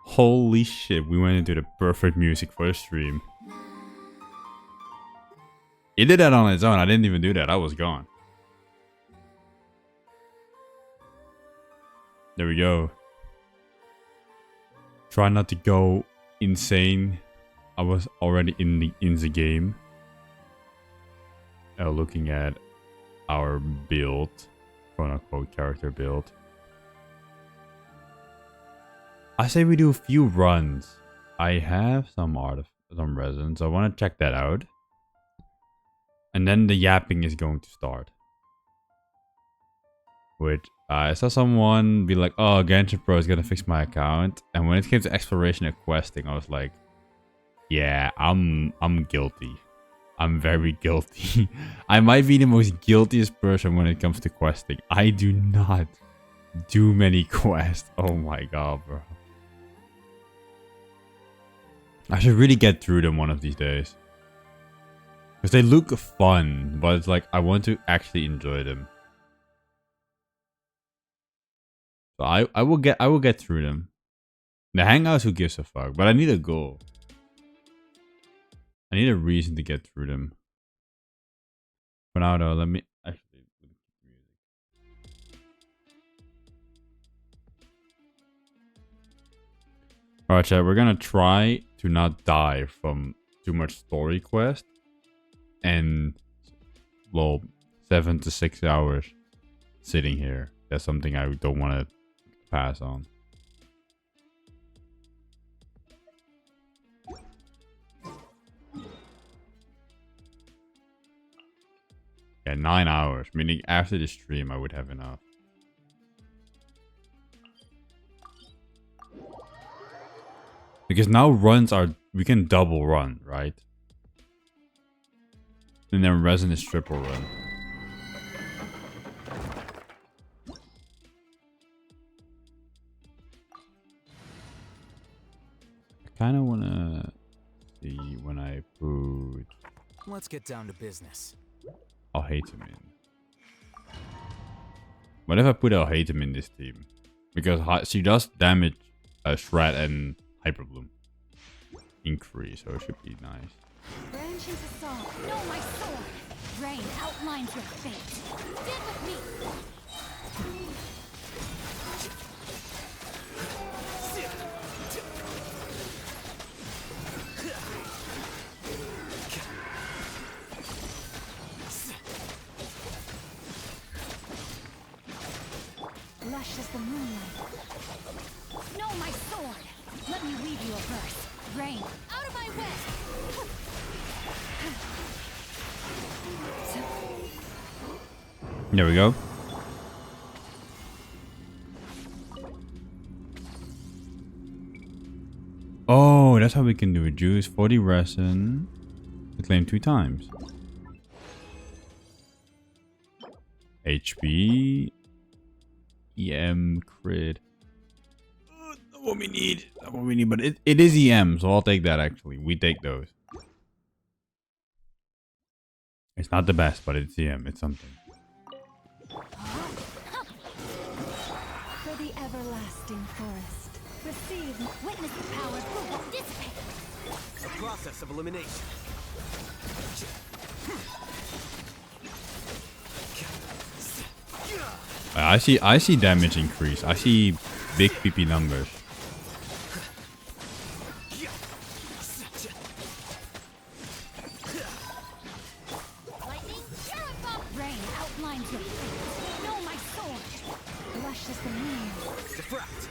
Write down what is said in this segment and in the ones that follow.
Holy shit, we went into the perfect music for the stream. He did that on his own. I didn't even do that. I was gone. There we go. Try not to go insane. I was already in the game. Looking at our build, quote unquote character build. I say we do a few runs. I have some resin, so I want to check that out. And then the yapping is going to start. Which I saw someone be like, "Oh, Genshin Pro is gonna fix my account." And when it came to exploration and questing, I was like, "Yeah, I'm guilty. I'm very guilty. I might be the most guiltiest person when it comes to questing. I do not do many quests. Oh my god, bro. I should really get through them one of these days. Because they look fun, but it's like I want to actually enjoy them. So I will get through them. The hangouts, who gives a fuck? But I need a goal. I need a reason to get through them. For now though, let me actually Alright chat, we're gonna try to not die from too much story quest. And well, 7 to 6 hours sitting here. That's something I don't want to pass on. Yeah, 9 hours. Meaning after the stream I would have enough. Because now runs are... we can double run, right? And then resin is triple run. I kind of want to see when I put... Let's get down to business. I'll hate him in. What if I put I'll hate him in this team? Because she does damage Shred and Hyperbloom. Increase, so it should be nice. Branch into song. No, my sword. Rain outlines your fate. Stand with me. Lush as the moonlight. No, my sword. Let me weave you a verse. Rain, out of my way. There we go. Oh, that's how we can do it. Juice 40 resin. Reclaim 2 times. HP. EM crit. Not what we need. Not what we need, but it is EM, so I'll take that actually. We take those. It's not the best, but it's EM. It's something. For the everlasting forest. Receive, witness the power that will dissipate. A process of elimination. I see damage increase. I see big PP numbers. Lightning, rain outlines your fate. No, my sword. Lush as the moon. Diffract.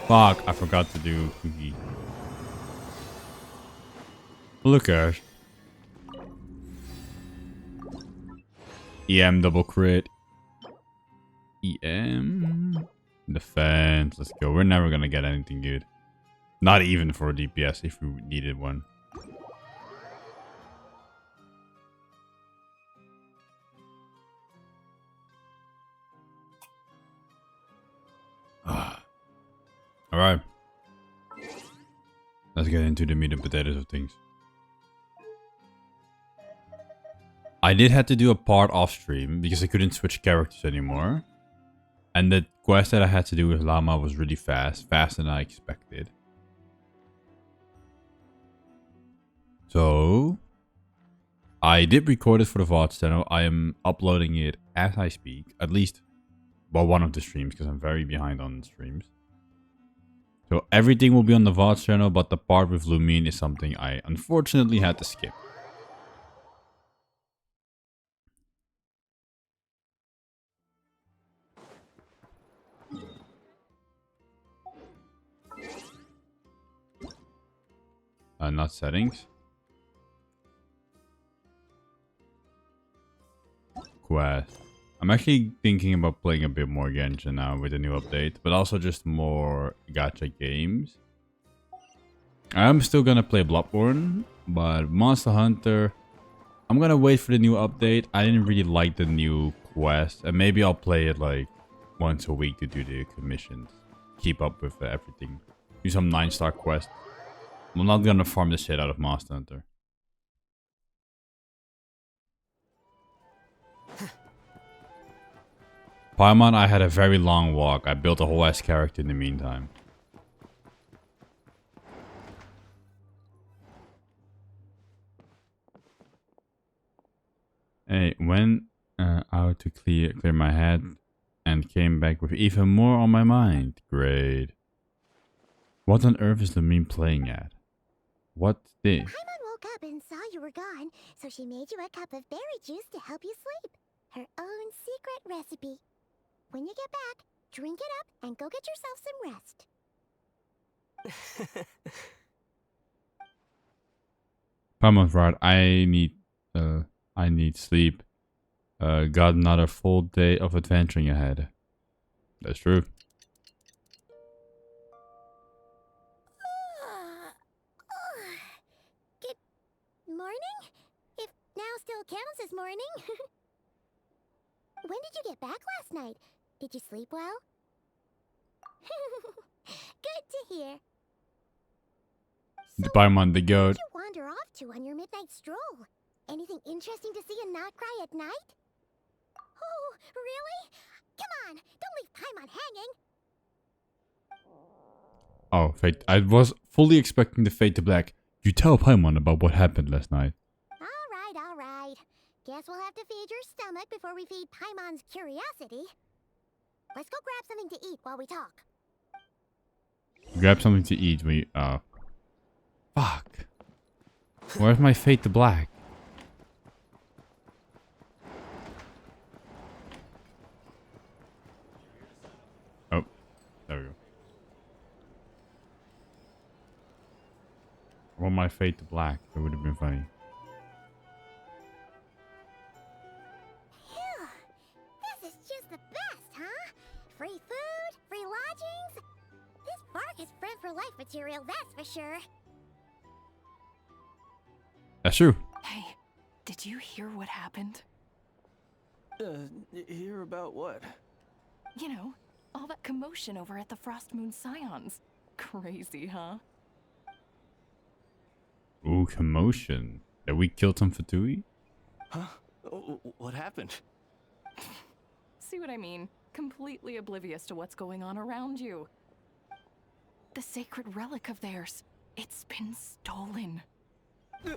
Fuck, I forgot to do cookie. Look at. EM double crit. EM. Defense. Let's go. We're never gonna get anything good. Not even for DPS if we needed one. Alright. Let's get into the meat and potatoes of things. I did have to do a part off stream because I couldn't switch characters anymore. And the quest that I had to do with Llama was really fast. Faster than I expected. So I did record it for the VOD channel. I am uploading it as I speak. At least, well, one of the streams because I'm very behind on streams. So everything will be on the VOD channel, but the part with Lumine is something I unfortunately had to skip. Not settings. Quest. I'm actually thinking about playing a bit more Genshin now with the new update, but also just more gacha games. I'm still gonna play Bloodborne, but Monster Hunter, I'm gonna wait for the new update. I didn't really like the new quest, and maybe I'll play it like once a week to do the commissions. Keep up with everything. Do some 9-star quest. I'm not gonna farm the shit out of Monster Hunter. Paimon, I had a very long walk. I built a whole ass character in the meantime. Hey, went out to clear my head and came back with even more on my mind. Great. What on earth is the meme playing at? What's this? Paimon woke up and saw you were gone, so she made you a cup of berry juice to help you sleep. Her own secret recipe. When you get back, drink it up and go get yourself some rest. Paimon's right. I need sleep. Got another full day of adventuring ahead. That's true. Good morning? If now still counts as morning. When did you get back last night? Did you sleep well? Good to hear. The Paimon the goat. Where'd you wander off to on your midnight stroll? Anything interesting to see in nod-krai at night? Oh, really? Come on, don't leave Paimon hanging. Oh, Fate. I was fully expecting the Fate to Black. You tell Paimon about what happened last night. All right. Guess we'll have to feed your stomach before we feed Paimon's curiosity. Let's go grab something to eat while we talk. Grab something to eat when you... Oh. Fuck. Where's my Fate to Black? Oh. There we go. I want my Fate to Black. That would have been funny. Phew. This is just the best, huh? Free food, free lodgings. This bark is bred for life material, that's for sure. That's true. Hey, did you hear what happened? Hear about what? You know, all that commotion over at the Frost Moon Scions. Crazy, huh? Ooh, commotion. That we killed some Fatui? Huh? What happened? See what I mean? Completely oblivious to what's going on around you. The sacred relic of theirs. It's been stolen. Hey,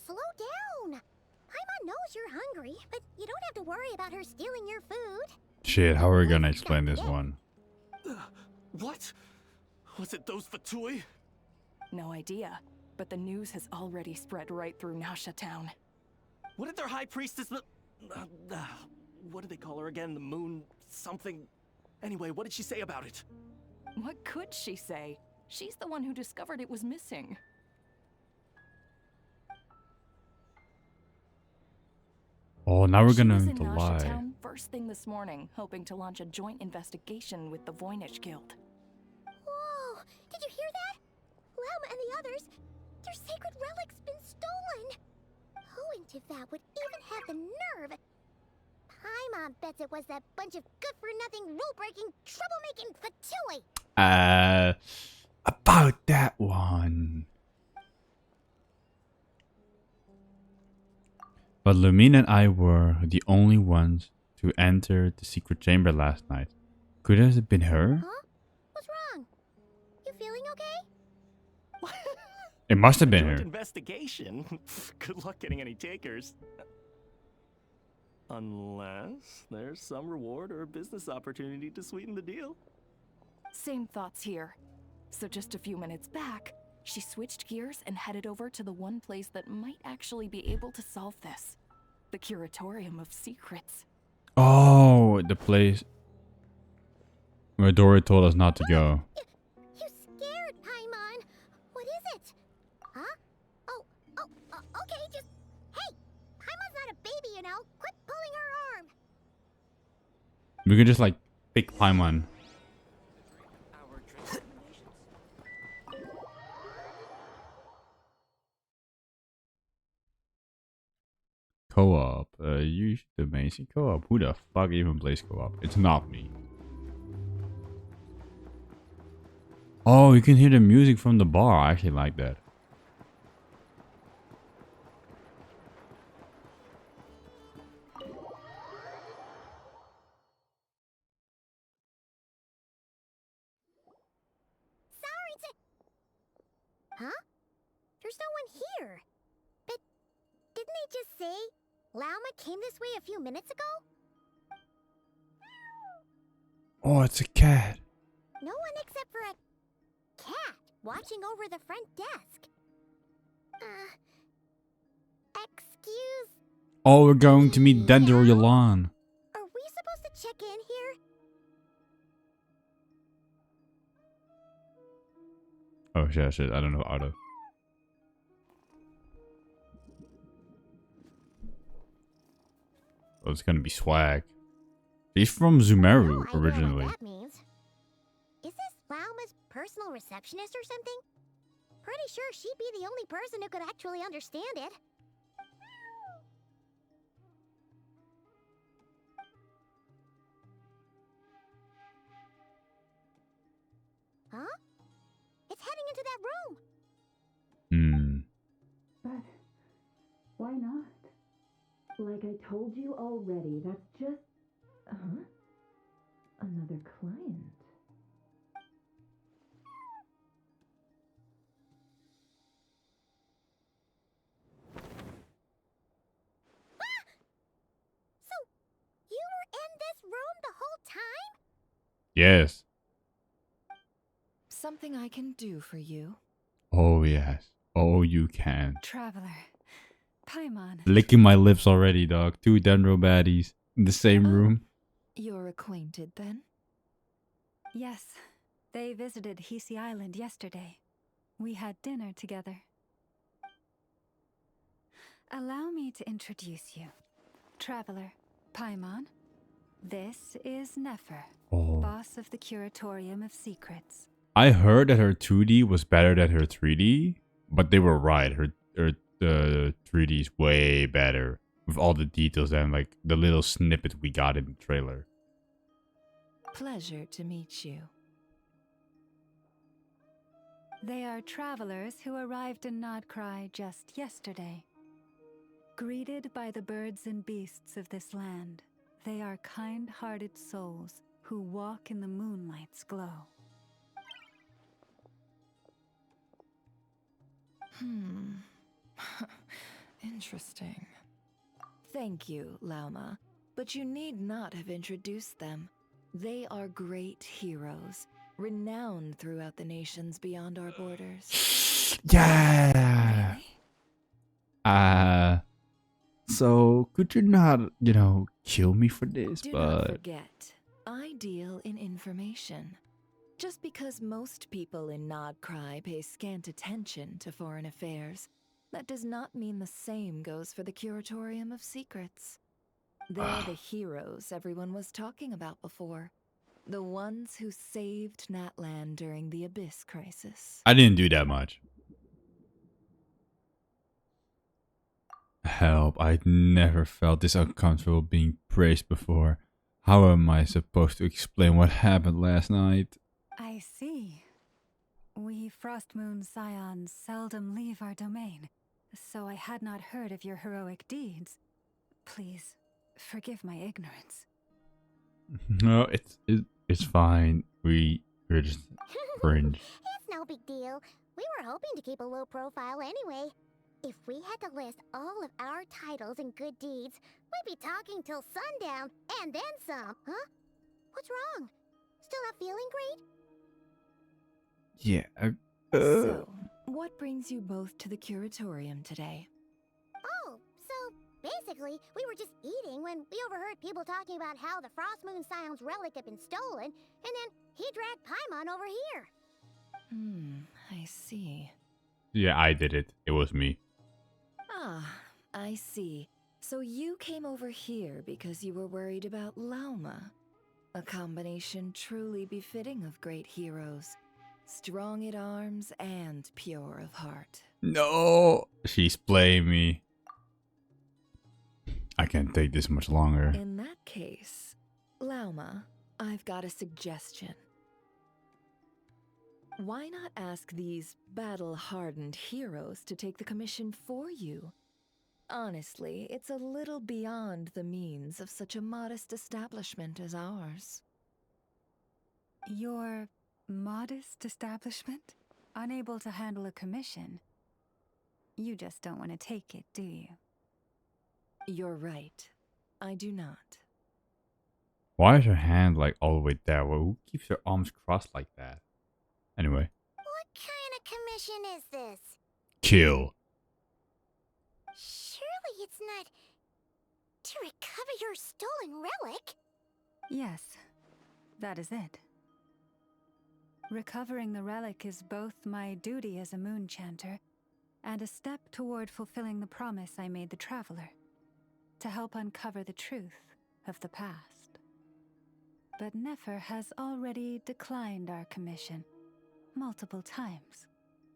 slow down. Paimon knows you're hungry, but you don't have to worry about her stealing your food. Shit, how are we gonna explain this one? What? Was it those Fatui? No idea, but the news has already spread right through Nasha Town. What did their high priestess... what did they call her again? The moon... something... Anyway, what did she say about it? What could she say? She's the one who discovered it was missing. Oh, now we're She gonna was need in to Nasha lie. Town first thing this morning, hoping to launch a joint investigation with the Voynich Guild. Whoa! Did you hear that? Llama and the others, their sacred relic's been stolen! Who in Tivat would even have the nerve? Paimon bets it was that bunch of good-for-nothing, rule-breaking, troublemaking fatui! About that one. But Lumine and I were the only ones to enter the secret chamber last night. Could it have been her? Huh? What's wrong? You feeling okay? It must have A been joint her. investigation? Good luck getting any takers. Unless there's some reward or business opportunity to sweeten the deal. Same thoughts here. So just a few minutes back, she switched gears and headed over to the one place that might actually be able to solve this. The Curatorium of Secrets. Oh, the place where Dory told us not to go. You scared, Paimon! What is it? Huh? Okay, just... Hey! Paimon's not a baby, you know! Quit pulling her arm! We could just like pick Paimon. Co-op. Use the amazing co-op. Who the fuck even plays co-op? It's not me. Oh, you can hear the music from the bar. I actually like that. Sorry to... Huh? There's no one here. But didn't they just say Lauma came this way a few minutes ago? Oh, it's a cat. No one except for a cat watching over the front desk. Excuse... Oh, we're going to meet Dendroyalan. Are we supposed to check in here? Oh shit, I don't know auto. Oh, it's gonna be swag. He's from Zumeru No idea originally. what that means. Is this Lauma's personal receptionist or something? Pretty sure she'd be the only person who could actually understand it. Huh? It's heading into that room. But why not? Like I told you already, that's just... Another client. So, you were in this room the whole time? Yes. Something I can do for you? Oh yes. Oh, you can. Traveler. Paimon. Licking my lips already, dog. Two Dendro baddies in the same room. You're acquainted then? Yes. They visited Hisi Island yesterday. We had dinner together. Allow me to introduce you. Traveler, Paimon. This is Nefer, Oh. boss of the Curatorium of Secrets. I heard that her 2D was better than her 3D, but they were right. Her 3D is way better with all the details and like the little snippet we got in the trailer. Pleasure to meet you. They are travelers who arrived in nod-krai just yesterday. Greeted by the birds and beasts of this land, they are kind-hearted souls who walk in the moonlight's glow. Interesting. Thank you, Lauma, but you need not have introduced them. They are great heroes, renowned throughout the nations beyond our borders. Yeah. So could you not, kill me for this? Do not forget, I deal in information. Just because most people in nod-krai pay scant attention to foreign affairs, that does not mean the same goes for the Curatorium of Secrets. They're the heroes everyone was talking about before. The ones who saved Natlan during the Abyss crisis. I didn't do that much. Help, I'd never felt this uncomfortable being praised before. How am I supposed to explain what happened last night? I see. We Frost Moon Scions seldom leave our domain, so I had not heard of your heroic deeds. Please, forgive my ignorance. No, it's fine. We're just cringe. It's no big deal. We were hoping to keep a low profile anyway. If we had to list all of our titles and good deeds, we'd be talking till sundown and then some. Huh? What's wrong? Still not feeling great? Yeah. So, what brings you both to the curatorium today? Oh, so basically, we were just eating when we overheard people talking about how the Frost Moon Scion's relic had been stolen, and then he dragged Paimon over here. I see. Yeah, I did it. It was me. Ah, I see. So you came over here because you were worried about Lauma. A combination truly befitting of great heroes. Strong at arms and pure of heart. No! She's playing me. I can't take this much longer. In that case, Lauma, I've got a suggestion. Why not ask these battle-hardened heroes to take the commission for you? Honestly, it's a little beyond the means of such a modest establishment as ours. Your modest establishment? Unable to handle a commission? You just don't want to take it, do you? You're right. I do not. Why is her hand like all the way there? Well, who keeps her arms crossed like that? Anyway. What kind of commission is this? Kill. Surely it's not to recover your stolen relic? Yes, that is it. Recovering the relic is both my duty as a moon chanter and a step toward fulfilling the promise I made the traveler, to help uncover the truth of the past. But Nefer has already declined our commission multiple times.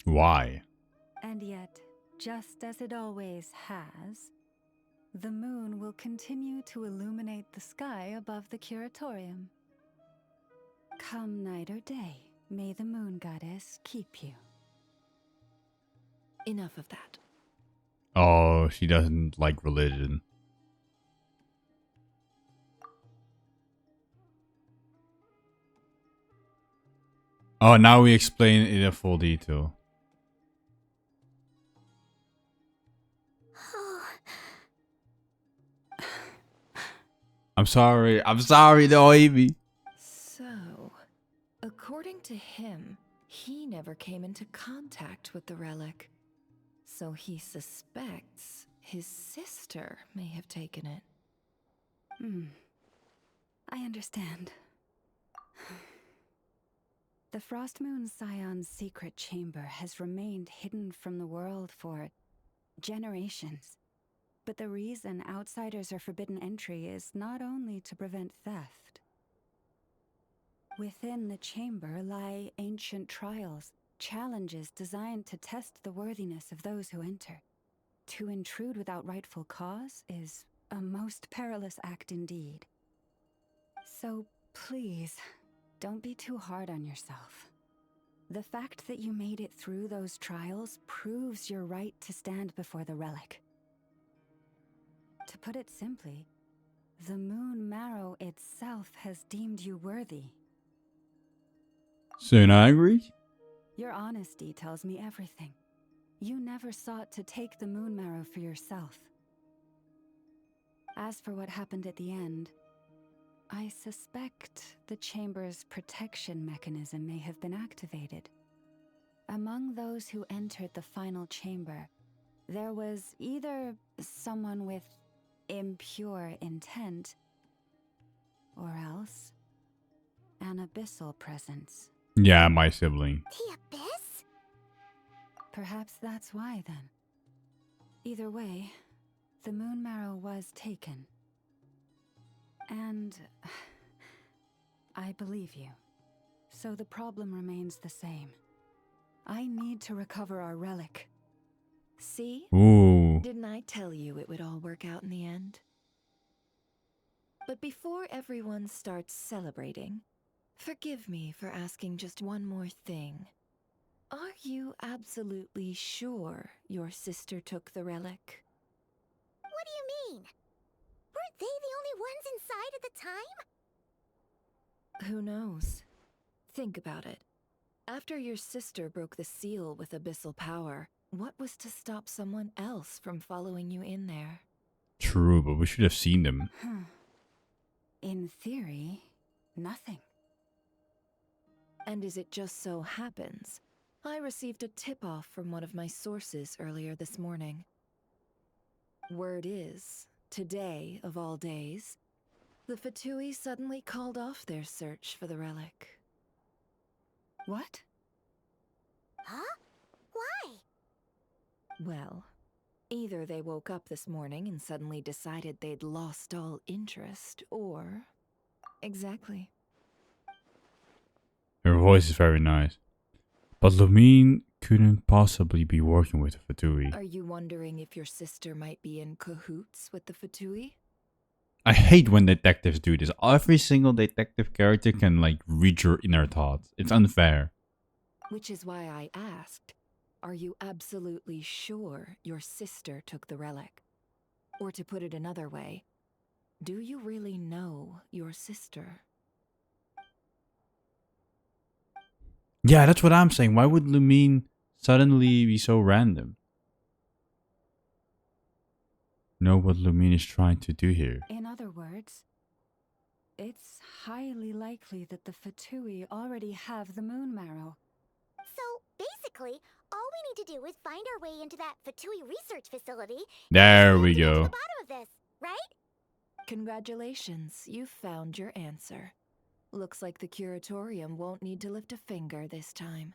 Why? And yet, just as it always has, the moon will continue to illuminate the sky above the curatorium. Come night or day, may the moon goddess keep you. Enough of that. Oh, she doesn't like religion. Oh, now we explain it in full detail. I'm sorry, Noemi. So, according to him, he never came into contact with the relic. So he suspects his sister may have taken it. I understand. The Frost Moon Scion's secret chamber has remained hidden from the world for generations. But the reason outsiders are forbidden entry is not only to prevent theft. Within the chamber lie ancient trials, challenges designed to test the worthiness of those who enter. To intrude without rightful cause is a most perilous act indeed. So please, don't be too hard on yourself. The fact that you made it through those trials proves your right to stand before the relic. To put it simply, the moon marrow itself has deemed you worthy. Soon I agree. Your honesty tells me everything. You never sought to take the moon marrow for yourself. As for what happened at the end, I suspect the chamber's protection mechanism may have been activated. Among those who entered the final chamber, there was either someone with impure intent, or else an abyssal presence. Yeah, my sibling. The Abyss? Perhaps that's why, then. Either way, the moon marrow was taken. And I believe you. So the problem remains the same. I need to recover our relic. See? Ooh. Didn't I tell you it would all work out in the end? But before everyone starts celebrating, forgive me for asking just one more thing. Are you absolutely sure your sister took the relic? What do you mean? Weren't they the only ones inside at the time? Who knows? Think about it. After your sister broke the seal with abyssal power, what was to stop someone else from following you in there? True, but we should have seen them. In theory, nothing. And as it just so happens, I received a tip-off from one of my sources earlier this morning. Word is, today of all days, the Fatui suddenly called off their search for the relic. What? Huh? Why? Well, either they woke up this morning and suddenly decided they'd lost all interest, or... Exactly. Her voice is very nice. But Lumine couldn't possibly be working with the Fatui. Are you wondering if your sister might be in cahoots with the Fatui? I hate when detectives do this. Every single detective character can like read your inner thoughts. It's unfair. Which is why I asked, are you absolutely sure your sister took the relic? Or to put it another way, do you really know your sister? Yeah, that's what I'm saying. Why would Lumine suddenly be so random? Know what Lumine is trying to do here. In other words, it's highly likely that the Fatui already have the moon marrow. So, basically, all we need to do is find our way into that Fatui research facility. There we to get to go. the bottom of this, right? Congratulations, you found your answer. Looks like the curatorium won't need to lift a finger this time.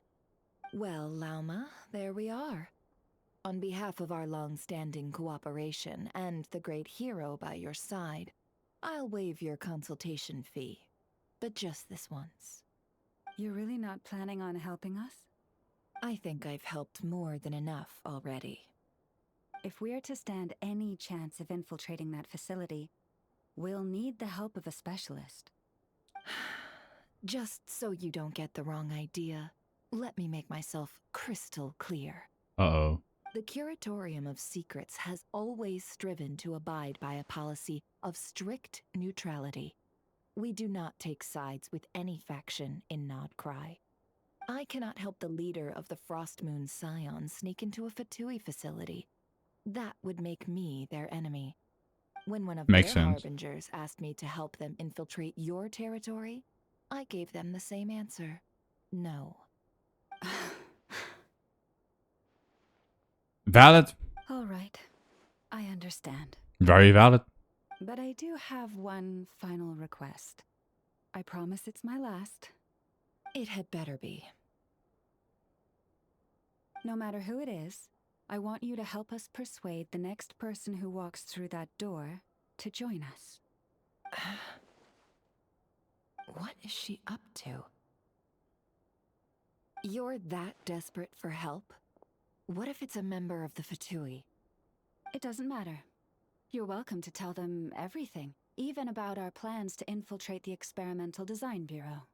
Well, Lauma, there we are. On behalf of our long-standing cooperation and the great hero by your side, I'll waive your consultation fee. But just this once. You're really not planning on helping us? I think I've helped more than enough already. If we're to stand any chance of infiltrating that facility, we'll need the help of a specialist. Just so you don't get the wrong idea, let me make myself crystal clear. Uh-oh. The Curatorium of Secrets has always striven to abide by a policy of strict neutrality. We do not take sides with any faction in nod-krai. I cannot help the leader of the Frostmoon Scions sneak into a Fatui facility. That would make me their enemy. When one of Makes their sense. harbingers asked me to help them infiltrate your territory, I gave them the same answer. No. Valid. All right, I understand. Very valid. But I do have one final request. I promise it's my last. It had better be. No matter who it is, I want you to help us persuade the next person who walks through that door to join us. What is she up to? You're that desperate for help? What if it's a member of the Fatui? It doesn't matter. You're welcome to tell them everything, even about our plans to infiltrate the Experimental Design Bureau.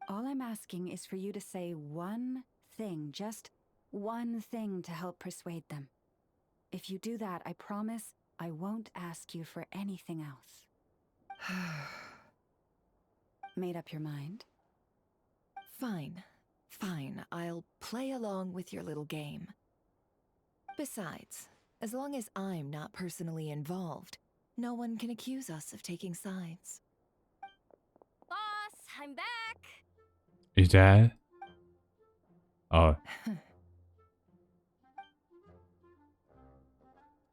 All I'm asking is for you to say one thing, just one thing to help persuade them. If you do that, I promise I won't ask you for anything else. Made up your mind? Fine. Fine, I'll play along with your little game. Besides, as long as I'm not personally involved, no one can accuse us of taking sides. Boss, I'm back. Is that? Oh.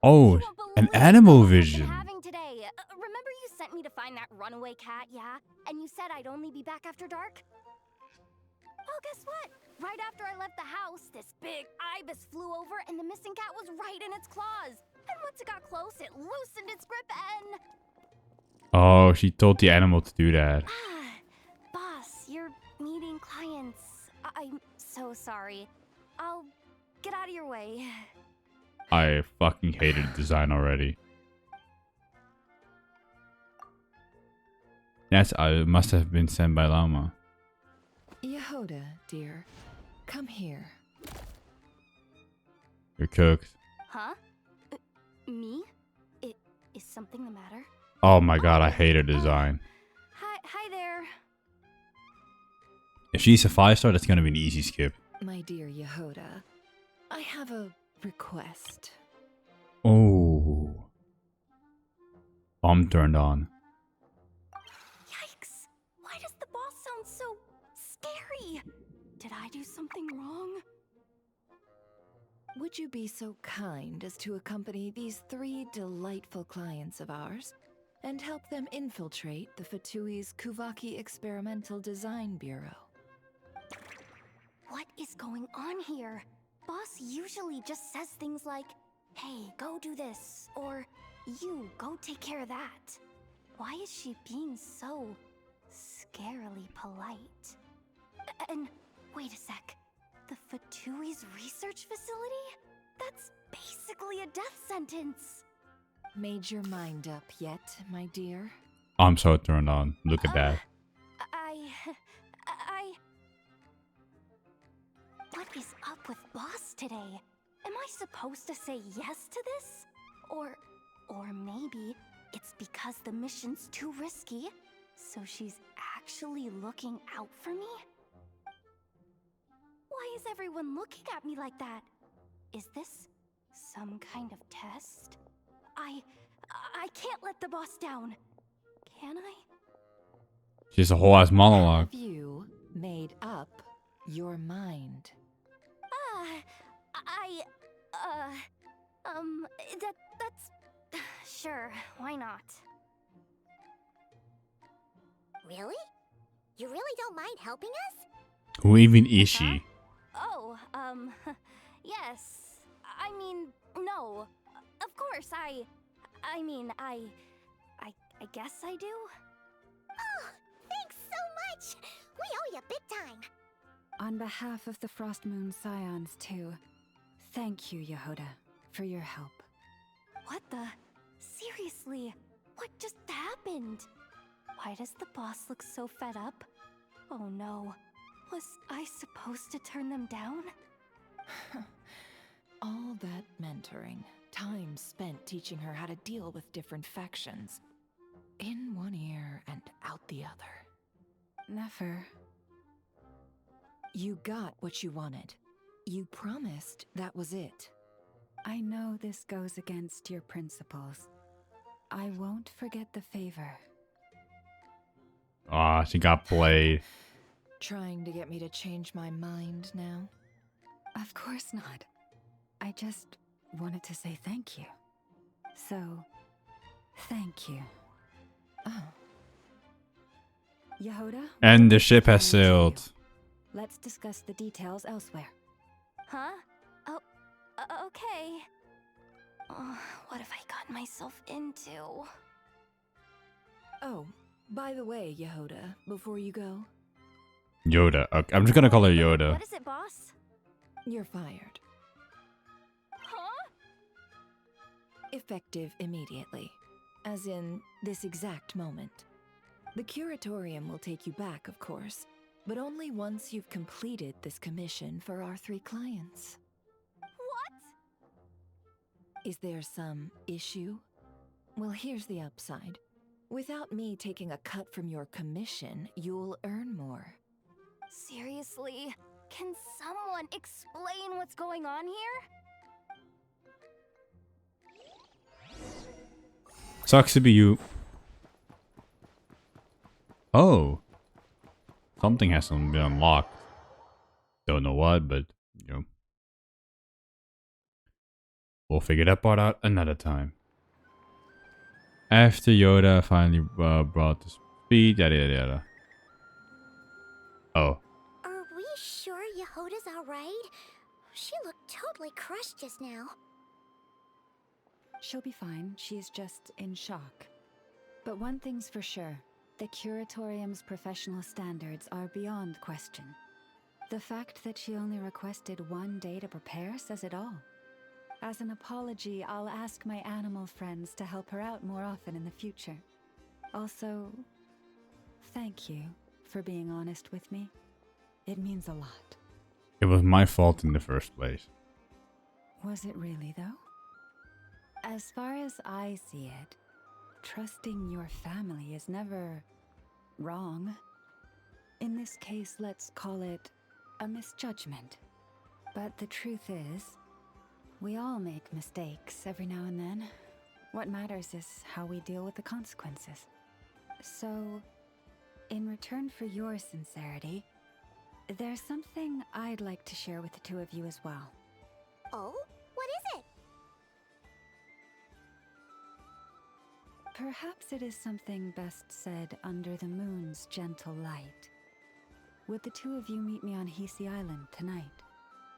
Oh, You won't an believe animal what I've been vision. having today. Remember you sent me to find that runaway cat, yeah? And you said I'd only be back after dark? Well, guess what? Right after I left the house, this big ibis flew over and the missing cat was right in its claws. And once it got close, it loosened its grip and... Oh, she told the animal to do that. Ah, boss, you're meeting clients. I'm so sorry. I'll get out of your way. I fucking hated the design already. Yes, I must have been sent by Llama. Yehoda, dear, come here. You're cooked. Huh? Me? Is something the matter? Oh my god, I hate her design. Hi there. If she's a 5-star, that's gonna be an easy skip. My dear Yehoda, I have a request. Oh. Bomb turned on. Yikes! Why does the boss sound so scary? Did I do something wrong? Would you be so kind as to accompany these 3 delightful clients of ours and help them infiltrate the Fatui's Kuvaki Experimental Design Bureau? What is going on here? Boss usually just says things like, hey, go do this, or you, go take care of that. Why is she being so scarily polite? And wait a sec. The Fatui's research facility? That's basically a death sentence. Made your mind up yet, my dear? I'm so turned on. Look at that. What is up with boss today? Am I supposed to say yes to this? Or maybe it's because the mission's too risky, so she's actually looking out for me? Why is everyone looking at me like that? Is this some kind of test? I can't let the boss down. Can I? She's a whole ass monologue. Have you made up your mind? That's... Sure, why not? Really? You really don't mind helping us? Who even is she? Oh, yes. I mean, no. Of course, I guess I do. Oh, thanks so much! We owe you big time! On behalf of the Frost Moon Scions, too, thank you, Yehoda, for your help. What the? Seriously, what just happened? Why does the boss look so fed up? Oh no, was I supposed to turn them down? All that mentoring, time spent teaching her how to deal with different factions. In one ear and out the other. Never. You got what you wanted. You promised that was it. I know this goes against your principles. I won't forget the favor. Ah, she got played. Trying to get me to change my mind now? Of course not. I just wanted to say thank you. So, thank you. Oh. Yehoda? And the ship has sailed. Let's discuss the details elsewhere. Huh? Oh, okay. Oh, what have I gotten myself into? Oh, by the way, Yehoda, before you go, Yoda. Okay, I'm just gonna call her Yoda. What is it, boss? you're fired. Huh? Effective immediately. As in, this exact moment. The curatorium will take you back, of course, but only once you've completed this commission for our 3 clients. What? Is there some issue? Well, here's the upside. Without me taking a cut from your commission, you'll earn more. Seriously? Can someone explain what's going on here? Sucks to be you. Oh. Something has been unlocked. Don't know what, but, you know. We'll figure that part out another time. After Yoda finally brought to speed, yada yada yada. Oh. Are we sure Yehoda's alright? She looked totally crushed just now. She'll be fine. She's just in shock. But one thing's for sure. The Curatorium's professional standards are beyond question. The fact that she only requested 1 day to prepare says it all. As an apology, I'll ask my animal friends to help her out more often in the future. Also, thank you for being honest with me. It means a lot. It was my fault in the first place. Was it really, though? As far as I see it, trusting your family is never wrong. In this case, let's call it a misjudgment. But the truth is, we all make mistakes every now and then. What matters is how we deal with the consequences. So, in return for your sincerity, there's something I'd like to share with the two of you as well. Oh? What is it? Perhaps it is something best said under the moon's gentle light. Would the two of you meet me on Hisi Island tonight?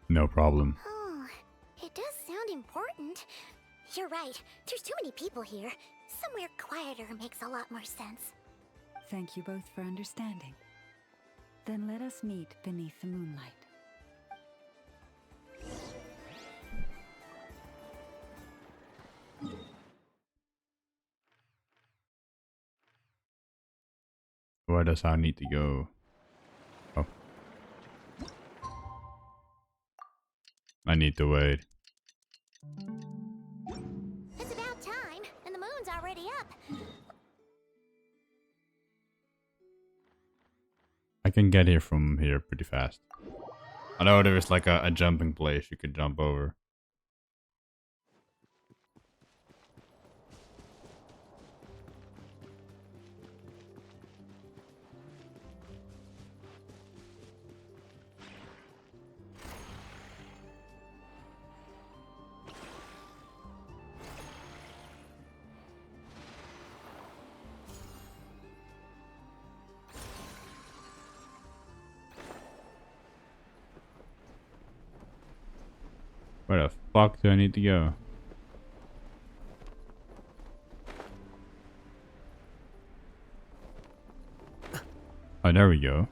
No problem. Oh, it does sound important. You're right. There's too many people here. Somewhere quieter makes a lot more sense. Thank you both for understanding. Then let us meet beneath the moonlight. Where does I need to go? Oh. I need to wait. It's about time, and the moon's already up. I can get here from here pretty fast. I know there is like a jumping place you could jump over. Where the fuck do I need to go? Oh, there we go.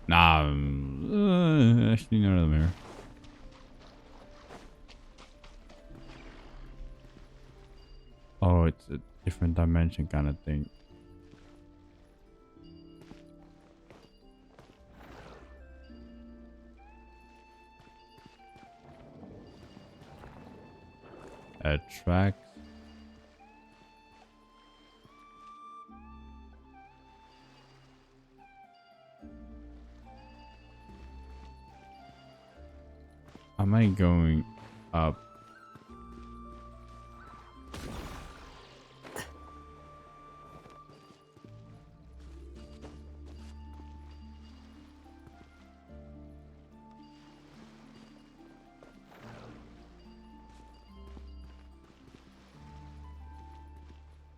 Nah, actually no, mirror. Oh, it's a different dimension kind of thing. Attract. Am I going up?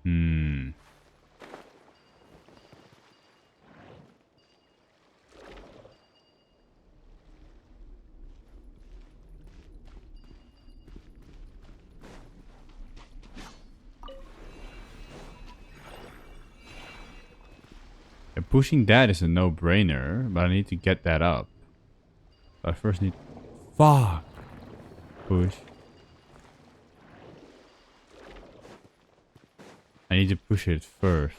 Hmm. Yeah, pushing that is a no-brainer, but I need to get that up. But I first need... Fuck! Push. I need to push it first.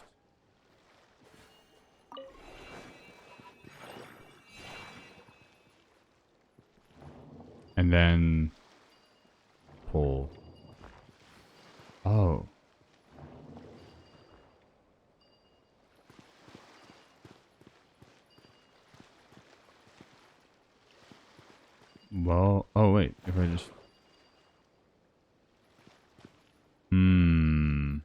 And then... pull. Oh. Well, oh wait, if I just... Hmm.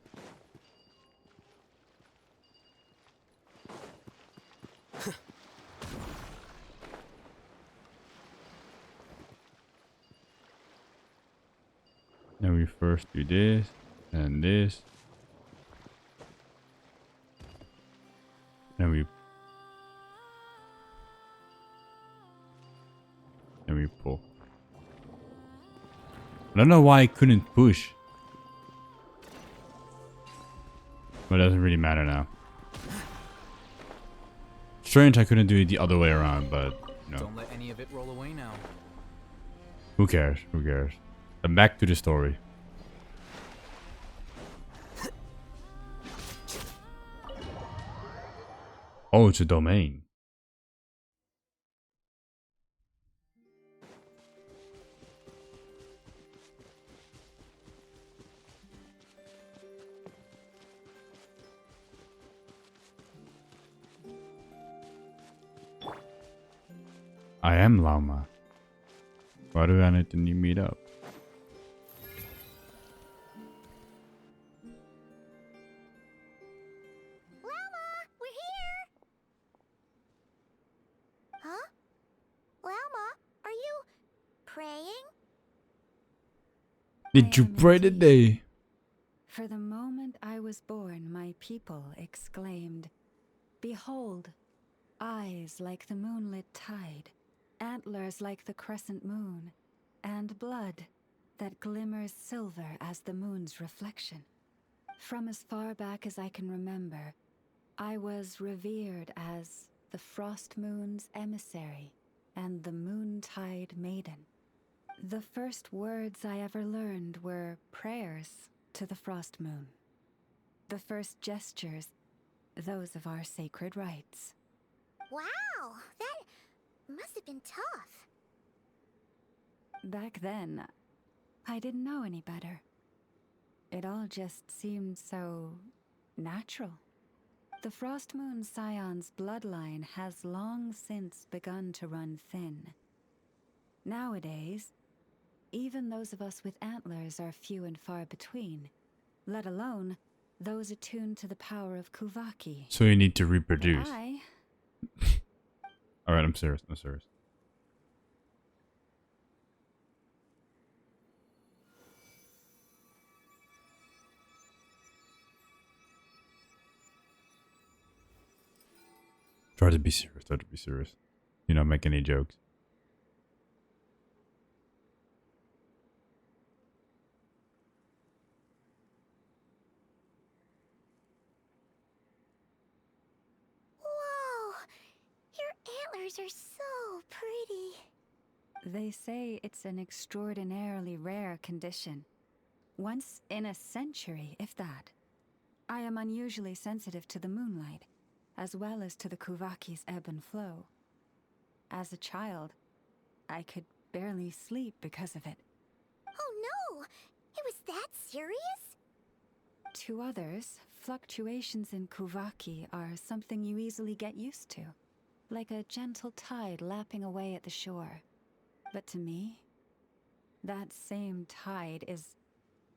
Then we first do this, and this. Then we pull. I don't know why I couldn't push. But it doesn't really matter now. Strange I couldn't do it the other way around, but you know. Don't let any of it roll away now. Who cares? Who cares? And back to the story. Oh, it's a domain. I am Llama. Why do I need to meet up? Llama, we're here! Huh? Llama, are you praying? Did you am pray indeed. today? For the moment I was born, my people exclaimed, "Behold, eyes like the moonlit tide, antlers like the crescent moon, and blood that glimmers silver as the moon's reflection." From as far back as I can remember, I was revered as the Frost Moon's emissary and the Moontide Maiden. The first words I ever learned were prayers to the Frost Moon. The first gestures, those of our sacred rites. Wow, that must have been tough. Back then, I didn't know any better. It all just seemed so natural. The Frost Moon Scion's bloodline has long since begun to run thin. Nowadays, even those of us with antlers are few and far between, let alone those attuned to the power of Kuvaki. So you need to But reproduce. Alright, I'm serious. I'm serious. Try to be serious. Try to be serious. You don't make any jokes. Whoa, your antlers are so pretty. They say it's an extraordinarily rare condition. Once in a century, if that. I am unusually sensitive to the moonlight, as well as to the Kuvaki's ebb and flow. As a child, I could barely sleep because of it. Oh no, it was that serious? To others, fluctuations in Kuvaki are something you easily get used to, like a gentle tide lapping away at the shore. But to me, that same tide is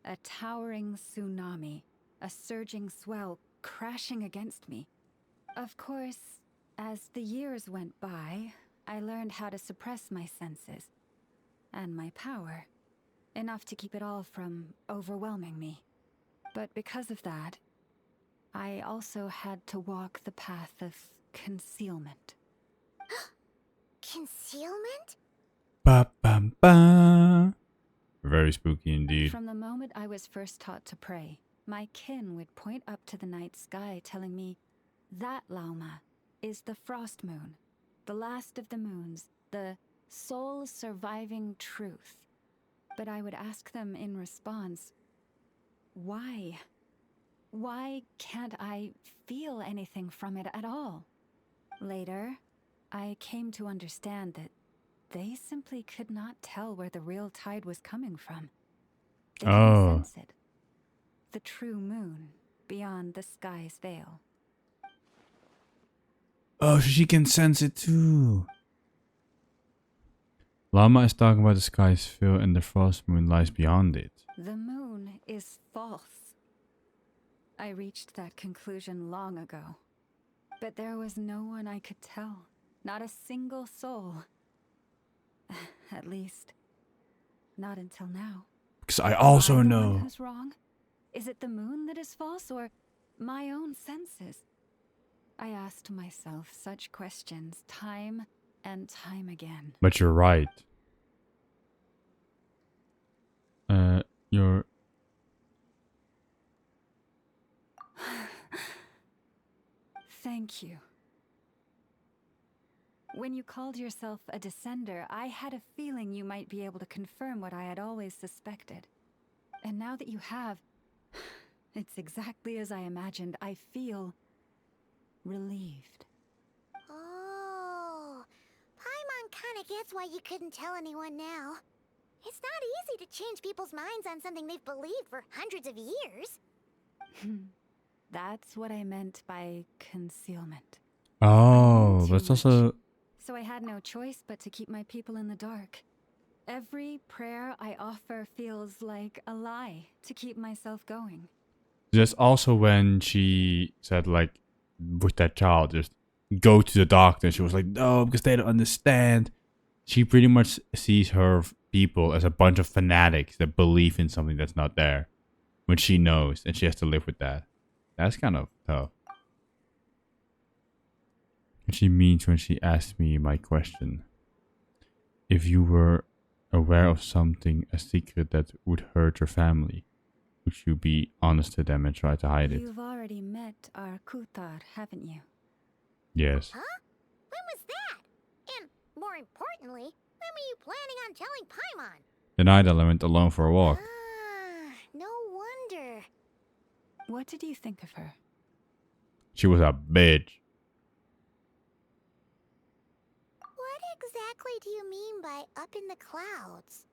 a towering tsunami, a surging swell crashing against me. Of course, as the years went by, I learned how to suppress my senses and my power, enough to keep it all from overwhelming me. But because of that, I also had to walk the path of concealment. Concealment? Ba bam ba. Very spooky indeed. From the moment I was first taught to pray, my kin would point up to the night sky telling me, "That, Lauma, is the Frost Moon, the last of the moons, the sole surviving truth." But I would ask them in response, why? Why can't I feel anything from it at all? Later, I came to understand that they simply could not tell where the real tide was coming from. They couldn't sense it. The true moon beyond the sky's veil. Oh, she can sense it too. Llama is talking about the sky's veil and the frost moon lies beyond it. The moon is false. I reached that conclusion long ago. But there was no one I could tell. Not a single soul. At least, not until now. Because I also Am I the know. one who's wrong? Is it the moon that is false, or my own senses? I asked myself such questions time and time again. But you're right. Thank you. When you called yourself a descender, I had a feeling you might be able to confirm what I had always suspected. And now that you have, it's exactly as I imagined. I feel relieved. Oh, Paimon kinda gets why you couldn't tell anyone now. It's not easy to change people's minds on something they've believed for hundreds of years. That's what I meant by concealment. Oh, too that's much. also... So I had no choice but to keep my people in the dark. Every prayer I offer feels like a lie to keep myself going. That's also when she said, like, with that child, just go to the doctor. She was like, no, because they don't understand. She pretty much sees her people as a bunch of fanatics that believe in something that's not there. When she knows, and she has to live with that. That's kind of tough. And she means when she asked me my question. If you were aware of something, a secret that would hurt your family, would you be honest to them and try to hide it? You've already met our Kutar, haven't you? Yes. Huh? When was that? And, more importantly, when were you planning on telling Paimon? The night I went alone for a walk. Ah, no wonder. What did you think of her? She was a bitch. What exactly do you mean by up in the clouds?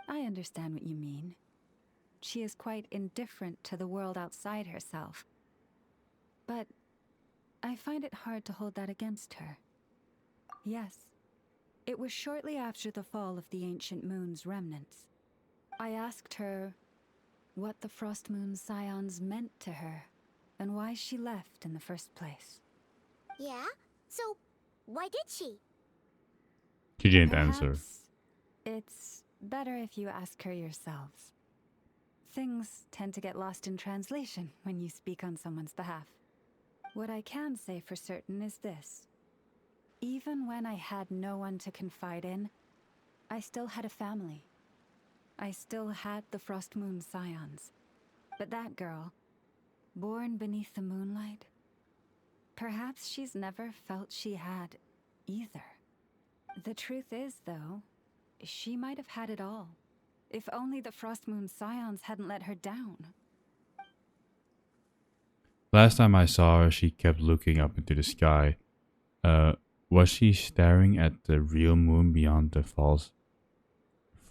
I understand what you mean. She is quite indifferent to the world outside herself. But I find it hard to hold that against her. Yes, it was shortly after the fall of the ancient moon's remnants. I asked her what the Frost Moon Scions meant to her, and why she left in the first place. Yeah? So, why did she? She didn't answer. Perhaps it's better if you ask her yourselves. Things tend to get lost in translation when you speak on someone's behalf. What I can say for certain is this. Even when I had no one to confide in, I still had a family. I still had the Frost Moon Scions. But that girl, born beneath the moonlight, perhaps she's never felt she had either. The truth is, though, she might have had it all. If only the Frost Moon Scions hadn't let her down. Last time I saw her, she kept looking up into the sky. Was she staring at the real moon beyond the false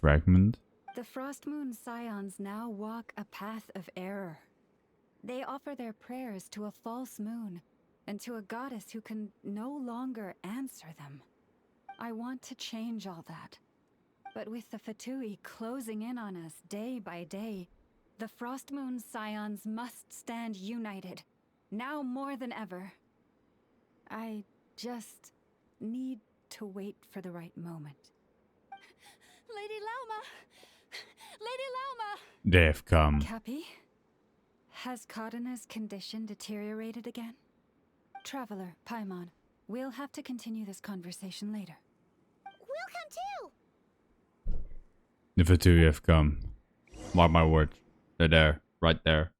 fragment? The Frost Moon Scions now walk a path of error. They offer their prayers to a false moon, and to a goddess who can no longer answer them. I want to change all that. But with the Fatui closing in on us day by day, the Frost Moon Scions must stand united, now more than ever. I just need to wait for the right moment. Lady Lauma! Lady Lauma! They have come. Cappy? Has Kadena's condition deteriorated again? Traveler, Paimon, we'll have to continue this conversation later. We'll come too! The Fatui have come. Mark my words. They're there. Right there.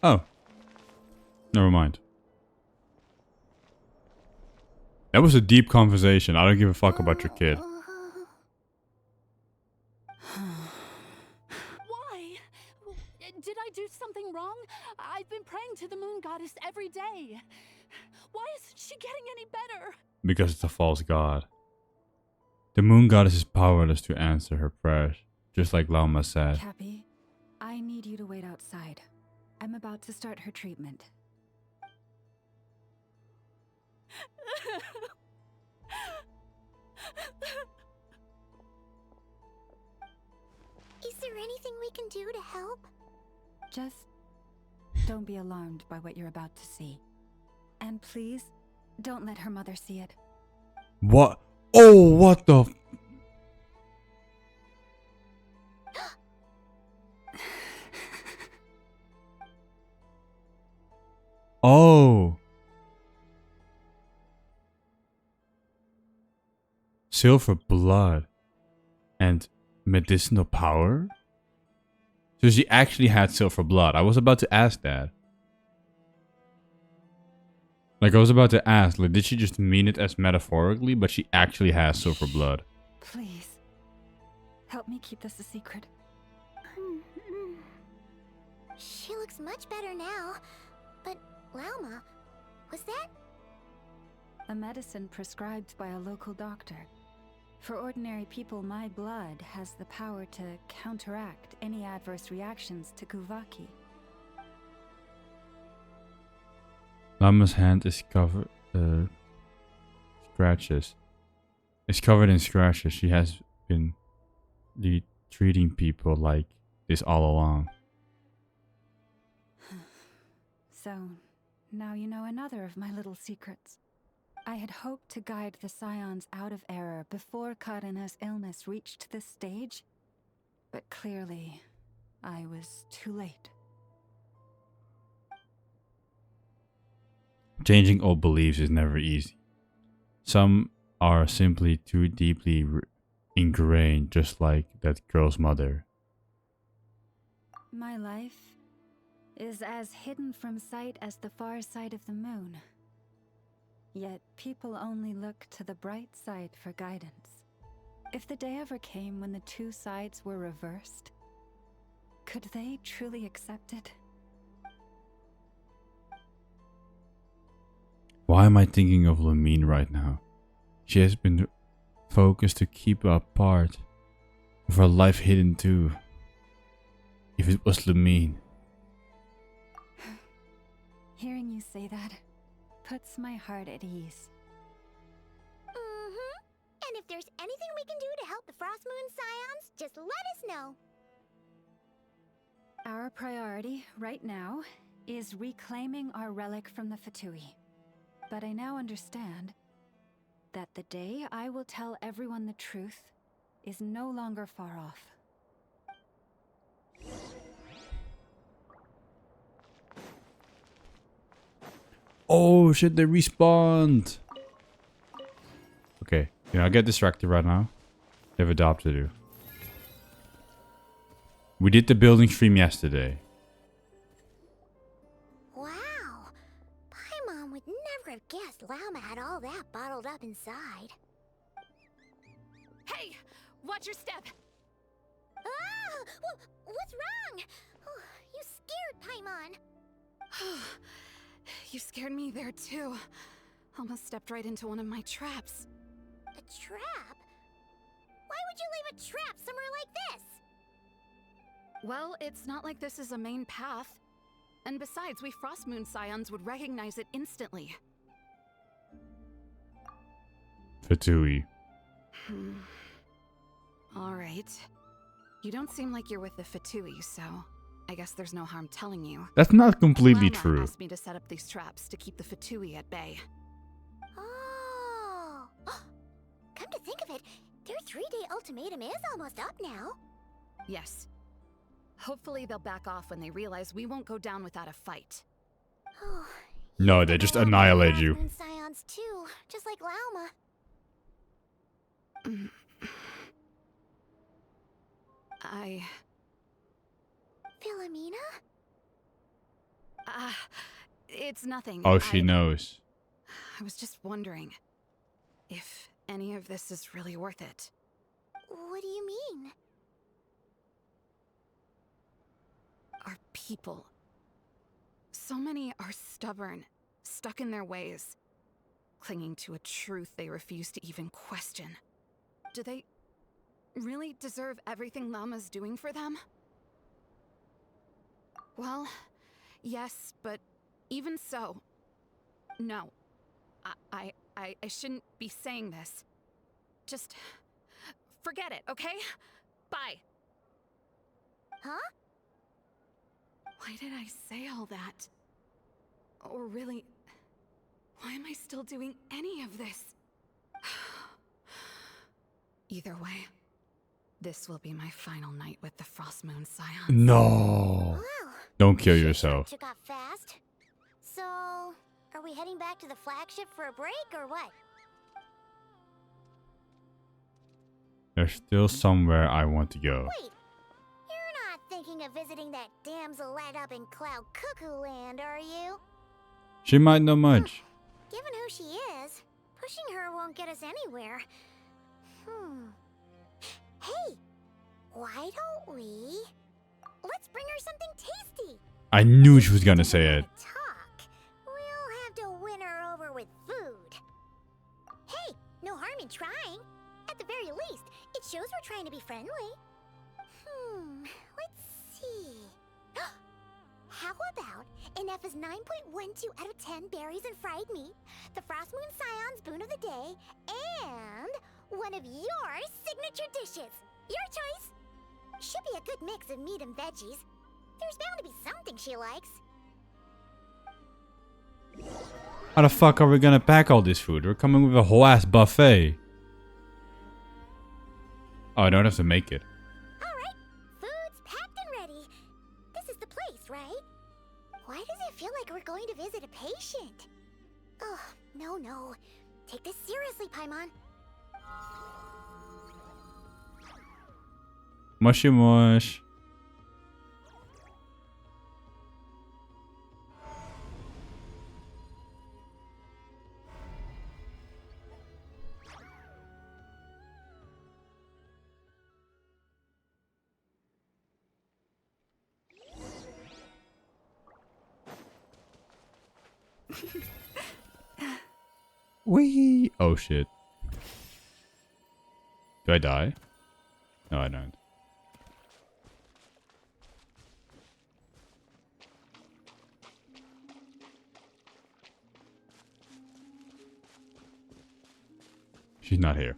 Oh. Never mind. That was a deep conversation. I don't give a fuck about your kid. Why? Did I do something wrong? I've been praying to the moon goddess every day. Why isn't she getting any better? Because it's a false god. The moon goddess is powerless to answer her prayers. Just like Lauma said. Cappy, I need you to wait outside. I'm about to start her treatment. Is there anything we can do to help? Just don't be alarmed by what you're about to see. And please, don't let her mother see it. What? Oh, what the? Oh. Silver blood and medicinal power? So she actually had silver blood. I was about to ask that. Like, I was about to ask, like, did she just mean it as metaphorically, but she actually has silver blood? Please, help me keep this a secret. She looks much better now. But, Lauma, was that? A medicine prescribed by a local doctor. For ordinary people, my blood has the power to counteract any adverse reactions to Kuvaki. Lama's hand is covered scratches. It's covered in scratches. She has been treating people like this all along. So, now you know another of my little secrets. I had hoped to guide the Scions out of error before Karina's illness reached this stage, but clearly, I was too late. Changing old beliefs is never easy. Some are simply too deeply ingrained, just like that girl's mother. My life is as hidden from sight as the far side of the moon. Yet people only look to the bright side for guidance. If the day ever came when the two sides were reversed, could they truly accept it? Why am I thinking of Lamine right now? She has been focused to keep a part of her life hidden too. If it was Lamine. Hearing you say that puts my heart at ease. And if there's anything we can do to help the Frost Moon Scions, just let us know. Our priority right now is reclaiming our relic from the Fatui. But I now understand that the day I will tell everyone the truth is no longer far off. Oh shit, they respawned! Okay, I get distracted right now. They have a job to do. We did the building stream yesterday. Wow. Paimon would never have guessed Lauma had all that bottled up inside. Hey, watch your step. Ah! What's wrong? Oh, you scared Paimon. You scared me there too. Almost stepped right into one of my traps. A trap? Why would you leave a trap somewhere like this? Well, it's not like this is a main path. And besides, we Frost Moon Scions would recognize it instantly. Fatui. Alright. You don't seem like you're with the Fatui, so I guess there's no harm telling you. That's not completely Lauma true. asked me to set up these traps to keep the Fatui at bay. Oh. Come to think of it, their 3-day ultimatum is almost up now. Yes. Hopefully they'll back off when they realize we won't go down without a fight. Oh, No, they just annihilate you. Moon Scions too, just like Lauma. Philomena? It's nothing. Oh, she knows. I was just wondering if any of this is really worth it. What do you mean? Our people. So many are stubborn, stuck in their ways, clinging to a truth they refuse to even question. Do they really deserve everything Lama's doing for them? Well, yes, but even so, no. I shouldn't be saying this. Just forget it, okay? Bye. Huh? Why did I say all that? Or really, why am I still doing any of this? Either way, this will be my final night with the Frost Moon Scions. No. Wow. Don't kill Sure yourself. took off fast. So, are we heading back to the flagship for a break or what? There's still somewhere I want to go. Wait, you're not thinking of visiting that damsel light up in Cloud Cuckoo Land, are you? She might know much. Given who she is, pushing her won't get us anywhere. Hey, why don't we... Let's bring her something tasty. I knew she was gonna say it. Talk. We'll have to win her over with food. Hey, no harm in trying. At the very least, it shows we're trying to be friendly. Let's see. How about Inef's 9.12 out of 10 berries and fried meat, the Frost Moon Scion's boon of the day, and one of your signature dishes. Your choice. Should be a good mix of meat and veggies. There's bound to be something she likes. How the fuck are we gonna pack all this food? We're coming with a whole ass buffet. Oh, I don't have to make it. Alright, food's packed and ready. This is the place, right? Why does it feel like we're going to visit a patient? Oh, no. Take this seriously, Paimon. Mushy mush. Wee! Oh shit. Do I die? No, I don't. She's not here.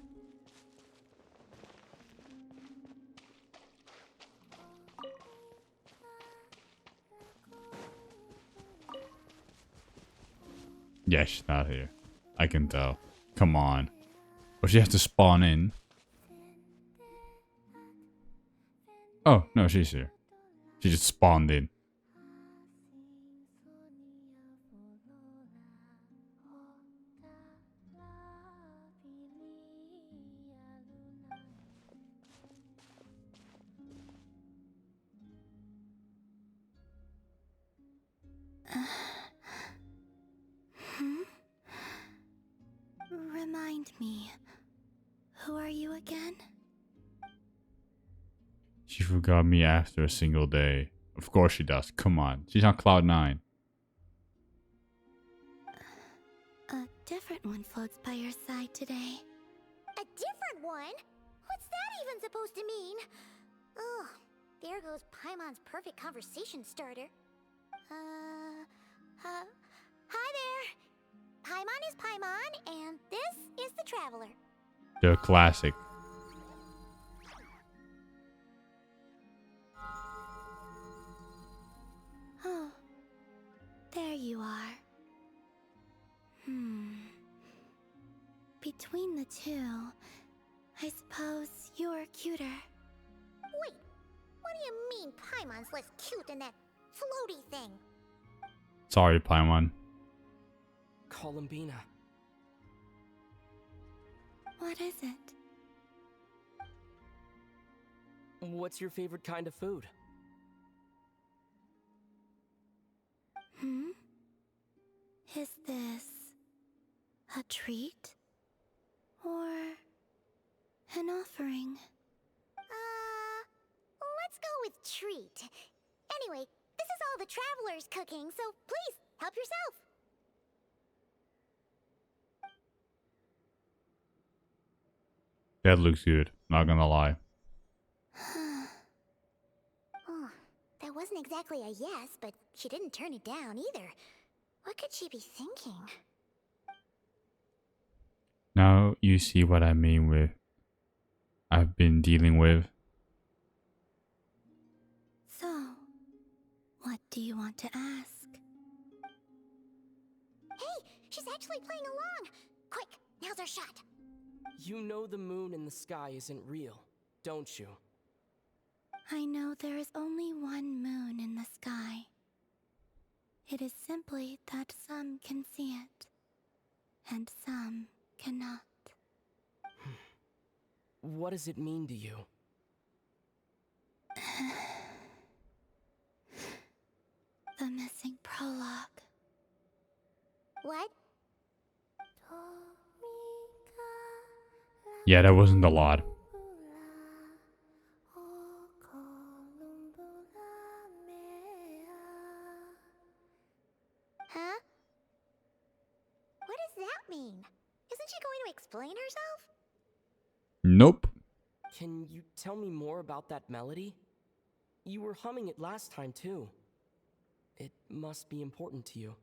Yeah, she's not here. I can tell. Come on. Or she has to spawn in. Oh, no, she's here. She just spawned in. Remind me, who are you again? She forgot me after a single day. Of course she does. Come on. She's on cloud 9. A different one floats by your side today. A different one? What's that even supposed to mean? Oh, there goes Paimon's perfect conversation starter. Hi there. Paimon is Paimon, and this is the Traveler. The classic. Oh, there you are. Between the two, I suppose you're cuter. Wait, what do you mean Paimon's less cute than that floaty thing? Sorry, Paimon. Columbina. What is it? What's your favorite kind of food? Is this a treat? Or an offering? Let's go with treat. Anyway, this is all the Traveler's cooking, so please, help yourself. That looks good. Not gonna lie. Oh, that wasn't exactly a yes, but she didn't turn it down either. What could she be thinking? Now you see what I mean with I've been dealing with. So, what do you want to ask? Hey, she's actually playing along! Quick, now's our shot. You know the moon in the sky isn't real, don't you? I know there is only one moon in the sky. It is simply that some can see it, and some cannot. What does it mean to you? Prologue. What? Yeah, that wasn't a lot. Huh? What does that mean? Isn't she going to explain herself? Nope. Can you tell me more about that melody? You were humming it last time too. It must be important to you.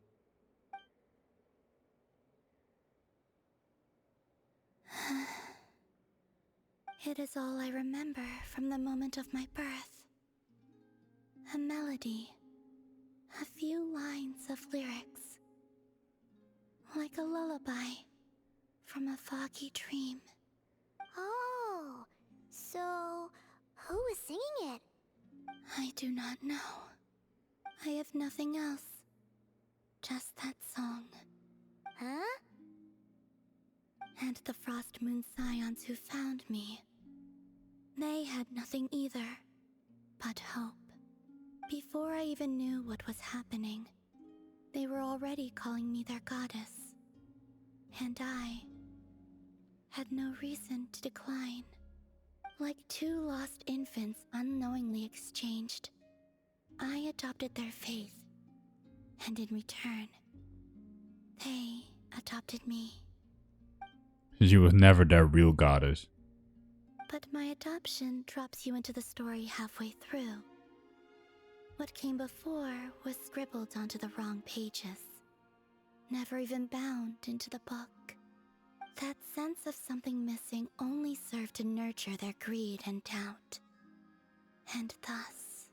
It is all I remember from the moment of my birth. A melody. A few lines of lyrics. Like a lullaby from a foggy dream. Oh, so who was singing it? I do not know. I have nothing else. Just that song. Huh? And the Frost Moon Scions who found me. They had nothing either, but hope. Before I even knew what was happening, they were already calling me their goddess. And I had no reason to decline. Like two lost infants unknowingly exchanged, I adopted their faith. And in return, they adopted me. She was never their real goddess. But my adoption drops you into the story halfway through. What came before was scribbled onto the wrong pages, never even bound into the book. That sense of something missing only served to nurture their greed and doubt. And thus,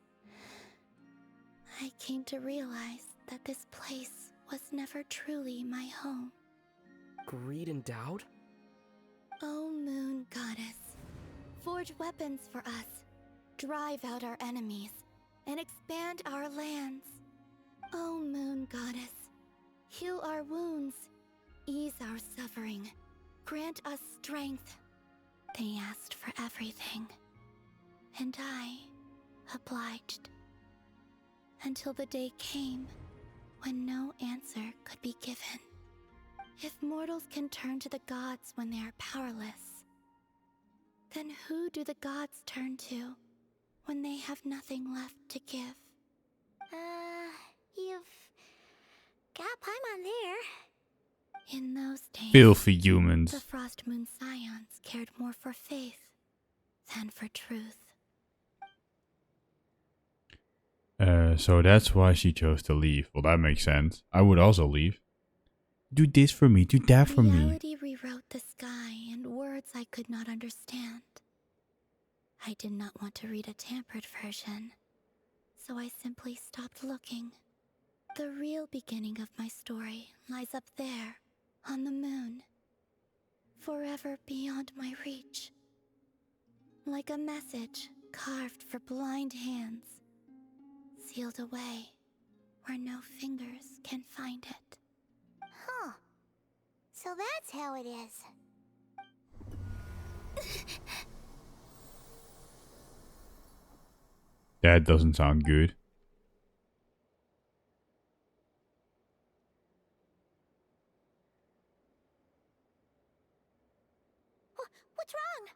I came to realize that this place was never truly my home. Greed and doubt? O Moon Goddess, forge weapons for us, drive out our enemies, and expand our lands. O Moon Goddess, heal our wounds, ease our suffering, grant us strength. They asked for everything, and I obliged. Until the day came when no answer could be given. If mortals can turn to the gods when they are powerless, then who do the gods turn to when they have nothing left to give? You've got Paimon there. In those days, Filthy the humans. Frost Moon Scions cared more for faith than for truth. So that's why she chose to leave. Well, that makes sense. I would also leave. Do this for me, do that for me. Reality rewrote the sky in words I could not understand. I did not want to read a tampered version, so I simply stopped looking. The real beginning of my story lies up there, on the moon, forever beyond my reach. Like a message carved for blind hands, sealed away where no fingers can find it. Huh. So that's how it is. That doesn't sound good. What's wrong?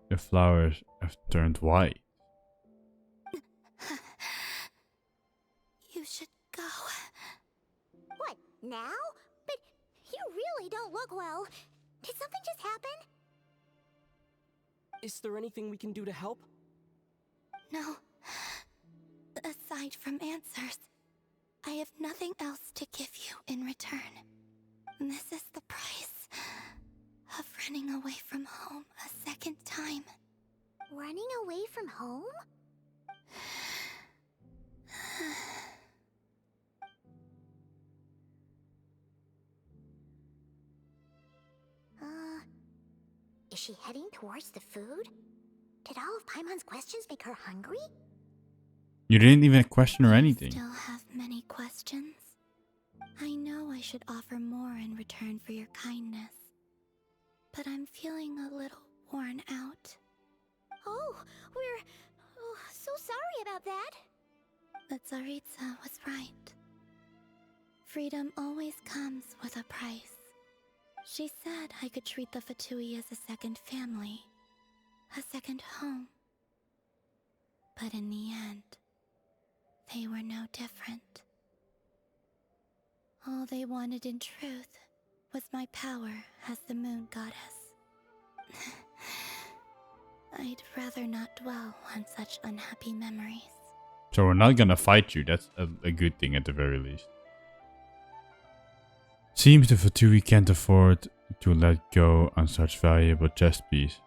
The flowers have turned white. You should go. What, now? But you really don't look well. Did something just happen? Is there anything we can do to help? No. Aside from answers, I have nothing else to give you in return. This is the price of running away from home a second time. Running away from home? Is she heading towards the food? Did all of Paimon's questions make her hungry? You didn't even question or anything. Still have many questions. I know I should offer more in return for your kindness, but I'm feeling a little worn out. Oh, we're so sorry about that. The Tsaritsa was right. Freedom always comes with a price. She said I could treat the Fatui as a second family, a second home. But in the end, they were no different. All they wanted in truth was my power as the moon goddess. I'd rather not dwell on such unhappy memories. So we're not gonna fight you. That's a good thing at the very least. Seems the Fatui can't afford to let go on such valuable chess piece.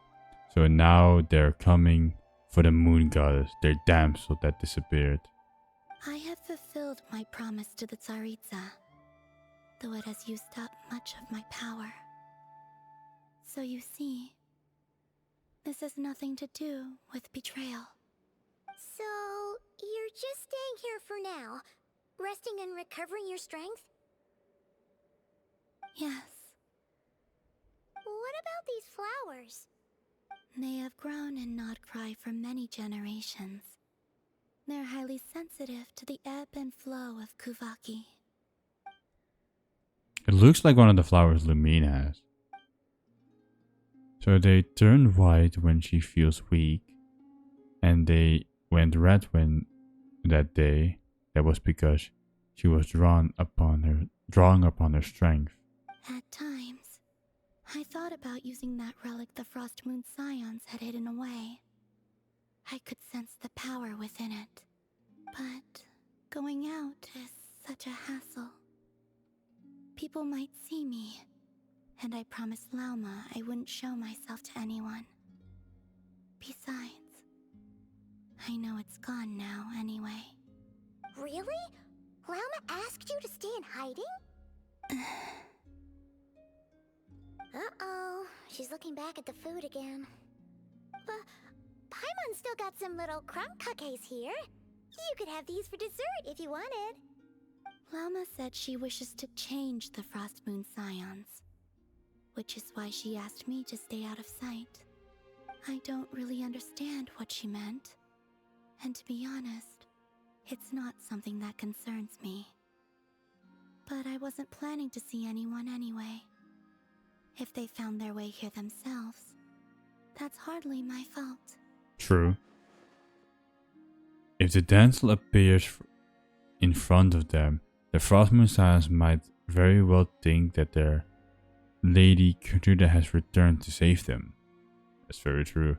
So now they're coming for the moon goddess, their damsel that disappeared. I have fulfilled my promise to the Tsaritsa, though it has used up much of my power. So you see, this has nothing to do with betrayal. So, you're just staying here for now, resting and recovering your strength? Yes. What about these flowers? They have grown in nod-krai for many generations. They're highly sensitive to the ebb and flow of Kuvaki. It looks like one of the flowers Lumine has. So they turn white when she feels weak, and they went red when that day. That was because she was drawing upon her strength. At times, I thought about using that relic the Frost Moon Scions had hidden away. I could sense the power within it. But going out is such a hassle. People might see me, and I promised Lauma I wouldn't show myself to anyone. Besides, I know it's gone now anyway. Really? Lauma asked you to stay in hiding? Uh-oh, she's looking back at the food again. But Paimon still got some little crumb cookies here. You could have these for dessert if you wanted. Lauma said she wishes to change the Frost Moon Scions, which is why she asked me to stay out of sight. I don't really understand what she meant, and to be honest, it's not something that concerns me. But I wasn't planning to see anyone anyway. If they found their way here themselves, that's hardly my fault. True. If the damsel appears in front of them, the Frost Moon Scions might very well think that their Lady Gertruda has returned to save them. That's very true.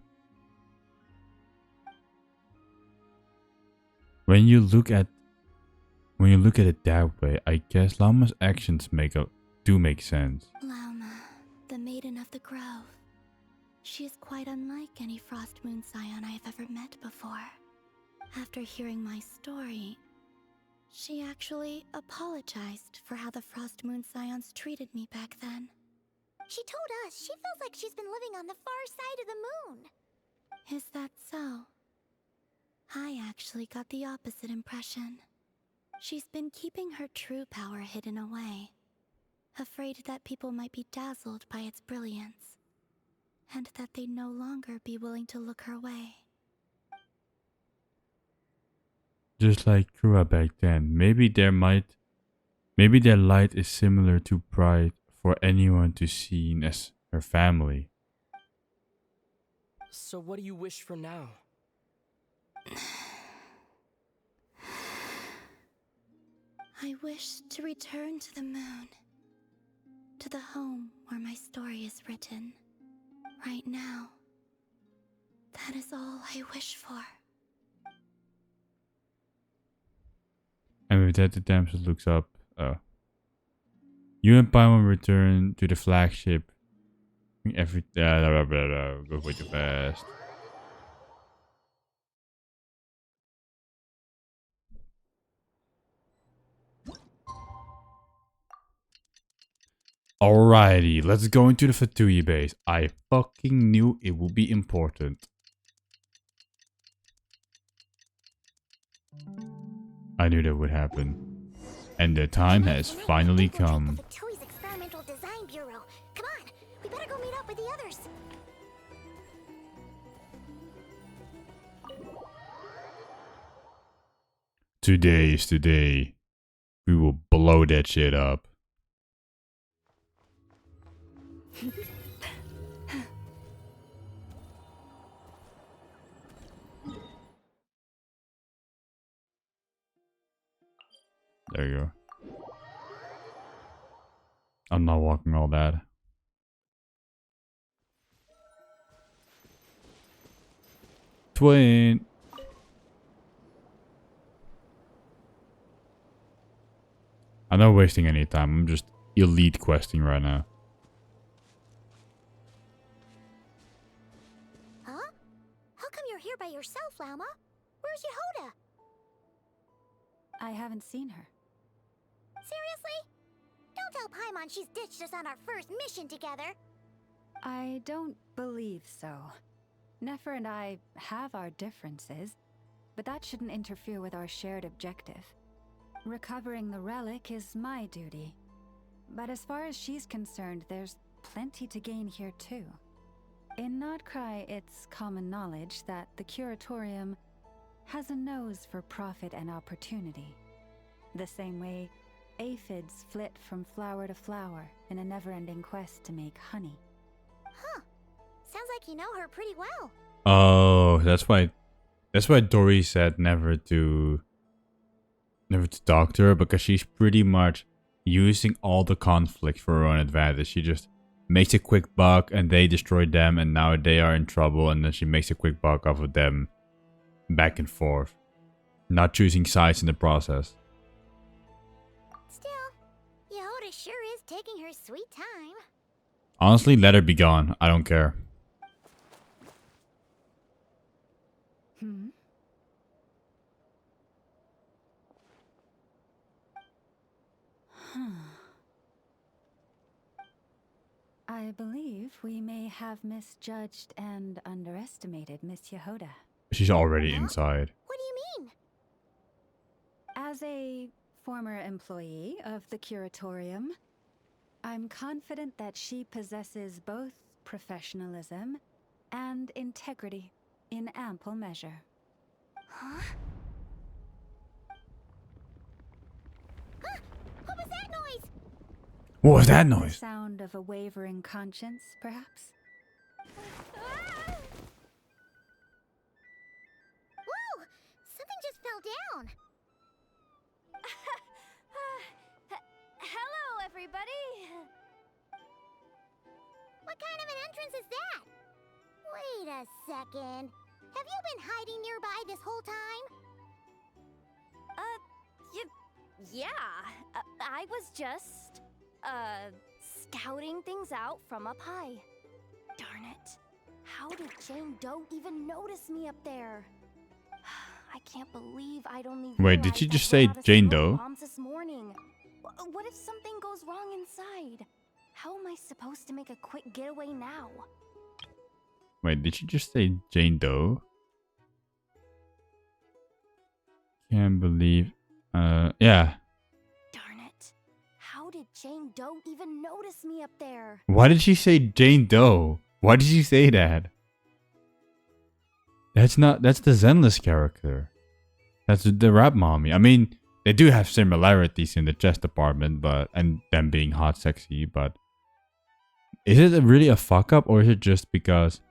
When you look at it that way, I guess Lauma's actions do make sense. Lauma, the Maiden of the Grove. She is quite unlike any Frost Moon Scion I have ever met before. After hearing my story, she actually apologized for how the Frost Moon Scions treated me back then. She told us she feels like she's been living on the far side of the moon. Is that so? I actually got the opposite impression. She's been keeping her true power hidden away, afraid that people might be dazzled by its brilliance, and that they'd no longer be willing to look her way. Just like Krua back then, maybe their light is similar to pride for anyone to see as her family. So what do you wish for now? I wish to return to the moon, to the home where my story is written. Right now, that is all I wish for. And with that, the damsel looks up. You and Paimon return to the flagship. Go way too fast. Alrighty, let's go into the Fatui base. I fucking knew it would be important. I knew that would happen. And the time has finally come. The Fatoui's Experimental Design Bureau. Come on, we better go meet up with the others. Today is the day. We will blow that shit up. There you go. I'm not walking all that. Twin. I'm not wasting any time. I'm just elite questing right now. Huh? How come you're here by yourself, Lauma? Where's Yehoda? I haven't seen her. Seriously? Don't tell Paimon she's ditched us on our first mission together. I don't believe so. Nefer and I have our differences, but that shouldn't interfere with our shared objective. Recovering the relic is my duty. But as far as she's concerned, there's plenty to gain here too. In nod-krai, it's common knowledge that the Curatorium has a nose for profit and opportunity. The same way aphids flit from flower to flower in a never-ending quest to make honey. Huh. Sounds like you know her pretty well. Oh, that's why Dory said never to talk to her, because she's pretty much using all the conflict for her own advantage. She just makes a quick buck and they destroy them, and now they are in trouble, and then she makes a quick buck off of them back and forth. Not choosing sides in the process. Still, Yehoda sure is taking her sweet time. Honestly, let her be gone. I don't care. I believe we may have misjudged and underestimated Miss Yehoda. She's already inside. What do you mean? As a former employee of the Curatorium, I'm confident that she possesses both professionalism and integrity in ample measure. Huh? Huh? What was that noise? What was that The noise? sound of a wavering conscience, perhaps? Ah! Whoa! Something just fell down. Hello, everybody. What kind of an entrance is that? Wait a second. Have you been hiding nearby this whole time? Yeah. I was just, scouting things out from up high. Darn it. How did Jane Doe even notice me up there? I can't believe I'd only Wait, did realized you just I say brought out a Jane smoke Doe? bombs this morning. What if something goes wrong inside? How am I supposed to make a quick getaway now? Wait, did you just say Jane Doe? Can't believe. Yeah. Darn it. How did Jane Doe even notice me up there? Why did she say Jane Doe? Why did she say that? That's the Zenless character. That's the rap mommy. I mean, they do have similarities in the chess department, and them being hot sexy, but is it really a fuck up, or is it just because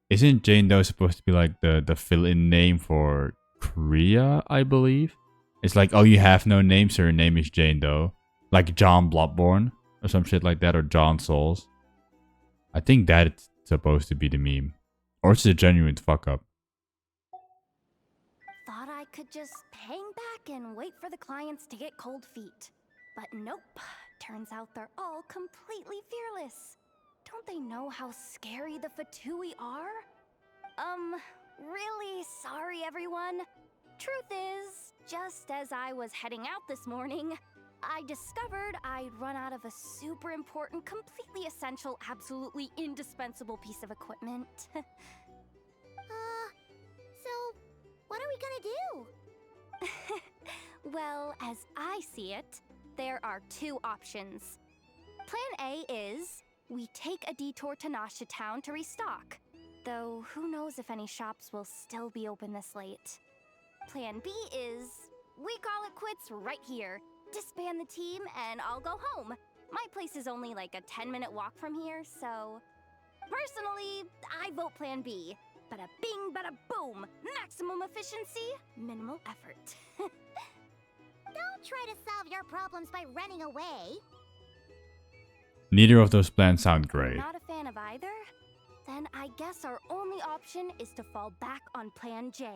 isn't Jane Doe supposed to be like the fill-in name for Korea, I believe? It's like, oh, you have no name, so your name is Jane Doe. Like John Bloodborne or some shit like that, or John Souls. I think that's supposed to be the meme. Or it's a genuine fuck up. Thought I could just hang back and wait for the clients to get cold feet. But nope. Turns out they're all completely fearless. Don't they know how scary the Fatui are? Really sorry, everyone. Truth is, just as I was heading out this morning, I discovered I'd run out of a super important, completely essential, absolutely indispensable piece of equipment. So, what are we gonna do? Well, as I see it, there are two options. Plan A is we take a detour to Nasha Town to restock. Though, who knows if any shops will still be open this late. Plan B is we call it quits right here. Disband the team and I'll go home. My place is only like a 10-minute walk from here, so... Personally, I vote Plan B. Bada bing, bada boom. Maximum efficiency, minimal effort. Don't try to solve your problems by running away. Neither of those plans sound great. Not a fan of either? Then I guess our only option is to fall back on Plan J.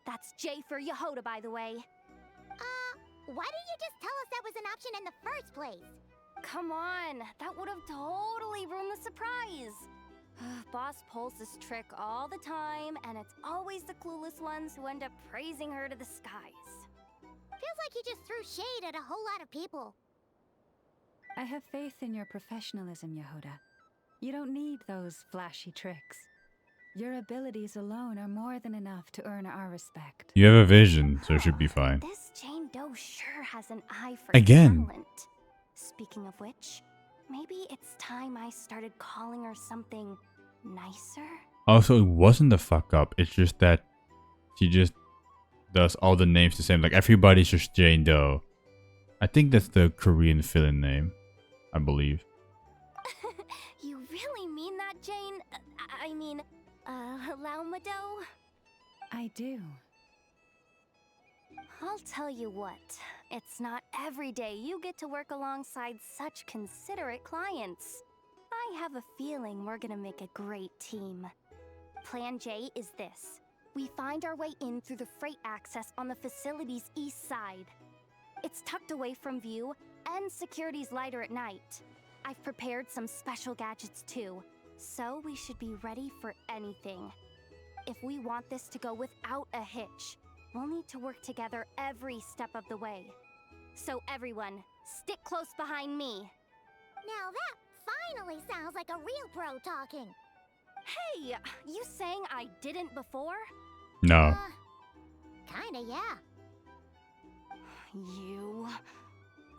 That's J for Yehoda, by the way. Why didn't you just tell us that was an option in the first place? Come on, that would have totally ruined the surprise. Boss pulls this trick all the time, and it's always the clueless ones who end up praising her to the skies. Feels like you just threw shade at a whole lot of people. I have faith in your professionalism, Yehoda. You don't need those flashy tricks. Your abilities alone are more than enough to earn our respect. You have a vision, so it should be fine. This Jane Doe sure has an eye for Again. talent. Speaking of which, maybe it's time I started calling her something nicer? Also, it wasn't a fuck up. It's just that she just does all the names the same. Like, everybody's just Jane Doe. I think that's the Korean villain name, I believe. You really mean that, Jane? I mean, Lauma Doe? I do. I'll tell you what, it's not every day you get to work alongside such considerate clients. I have a feeling we're gonna make a great team. Plan J is this. We find our way in through the freight access on the facility's east side. It's tucked away from view, and security's lighter at night. I've prepared some special gadgets too, so we should be ready for anything. If we want this to go without a hitch, we'll need to work together every step of the way. So everyone, stick close behind me. Now that finally sounds like a real pro talking. Hey, you saying I didn't before? No. Kinda, yeah. You...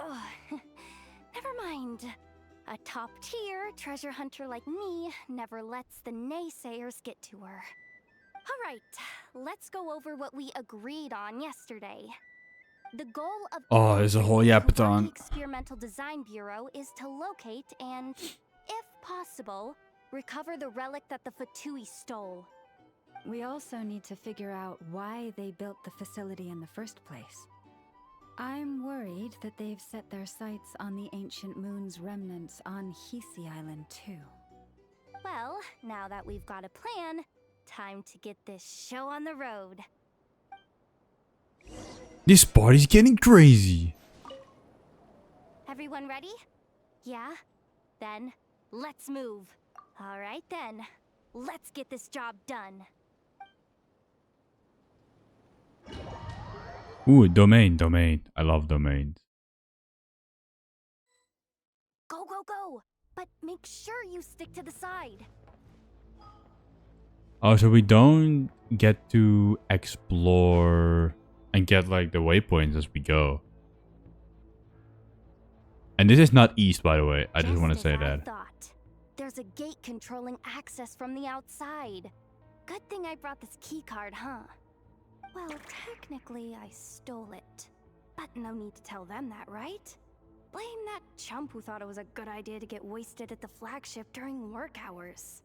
Ugh. Never mind. A top-tier treasure hunter like me never lets the naysayers get to her. Alright, let's go over what we agreed on yesterday. The goal of Oh, there's a whole yapathon. the Experimental Design Bureau is to locate and, if possible, recover the relic that the Fatui stole. We also need to figure out why they built the facility in the first place. I'm worried that they've set their sights on the Ancient Moon's remnants on Hisi Island too. Well, now that we've got a plan, time to get this show on the road. This party's getting crazy. Everyone ready? Yeah? Then, let's move. Alright then, let's get this job done. Ooh, domain. I love domains. Go, go, go! But make sure you stick to the side. Oh, so we don't get to explore and get like the waypoints as we go. And this is not east, by the way. I just want to say as I that. thought. There's a gate controlling access from the outside. Good thing I brought this key card, huh? Well, technically I stole it. But no need to tell them that, right? Blame that chump who thought it was a good idea to get wasted at the flagship during work hours.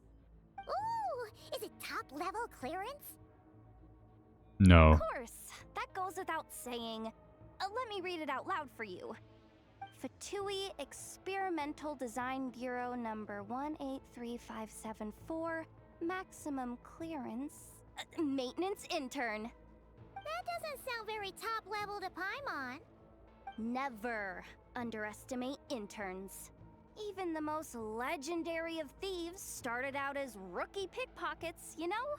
Ooh, is it top level clearance? No. Of course, that goes without saying. Let me read it out loud for you. Fatui Experimental Design Bureau number 183574, maximum clearance, maintenance intern. That doesn't sound very top level to Paimon. Never underestimate interns. Even the most legendary of thieves started out as rookie pickpockets, you know?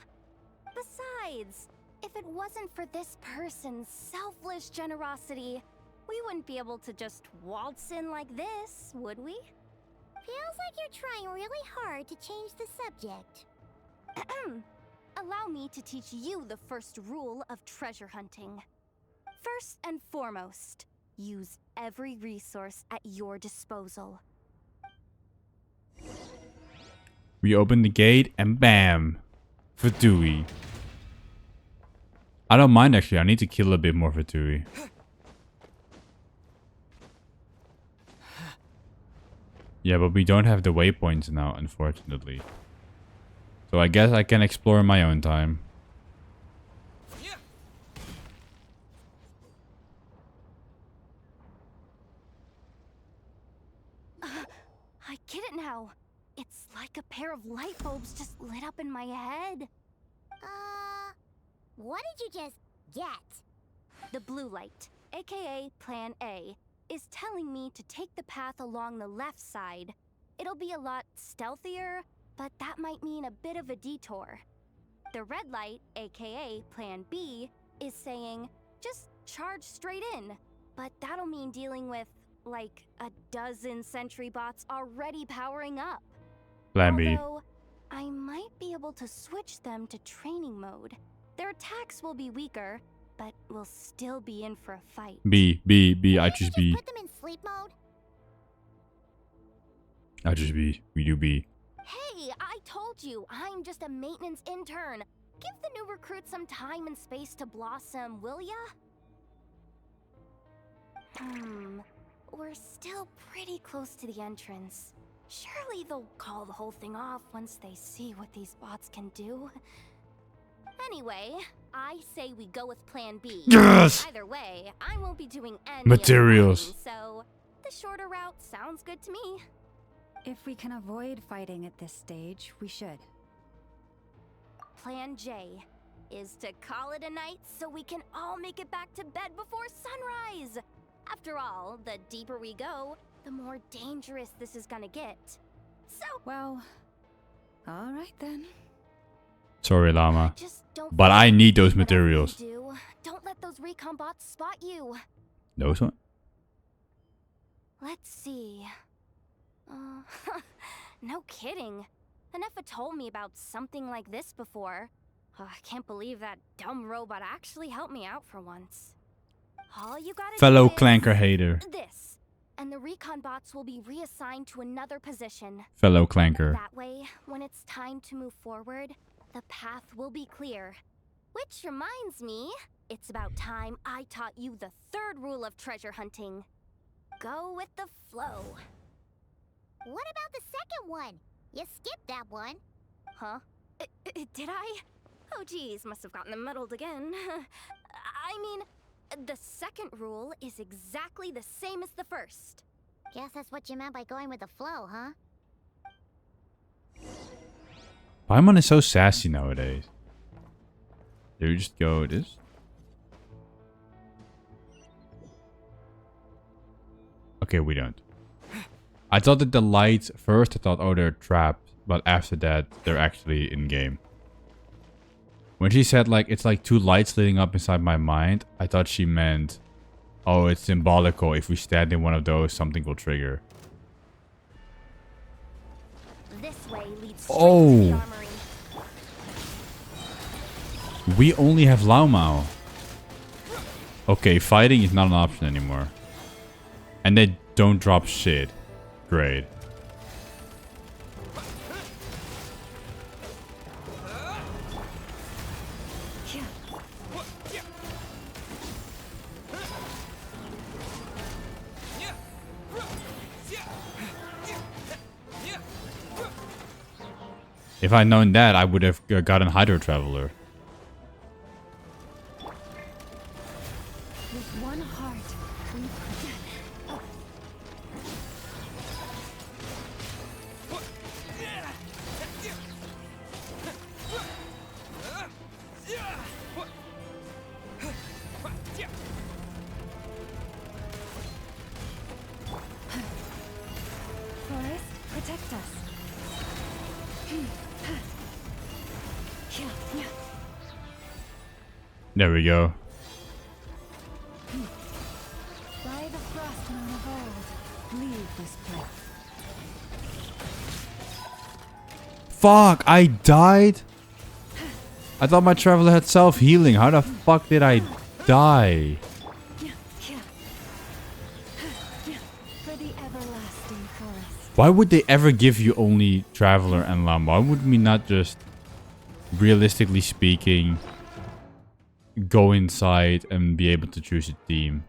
Besides, if it wasn't for this person's selfless generosity, we wouldn't be able to just waltz in like this, would we? Feels like you're trying really hard to change the subject. Allow me to teach you the first rule of treasure hunting. First and foremost, use every resource at your disposal. We open the gate and bam! Fatui. I don't mind actually, I need to kill a bit more Fatui. Yeah, but we don't have the waypoints now, unfortunately. So I guess I can explore in my own time. I get it now. It's like a pair of light bulbs just lit up in my head. What did you just get? The blue light, aka Plan A, is telling me to take the path along the left side. It'll be a lot stealthier, but that might mean a bit of a detour. The red light, aka Plan B, is saying, just charge straight in. But that'll mean dealing with, like, a dozen sentry bots already powering up. Plan B. Although, I might be able to switch them to training mode. Their attacks will be weaker, but we'll still be in for a fight. B, I choose B. Put them in sleep mode? I choose B. We do B. Hey, I told you, I'm just a maintenance intern. Give the new recruits some time and space to blossom, will ya? We're still pretty close to the entrance. Surely they'll call the whole thing off once they see what these bots can do. Anyway, I say we go with Plan B. Yes! Either way, I won't be doing any Materials. of the fighting, so the shorter route sounds good to me. If we can avoid fighting at this stage, we should. Plan J is to call it a night so we can all make it back to bed before sunrise. After all, the deeper we go, the more dangerous this is gonna get. So, Well, all right then. Sorry, Llama. just don't But I need those whatever you materials. do, don't let those recon bots spot you. Those one? Let's see. No kidding. Anefa told me about something like this before. I can't believe that dumb robot actually helped me out for once. All you gotta Fellow do is clanker hater. this, and the recon bots will be reassigned to another position. Fellow clanker. That way, when it's time to move forward, the path will be clear. Which reminds me, it's about time I taught you the third rule of treasure hunting. Go with the flow. What about the second one? You skipped that one. Huh? Did I? Oh geez, must have gotten them muddled again. I mean, the second rule is exactly the same as the first. Guess that's what you meant by going with the flow, huh? Paimon is so sassy nowadays. Do we just go this? Okay, we don't. I thought that the lights, first I thought, oh, they're trapped. But after that, they're actually in-game. When she said, like, it's like two lights lighting up inside my mind, I thought she meant, oh, it's symbolical. If we stand in one of those, something will trigger. This way leads straight to the Oh! armory. We only have Lao Mao. Okay, fighting is not an option anymore. And they don't drop shit. Great. If I'd known that, I would have gotten Hydro Traveler. With one heart, we Forest, protect us. There we go. By the frost moon of old, leave this place. Fuck, I died? I thought my Traveler had self-healing. How the fuck did I die? For the everlasting forest. Why would they ever give you only Traveler and Llama? Why would we not just, realistically speaking, go inside and be able to choose a team?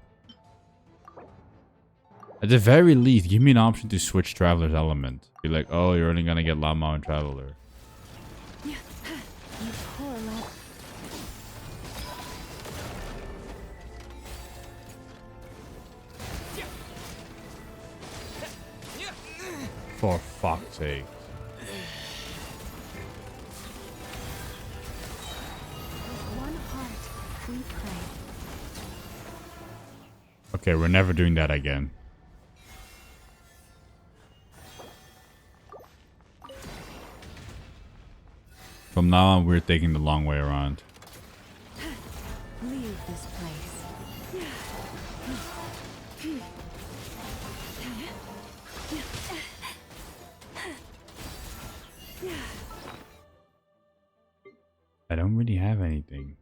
At the very least, give me an option to switch Traveler's element. Be like, oh, you're only gonna get Llama and Traveler. You poor lad. For fuck's sake. With one heart, we pray. Okay, we're never doing that again. From now on, we're taking the long way around. Leave this place. I don't really have anything.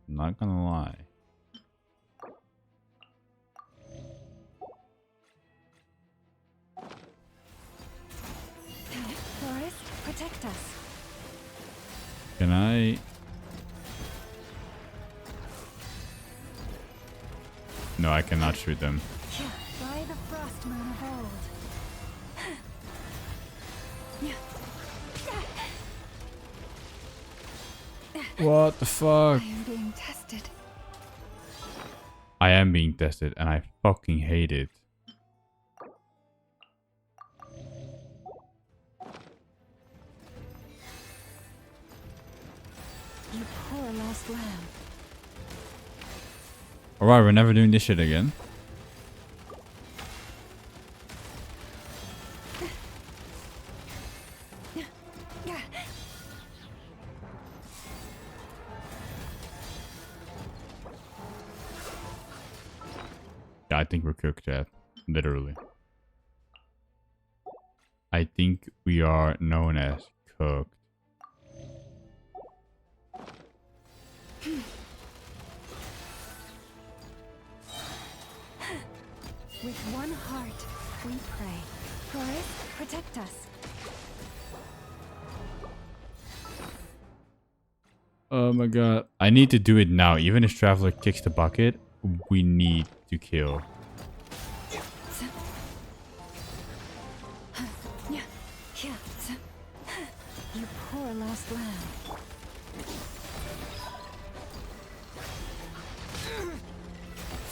I'm not gonna lie. Forest, protect us. Can I? No, I cannot shoot them. By the frost moon of old. What the fuck? I am being tested. I am being tested and I fucking hate it. You poor lost lamb. Alright, we're never doing this shit again. Yeah, I think we're cooked, chat. Literally. I think we are known as cooked. With one heart, we pray. Forest, protect us. Oh my god. I need to do it now. Even if Traveler kicks the bucket, we need to kill. You poor lost lamb.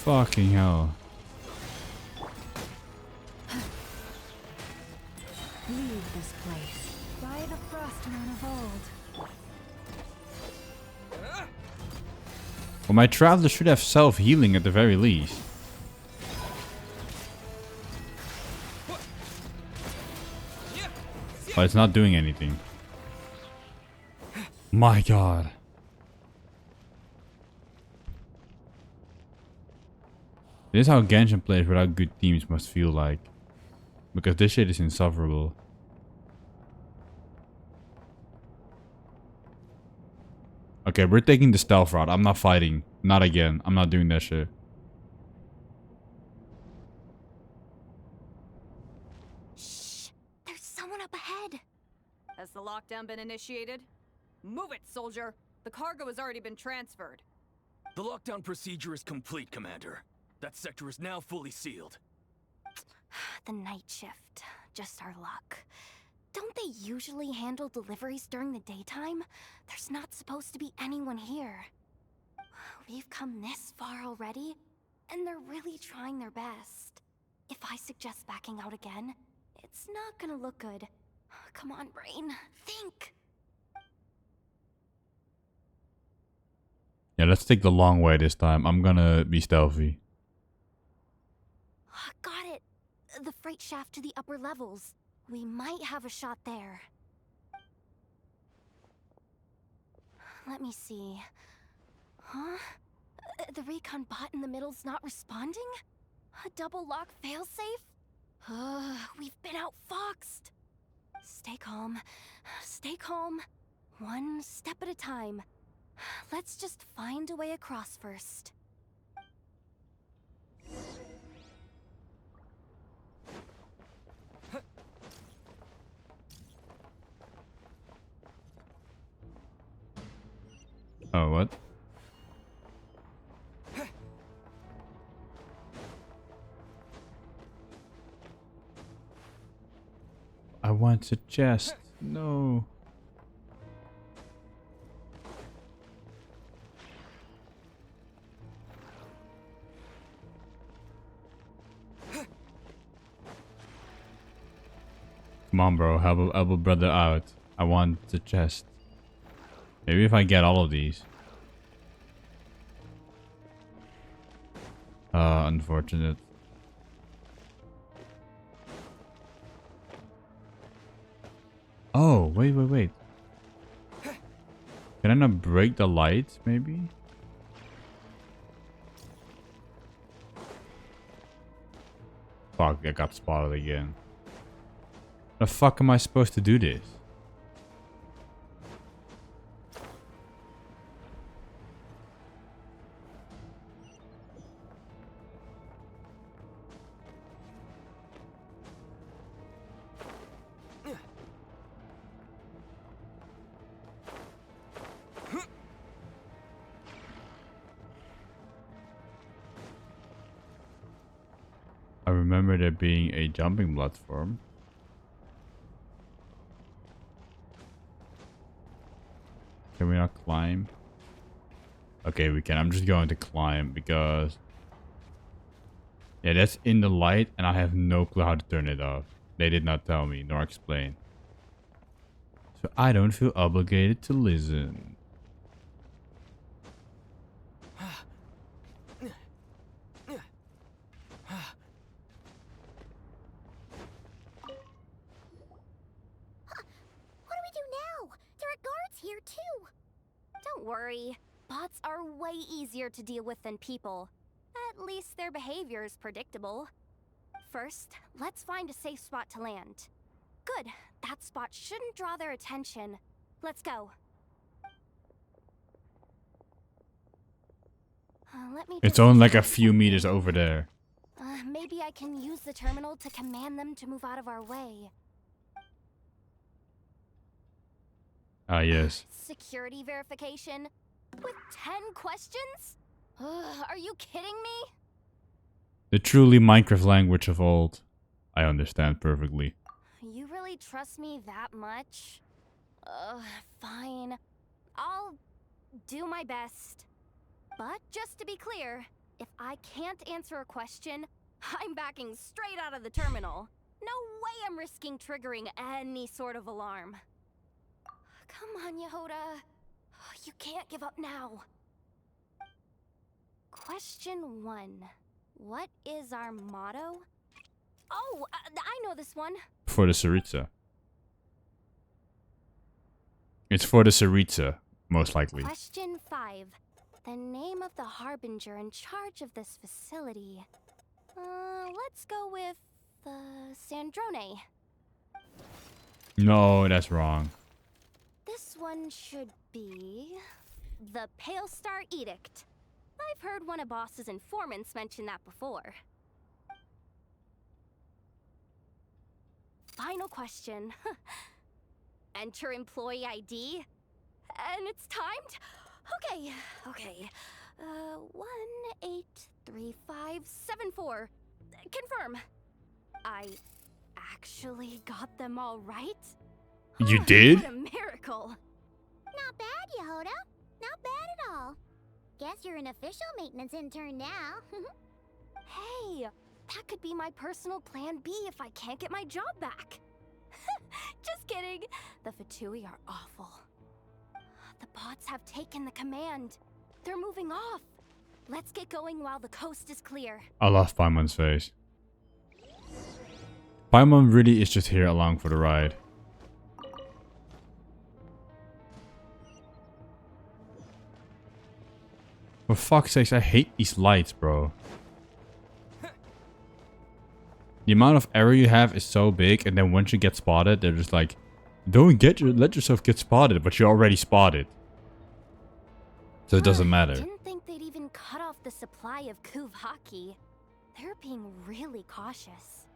Fucking hell. Leave this place. By the frost moon of old. Well, my Traveler should have self-healing at the very least. But it's not doing anything. My god. This is how Genshin players without good teams must feel like. Because this shit is insufferable. Okay, we're taking the stealth route. I'm not fighting. Not again. I'm not doing that shit. Shh! There's someone up ahead. Has the lockdown been initiated? Move it, soldier! The cargo has already been transferred. The lockdown procedure is complete, Commander. That sector is now fully sealed. The night shift. Just our luck. Don't they usually handle deliveries during the daytime? There's not supposed to be anyone here. We've come this far already, and they're really trying their best. If I suggest backing out again, it's not gonna look good. Come on, brain. Think! Yeah, let's take the long way this time. I'm gonna be stealthy. Got it! The freight shaft to the upper levels. We might have a shot there. Let me see. Huh? The recon bot in the middle's not responding? A double lock failsafe? We've been outfoxed. Stay calm. Stay calm. One step at a time. Let's just find a way across first. Oh, what? I want a chest. No. Come on, bro. Help a brother out. I want the chest. Maybe if I get all of these. Unfortunate. Oh, wait. Can I not break the light, maybe? Fuck, I got spotted again. The fuck am I supposed to do this? I remember there being a jumping platform. Can we not climb? Okay, we can. I'm just going to climb because... yeah, that's in the light and I have no clue how to turn it off. They did not tell me nor explain. So I don't feel obligated to listen. Here too. Don't worry. Bots are way easier to deal with than people. At least their behavior is predictable. First, let's find a safe spot to land. Good. That spot shouldn't draw their attention. Let's go. It's only like a few meters over there. Maybe I can use the terminal to command them to move out of our way. Ah, yes. Security verification? With 10 questions? Are you kidding me? The truly Minecraft language of old. I understand perfectly. You really trust me that much? Fine. I'll do my best. But just to be clear, if I can't answer a question, I'm backing straight out of the terminal. No way I'm risking triggering any sort of alarm. Come on, Yehoda. You can't give up now. Question 1. What is our motto? Oh, I know this one. For the Saritsa. It's for the Saritsa, most likely. Question 5. The name of the harbinger in charge of this facility. Let's go with, Sandrone. No, that's wrong. This one should be... the Pale Star Edict. I've heard one of Boss's informants mention that before. Final question. Enter employee ID. And it's timed? Okay. 183574. Confirm. I actually got them all right? You did? What a miracle. Not bad, Yehoda. Not bad at all. Guess you're an official maintenance intern now. Hey, that could be my personal plan B if I can't get my job back. Just kidding. The Fatui are awful. The bots have taken the command. They're moving off. Let's get going while the coast is clear. I love Paimon's face. Paimon really is just here along for the ride. For fuck's sakes, I hate these lights, bro. The amount of error you have is so big, and then once you get spotted, they're just like, don't let yourself get spotted, but you're already spotted. So it doesn't matter. Didn't think they'd even cut off the supply of Kuvaki. They're being really cautious.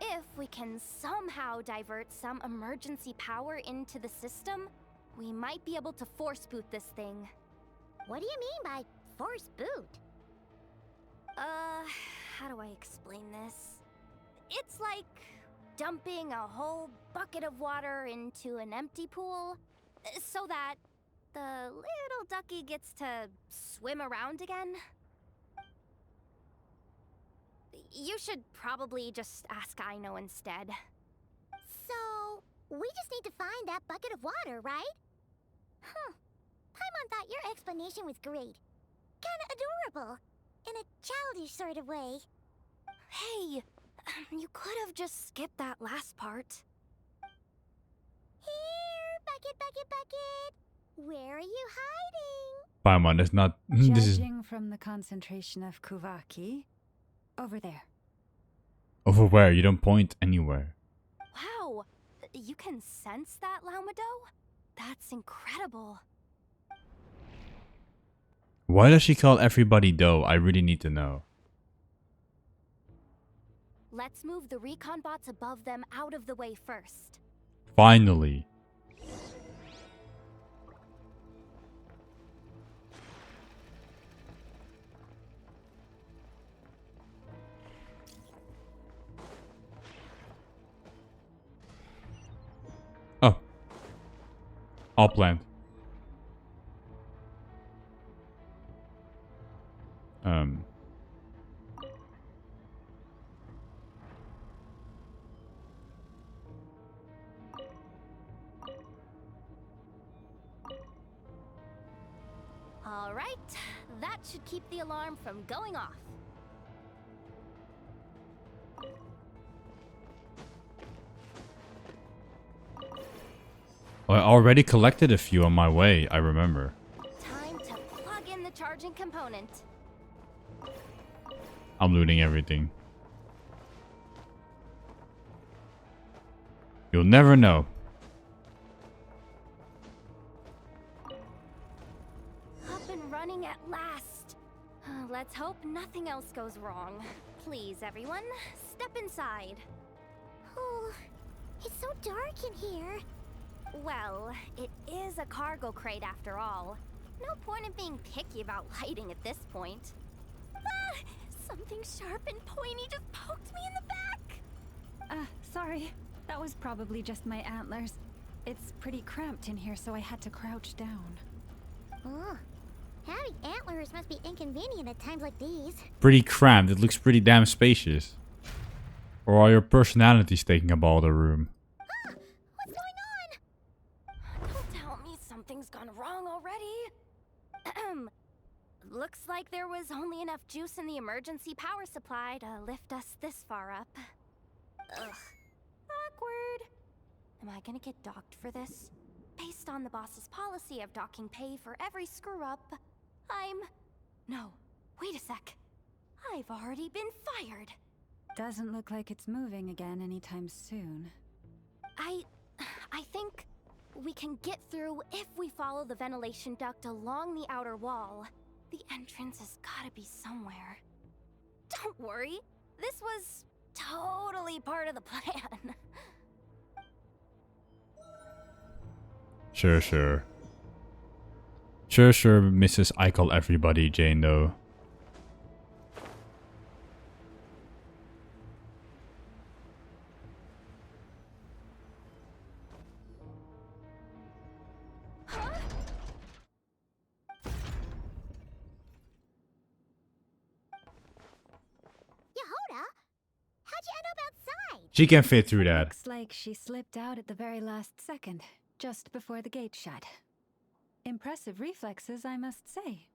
If we can somehow divert some emergency power into the system, we might be able to force boot this thing. What do you mean by force boot? How do I explain this? It's like dumping a whole bucket of water into an empty pool so that the little ducky gets to swim around again. You should probably just ask Aino instead. So, we just need to find that bucket of water, right? Huh. Paimon thought your explanation was great. Kinda adorable. In a childish sort of way. Hey, you could have just skipped that last part. Here, bucket, bucket, bucket. Where are you hiding? Paimon, that's not. This is Judging from the concentration of Kuvaki, over there. over where? You don't point anywhere. Wow, you can sense that, Laumado? That's incredible. Why does she call everybody dough? I really need to know. Let's move the recon bots above them out of the way first. Finally. Oh. All planned. All right, that should keep the alarm from going off. I already collected a few on my way, I remember. Time to plug in the charging component. I'm looting everything. You'll never know. Up and running at last. Let's hope nothing else goes wrong. Please, everyone, step inside. Oh, it's so dark in here. Well, it is a cargo crate after all. No point in being picky about lighting at this point. Ah! Something sharp and pointy just poked me in the back! Sorry. That was probably just my antlers. It's pretty cramped in here, so I had to crouch down. Oh, having antlers must be inconvenient at times like these. Pretty cramped. It looks pretty damn spacious. Or are your personalities taking up all the room? Ah, what's going on? Don't tell me something's gone wrong already. Looks like there was only enough juice in the emergency power supply to lift us this far up. Ugh. Awkward. Am I gonna get docked for this? Based on the boss's policy of docking pay for every screw-up, No, wait a sec. I've already been fired. Doesn't look like it's moving again anytime soon. I think we can get through if we follow the ventilation duct along the outer wall. The entrance has gotta be somewhere. Don't worry, this was totally part of the plan. Sure, sure. Sure, sure, Mrs. I call everybody Jane, though. She can fit through that. Looks like she slipped out at the very last second, just before the gate shut. Impressive reflexes, I must say.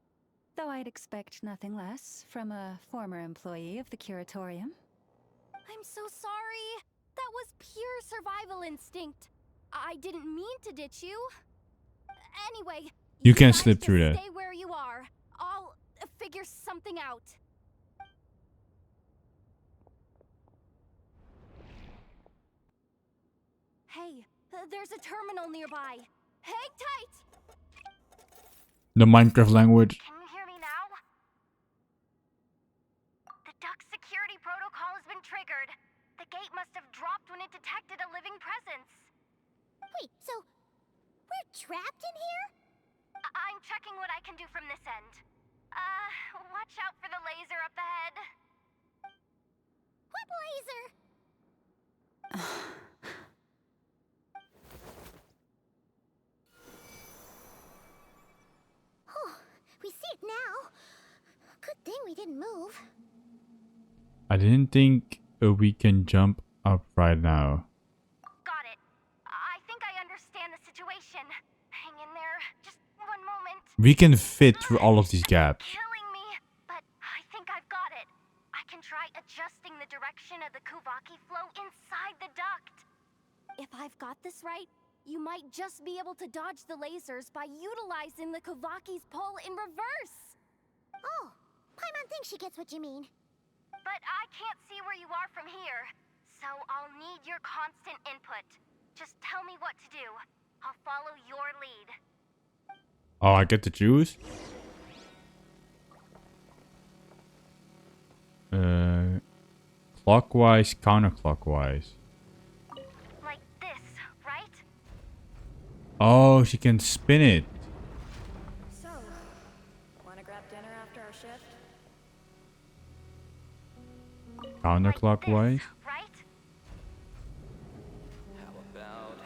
Though I'd expect nothing less from a former employee of the curatorium. I'm so sorry. That was pure survival instinct. I didn't mean to ditch you. Anyway, You can guys slip just through that. Stay where you are. I'll figure something out. Hey, there's a terminal nearby. Hang tight! The Minecraft language. Can you hear me now? The duck security protocol has been triggered. The gate must have dropped when it detected a living presence. Wait, so we're trapped in here? I I'm checking what I can do from this end. Watch out for the laser up ahead. What laser? Oh, we see it now. Good thing we didn't move. I didn't think we can jump up right now. Got it. I think I understand the situation. Hang in there. Just one moment. We can fit through all of these gaps. Killing me, but I think I've got it. I can try adjusting the direction of the Kuvaki flow inside the duct. If I've got this right, you might just be able to dodge the lasers by utilizing the Kuvaki's pull in reverse. Oh, Paimon thinks she gets what you mean. But I can't see where you are from here, so I'll need your constant input. Just tell me what to do. I'll follow your lead. Oh, I get to choose? Clockwise, counterclockwise. Like this, right? Oh, she can spin it. So, wanna grab dinner after our shift? Counterclockwise. Right? How about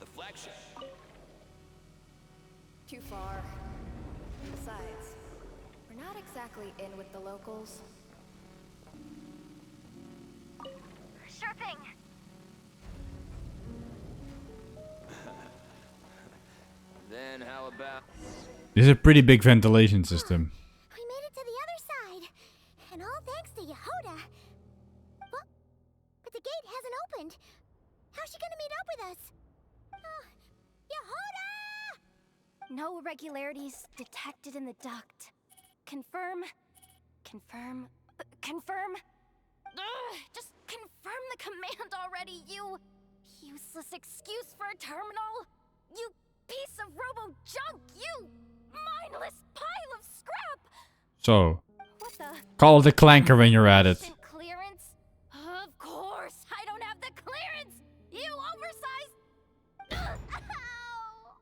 the flagship? Too far. Besides, we're not exactly in with the locals. Sure thing. Then how about... This is a pretty big ventilation system. We made it to the other side. And all thanks to Yehoda. Well, but the gate hasn't opened. How's she gonna meet up with us? Yehoda! No irregularities detected in the duct. Confirm. Confirm. Confirm. Ugh, just confirm the command already, you useless excuse for a terminal. You piece of robo junk, you mindless pile of scrap. So, What the? call the clanker when you're at it. Instant clearance? Of course, I don't have the clearance. You oversized. Ow!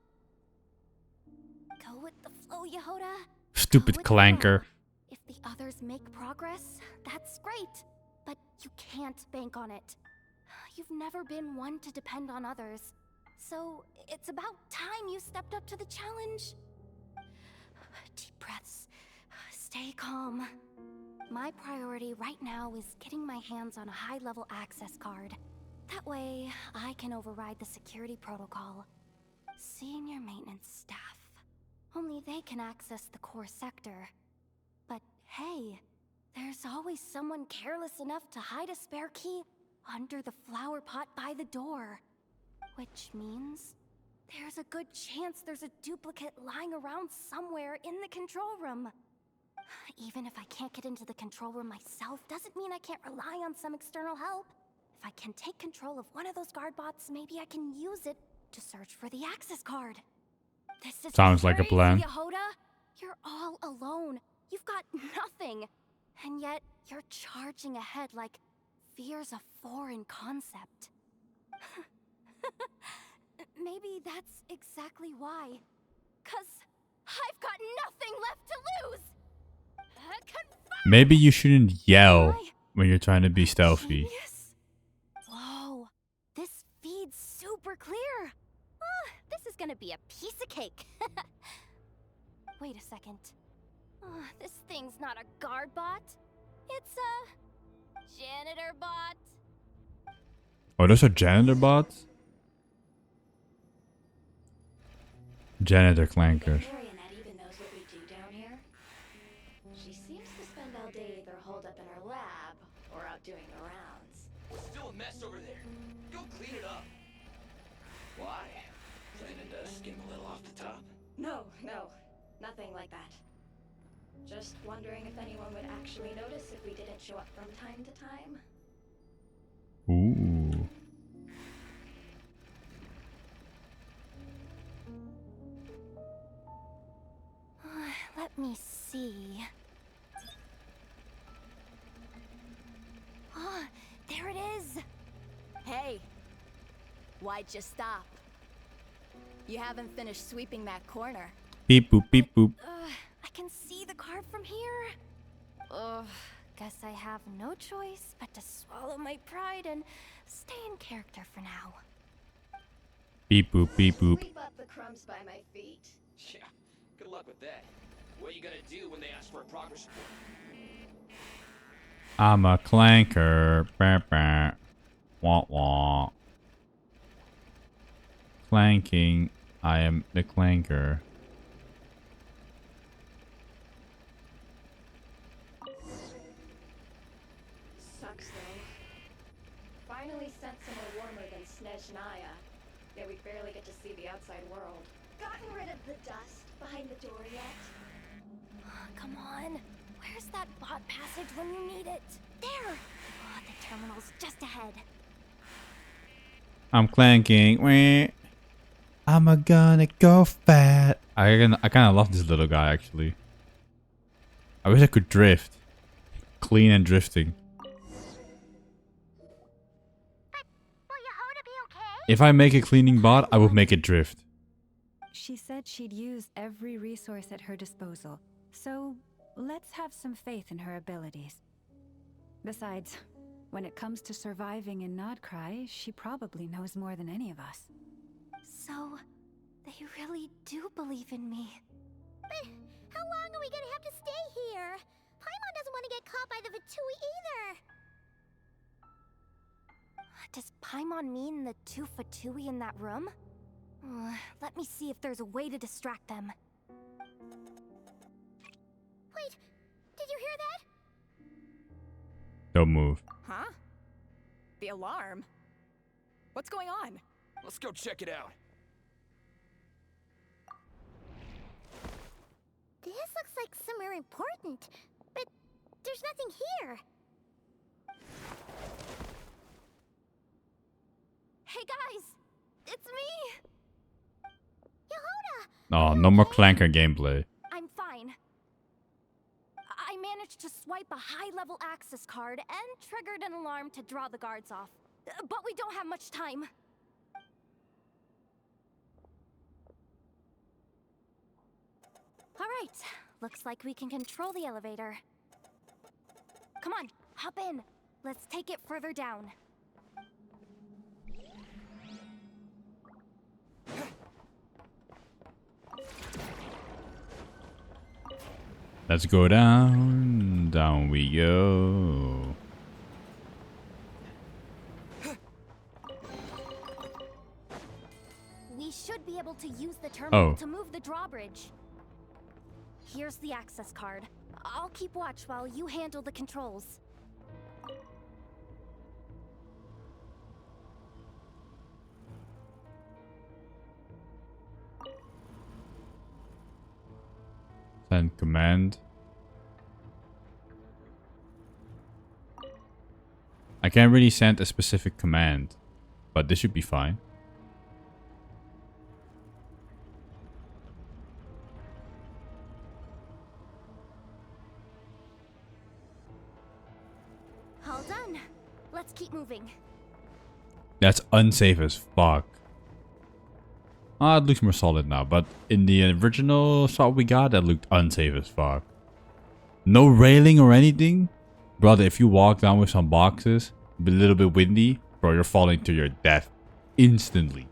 Go with the flow, Yehoda. Stupid Go with the flow. clanker. If the others make progress, that's great. But you can't bank on it. You've never been one to depend on others. So it's about time you stepped up to the challenge. Deep breaths. Stay calm. My priority right now is getting my hands on a high-level access card. That way, I can override the security protocol. Senior maintenance staff. Only they can access the core sector. But hey, there's always someone careless enough to hide a spare key under the flower pot by the door. Which means there's a good chance there's a duplicate lying around somewhere in the control room. Even if I can't get into the control room myself, doesn't mean I can't rely on some external help. If I can take control of one of those guard bots, maybe I can use it to search for the access card. This is Sounds like a plan. Yehoda. You're all alone. You've got nothing. And yet, you're charging ahead like fear's a foreign concept. Maybe that's exactly why. 'Cause I've got nothing left to lose. Maybe you shouldn't yell when you're trying to be stealthy. Genius. Whoa, this feed's super clear. This is gonna be a piece of cake. Wait a second. This thing's not a guard bot. It's a janitor bot. Oh, those are janitor bots? Janitor clankers. Marionette even knows what we do down here. She seems to spend all day either holed up in her lab or out doing the rounds. Still a mess over there. Go clean it up. Why? Planning to skim a little off the top? No, nothing like that. Just wondering if anyone would actually notice if we didn't show up from time to time. Ooh. Let me see. There it is. Hey, why'd you stop? You haven't finished sweeping that corner. Beep boop, beep boop. I can see the card from here. Ugh, guess I have no choice but to swallow my pride and stay in character for now. Beep boop, beep boop. Sweep up the crumbs by my feet. Yeah, good luck with that. What are you gonna do when they ask for a progress report? I'm a clanker. Bah, bah. Wah wah. Clanking. I am the clanker. Sucks though. Finally sent somewhere warmer than Snezhnaya. Yet we barely get to see the outside world. Gotten rid of the dust behind the door yet? Come on. Where's that bot passage when you need it? There! Oh, the terminal's just ahead. I'm clanking. Wah. I'm a gonna go fat. I kind of love this little guy actually. I wish I could drift. Clean and drifting. Will Yehoda be okay? If I make a cleaning bot, I would make it drift. She said she'd use every resource at her disposal, so let's have some faith in her abilities. Besides, when it comes to surviving in nod-krai, she probably knows more than any of us. So, they really do believe in me. But how long are we gonna have to stay here? Paimon doesn't want to get caught by the Fatui either. Does Paimon mean the two Fatui in that room? Let me see if there's a way to distract them. Wait, did you hear that? Don't move. Huh? The alarm? What's going on? Let's go check it out. This looks like somewhere important, but there's nothing here. Hey guys! It's me! Yehoda! Oh, no more clanker gameplay. I'm fine. I managed to swipe a high-level access card and triggered an alarm to draw the guards off. But we don't have much time. Alright, looks like we can control the elevator. Come on, hop in. Let's take it further down. Let's go down. Down we go. We should be able to use the terminal Oh. to move the drawbridge. Here's the access card. I'll keep watch while you handle the controls. Send command. I can't really send a specific command, but this should be fine. All done. Let's keep moving. That's unsafe as fuck. Ah, it looks more solid now, but in the original shot we got, that looked unsafe as fuck. No railing or anything? Brother, if you walk down with some boxes, a little bit windy, bro, you're falling to your death instantly.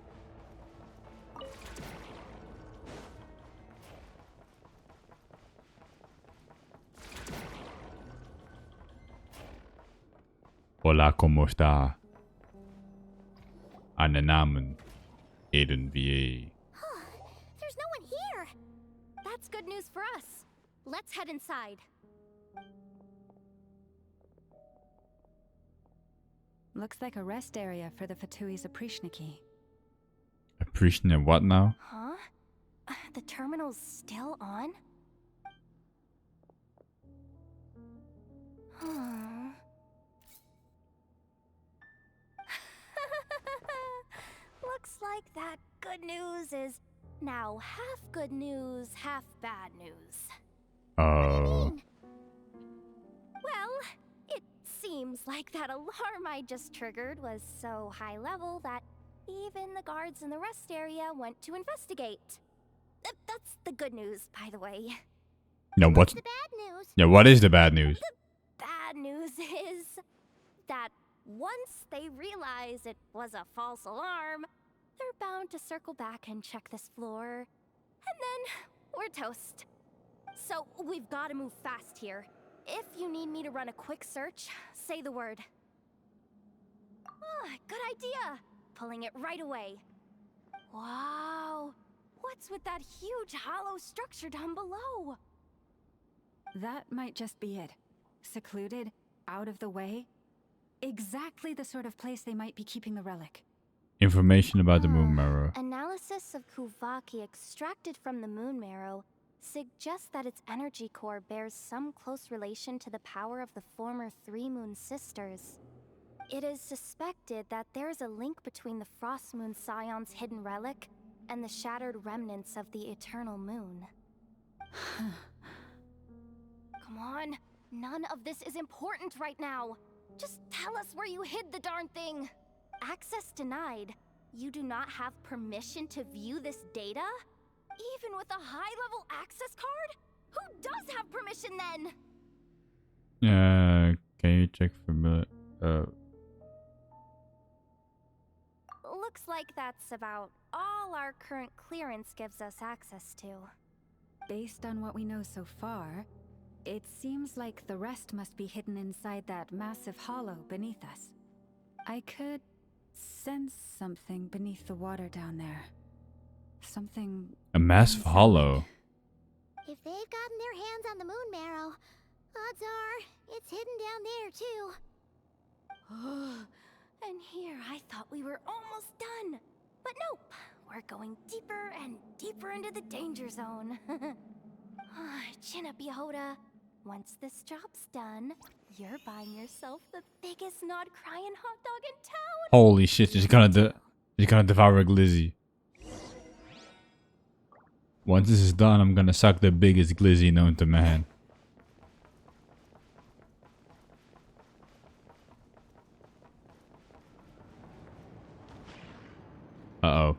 Hola, ¿cómo está? Einen Namen. Aiden VA. There's no one here. That's good news for us. Let's head inside. Looks like a rest area for the Fatui's Aprishniki. Appreciating what now? Huh? The terminal's still on? Looks like that good news is now half good news, half bad news. Oh. Well, it seems like that alarm I just triggered was so high level that even the guards in the rest area went to investigate. That's the good news, by the way. No, what's The bad news. yeah? What is the bad news? Bad news is that once they realize it was a false alarm, they're bound to circle back and check this floor. And then we're toast. So we've got to move fast here. If you need me to run a quick search, say the word. Ah, good idea. Pulling it right away. Wow. What's with that huge hollow structure down below? That might just be it. Secluded, out of the way. Exactly the sort of place they might be keeping the relic. Information about the moon marrow. Analysis of Kuvaki extracted from the moon marrow suggests that its energy core bears some close relation to the power of the former Three Moon Sisters. It is suspected that there is a link between the Frost Moon Scion's hidden relic and the shattered remnants of the Eternal Moon. Come on, none of this is important right now. Just tell us where you hid the darn thing. Access denied. You do not have permission to view this data? Even with a high-level access card? Who does have permission then? Can you check for Looks like that's about all our current clearance gives us access to. Based on what we know so far, it seems like the rest must be hidden inside that massive hollow beneath us. I could sense something beneath the water down there. Something... a massive hollow? If they've gotten their hands on the moon marrow, odds are it's hidden down there too. And here I thought we were almost done. But nope, we're going deeper and deeper into the danger zone. Chin up, Yehoda. Once this job's done, you're buying yourself the biggest nod-krai hot dog in town. Holy shit, she's gonna devour a glizzy. Once this is done, I'm gonna suck the biggest glizzy known to man. Uh-oh.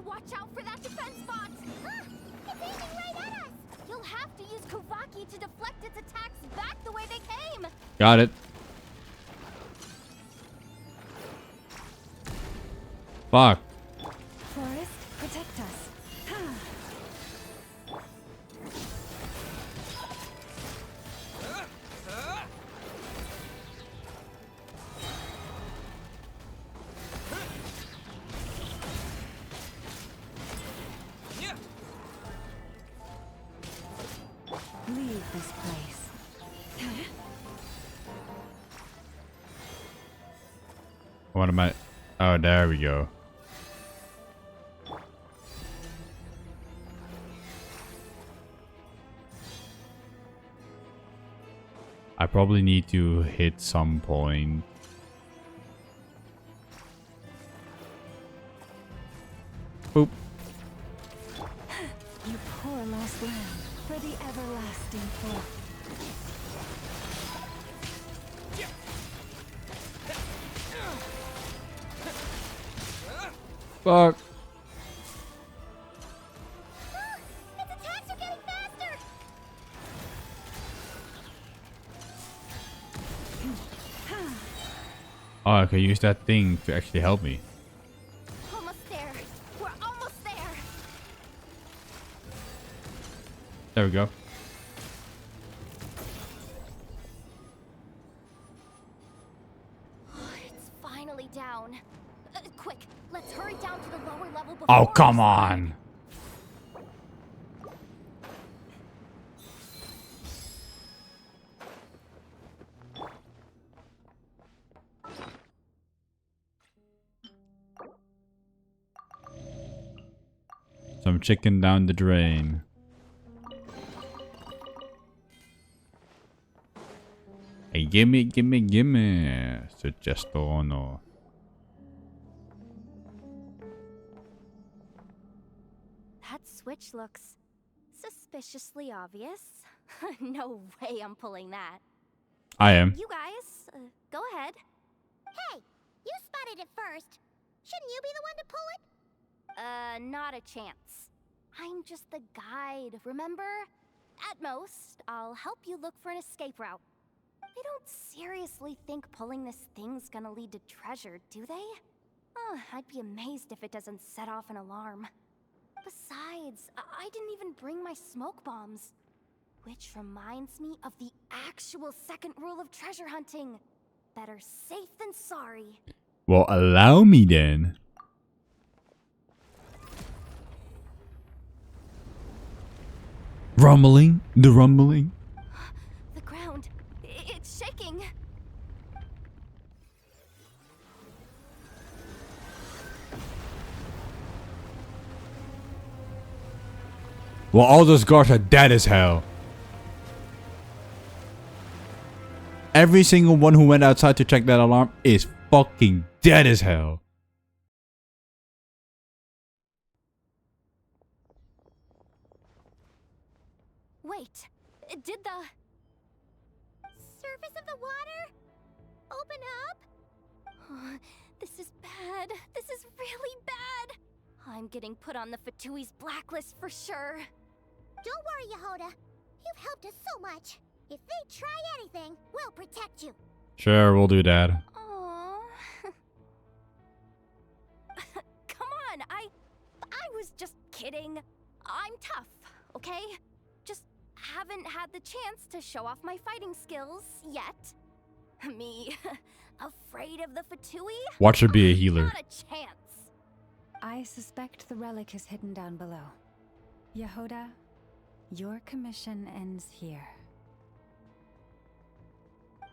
Watch out for that defense bot! It's aiming right at us! You'll have to use Kuvaki to deflect its attacks back the way they came! Got it. Fuck. Forest, protect us. Leave this place. What am I? Oh, there we go. I probably need to hit some point. Boop. You poor lost lamb for the everlasting flock. Fuck. Its attacks are getting faster! Oh, I can use that thing to actually help me. Almost there. We're almost there. There we go. It's finally down. Quick, let's hurry down to the lower level before... Oh, come on. Some chicken down the drain. Hey, gimme, gimme, gimme. Suggestono. That switch looks suspiciously obvious. No way I'm pulling that. I am. You guys, go ahead. Hey, you spotted it first. Shouldn't you be the one to pull it? Not a chance. I'm just the guide, remember? At most, I'll help you look for an escape route. They don't seriously think pulling this thing's gonna lead to treasure, do they? I'd be amazed if it doesn't set off an alarm. Besides, I didn't even bring my smoke bombs. Which reminds me of the actual second rule of treasure hunting. Better safe than sorry. Well, allow me then. Rumbling, the rumbling. The ground, it's shaking. Well, all those guards are dead as hell. Every single one who went outside to check that alarm is fucking dead as hell. Wait, did the Surface of the water? Open up? this is bad. This is really bad. I'm getting put on the Fatui's blacklist for sure. Don't worry, Yehoda. You've helped us so much. If they try anything, we'll protect you. Sure, we'll do that. Aww. Come on, I was just kidding. I'm tough, okay? Just haven't had the chance to show off my fighting skills yet. Me, afraid of the Fatui? Watch her be a healer. Not a chance. I suspect the relic is hidden down below. Yehoda, your commission ends here.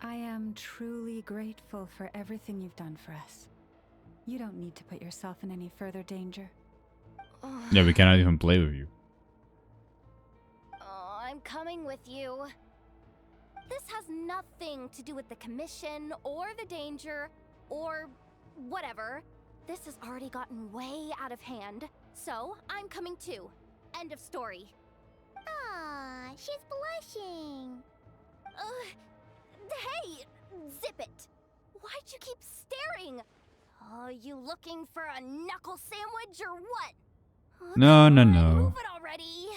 I am truly grateful for everything you've done for us. You don't need to put yourself in any further danger. Yeah, we cannot even play with you. Oh, I'm coming with you. This has nothing to do with the commission or the danger or whatever. This has already gotten way out of hand, so I'm coming too. End of story. Aw, she's blushing. Hey, zip it. Why'd you keep staring? Oh, you looking for a knuckle sandwich or what? No, no, Come on, no. Move it already.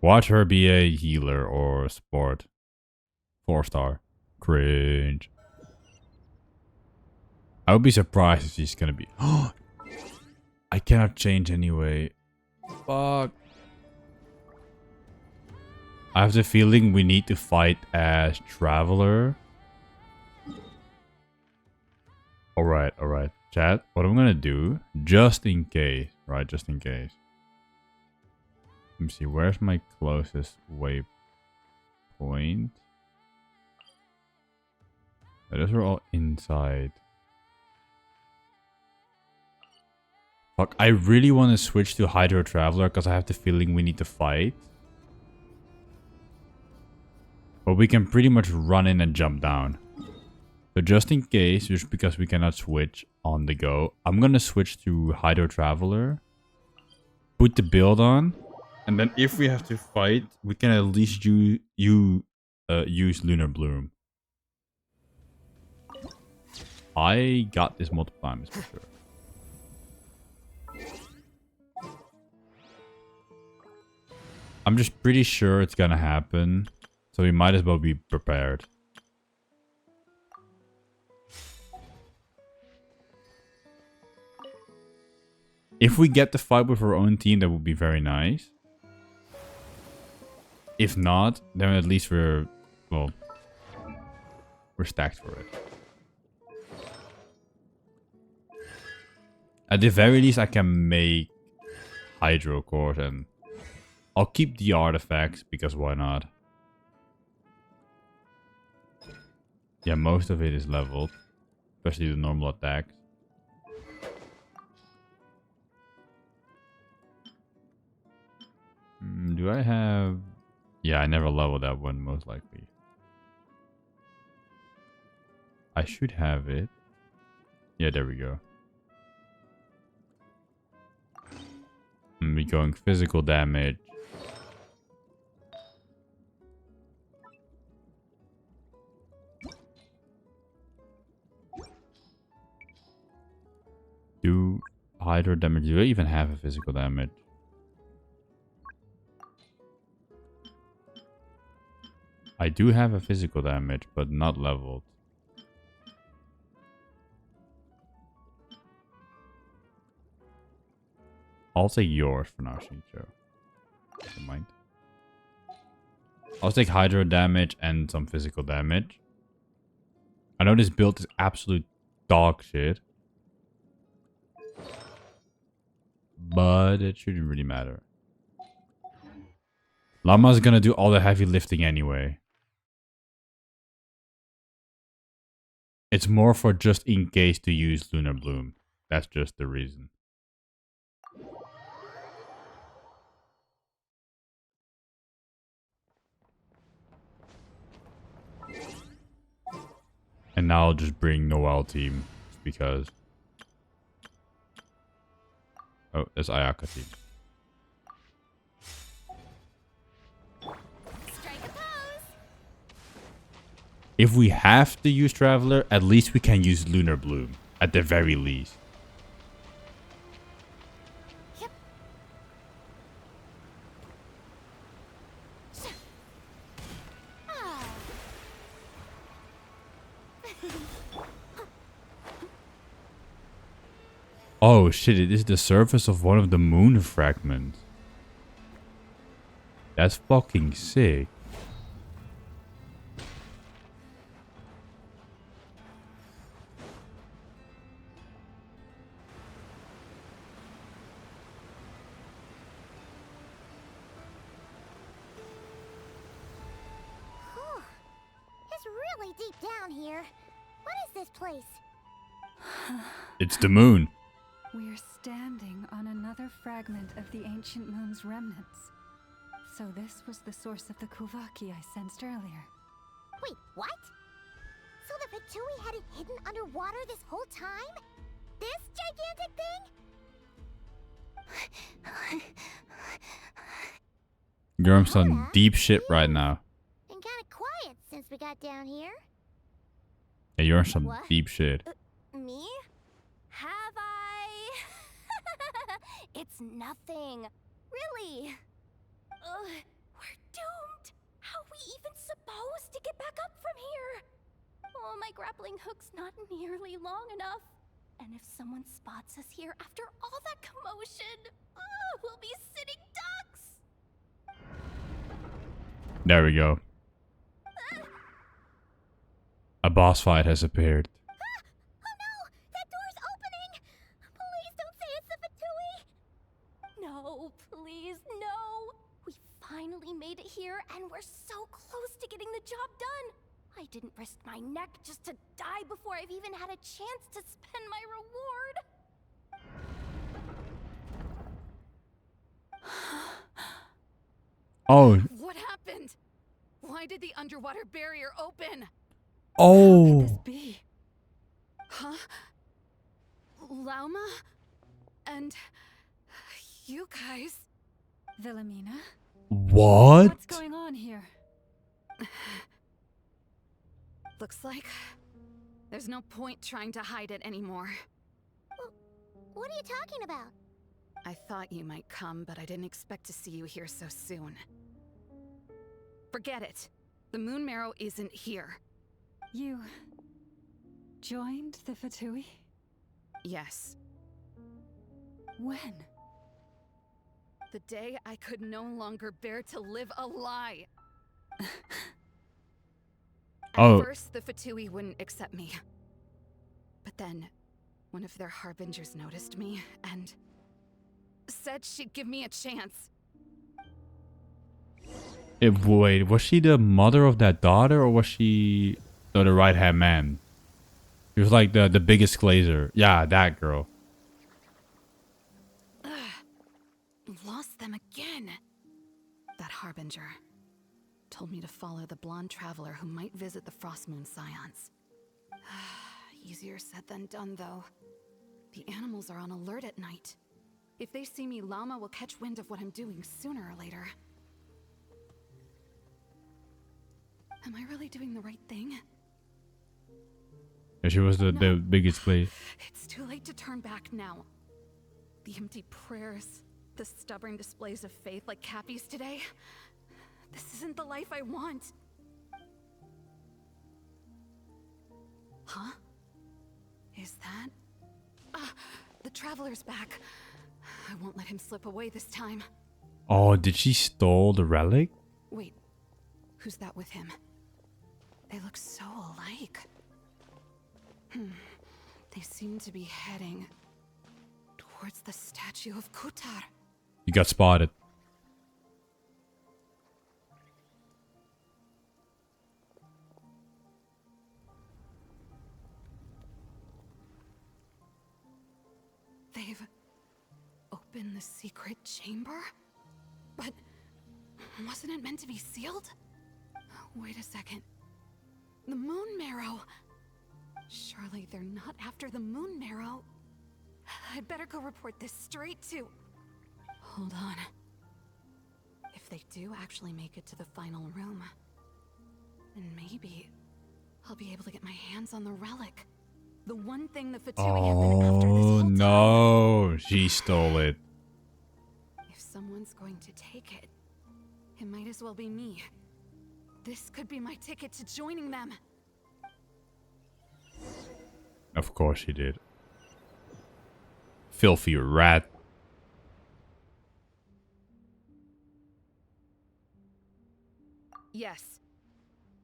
Watch her be a healer or a support. 4-star. Cringe. I would be surprised if she's gonna be. I cannot change anyway. Fuck. I have the feeling we need to fight as Traveler. Alright, alright. Chat, what I'm gonna do, just in case, right? Just in case. Let me see, where's my closest waypoint? Those are all inside. Fuck, I really want to switch to Hydro Traveler because I have the feeling we need to fight. But we can pretty much run in and jump down. So just in case, just because we cannot switch on the go, I'm gonna switch to Hydro Traveler. Put the build on. And then if we have to fight, we can at least use Lunar Bloom. I got this multiple times for sure. I'm just pretty sure it's gonna happen. So we might as well be prepared. If we get the fight with our own team, that would be very nice. If not, then at least we're stacked for it. At the very least, I can make Hydro Cores and I'll keep the artifacts because why not? Yeah, most of it is leveled, especially the normal attacks. Do I have... Yeah, I never leveled that one, most likely. I should have it. Yeah, there we go. We're going physical damage. hydro damage. Do I even have a physical damage? I do have a physical damage, but not leveled. I'll take yours for now, Shincho. Never mind. I'll take hydro damage and some physical damage. I know this build is absolute dog shit. But it shouldn't really matter. Llama's gonna do all the heavy lifting anyway. It's more for just in case to use Lunar Bloom. That's just the reason. And now I'll just bring Noel team. Just because. Oh, there's Ayaka team. If we have to use Traveler, at least we can use Lunar Bloom. At the very least. Yep. Oh shit, it is the surface of one of the moon fragments. That's fucking sick. It's really deep down here. What is this place? It's the moon. We're standing on another fragment of the ancient moon's remnants. So this was the source of the Kuvaki I sensed earlier. Wait, what? So the Fatui had it hidden underwater this whole time? This gigantic thing? You're on deep shit right now. Been kinda quiet since we got down here. Yeah, you're on some What? deep shit. Me? Have I? It's nothing. Really. We're doomed. How are we even supposed to get back up from here? Oh, my grappling hook's not nearly long enough. And if someone spots us here after all that commotion, we'll be sitting ducks. There we go. A boss fight has appeared. Oh no! That door's opening! Please don't say it's the Fatui! No, please, no. We finally made it here, and we're so close to getting the job done. I didn't risk my neck just to die before I've even had a chance to spend my reward. Oh. What happened? Why did the underwater barrier open? Oh. This be? Huh? Lauma? And you guys? Wilhelmina? What? What's going on here? Looks like there's no point trying to hide it anymore. What are you talking about? I thought you might come, but I didn't expect to see you here so soon. Forget it. The Moon Marrow isn't here. You joined the Fatui? Yes. When? The day I could no longer bear to live a lie. Oh. At first, the Fatui wouldn't accept me. But then, one of their harbingers noticed me and said she'd give me a chance. Wait, was she the mother of that daughter, or was she the right-hand man? She was like the biggest glazer. Yeah, that girl. Lost them again. That harbinger told me to follow the blonde traveler who might visit the Frostmoon Scions. Easier said than done, though. The animals are on alert at night. If they see me, Llama will catch wind of what I'm doing sooner or later. Am I really doing the right thing? Yeah, she was the biggest glazer. It's too late to turn back now. The empty prayers, the stubborn displays of faith like Cappy's today. This isn't the life I want. Huh? Is that? The Traveler's back. I won't let him slip away this time. Oh, did she stole the relic? Wait, who's that with him? They look so alike. They seem to be heading towards the statue of Kutar. You got spotted. They've opened the secret chamber? But wasn't it meant to be sealed? Wait a second. The moon marrow. Surely they're not after the moon marrow. I'd better go report this straight to... Hold on. If they do actually make it to the final room, then maybe I'll be able to get my hands on the relic. The one thing the Fatui have been after this whole time. No, she stole it. If someone's going to take it, it might as well be me. This could be my ticket to joining them. Of course she did. Filthy rat. Yes.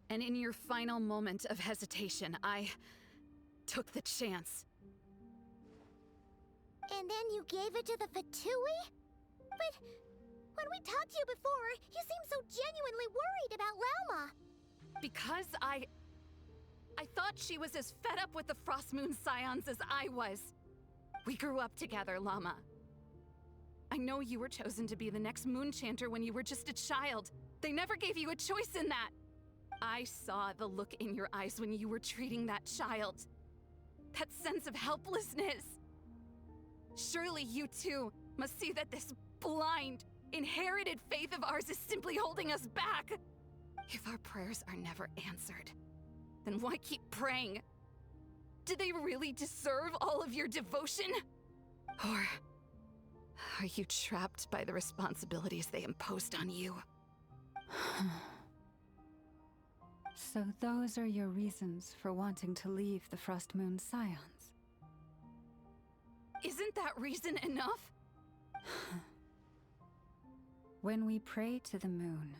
And in your final moment of hesitation, I took the chance. And then you gave it to the Fatui? But when we talked to you before, you seemed so genuinely worried about Lauma. Because I thought she was as fed up with the Frost Moon Scions as I was. We grew up together, Llama. I know you were chosen to be the next Moon Chanter when you were just a child. They never gave you a choice in that. I saw the look in your eyes when you were treating that child. That sense of helplessness. Surely you too must see that this blind, inherited faith of ours is simply holding us back. If our prayers are never answered, then why keep praying? Do they really deserve all of your devotion? Or are you trapped by the responsibilities they imposed on you? So those are your reasons for wanting to leave the Frost Moon Scions? Isn't that reason enough? When we pray to the moon,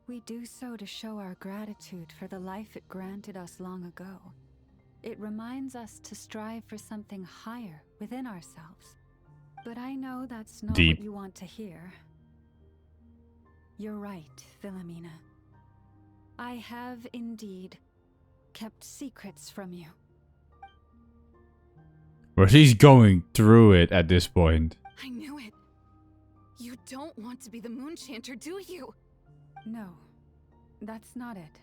we do so to show our gratitude for the life it granted us long ago. It reminds us to strive for something higher within ourselves. But I know that's not Deep. what you want to hear. You're right, Philomena. I have indeed kept secrets from you. Well, she's going through it at this point. I knew it. You don't want to be the Moon Chanter, do you? No, that's not it.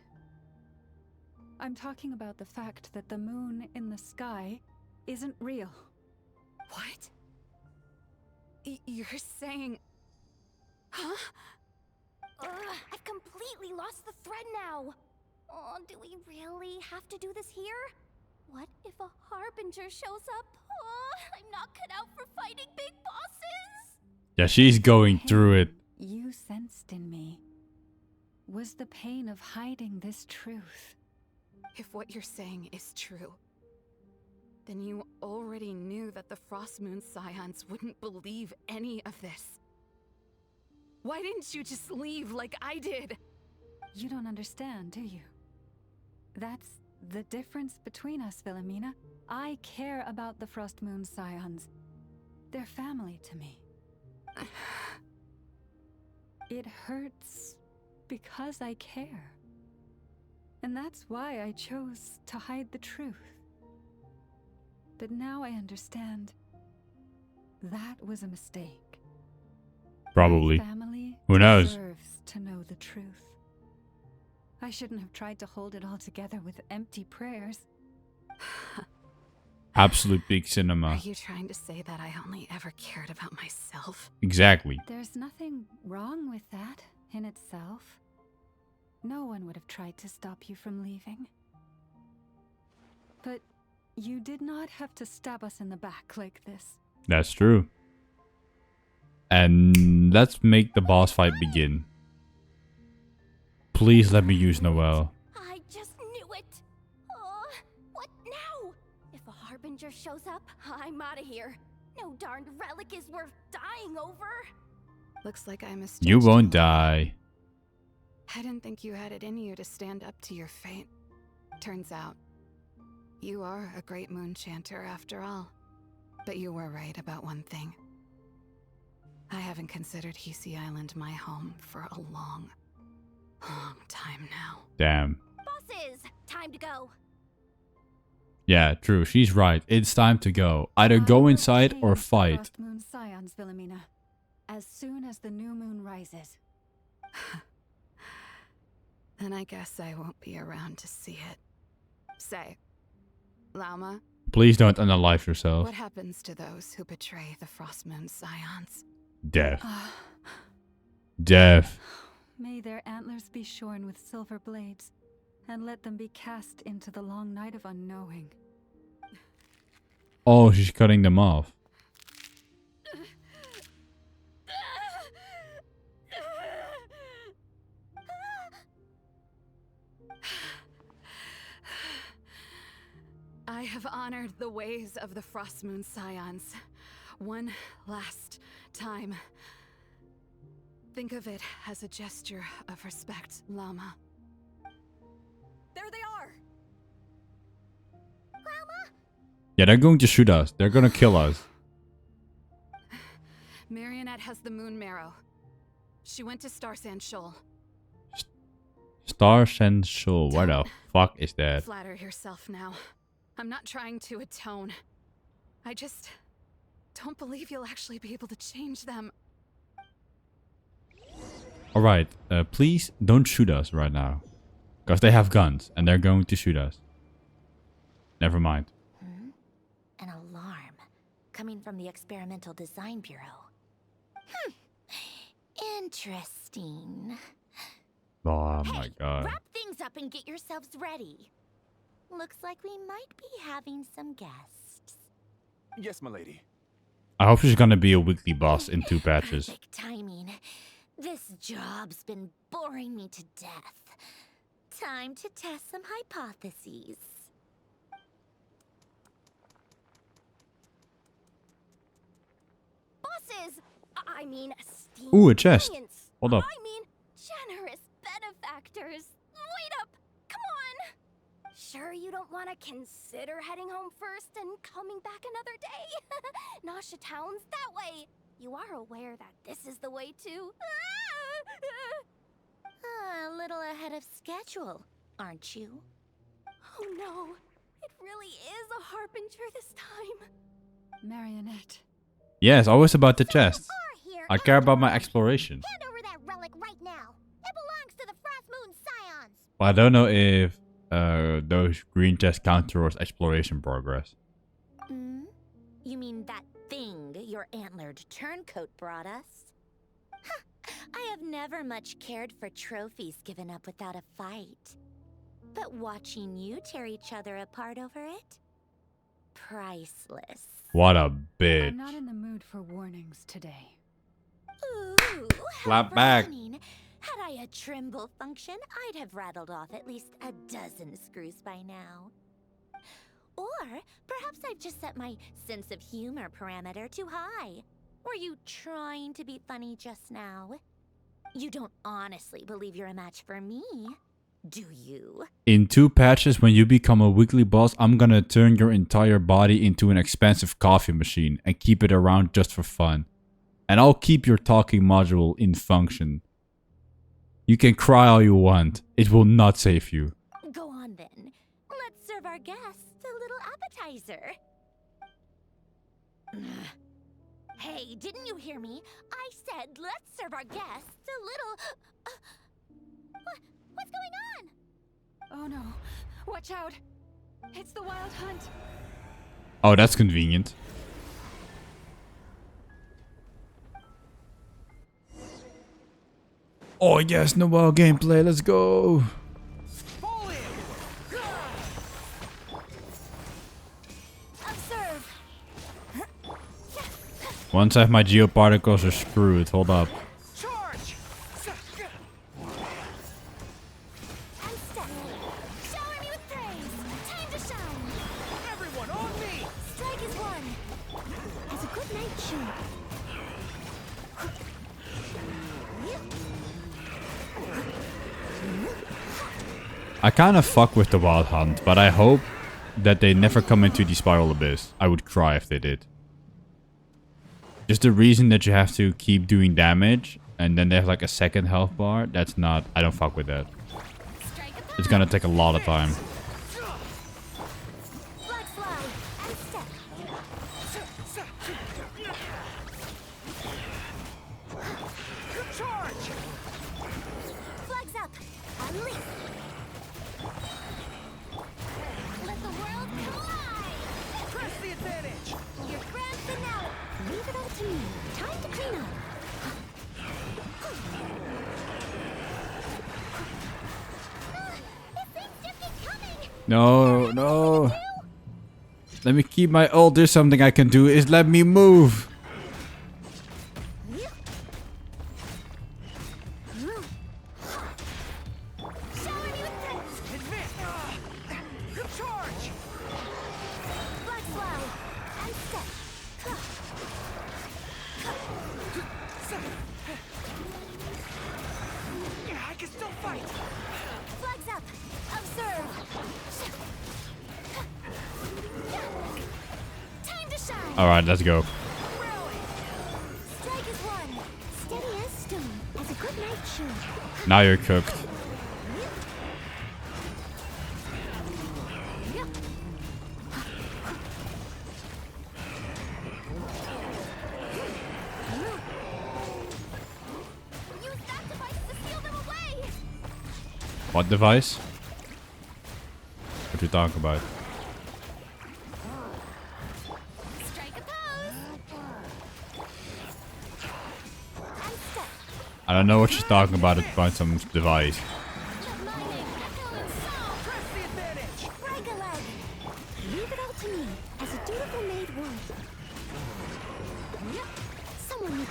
I'm talking about the fact that the moon in the sky isn't real. What? You're saying... Huh? I've completely lost the thread now. Oh, do we really have to do this here? What if a Harbinger shows up? Oh, I'm not cut out for fighting big bosses. Yeah, she's going through it. You sensed in me was the pain of hiding this truth. If what you're saying is true, then you already knew that the Frost Moon Scions wouldn't believe any of this. Why didn't you just leave like I did? You don't understand, do you? That's the difference between us, Philomena. I care about the Frost Moon Scions. They're family to me. It hurts because I care. And that's why I chose to hide the truth. But now I understand that was a mistake. Probably. My family Who knows? deserves to know the truth. I shouldn't have tried to hold it all together with empty prayers. Absolute big Are cinema. you trying to say that I only ever cared about myself? Exactly. There's nothing wrong with that in itself. No one would have tried to stop you from leaving. But you did not have to stab us in the back like this. That's true. And let's make the boss fight begin. Please let me use Noelle. I just knew it. What now? If a harbinger shows up, I'm out of here. No darned relic is worth dying over. Looks like I misjudged You won't die. I didn't think you had it in you to stand up to your fate. Turns out, you are a great moon chanter after all. But you were right about one thing. I haven't considered Hisi Island my home for a long time now. Damn. Bosses, time to go. Yeah, true. She's right. It's time to go. Either go inside or fight. Frost moon scions, Wilhelmina, as soon as the new moon rises. Then I guess I won't be around to see it. Say, Lauma, Please don't unalive yourself. what happens to those who betray the Frost Moon Scions? Death. Death. May their antlers be shorn with silver blades, and let them be cast into the long night of unknowing. Oh, she's cutting them off. I have honored the ways of the Frost Moon Scions. One last time. Think of it as a gesture of respect, Llama. There they are! Yeah, they're going to shoot us. They're gonna kill us. Marionette has the moon marrow. She went to Star Sand Shoal. Star Sensual. What the fuck is that? Flatter yourself now. I'm not trying to atone. I just don't believe you'll actually be able to change them. Alright, please don't shoot us right now. Because they have guns and they're going to shoot us. Never mind. An alarm coming from the Experimental Design Bureau. Interesting. Oh my god. Wrap things up and get yourselves ready. Looks like we might be having some guests. Yes, my lady. I hope she's gonna be a weekly boss in 2 patches. Perfect timing. This job's been boring me to death. Time to test some hypotheses. Bosses! I mean, esteemed Ooh, a chest. clients. Hold up. I mean, generous benefactors. Wait up! Come on! Sure you don't want to consider heading home first and coming back another day? Nasha Town's that way. You are aware that this is the way too. A little ahead of schedule, aren't you? Oh no, it really is a harbinger this time. Marionette. Yes, always about the chest. Here, I care about my exploration. hand over that relic right now. It belongs to the Frost Moon Scions. But I don't know if those green chests count towards exploration progress. You mean that thing your antlered turncoat brought us? I have never much cared for trophies given up without a fight. But watching you tear each other apart over it? Priceless. What a bitch. I'm not in the mood for warnings today. Ooh, Clap how back. browning. Had I a Trimble function, I'd have rattled off at least a dozen screws by now. Or perhaps I've just set my sense of humor parameter too high. Were you trying to be funny just now? You don't honestly believe you're a match for me, do you? In 2 patches, when you become a weekly boss, I'm gonna turn your entire body into an expensive coffee machine and keep it around just for fun. And I'll keep your talking module in function. You can cry all you want. It will not save you. Go on then. Let's serve our guests a little appetizer. Hey, didn't you hear me? I said let's serve our guests a little... What's going on? Oh no. Watch out. It's the Wild Hunt. Oh, that's convenient. Oh yes, Noelle gameplay, let's go. Observe. Once I have my geoparticles, are screwed. Hold up. Charge! Unstep. Shower me with praise. Time to shine. Everyone on me! Strike is one. As a good night should. I kind of fuck with the Wild Hunt, but I hope that they never come into the Spiral Abyss. I would cry if they did. Just the reason that you have to keep doing damage and then they have like a second health bar, that's not... I don't fuck with that. It's gonna take a lot of time. Flag slide. Unstep. Charge! Flags up. Unleash. Let the world collide. Press the advantage! Your grand finale. Leave it all to me. Time to clean up. It seems to be coming. No, no. Let me keep my ult. There's something I can do. Is let me move. Shower me with praise. Advance! Charge! Flag slide. Unstep. I can still fight! Flags up. Observe. Time to shine. Alright, let's go. Strike is one. Steady as stone. As a good night should. Now you're cooked. Use that device to steal them away. What device? What you talking about? Strike a pose. Unstep. I don't know what she's talking about. It's about some device. Mining. Echo and song. Press the advantage! Break a leg. Leave it all to me, as a dutiful maid would. Someone would...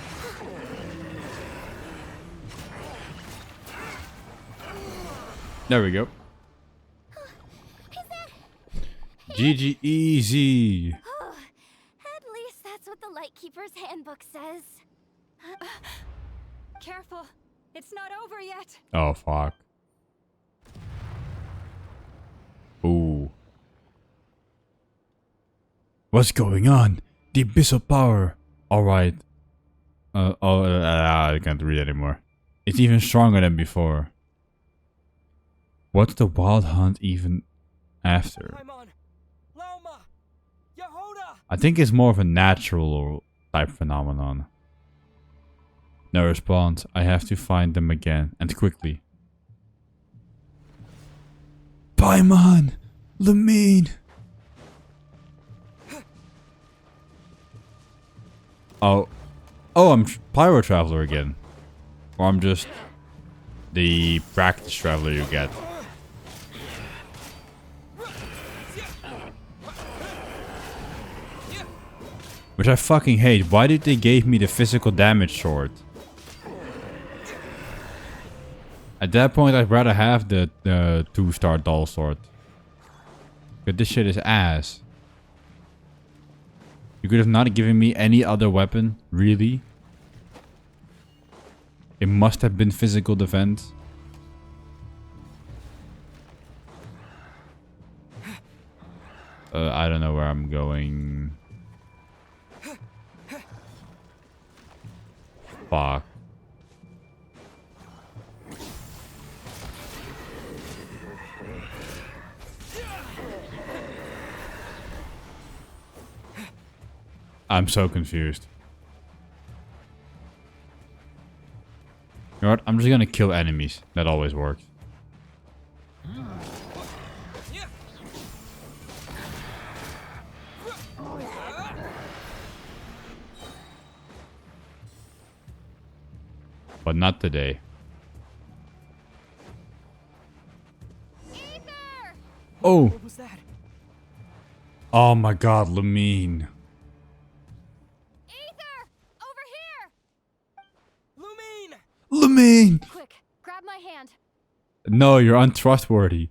There we go. Is that... GG easy. At least that's what the Lightkeeper's handbook says. Careful. It's not over yet. Oh, fuck. Ooh. What's going on? The abyssal power. Alright. I can't read anymore. It's even stronger than before. What's the Wild Hunt even after? Paimon! Lauma! Yehoda! I think it's more of a natural type phenomenon. No response. I have to find them again, and quickly. Paimon! Lamine! Oh. Oh, I'm Pyro Traveler again. Or I'm just the practice traveler you get. Which I fucking hate. Why did they give me the physical damage sword? At that point, I'd rather have the 2-star doll sword. But this shit is ass. You could have not given me any other weapon, really? It must have been physical defense. I don't know where I'm going. Fuck. I'm so confused. You know what? I'm just gonna kill enemies. That always works. But not today. Oh! What was that? Oh my god, Lamine. Lumine! Quick, grab my hand. No, you're untrustworthy.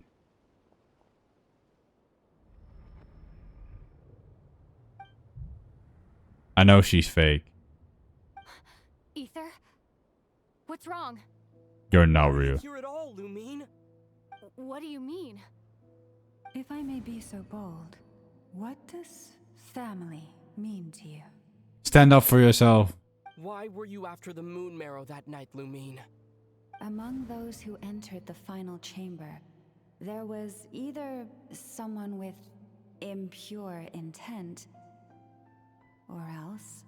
I know she's fake. Ether? What's wrong? You're not real. Here at all, Lumine. What do you mean? If I may be so bold, what does family mean to you? Stand up for yourself. Why were you after the moon marrow that night, Lumine? Among those who entered the final chamber, there was either someone with impure intent, or else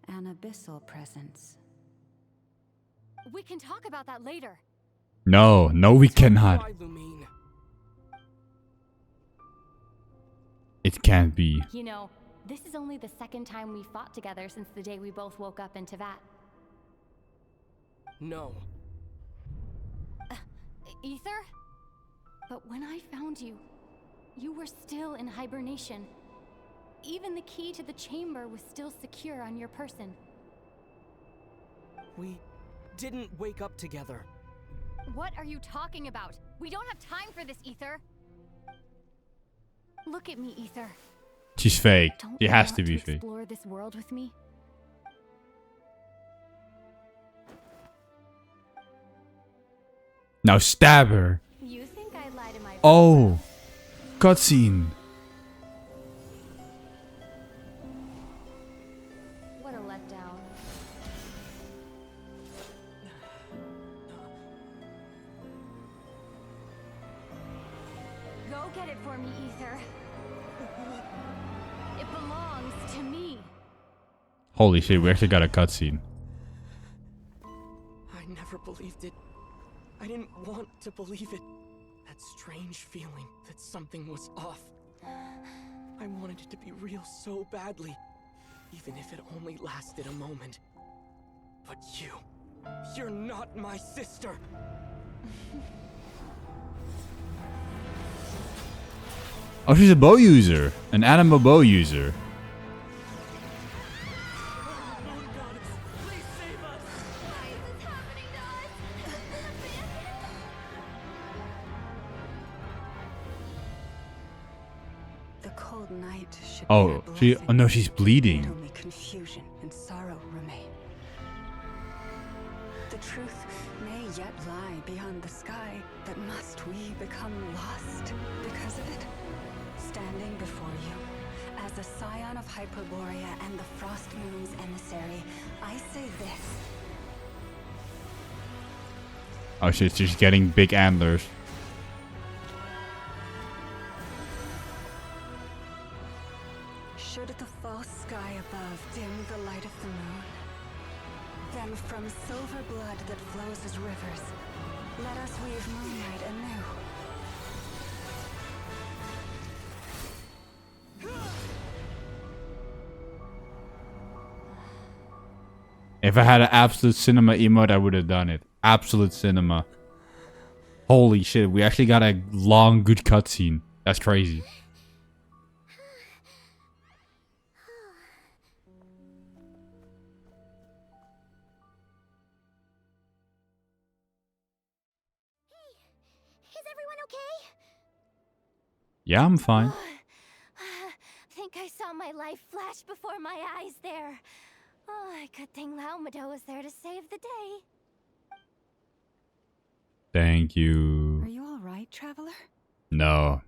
an abyssal presence. We can talk about that later. No, we cannot. Why, Lumine? It can't be. You know, this is only the second time we fought together since the day we both woke up in Tevat. No. Ether? But when I found you, you were still in hibernation. Even the key to the chamber was still secure on your person. We didn't wake up together. What are you talking about? We don't have time for this, Ether. Look at me, Ether. She's fake. Don't She you has want to be fake. explore this world with me? Now stab her. You think I lie to my Oh, cutscene. What a letdown. Go get it for me, Ether. It belongs to me. Holy shit, we actually got a cutscene. I never believed it. I didn't want to believe it. That strange feeling that something was off. I wanted it to be real so badly, even if it only lasted a moment. But you're not my sister. Oh, she's a bow user. An animal bow user. The cold night should Oh, be oh no, she's bleeding. only confusion and sorrow remain. The truth may yet lie beyond the sky, but must we become lost because of it? Standing before you, as a scion of Hyperborea and the Frost Moon's emissary, I say this. Oh shit, she's getting big antlers. Should the false sky above dim the light of the moon, then from silver blood that flows as rivers, let us weave moonlight anew. If I had an absolute cinema emote, I would have done it. Absolute cinema. Holy shit, we actually got a long, good cutscene. That's crazy. Is everyone okay? Yeah, I'm fine. Think I saw my life flash before my eyes there. Oh, good thing Laumado was there to save the day. Thank you. Are you all right, traveler? No.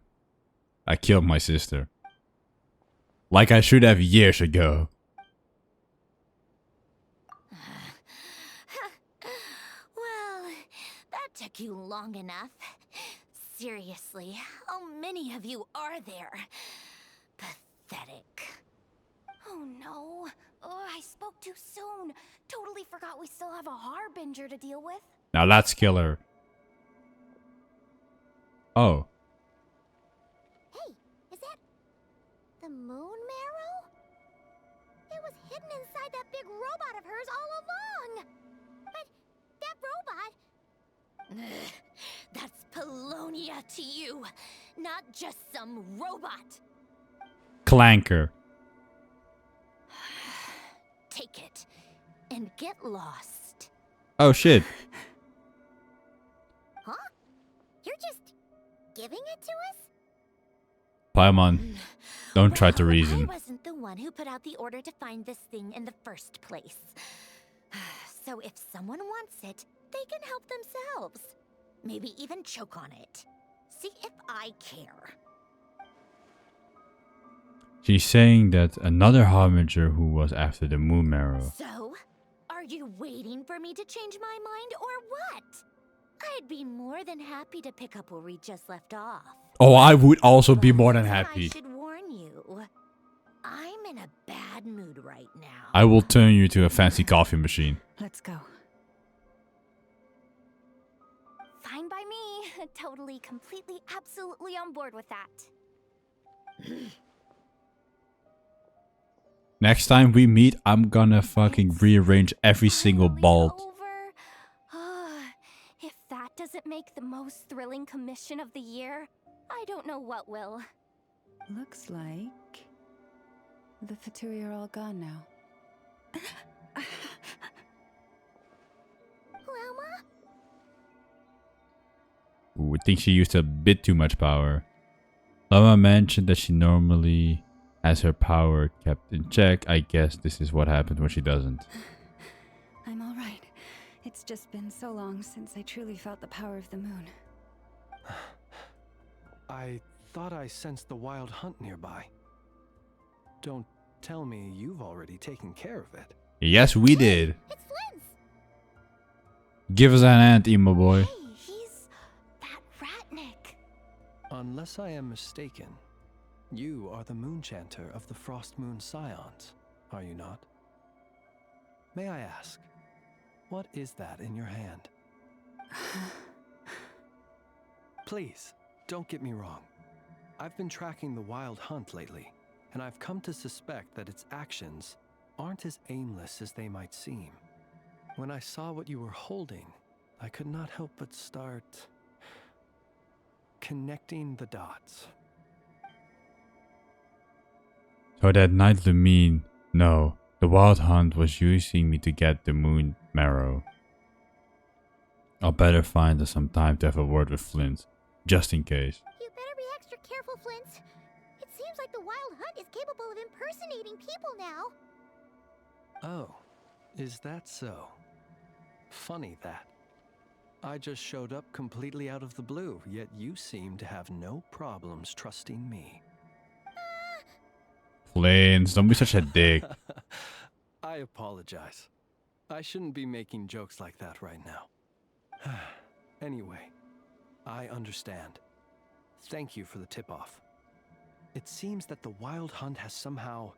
I killed my sister. Like I should have years ago. Well, that took you long enough. Seriously, how many of you are there? Pathetic. Oh no. Oh, I spoke too soon. Totally forgot we still have a harbinger to deal with. Now that's killer. Oh. Hey, is that the moon marrow? It was hidden inside that big robot of hers all along. But that robot... That's Polonia to you, not just some robot. Clanker. Take it and get lost. Oh shit. Huh? You're just giving it to us? Paimon, don't try to Well, reason. I wasn't the one who put out the order to find this thing in the first place. So if someone wants it, they can help themselves. Maybe even choke on it. See if I care. She's saying that another harbinger who was after the moon marrow. So, are you waiting for me to change my mind or what? I'd be more than happy to pick up where we just left off. Oh, I would also be more than But happy. I should warn you. I'm in a bad mood right now. I will turn you to a fancy coffee machine. Let's go. Fine by me. Totally, completely, absolutely on board with that. Next time we meet, I'm gonna fucking rearrange every single bolt. If that doesn't make the most thrilling commission of the year, I don't know what will. Looks like the Fatui are all gone now. Loma? Ooh, I think she used a bit too much power. Lama mentioned that she normally has her power kept in check. I guess this is what happens when she doesn't. I'm all right. It's just been so long since I truly felt the power of the moon. I thought I sensed the wild hunt nearby. Don't tell me you've already taken care of it. Yes, we did. It's Flynn's! Give us an hand, emo boy. Hey, he's that Ratnik. Unless I am mistaken, you are the moon chanter of the Frost Moon Scions, are you not? May I ask, what is that in your hand? Please, don't get me wrong. I've been tracking the wild hunt lately, and I've come to suspect that its actions aren't as aimless as they might seem. When I saw what you were holding, I could not help but start connecting the dots. So that night Lumine, no, the wild hunt was using me to get the moon marrow. I'll better find us some time to have a word with Flint, just in case. You better be extra careful, Flint. It seems like the wild hunt is capable of impersonating people now. Oh, is that so? Funny that. I just showed up completely out of the blue, yet you seem to have no problems trusting me. Flint, don't be such a dick. I apologize. I shouldn't be making jokes like that right now. Anyway, I understand. Thank you for the tip-off. It seems that the wild hunt has somehow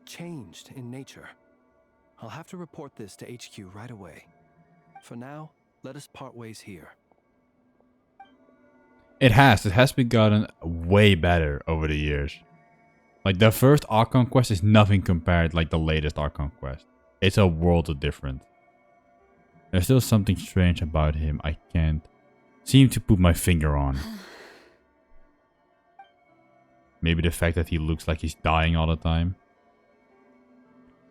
changed in nature. I'll have to report this to HQ right away. For now, let us part ways here. It has been gotten way better over the years. Like the first Archon quest is nothing compared like the latest Archon quest. It's a world of different. There's still something strange about him I can't seem to put my finger on. Maybe the fact that he looks like he's dying all the time.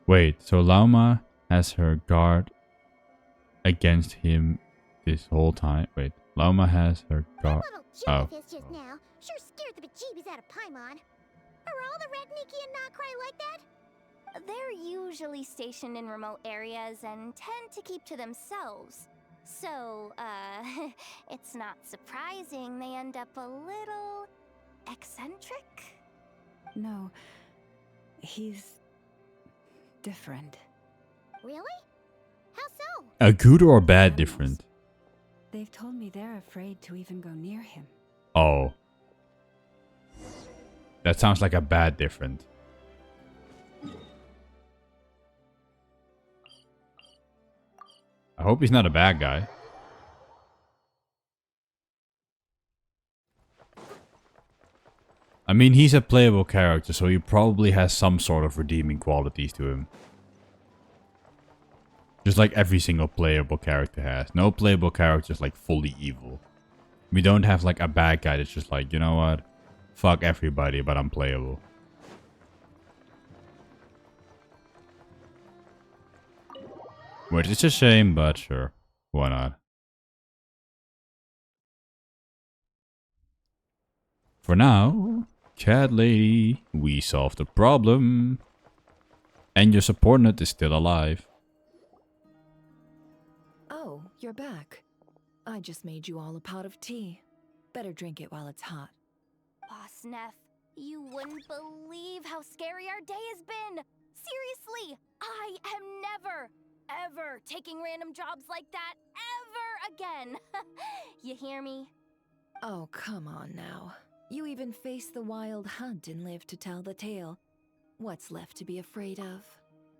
Wait, so Lauma has her guard against him this whole time? Wait, Lauma has her guard. That little joke of his just now sure scared the bejeebies out of Paimon. Are all the Ratniki and nod-krai like that? They're usually stationed in remote areas and tend to keep to themselves. So, it's not surprising they end up a little eccentric. No, he's different. Really? How so? A good or bad different? They've told me they're afraid to even go near him. Oh. That sounds like a bad different. I hope he's not a bad guy. I mean, he's a playable character, so he probably has some sort of redeeming qualities to him. Just like every single playable character has. No playable character is like fully evil. We don't have like a bad guy that's just like, you know what? Fuck everybody, but I'm playable. Which is a shame, but sure. Why not? For now, cat lady, we solved the problem. And your subordinate is still alive. Oh, you're back. I just made you all a pot of tea. Better drink it while it's hot. Boss Neff, you wouldn't believe how scary our day has been. Seriously, I am never, ever taking random jobs like that ever again. You hear me? Oh, come on now. You even faced the wild hunt and lived to tell the tale. What's left to be afraid of?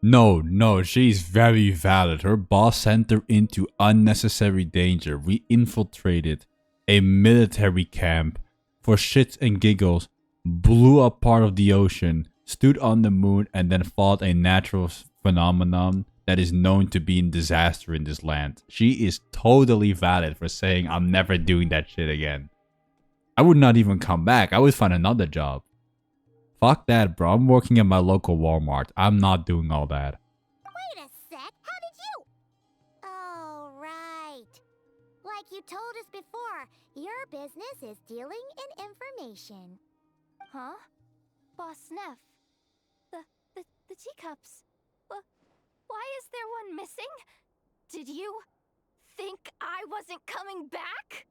No, she's very valid. Her boss sent her into unnecessary danger. We infiltrated a military camp for shits and giggles, blew up part of the ocean, stood on the moon, and then fought a natural phenomenon that is known to be a disaster in this land. She is totally valid for saying, I'm never doing that shit again. I would not even come back. I would find another job. Fuck that, bro. I'm working at my local Walmart. I'm not doing all that. Wait a sec. How did you? Oh, right. Like you told us before, your business is dealing in information. Huh? Boss Neff, the teacups. Why is there one missing? Did you think I wasn't coming back?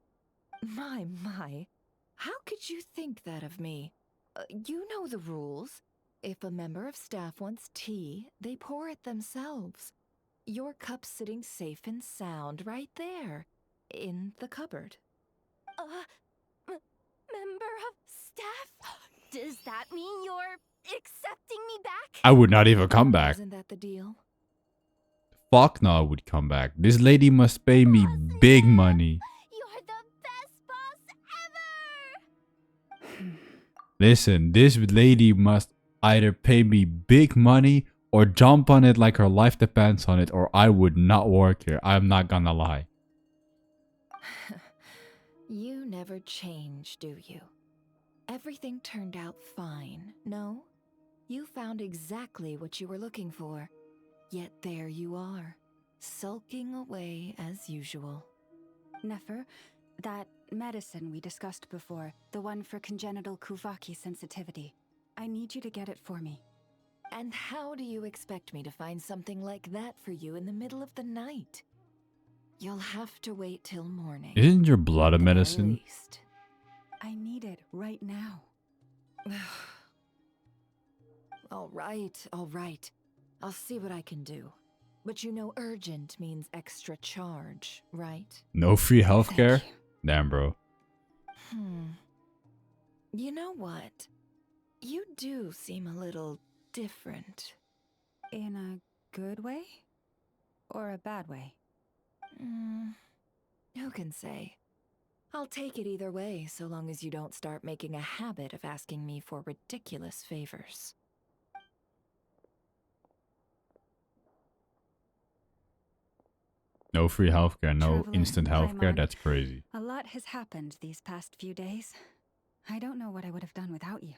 My. How could you think that of me? You know the rules. If a member of staff wants tea, they pour it themselves. Your cup's sitting safe and sound right there, in the cupboard. Member of staff? Does that mean you're accepting me back? I would not even come back. Isn't that the deal? Fuck no, I would come back. This lady must pay me big money. You're the best boss ever! Listen, this lady must either pay me big money or jump on it like her life depends on it, or I would not work here. I'm not gonna lie. You never change, do you? Everything turned out fine, no? You found exactly what you were looking for. Yet there you are, sulking away as usual. Nefer, that medicine we discussed before, the one for congenital Kuvaki sensitivity, I need you to get it for me. And how do you expect me to find something like that for you in the middle of the night? You'll have to wait till morning. Isn't your blood a medicine? I need it right now. All right. I'll see what I can do. But you know urgent means extra charge, right? No free healthcare? Damn, bro. You know what? You do seem a little different. In a good way? Or a bad way? Who can say? I'll take it either way, so long as you don't start making a habit of asking me for ridiculous favors. No free healthcare, no Traveler, instant healthcare. Paimon, That's crazy. A lot has happened these past few days. I don't know what I would have done without you.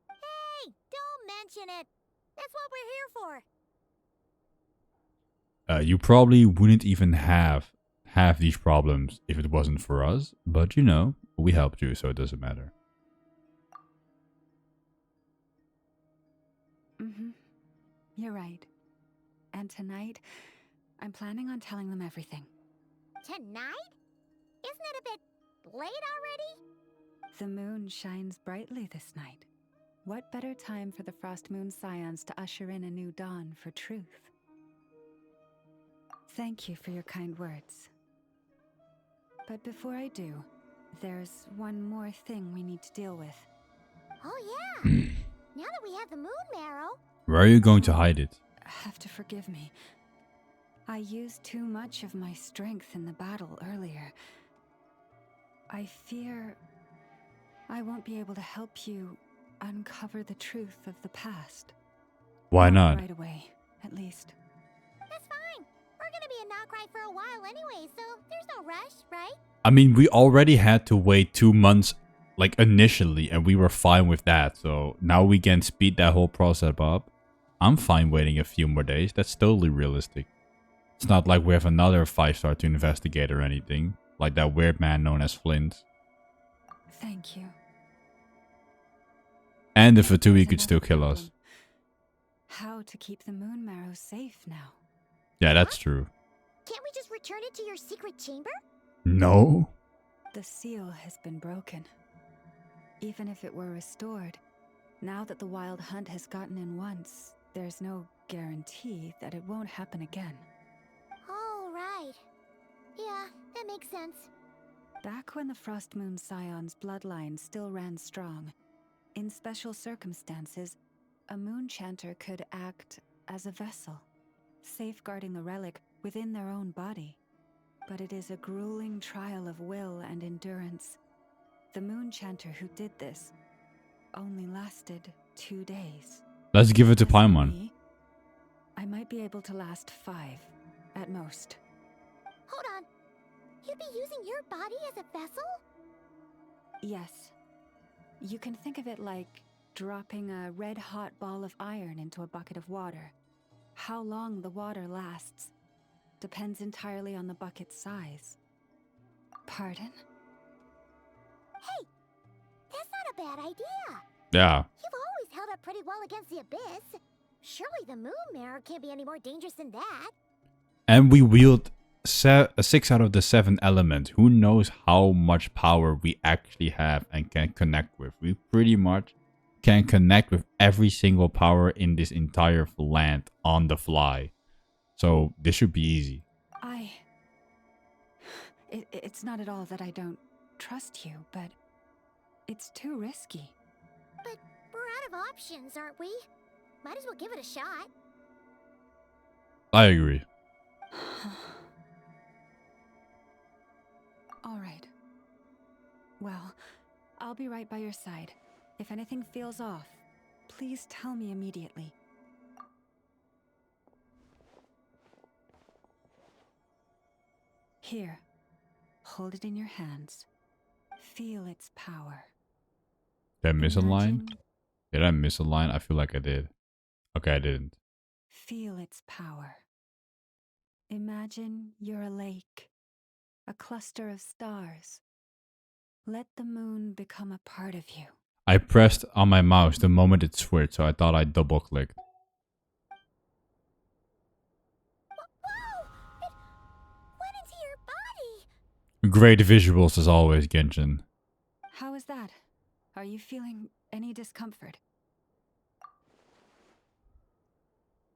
Hey, don't mention it. That's what we're here for. You probably wouldn't even have these problems if it wasn't for us. But you know, we helped you, so it doesn't matter. You're right. And tonight, I'm planning on telling them everything. Tonight? Isn't it a bit late already? The moon shines brightly this night. What better time for the Frost Moon Scions to usher in a new dawn for truth? Thank you for your kind words. But before I do, there's one more thing we need to deal with. Oh yeah! Now that we have the moon marrow... Where are you going to hide it? Have to forgive me. I used too much of my strength in the battle earlier. I fear I won't be able to help you uncover the truth of the past. Why not? Right away, at least. That's fine. We're gonna be a nod-krai for a while anyway, so there's no rush, right? I mean, we already had to wait 2 months, like initially, and we were fine with that. So now we can speed that whole process up. I'm fine waiting a few more days. That's totally realistic. It's not like we have another 5-star to investigate or anything. Like that weird man known as Flint. Thank you. And the Fatui There's could still another kill problem. us. How to keep the moon marrow safe now? Yeah, that's true. Can't we just return it to your secret chamber? No? The seal has been broken. Even if it were restored, now that the wild hunt has gotten in once, there's no guarantee that it won't happen again. Oh, right. Yeah, that makes sense. Back when the Frost Moon Scion's bloodline still ran strong, in special circumstances, a moon chanter could act as a vessel, safeguarding the relic within their own body. But it is a grueling trial of will and endurance. The moon chanter who did this only lasted 2 days. Let's give it to As for Paimon. me, I might be able to last 5, at most. Hold on. You'd be using your body as a vessel? Yes. You can think of it like dropping a red-hot ball of iron into a bucket of water. How long the water lasts depends entirely on the bucket's size. Pardon? Hey, that's not a bad idea. Yeah. You've always held up pretty well against the abyss. Surely the moon mirror can't be any more dangerous than that. And we wield 6 out of the 7 elements. Who knows how much power we actually have and can connect with. We pretty much can connect with every single power in this entire land on the fly. So this should be easy. It's not at all that I don't trust you, but it's too risky. But we're out of options, aren't we? Might as well give it a shot. I agree. All right. Well, I'll be right by your side. If anything feels off, please tell me immediately. Here. Hold it in your hands. Feel its power. Did I miss a line? Imagine- Did I miss a line? I feel like I did. Okay, I didn't. Feel its power. Imagine you're a lake, a cluster of stars. Let the moon become a part of you. I pressed on my mouse the moment it switched, so I thought I double clicked. Whoa! It went into your body! Great visuals as always, Genshin. How is that? Are you feeling any discomfort?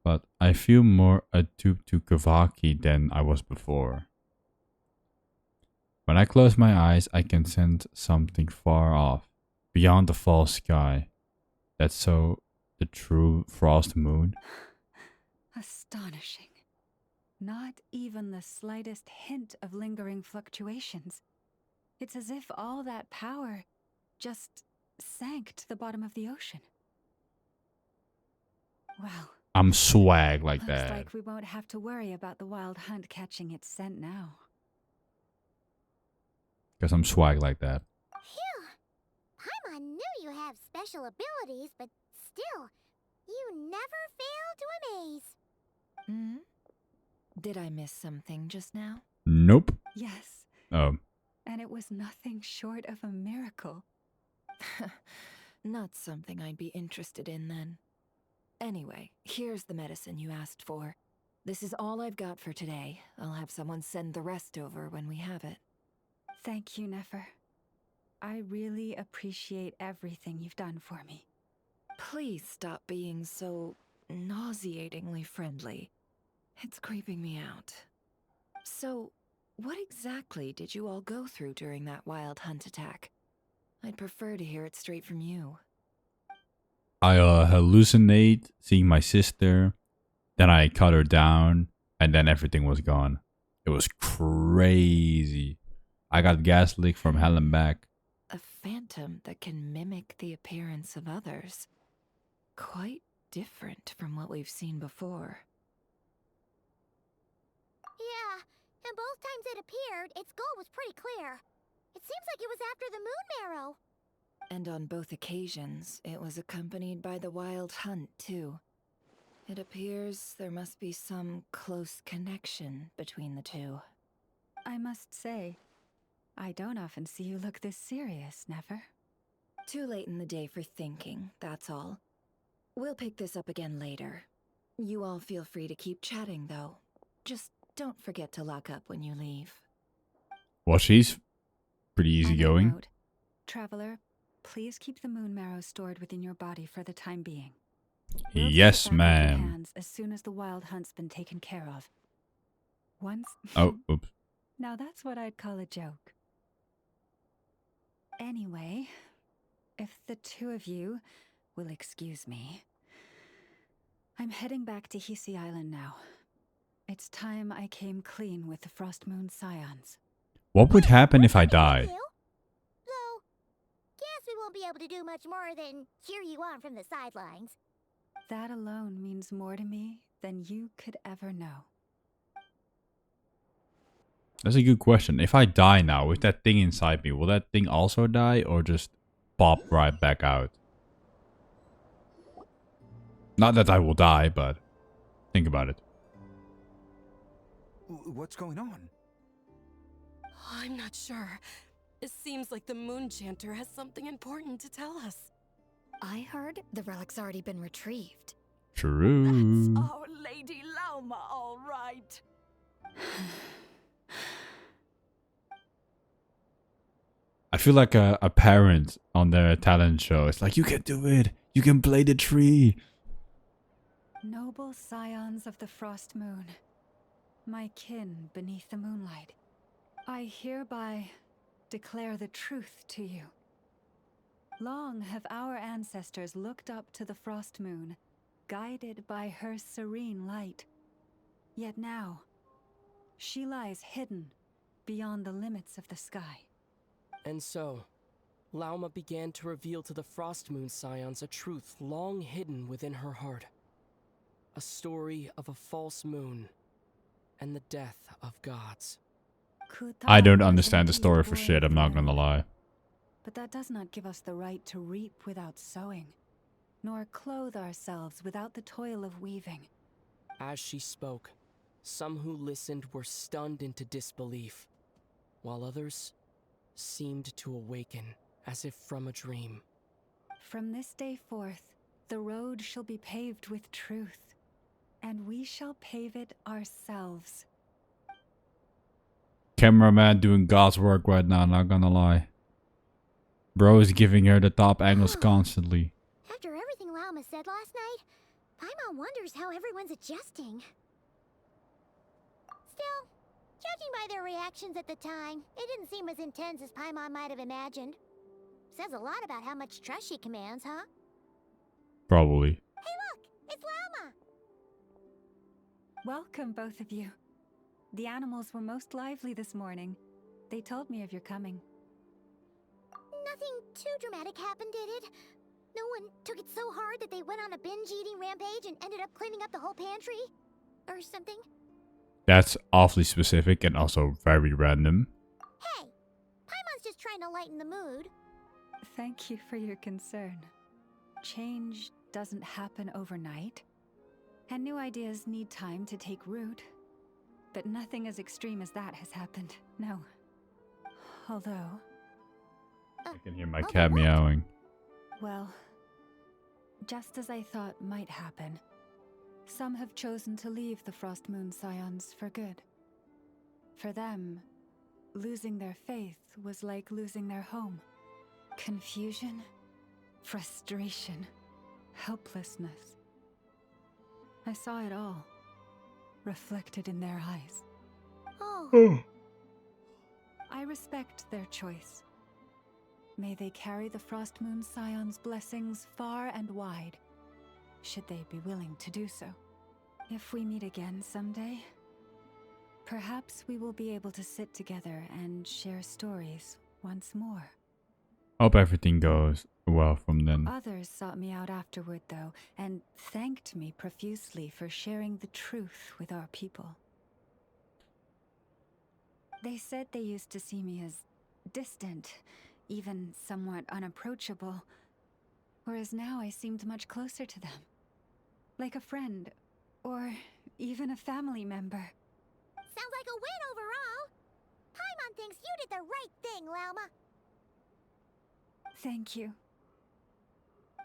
But I feel more attuned to Kavaki than I was before. When I close my eyes, I can sense something far off, beyond the false sky. That's so the true frost moon. Astonishing. Not even the slightest hint of lingering fluctuations. It's as if all that power just sank to the bottom of the ocean. Well, I'm swag like looks that. like we won't have to worry about the wild hunt catching its scent now. Because I'm swag like that. Phew! Paimon knew you have special abilities, but still, you never fail to amaze. Hmm? Did I miss something just now? Nope. Yes, Oh. and it was nothing short of a miracle. Not something I'd be interested in then. Anyway, here's the medicine you asked for. This is all I've got for today. I'll have someone send the rest over when we have it. Thank you, Nefer. I really appreciate everything you've done for me. Please stop being so nauseatingly friendly. It's creeping me out. So, what exactly did you all go through during that wild hunt attack? I'd prefer to hear it straight from you. I hallucinate seeing my sister. Then I cut her down. And then everything was gone. It was crazy. I got gas leak from hell and back. A phantom that can mimic the appearance of others. Quite different from what we've seen before. Yeah, and both times it appeared, its goal was pretty clear. It seems like it was after the moon marrow. And on both occasions, it was accompanied by the wild hunt, too. It appears there must be some close connection between the two. I must say, I don't often see you look this serious, Never. Too late in the day for thinking, that's all. We'll pick this up again later. You all feel free to keep chatting, though. Just don't forget to lock up when you leave. Well, she's pretty easygoing. Note, Traveler, please keep the moon marrow stored within your body for the time being. We'll Yes, take it back into your ma'am. hands as soon as the wild hunt's been taken care of. Once. Oh, oops. Now that's what I'd call a joke. Anyway, if the two of you will excuse me, I'm heading back to Hisi Island now. It's time I came clean with the Frost Moon Scions. What would happen if I died? Though, guess we won't be able to do much more than cheer you on from the sidelines. That alone means more to me than you could ever know. That's a good question. If I die now with that thing inside me, will that thing also die or just pop right back out? Not that I will die, but think about it. What's going on? I'm not sure. It seems like the Moon Chanter has something important to tell us. I heard the relic's already been retrieved. True. That's our Lady Lauma, all right. I feel like a parent on their talent show. It's like, you can do it. You can play the tree. Noble scions of the Frost Moon, my kin beneath the moonlight, I hereby declare the truth to you. Long have our ancestors looked up to the Frost Moon, guided by her serene light. Yet now, she lies hidden beyond the limits of the sky. And so, Lauma began to reveal to the Frost Moon Scions a truth long hidden within her heart. A story of a false moon and the death of gods. I don't understand the story for shit, I'm not gonna lie. But that does not give us the right to reap without sowing, nor clothe ourselves without the toil of weaving. As she spoke, some who listened were stunned into disbelief, while others seemed to awaken as if from a dream. From this day forth, the road shall be paved with truth, and we shall pave it ourselves. Cameraman doing God's work right now, not gonna lie. Bro is giving her the top angles constantly. After everything Lauma said last night, Paimon wonders how everyone's adjusting. Still, judging by their reactions at the time, it didn't seem as intense as Paimon might have imagined. Says a lot about how much trust she commands, huh? Probably. Hey look! It's Lauma! Welcome, both of you. The animals were most lively this morning. They told me of your coming. Nothing too dramatic happened, did it? No one took it so hard that they went on a binge-eating rampage and ended up cleaning up the whole pantry? Or something? That's awfully specific and also very random. Hey! Paimon's just trying to lighten the mood. Thank you for your concern. Change doesn't happen overnight, and new ideas need time to take root. But nothing as extreme as that has happened, no. Although... I can hear my cat meowing. Well, just as I thought might happen, some have chosen to leave the Frost Moon Scions for good. For them, losing their faith was like losing their home. Confusion, frustration, helplessness. I saw it all, reflected in their eyes. Oh. I respect their choice. May they carry the Frost Moon Scion's blessings far and wide, should they be willing to do so. If we meet again someday, perhaps we will be able to sit together and share stories once more. Hope everything goes well from then. Others sought me out afterward, though, and thanked me profusely for sharing the truth with our people. They said they used to see me as distant, even somewhat unapproachable, whereas now I seemed much closer to them. like a friend, or even a family member. Sounds like a win overall. Paimon thinks you did the right thing, Lauma. Thank you.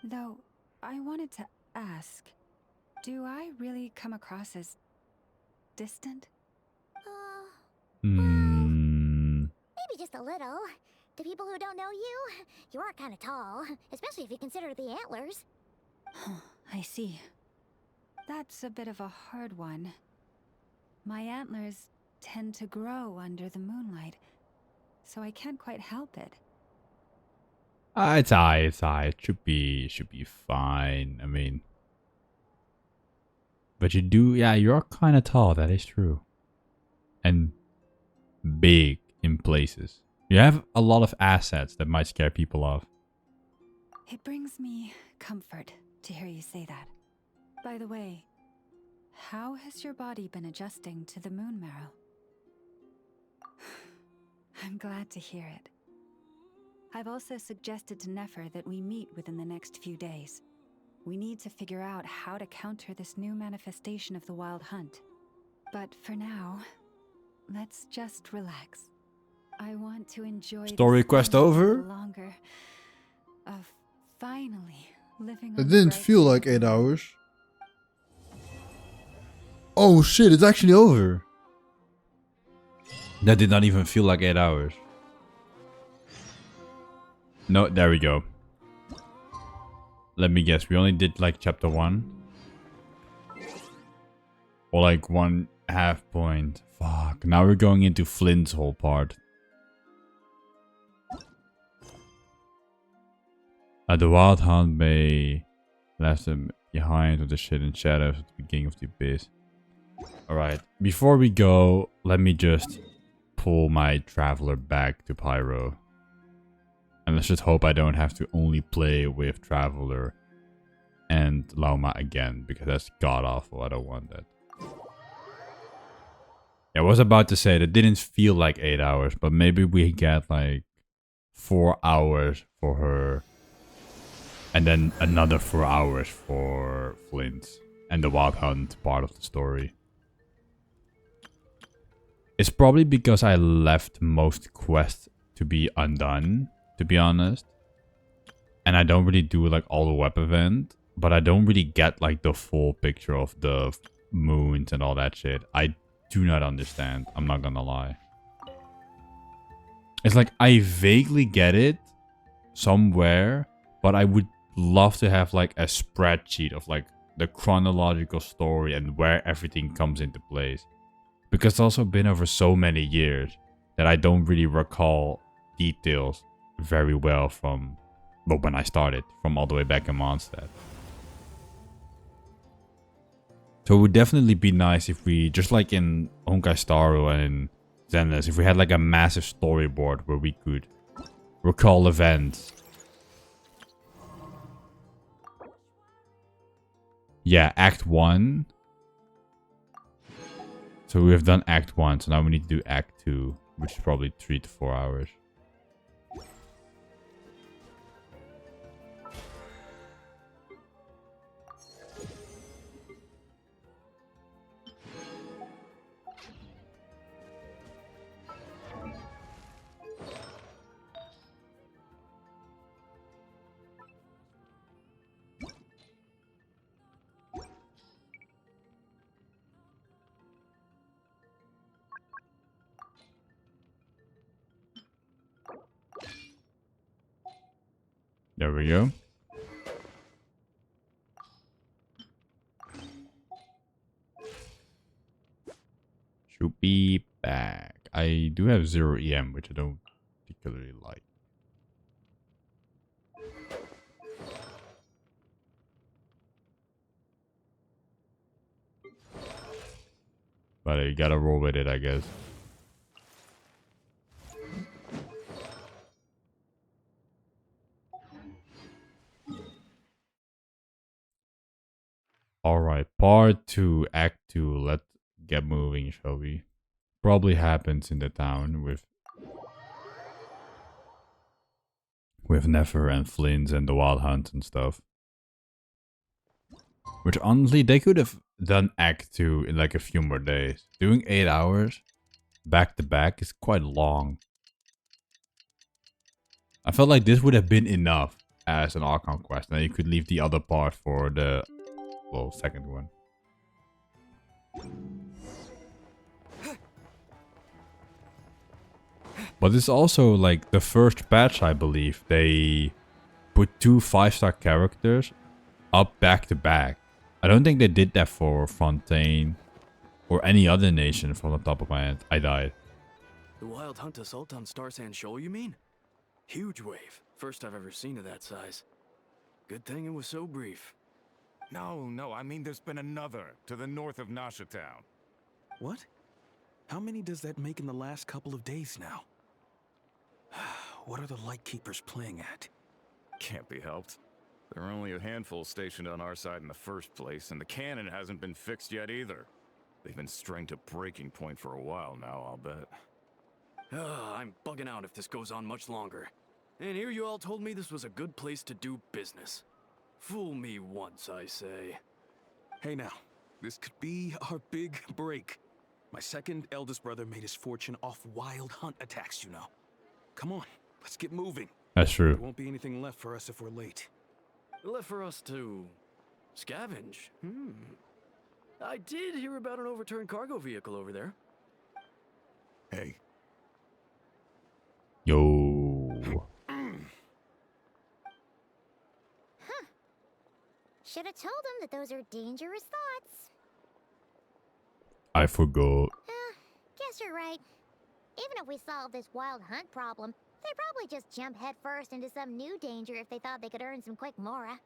Though, I wanted to ask, do I really come across as distant? Maybe just a little. To people who don't know you, you are kind of tall, especially if you consider the antlers. I see. That's a bit of a hard one. My antlers tend to grow under the moonlight, so I can't quite help it. It's alright, it's alright. It should be fine. I mean, but you're kind of tall. That is true, and big in places. You have a lot of assets that might scare people off. It brings me comfort to hear you say that. By the way, how has your body been adjusting to the moon marrow? I'm glad to hear it. I've also suggested to Nefer that we meet within the next few days. We need to figure out how to counter this new manifestation of the Wild Hunt. But for now, let's just relax. I want to enjoy Story quest over? Longer of finally living. It didn't feel like 8 hours. Oh shit, it's actually over. That did not even feel like 8 hours. No, there we go. Let me guess, we only did like chapter 1? Or like 1/2 point. Fuck, now we're going into Flint's whole part. The Wild Hunt may left them behind with the shit and shadows at the beginning of the abyss. Alright, before we go, let me just pull my traveler back to Pyro. And let's just hope I don't have to only play with Traveler and Lauma again, because that's god awful. I don't want that. I was about to say that didn't feel like 8 hours, but maybe we get like 4 hours for her. And then another 4 hours for Flint and the Wild Hunt part of the story. It's probably because I left most quests to be undone, to be honest. And I don't really do like all the web event, but I don't really get like the full picture of the moons and all that shit. I do not understand, I'm not gonna lie. It's like I vaguely get it somewhere, but I would love to have like a spreadsheet of like the chronological story and where everything comes into place. Because it's also been over so many years that I don't really recall details very well from, well, when I started, from all the way back in Mondstadt. So it would definitely be nice if we, just like in Honkai Star Rail and in Zenless, if we had like a massive storyboard where we could recall events. Yeah, Act 1. So we have done Act 1, so now we need to do Act 2, which is probably 3 to 4 hours. There we go. Should be back. I do have 0 EM, which I don't particularly like. But you gotta roll with it, I guess. Alright, part 2, Act 2. Let's get moving, shall we? Probably happens in the town with Nefer and Flint and the Wild Hunt and stuff. Which honestly, they could have done Act 2 in like a few more days. Doing 8 hours back to back is quite long. I felt like this would have been enough as an Archon quest. Now you could leave the other part for the, well, second one. But it's also like the first patch, I believe. They put 2 5-star characters up back to back. I don't think they did that for Fontaine or any other nation from the top of my head. I died. The Wild Hunt assault on Star Sand Shoal, you mean? Huge wave. First I've ever seen of that size. Good thing it was so brief. No, I mean there's been another to the north of Nasha Town. What? How many does that make in the last couple of days now? What are the Lightkeepers playing at? Can't be helped. There are only a handful stationed on our side in the first place, and the cannon hasn't been fixed yet either. They've been strained to breaking point for a while now, I'll bet. I'm bugging out if this goes on much longer. And here you all told me this was a good place to do business. Fool me once, I say. Hey now, this could be our big break. My second eldest brother made his fortune off Wild Hunt attacks, you know. Come on, let's get moving. That's true. There won't be anything left for us if we're late. Left for us to scavenge? I did hear about an overturned cargo vehicle over there. Hey. Yo. Should have told him that those are dangerous thoughts. I forgot. Guess you're right. Even if we solve this Wild Hunt problem, they'd probably just jump headfirst into some new danger if they thought they could earn some quick mora.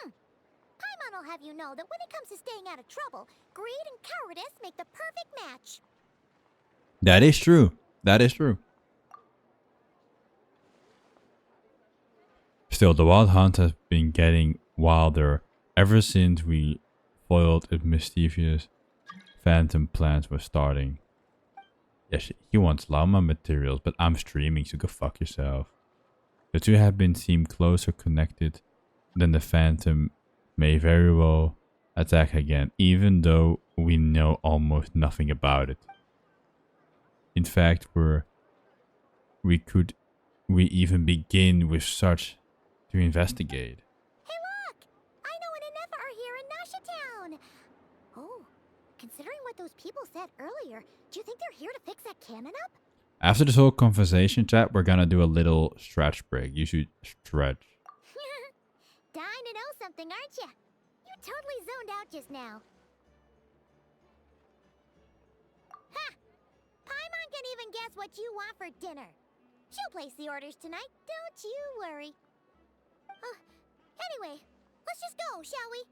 Paimon will have you know that when it comes to staying out of trouble, greed and cowardice make the perfect match. That is true. That is true. Still, the Wild Hunt has been getting wilder ever since we foiled its mischievous phantom plans were starting. Yes, he wants llama materials, but I'm streaming, so go fuck yourself. The two have seemed closer connected than the phantom may very well attack again, even though we know almost nothing about it. In fact, we even begin with such to investigate. Hey look! I know an Enough are here in Nasha Town! Oh, considering what those people said earlier, do you think they're here to fix that cannon up? After this whole conversation chat, we're gonna do a little stretch break. You should stretch. Dying to know something, aren't you? You totally zoned out just now. Ha! Paimon can even guess what you want for dinner. She'll place the orders tonight, don't you worry. Anyway, let's just go, shall we?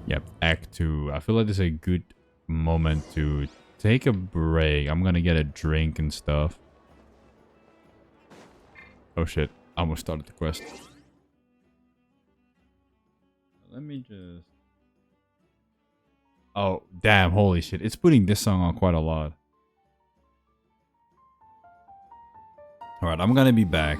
Yep, Act 2. I feel like this is a good moment to take a break. I'm gonna get a drink and stuff. Oh shit, I almost started the quest. Let me just... Oh, damn, holy shit. It's putting this song on quite a lot. Alright, I'm gonna be back.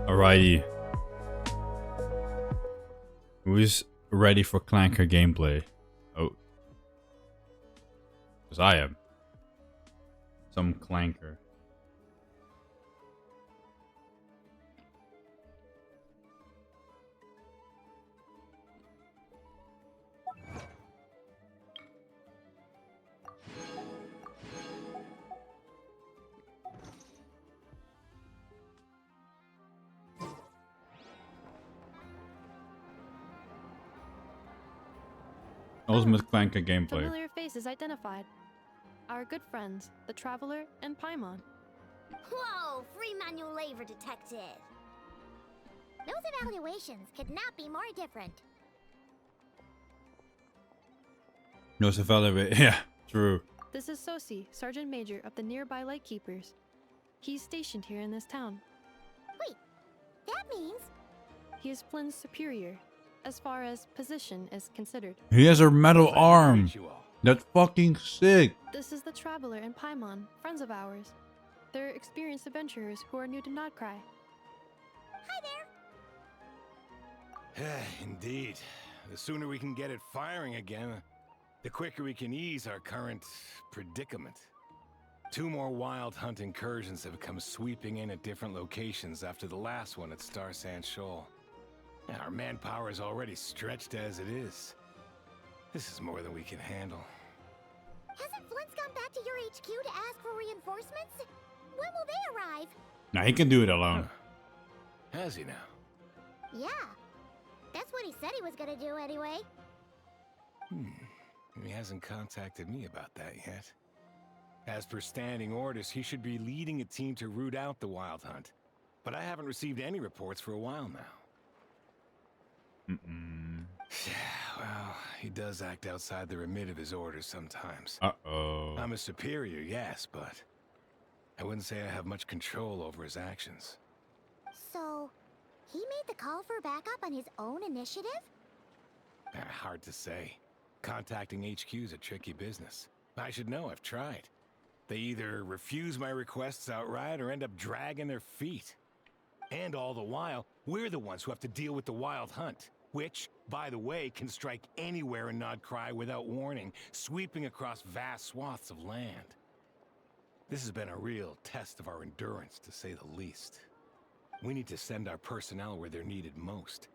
Alrighty. Who's ready for Clanker gameplay? Oh. Because I am. Some Clanker. Ultimate Clanker gameplay. Familiar faces identified. Our good friends, the Traveler and Paimon. Whoa, free manual labor detected. Those evaluations could not be more different. No Savalivate. Yeah, true. This is Sosi, Sergeant Major of the nearby Lightkeepers. He's stationed here in this town. Wait, that means... He is Flynn's superior, as far as position is considered. He has a metal arm. That's fucking sick. This is the Traveler and Paimon, friends of ours. They're experienced adventurers who are new to nod-krai. Hi there. Indeed. The sooner we can get it firing again, the quicker we can ease our current predicament. 2 more wild hunt incursions have come sweeping in at different locations after the last one at Star Sand Shoal. And our manpower is already stretched as it is. This is more than we can handle. Hasn't Flint's gone back to your HQ to ask for reinforcements? When will they arrive? Now he can do it alone. Has he now? Yeah. That's what he said he was gonna do anyway. He hasn't contacted me about that yet. As per standing orders, he should be leading a team to root out the wild hunt. But I haven't received any reports for a while now. Well, he does act outside the remit of his orders sometimes. Uh-oh. I'm a superior, yes, but I wouldn't say I have much control over his actions. So, he made the call for backup on his own initiative? Hard to say. Contacting HQ is a tricky business. I should know, I've tried. They either refuse my requests outright or end up dragging their feet. And all the while, we're the ones who have to deal with the wild hunt, which, by the way, can strike anywhere in nod-krai without warning, sweeping across vast swaths of land. This has been a real test of our endurance, to say the least. We need to send our personnel where they're needed most.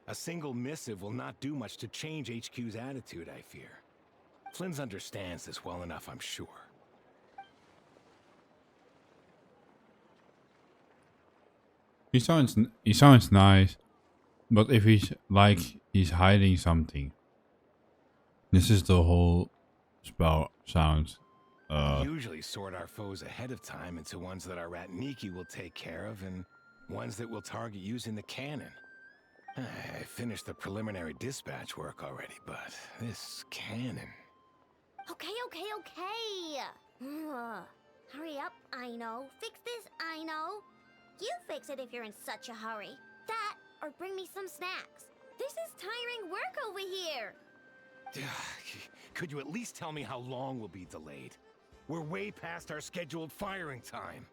A single missive will not do much to change HQ's attitude, I fear. Flynn's understands this well enough, I'm sure. He sounds nice, but if he's like he's hiding something, this is the whole spell sounds. We usually sort our foes ahead of time into ones that our rat Nikki will take care of and ones that we'll target using the cannon. I finished the preliminary dispatch work already, but this cannon... Okay. Hurry up, I know. Fix this, I know. You fix it if you're in such a hurry. That, or bring me some snacks. This is tiring work over here. Could you at least tell me how long we'll be delayed? We're way past our scheduled firing time.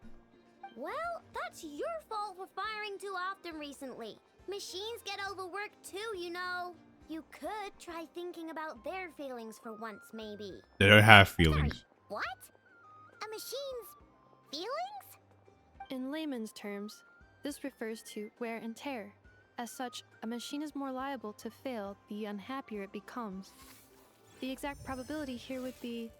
Well, that's your fault for firing too often recently. Machines get overworked too, you know. You could try thinking about their feelings for once, maybe. They don't have feelings. Sorry, what? a machine's feelings? In layman's terms, this refers to wear and tear. As such, a machine is more liable to fail the unhappier it becomes. The exact probability here would be...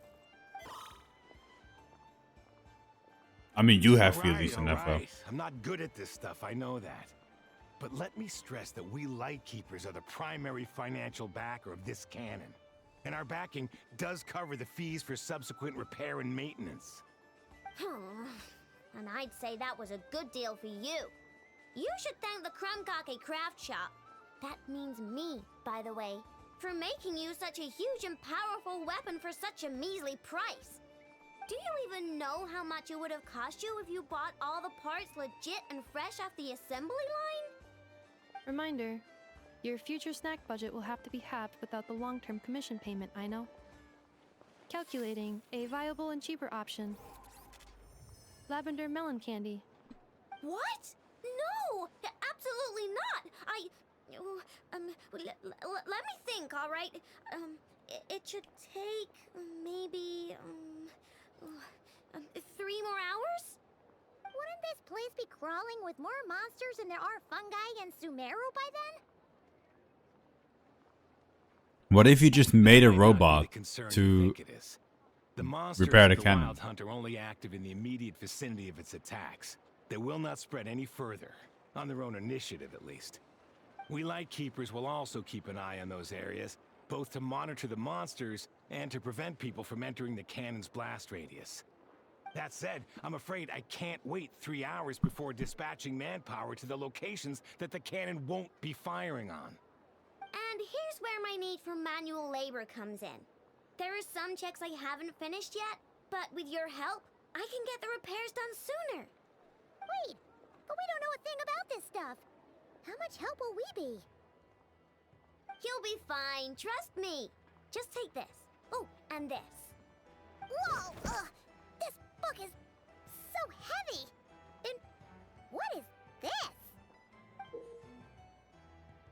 I mean, you have All feelings right, in all that. right. I'm not good at this stuff, I know that. But let me stress that we Lightkeepers are the primary financial backer of this cannon. And our backing does cover the fees for subsequent repair and maintenance. And I'd say that was a good deal for you. You should thank the Krumkake craft shop. That means me, by the way, for making you such a huge and powerful weapon for such a measly price. Do you even know how much it would have cost you if you bought all the parts legit and fresh off the assembly line? Reminder, your future snack budget will have to be halved without the long-term commission payment, I know. Calculating a viable and cheaper option. Lavender melon candy. What? No! Absolutely not! Let me think, all right? It should take maybe 3 more hours? Wouldn't this place be crawling with more monsters than there are fungi and Sumeru by then? What if you just made a That might not be robot the concern you to think it is. The monsters repair the of the cannon? Wild Hunt are only active in the immediate vicinity of its attacks. They will not spread any further, on their own initiative at least. We Lightkeepers will also keep an eye on those areas, both to monitor the monsters and to prevent people from entering the cannon's blast radius. That said, I'm afraid I can't wait 3 hours before dispatching manpower to the locations that the cannon won't be firing on. And here's where my need for manual labor comes in. There are some checks I haven't finished yet, but with your help, I can get the repairs done sooner. Wait, but we don't know a thing about this stuff. How much help will we be? You'll be fine, trust me. Just take this. Oh, and this. Whoa! This book is so heavy! And what is this?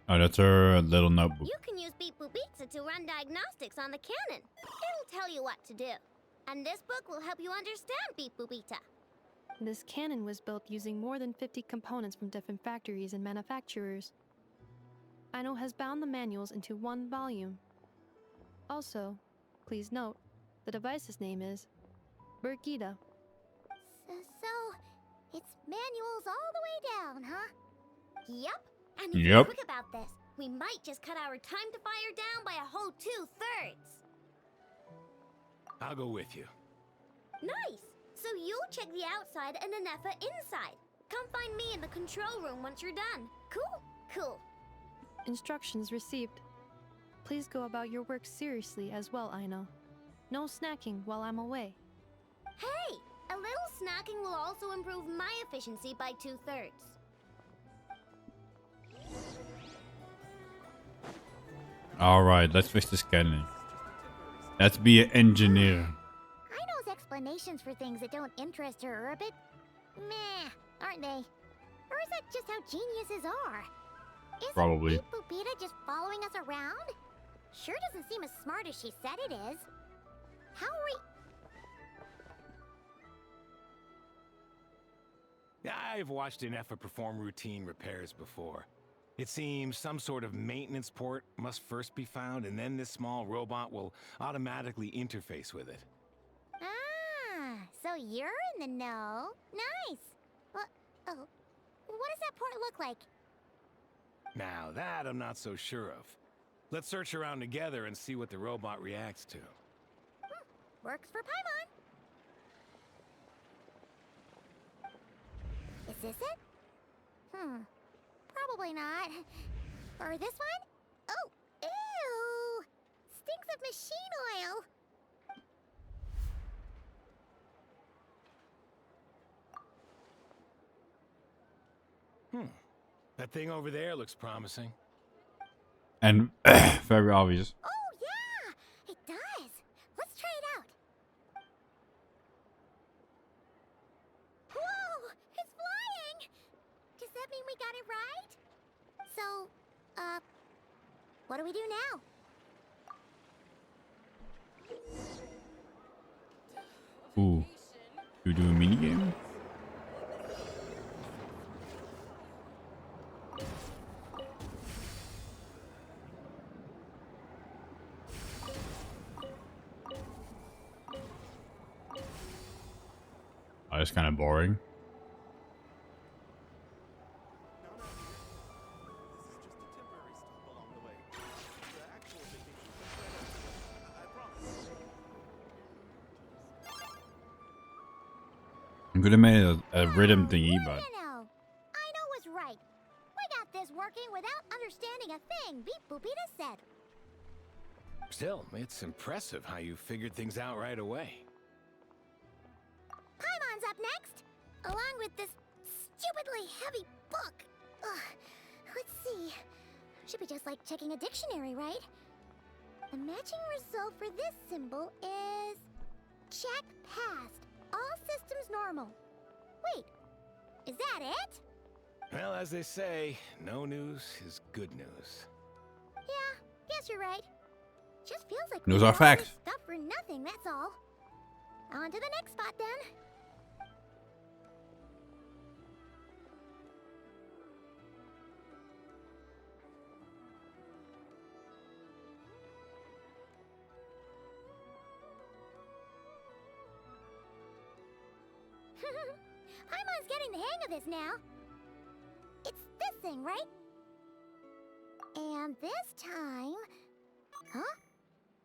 Oh, that's her little notebook. You can use Beep Boop Pizza to run diagnostics on the cannon. It'll tell you what to do. And this book will help you understand Beep Boop Pizza. This cannon was built using more than 50 components from different factories and manufacturers. Aino has bound the manuals into one volume. Also, please note, the device's name is Burkida. So, it's manuals all the way down, huh? Yep. And if Yep. you're quick about this, we might just cut our time to fire down by a whole 2/3. I'll go with you. Nice. So you'll check the outside and Anefa inside. Come find me in the control room once you're done. Cool? Cool. Instructions received. Please go about your work seriously as well, Aino. No snacking while I'm away. Hey, a little snacking will also improve my efficiency by 2/3. Alright, let's fix this cannon. Let's be an engineer. Aino's explanations for things that don't interest her are a bit meh, aren't they? Or is that just how geniuses are? Isn't Probably. Beep Boopita just following us around? Sure doesn't seem as smart as she said it is. How are we... I've watched Anefa perform routine repairs before. It seems some sort of maintenance port must first be found, and then this small robot will automatically interface with it. Ah, so you're in the know. Nice. What does that port look like? Now that I'm not so sure of. Let's search around together and see what the robot reacts to. Works for Paimon. Is this it? Probably not. Or this one? Oh, ew! Stinks of machine oil. That thing over there looks promising. And very obvious. Oh, yeah! It does! Let's try it out. Whoa! It's flying! Does that mean we got it right? So, what do we do now? Ooh. Do we do a mini game? Oh, it's kind of boring. I'm gonna make a rhythm thingy, but No, I know was right. We got this working without understanding a thing, Beep Boopita said. Still, it's impressive how you figured things out right away. Paimon's up next, along with this stupidly heavy book. Ugh. Let's see. Should be just like checking a dictionary, right? The matching result for this symbol is check passed. All systems normal. Wait, is that it? Well, as they say, no news is good news. Yeah, guess you're right. Just feels like Those we are did all this facts. stuff for nothing, that's all. On to the next spot then. Paimon's getting the hang of this now. It's this thing, right? And this time... Huh?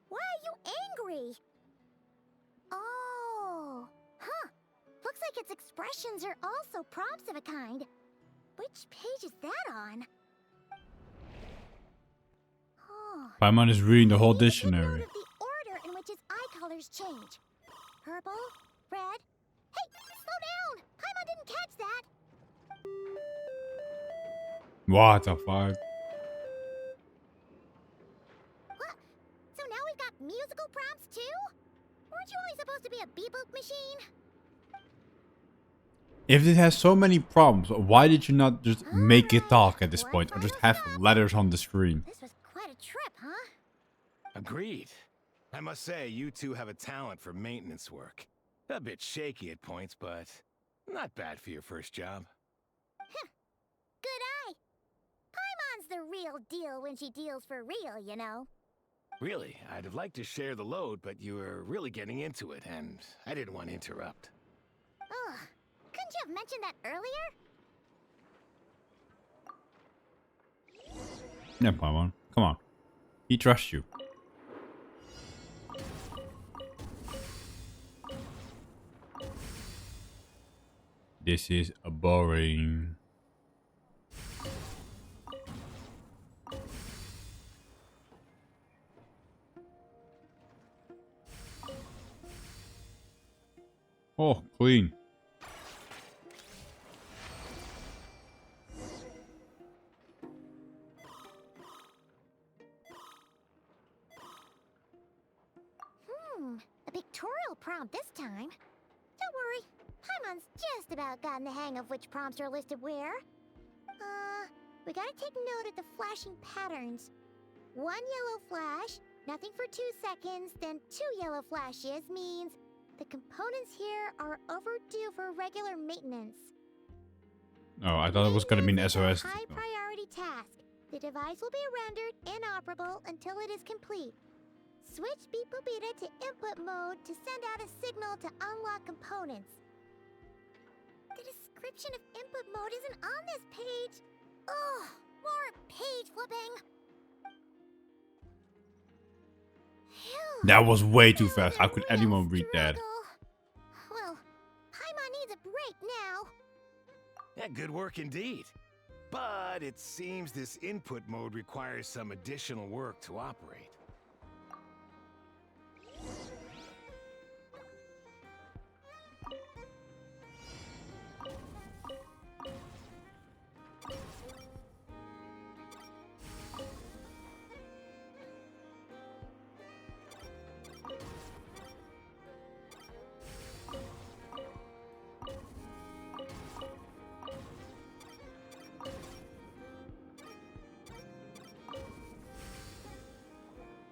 Why are you angry? Oh, huh. Looks like its expressions are also prompts of a kind. Which page is that on? Oh. Paimon is reading the whole Note dictionary. of the order in which its eye colors change. Purple, red... Hey, slow down! Paimon didn't catch that! What the fuck? What? So now we've got musical prompts too? Weren't you only supposed to be a beep-boop machine? If it has so many problems, why did you not just make it talk at this point, or just have letters on the screen? This was quite a trip, huh? Agreed. I must say, you two have a talent for maintenance work. A bit shaky at points, but not bad for your first job. Good eye. Paimon's the real deal when she deals for real, you know. Really, I'd have liked to share the load, but you were really getting into it, and I didn't want to interrupt. Ugh. Couldn't you have mentioned that earlier? Yeah, Paimon. Come on. He trusts you. This is boring. Oh, clean. A pictorial prompt this time. Don't worry, Paimon's just about gotten the hang of which prompts are listed where. We gotta take note of the flashing patterns. 1 yellow flash, nothing for 2 seconds, then 2 yellow flashes means the components here are overdue for regular maintenance. Oh, I thought it was gonna mean It's a SOS. high priority task. The device will be rendered inoperable until it is complete. Switch Beep Boopita to input mode to send out a signal to unlock components. The description of input mode isn't on this page. Ugh, more page flipping. Phew. That was way too fast. How could anyone read that? Well, Paimon needs a break now. Yeah, good work indeed. But it seems this input mode requires some additional work to operate.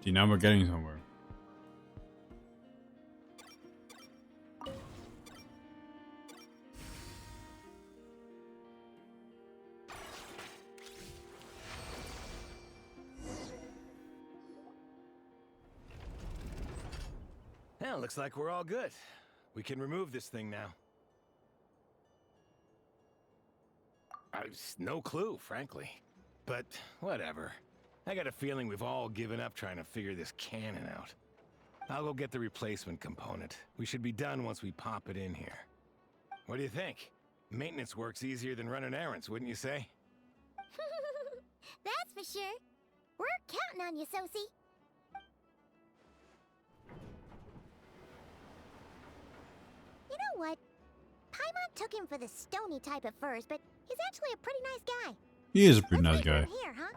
See, now we're getting somewhere. Well, looks like we're all good. We can remove this thing now. No clue, frankly. But whatever. I got a feeling we've all given up trying to figure this cannon out. I'll go get the replacement component. We should be done once we pop it in here. What do you think? Maintenance work's easier than running errands, wouldn't you say? That's for sure. We're counting on you, Sosie. You know what? Paimon took him for the stony type at first, but he's actually a pretty nice guy. He is a pretty nice guy. Here, huh?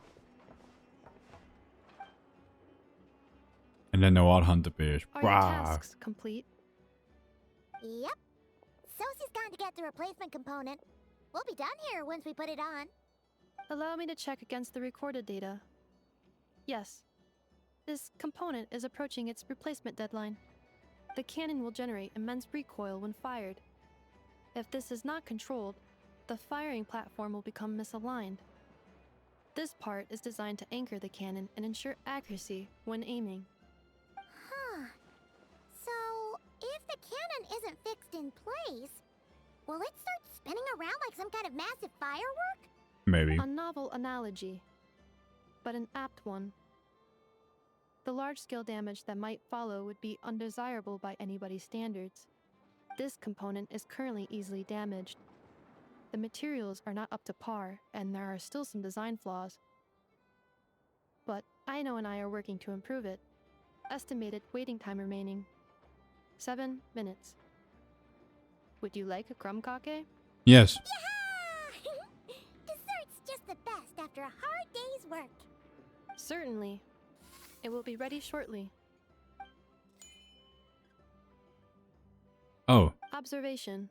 And then the Wild Hunt appears. Are your tasks complete? Yep. Sosie's gone to get the replacement component. We'll be done here once we put it on. Allow me to check against the recorded data. Yes. This component is approaching its replacement deadline. The cannon will generate immense recoil when fired. If this is not controlled, the firing platform will become misaligned. This part is designed to anchor the cannon and ensure accuracy when aiming. Huh. So, if the cannon isn't fixed in place, will it start spinning around like some kind of massive firework? Maybe. A novel analogy, but an apt one. The large-scale damage that might follow would be undesirable by anybody's standards. This component is currently easily damaged. The materials are not up to par, and there are still some design flaws. But Aino and I are working to improve it. Estimated waiting time remaining: 7 minutes. Would you like a crumb kake? Yes. Yeah! Dessert's just the best after a hard day's work. Certainly. It will be ready shortly. Oh. Observation.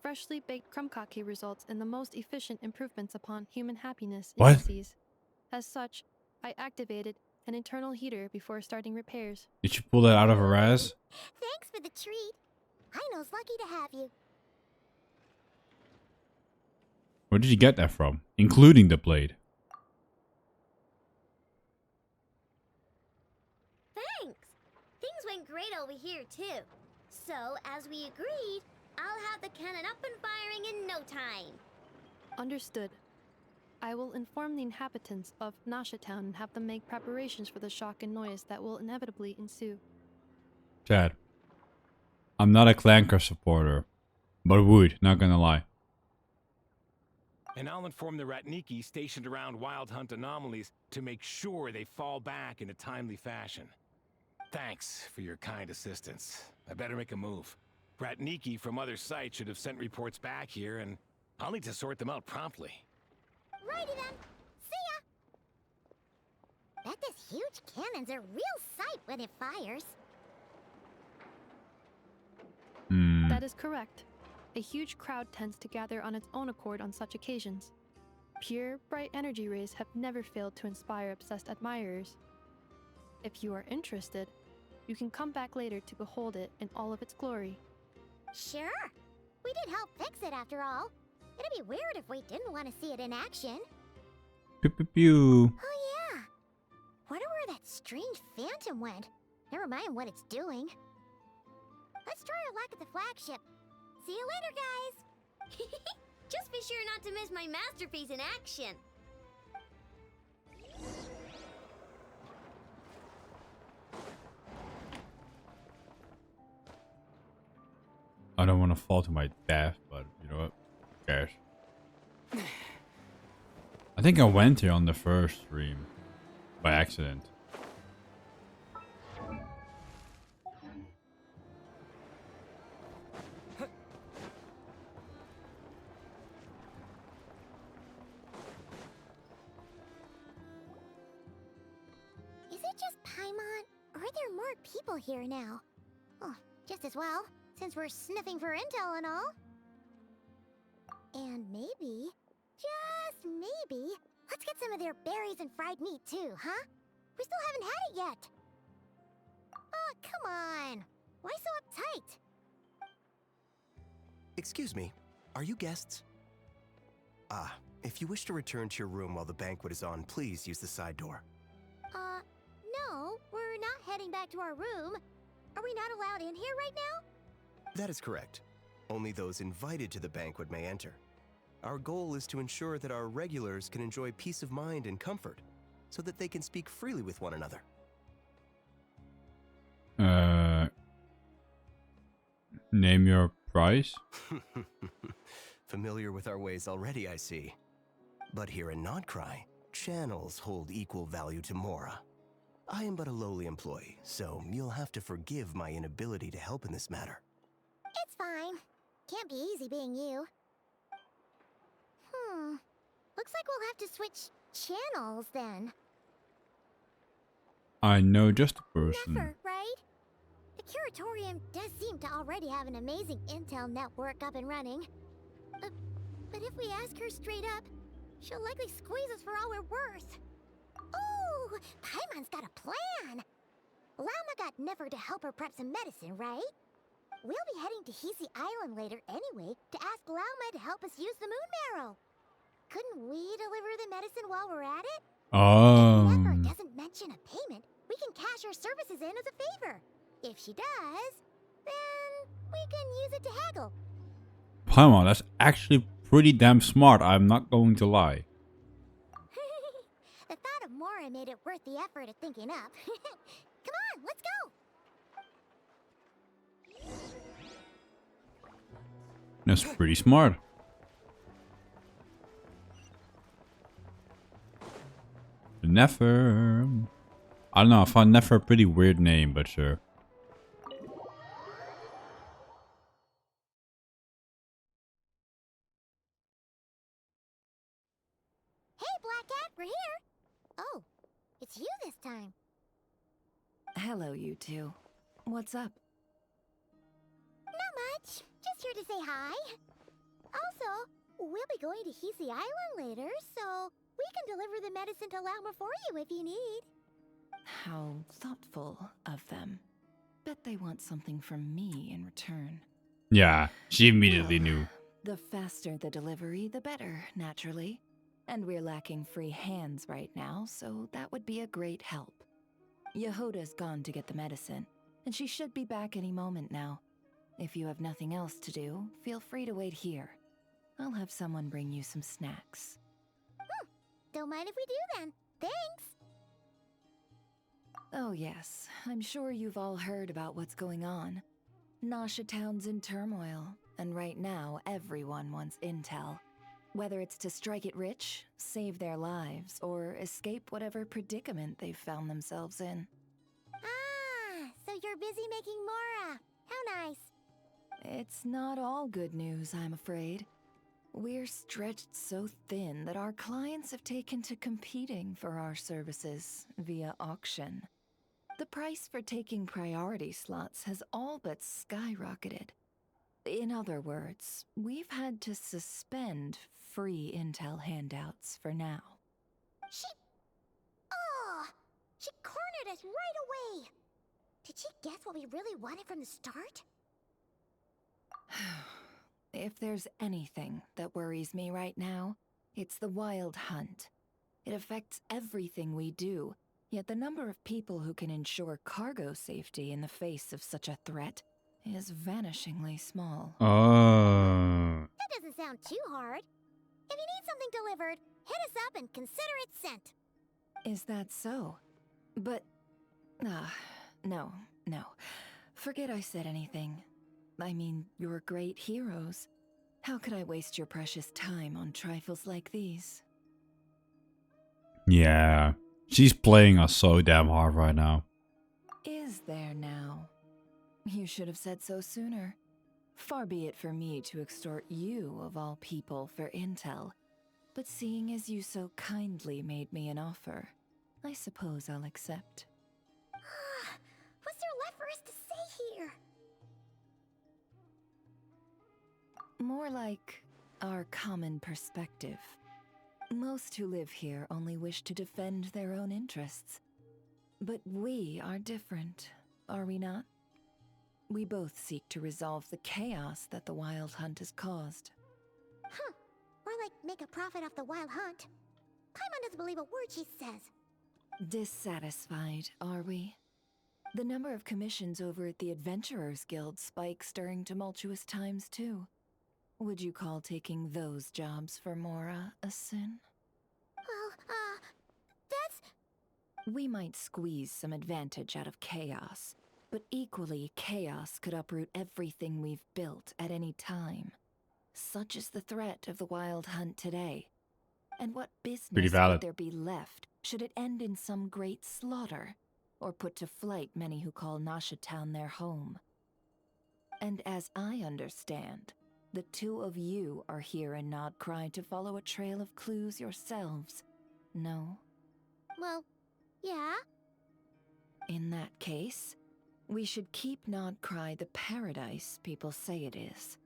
Freshly baked crumb kake results in the most efficient improvements upon human happiness indices. As such, I activated an internal heater before starting repairs. Did you pull that out of her ass? Thanks for the treat. Aino's lucky to have you. Where did you get that from? Including the blade. Thanks. Things went great over here, too. So, as we agreed, I'll have the cannon up and firing in no time. Understood. I will inform the inhabitants of Nasha Town and have them make preparations for the shock and noise that will inevitably ensue. Chad. I'm not a Clanker supporter, but would, not gonna lie. And I'll inform the Ratniki stationed around Wild Hunt anomalies to make sure they fall back in a timely fashion. Thanks for your kind assistance. I better make a move. Ratniki from other sites should have sent reports back here, and I'll need to sort them out promptly. Righty then. See ya! Bet this huge cannon's a real sight when it fires. That is correct. A huge crowd tends to gather on its own accord on such occasions. Pure, bright energy rays have never failed to inspire obsessed admirers. If you are interested, you can come back later to behold it in all of its glory. Sure. We did help fix it after all. It'd be weird if we didn't want to see it in action. Pew pew pew. Oh yeah. Wonder where that strange phantom went. Never mind what it's doing. Let's try our luck at the flagship. See you later, guys. Just be sure not to miss my masterpiece in action. I don't want to fall to my death, but you know what? Who cares? I think I went here on the first stream by accident. Is it just Paimon, or are there more people here now? Oh, just as well, since we're sniffing for intel and all. And maybe, just maybe, let's get some of their berries and fried meat too, huh? We still haven't had it yet. Oh, come on. Why so uptight? Excuse me, are you guests? Ah, if you wish to return to your room while the banquet is on, please use the side door. No, we're not heading back to our room. Are we not allowed in here right now? That is correct. Only those invited to the banquet may enter. Our goal is to ensure that our regulars can enjoy peace of mind and comfort, so that they can speak freely with one another. Name your price? Familiar with our ways already, I see. But here in nod-krai, channels hold equal value to Mora. I am but a lowly employee, so you'll have to forgive my inability to help in this matter. It's fine. Can't be easy being you. Looks like we'll have to switch channels then. I know just a person. Never, right? The curatorium does seem to already have an amazing intel network up and running. But if we ask her straight up, she'll likely squeeze us for all we're worth. Ooh, Paimon's got a plan. Lauma got Nefer to help her prep some medicine, right? We'll be heading to Hisi Island later anyway to ask Lauma to help us use the moon marrow. Couldn't we deliver the medicine while we're at it? If Nefer doesn't mention a payment, we can cash our services in as a favor. If she does, then we can use it to haggle. Paimon, that's actually pretty damn smart, I'm not going to lie. The thought of Mora made it worth the effort of thinking up. Come on, let's go! That's pretty smart. Nefer. I don't know, I found Nefer a pretty weird name, but sure. Hey, Black Cat, we're here! Oh, it's you this time. Hello, you two. What's up? Not much. Just here to say hi. Also, we'll be going to Hisi Island later, so we can deliver the medicine to Lauma for you if you need. How thoughtful of them. Bet they want something from me in return. Yeah, she immediately knew. The faster the delivery, the better, naturally. And we're lacking free hands right now, so that would be a great help. Yehoda's gone to get the medicine, and she should be back any moment now. If you have nothing else to do, feel free to wait here. I'll have someone bring you some snacks. Don't mind if we do then. Thanks! Oh yes, I'm sure you've all heard about what's going on. Nasha Town's in turmoil, and right now everyone wants intel. Whether it's to strike it rich, save their lives, or escape whatever predicament they've found themselves in. Ah, so you're busy making Mora. How nice. It's not all good news, I'm afraid. We're stretched so thin that our clients have taken to competing for our services via auction. The price for taking priority slots has all but skyrocketed. In other words, we've had to suspend free intel handouts for now. She cornered us right away. Did she guess what we really wanted from the start? If there's anything that worries me right now, it's the wild hunt. It affects everything we do, yet the number of people who can ensure cargo safety in the face of such a threat is vanishingly small. That doesn't sound too hard. If you need something delivered, hit us up and consider it sent. Is that so? But... no. Forget I said anything. I mean, you're great heroes. How could I waste your precious time on trifles like these? Yeah, she's playing us so damn hard right now. Is there now? You should have said so sooner. Far be it for me to extort you, of all people, for intel. But seeing as you so kindly made me an offer, I suppose I'll accept. What's there left for us to say here? More like our common perspective. Most who live here only wish to defend their own interests. But we are different, are we not? We both seek to resolve the chaos that the Wild Hunt has caused. Or like make a profit off the Wild Hunt. Paimon doesn't believe a word she says. Dissatisfied, are we? The number of commissions over at the Adventurers Guild spikes during tumultuous times, too. Would you call taking those jobs for Mora a sin? Well, that's... We might squeeze some advantage out of chaos, but equally, chaos could uproot everything we've built at any time. Such is the threat of the Wild Hunt today. And what business would there be left should it end in some great slaughter, or put to flight many who call Nasha Town their home? And as I understand, the two of you are here in nod-krai to follow a trail of clues yourselves, no? Well, yeah. In that case, we should keep nod-krai the paradise people say it is.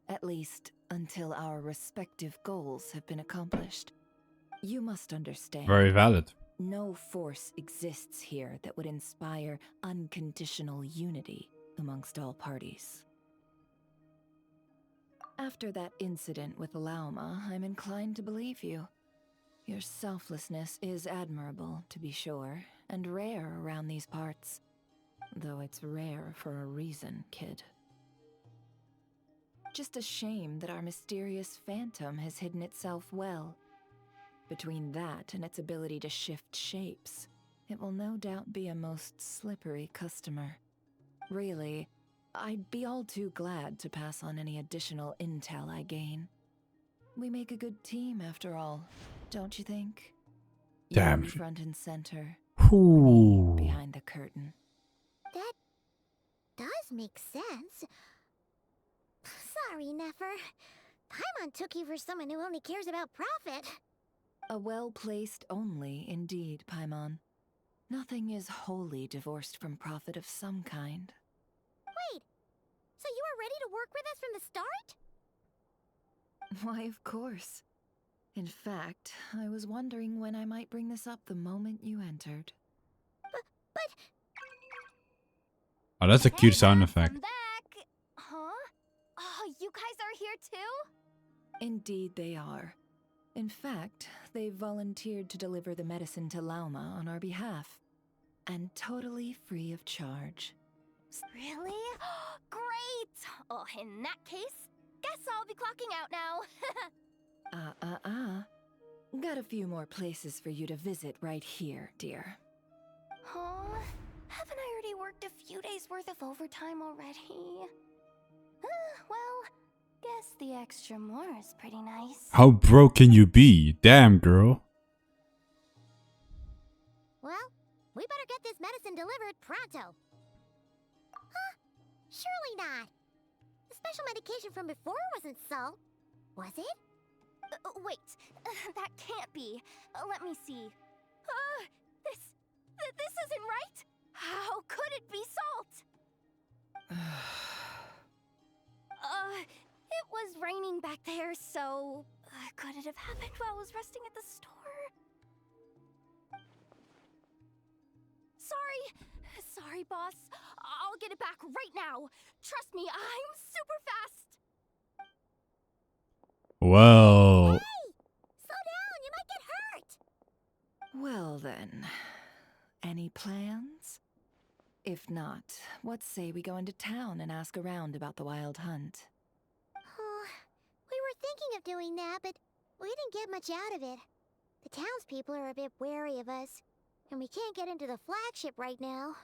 At least, until our respective goals have been accomplished. You must understand. Very valid. No force exists here that would inspire unconditional unity amongst all parties. After that incident with Lauma, I'm inclined to believe you. Your selflessness is admirable, to be sure, and rare around these parts. Though it's rare for a reason, kid. Just a shame that our mysterious phantom has hidden itself well. Between that and its ability to shift shapes, it will no doubt be a most slippery customer. Really, I'd be all too glad to pass on any additional intel I gain. We make a good team, after all, don't you think? Damn. You front and center. Ooh. Me behind the curtain. That does make sense. Sorry, Nefer. Paimon took you for someone who only cares about profit. A well-placed only, indeed, Paimon. Nothing is wholly divorced from profit of some kind. Wait, so you were ready to work with us from the start? Why, of course. In fact, I was wondering when I might bring this up the moment you entered. But... Oh, that's a cute sound effect. I'm back! Huh? Oh, you guys are here too? Indeed they are. In fact, they've volunteered to deliver the medicine to Lauma on our behalf. And totally free of charge. Really? Great! Oh, in that case, guess I'll be clocking out now. Got a few more places for you to visit right here, dear. Huh? Haven't I already worked a few days worth of overtime already? Well, guess the extra more is pretty nice. How broke can you be? Damn, girl. Well, we better get this medicine delivered pronto. Huh? Surely not. The special medication from before wasn't salt, was it? Wait, that can't be. Let me see. This isn't right. How could it be salt? It was raining back there, so could it have happened while I was resting at the store? Sorry, boss. I'll get it back right now. Trust me, I'm super fast. Well. Hey! Slow down, you might get hurt! Well then, any plans? If not, what say we go into town and ask around about the Wild Hunt? Oh, we were thinking of doing that, but we didn't get much out of it. The townspeople are a bit wary of us, and we can't get into the flagship right now.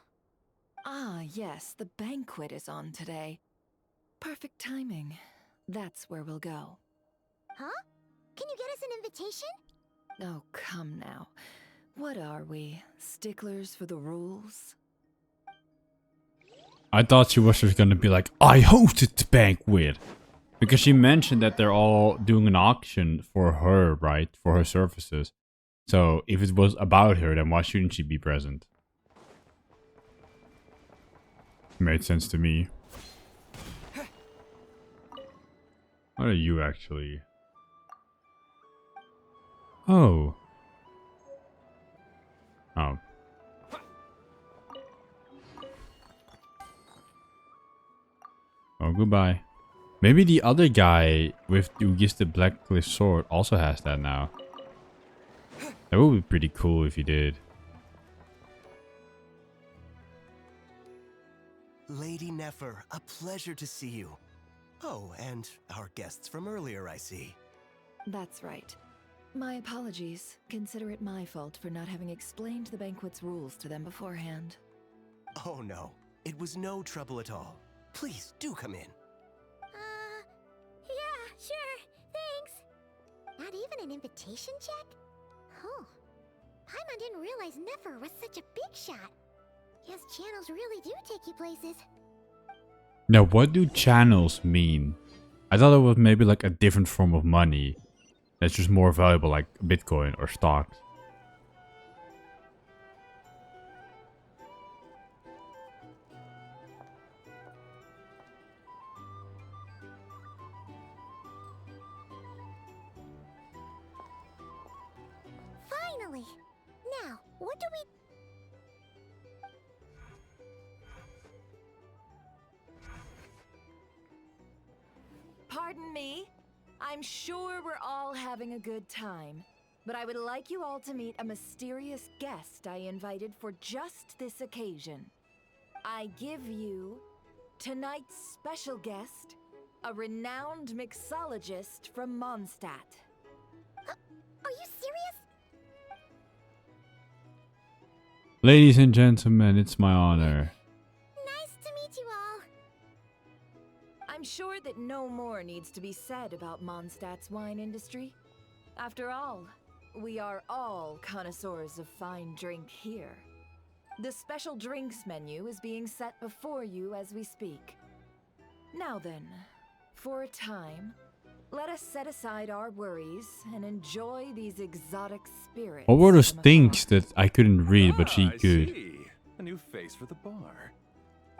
Ah, yes, the banquet is on today. Perfect timing. That's where we'll go. Huh? Can you get us an invitation? Oh, come now. What are we? Sticklers for the rules? I thought she was just gonna be like, I hosted the banquet. Because she mentioned that they're all doing an auction for her, right? For her services. So if it was about her, then why shouldn't she be present? Made sense to me. What are you actually? Oh. Oh. Oh, goodbye. Maybe the other guy with who gets the Black Cliff sword also has that now. That would be pretty cool if he did. Lady Nefer, a pleasure to see you. Oh, and our guests from earlier, I see. That's right. My apologies. Consider it my fault for not having explained the banquet's rules to them beforehand. Oh no, it was no trouble at all. Please do come in. Yeah, sure, thanks. Not even an invitation check? Oh, Paimon didn't realize Nefer was such a big shot. Guess channels really do take you places. Now, what do channels mean? I thought it was maybe like a different form of money that's just more valuable, like Bitcoin or stocks. Finally! Now, what do we... Pardon me? I'm sure we're all having a good time, but I would like you all to meet a mysterious guest I invited for just this occasion. I give you tonight's special guest, a renowned mixologist from Mondstadt. Are you serious? Ladies and gentlemen, it's my honor. Nice to meet you all. I'm sure that no more needs to be said about Mondstadt's wine industry. After all, we are all connoisseurs of fine drink here. The special drinks menu is being set before you as we speak. Now then, for a time, let us set aside our worries and enjoy these exotic spirits. What were those things that I couldn't read, but she I could? see. A new face for the bar.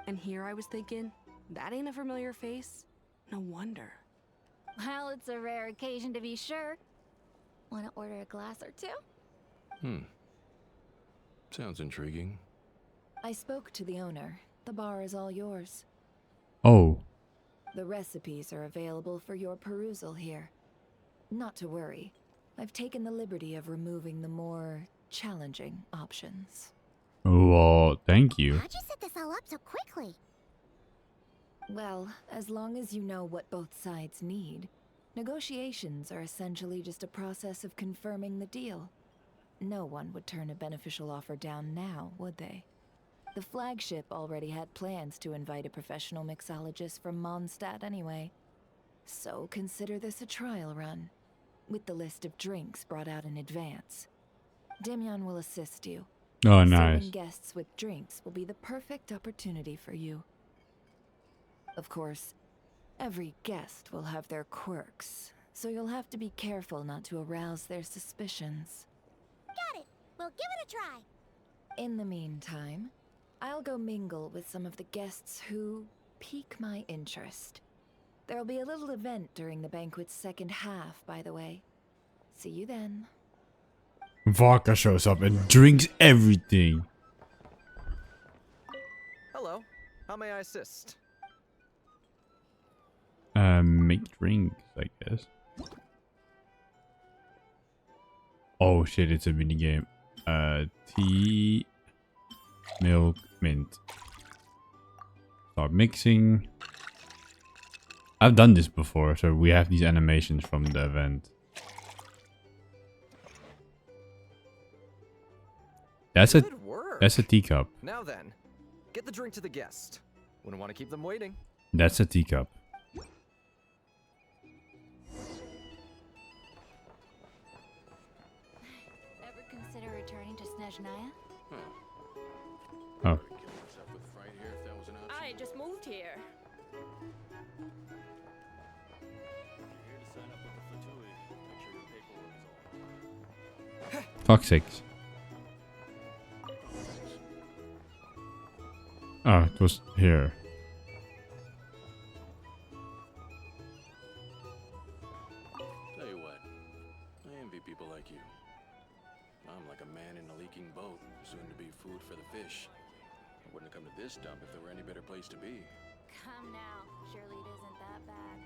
And here I was thinking, that ain't a familiar face. No wonder. Well, it's a rare occasion to be sure. Want to order a glass or two? Sounds intriguing. I spoke to the owner. The bar is all yours. Oh. The recipes are available for your perusal here. Not to worry. I've taken the liberty of removing the more challenging options. Well, thank you. How'd you set this all up so quickly? Well, as long as you know what both sides need, negotiations are essentially just a process of confirming the deal. No one would turn a beneficial offer down now, would they? The flagship already had plans to invite a professional mixologist from Mondstadt anyway. So consider this a trial run, with the list of drinks brought out in advance. Demyon will assist you. Oh, nice. Serving guests with drinks will be the perfect opportunity for you. Of course, every guest will have their quirks, so you'll have to be careful not to arouse their suspicions. Got it. We'll give it a try. In the meantime, I'll go mingle with some of the guests who pique my interest. There'll be a little event during the banquet's second half, by the way. See you then. Vodka shows up and drinks everything. Hello. How may I assist? Make drinks, I guess. Oh shit, it's a minigame. Tea, milk, mint. Start mixing. I've done this before, so we have these animations from the event. That's a teacup. Now then, get the drink to the guest. Wouldn't want to keep them waiting. That's a teacup. Ever consider returning to Snezhnaya? Oh. I just moved here. Fuck's sakes. Oh, it was here. Tell you what, I envy people like you. I'm like a man in a leaking boat, soon to be food for the fish. I wouldn't have come to this dump if there were any better place to be. Come now. Surely it isn't that bad.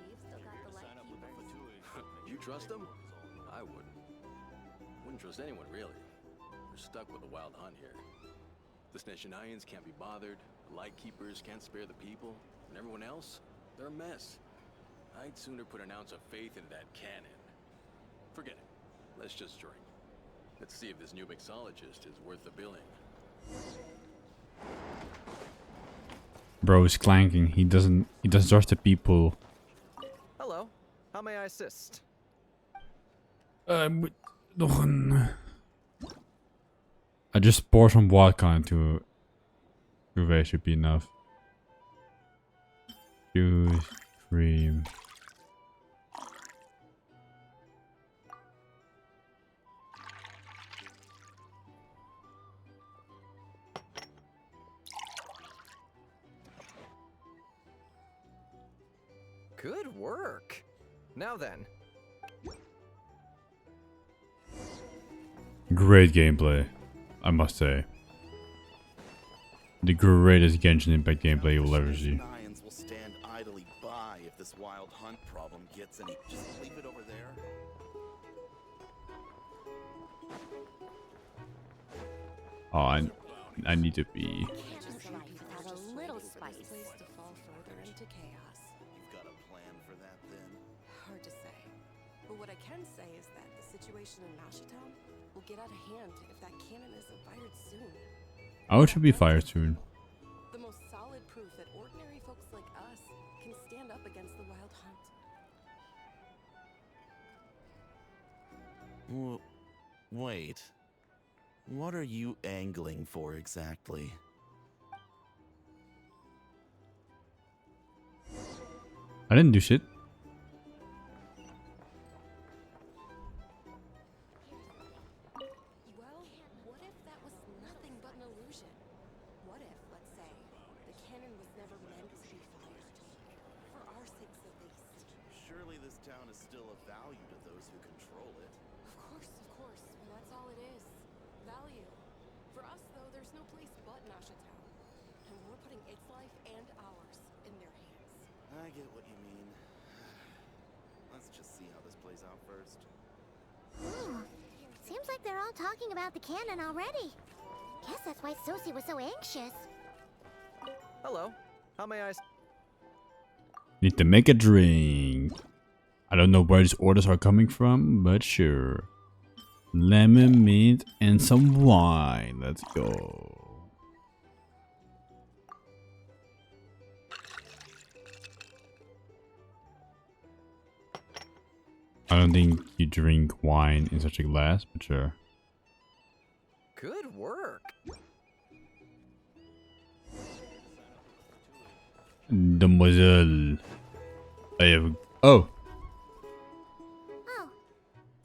We've still got the light keepers. You trust them? I wouldn't. Wouldn't trust anyone, really. We're stuck with a wild hunt here. The Snezhnayans can't be bothered. The lightkeepers can't spare the people, and everyone else, they're a mess. I'd sooner put an ounce of faith into that cannon. Forget it. Let's just drink. Let's see if this new mixologist is worth the billing. Bro is clanking. He doesn't trust the people. Hello. How may I assist? Nog een. I just pour some vodka into Juve should be enough. Juice, cream. Good work. Now then. Great gameplay, I must say. The greatest Genshin Impact gameplay you will ever see. Lions will stand idly by if this wild hunt problem gets any. Just leave it over there. Oh, I need to be. Have a little spice. To fall further into chaos. You've got a plan for that, then? Hard to say. But what I can say is that the situation in Mashitown will get out of hand if that cannon isn't fired soon. Oh, it should be fired soon. The most solid proof that ordinary folks like us can stand up against the wild hunt. Wait. What are you angling for exactly? I didn't do shit. Well, what if that was nothing but an illusion? What if, let's say, the cannon was never meant to be fired? For our sakes at least. Surely this town is still of value to those who control it. Of course. Well, that's all it is. Value. For us, though, there's no place but Mashitown. And we're putting its life and ours in their hands. I get what you mean. Let's just see how this plays out first. Ooh, seems like they're all talking about the cannon already. Guess that's why Sosie was so anxious. Hello. How may I... Need to make a drink. I don't know where these orders are coming from, but sure. Lemon, mint, and some wine. Let's go. I don't think you drink wine in such a glass, but sure. Good work. Demoiselle. I have... Oh. Oh,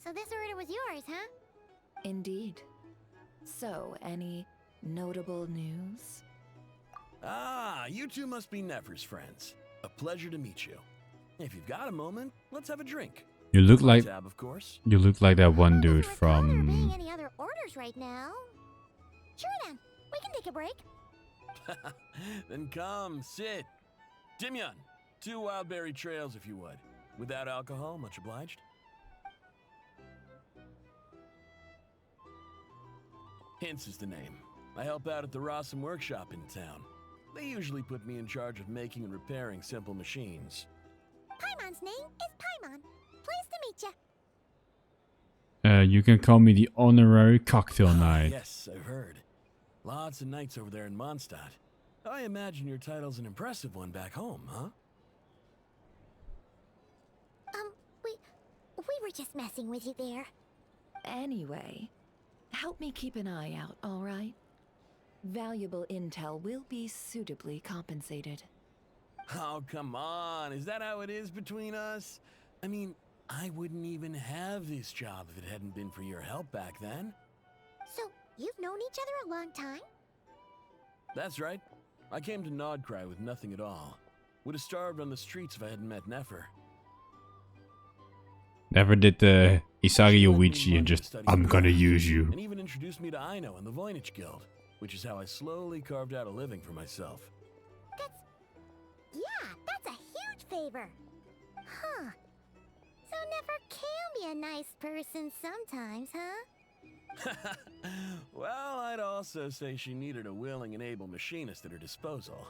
so this order was yours, huh? Indeed. So, any notable news? Ah, you two must be Nefer's friends. A pleasure to meet you. If you've got a moment, let's have a drink. You look like... Tab, of course. You look like that one dude Paying from... any other orders right now? Sure then, we can take a break. Then come, sit. Dimyon, 2 wildberry trails if you would. Without alcohol, much obliged. Hints is the name. I help out at the Rossum workshop in town. They usually put me in charge of making and repairing simple machines. Paimon's name is Paimon. Pleased to meet ya. You can call me the honorary cocktail knight. Yes, I've heard. Lots of nights over there in Mondstadt. I imagine your title's an impressive one back home, huh? We were just messing with you there. Anyway, help me keep an eye out, all right? Valuable intel will be suitably compensated. Oh, come on. Is that how it is between us? I mean, I wouldn't even have this job if it hadn't been for your help back then. So, you've known each other a long time? That's right. I came to nod-krai with nothing at all. Would have starved on the streets if I hadn't met Nefer. Never did the Isagi Yoichi and just, I'm gonna use you. And even introduced me to Aino and the Voynich Guild, which is how I slowly carved out a living for myself. That's a huge favor. Huh. So Nefer can be a nice person sometimes, huh? Well, I'd also say she needed a willing and able machinist at her disposal.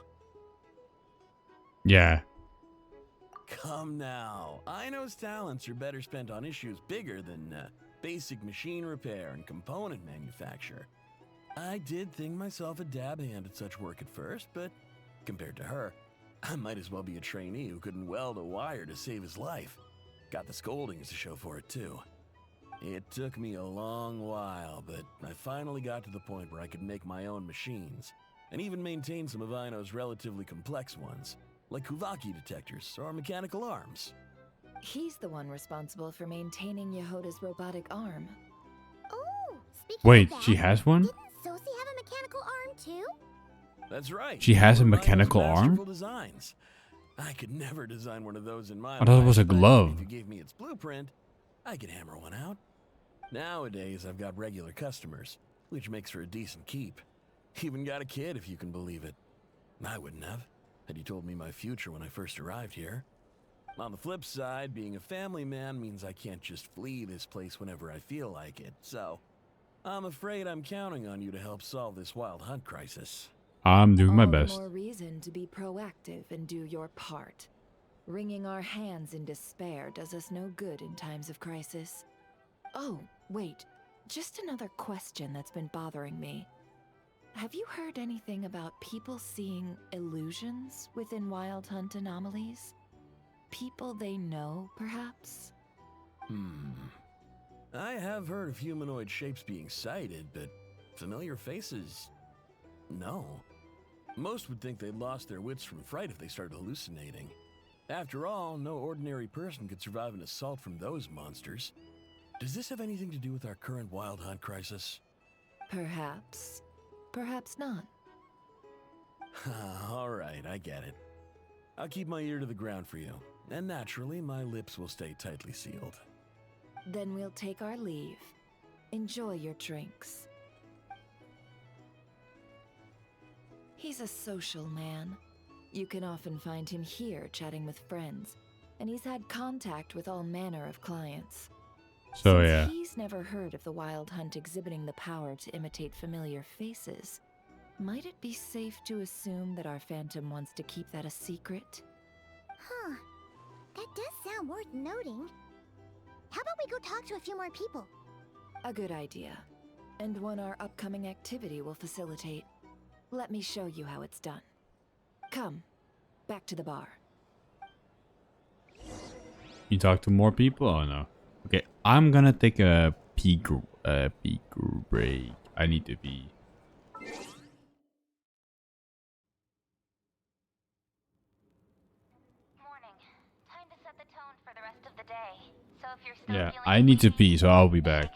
Yeah. Come now. Aino's talents are better spent on issues bigger than basic machine repair and component manufacture. I did think myself a dab hand at such work at first, but compared to her, I might as well be a trainee who couldn't weld a wire to save his life. Got the scoldings to show for it, too. It took me a long while, but I finally got to the point where I could make my own machines, and even maintain some of Aino's relatively complex ones, like Kuvaki detectors or mechanical arms. He's the one responsible for maintaining Yehoda's robotic arm. Oh, speaking Wait, of that, she has one? didn't Sosie have a mechanical arm too? That's right. She has a One of Aino's mechanical arm? masterful designs. I could never design one of those in my I thought it was a life, but glove. If you gave me its blueprint, I could hammer one out. Nowadays, I've got regular customers, which makes for a decent keep. Even got a kid, if you can believe it. I wouldn't have, had you told me my future when I first arrived here. On the flip side, being a family man means I can't just flee this place whenever I feel like it, so I'm afraid I'm counting on you to help solve this wild hunt crisis. I'm doing my All the best. more reason to be proactive and do your part. Wringing our hands in despair does us no good in times of crisis. Oh, wait. Just another question that's been bothering me. Have you heard anything about people seeing illusions within Wild Hunt anomalies? People they know, perhaps? I have heard of humanoid shapes being sighted, but familiar faces? No. Most would think they'd lost their wits from fright if they started hallucinating. After all, no ordinary person could survive an assault from those monsters. Does this have anything to do with our current Wild Hunt crisis? Perhaps. Perhaps not. All right, I get it. I'll keep my ear to the ground for you, and naturally, my lips will stay tightly sealed. Then we'll take our leave. Enjoy your drinks. He's a social man. You can often find him here chatting with friends, and he's had contact with all manner of clients. So Since yeah. he's never heard of the Wild Hunt exhibiting the power to imitate familiar faces, might it be safe to assume that our Phantom wants to keep that a secret? Huh. That does sound worth noting. How about we go talk to a few more people? A good idea. And one our upcoming activity will facilitate. Let me show you how it's done. Come, back to the bar. You talk to more people? Oh no. Okay, I'm gonna take a pee break. I need to pee. Yeah, I need to pee, so I'll be back.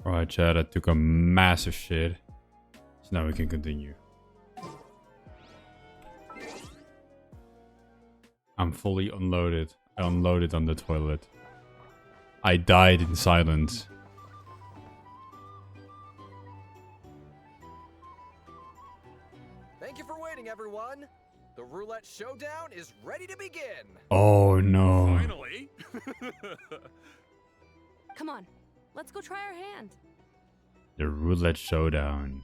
Alright, chat, I took a massive shit. So now we can continue. I'm fully unloaded. I unloaded on the toilet. I died in silence. Thank you for waiting, everyone. The roulette showdown is ready to begin. Oh no. Finally. Come on, let's go try our hand. The roulette showdown.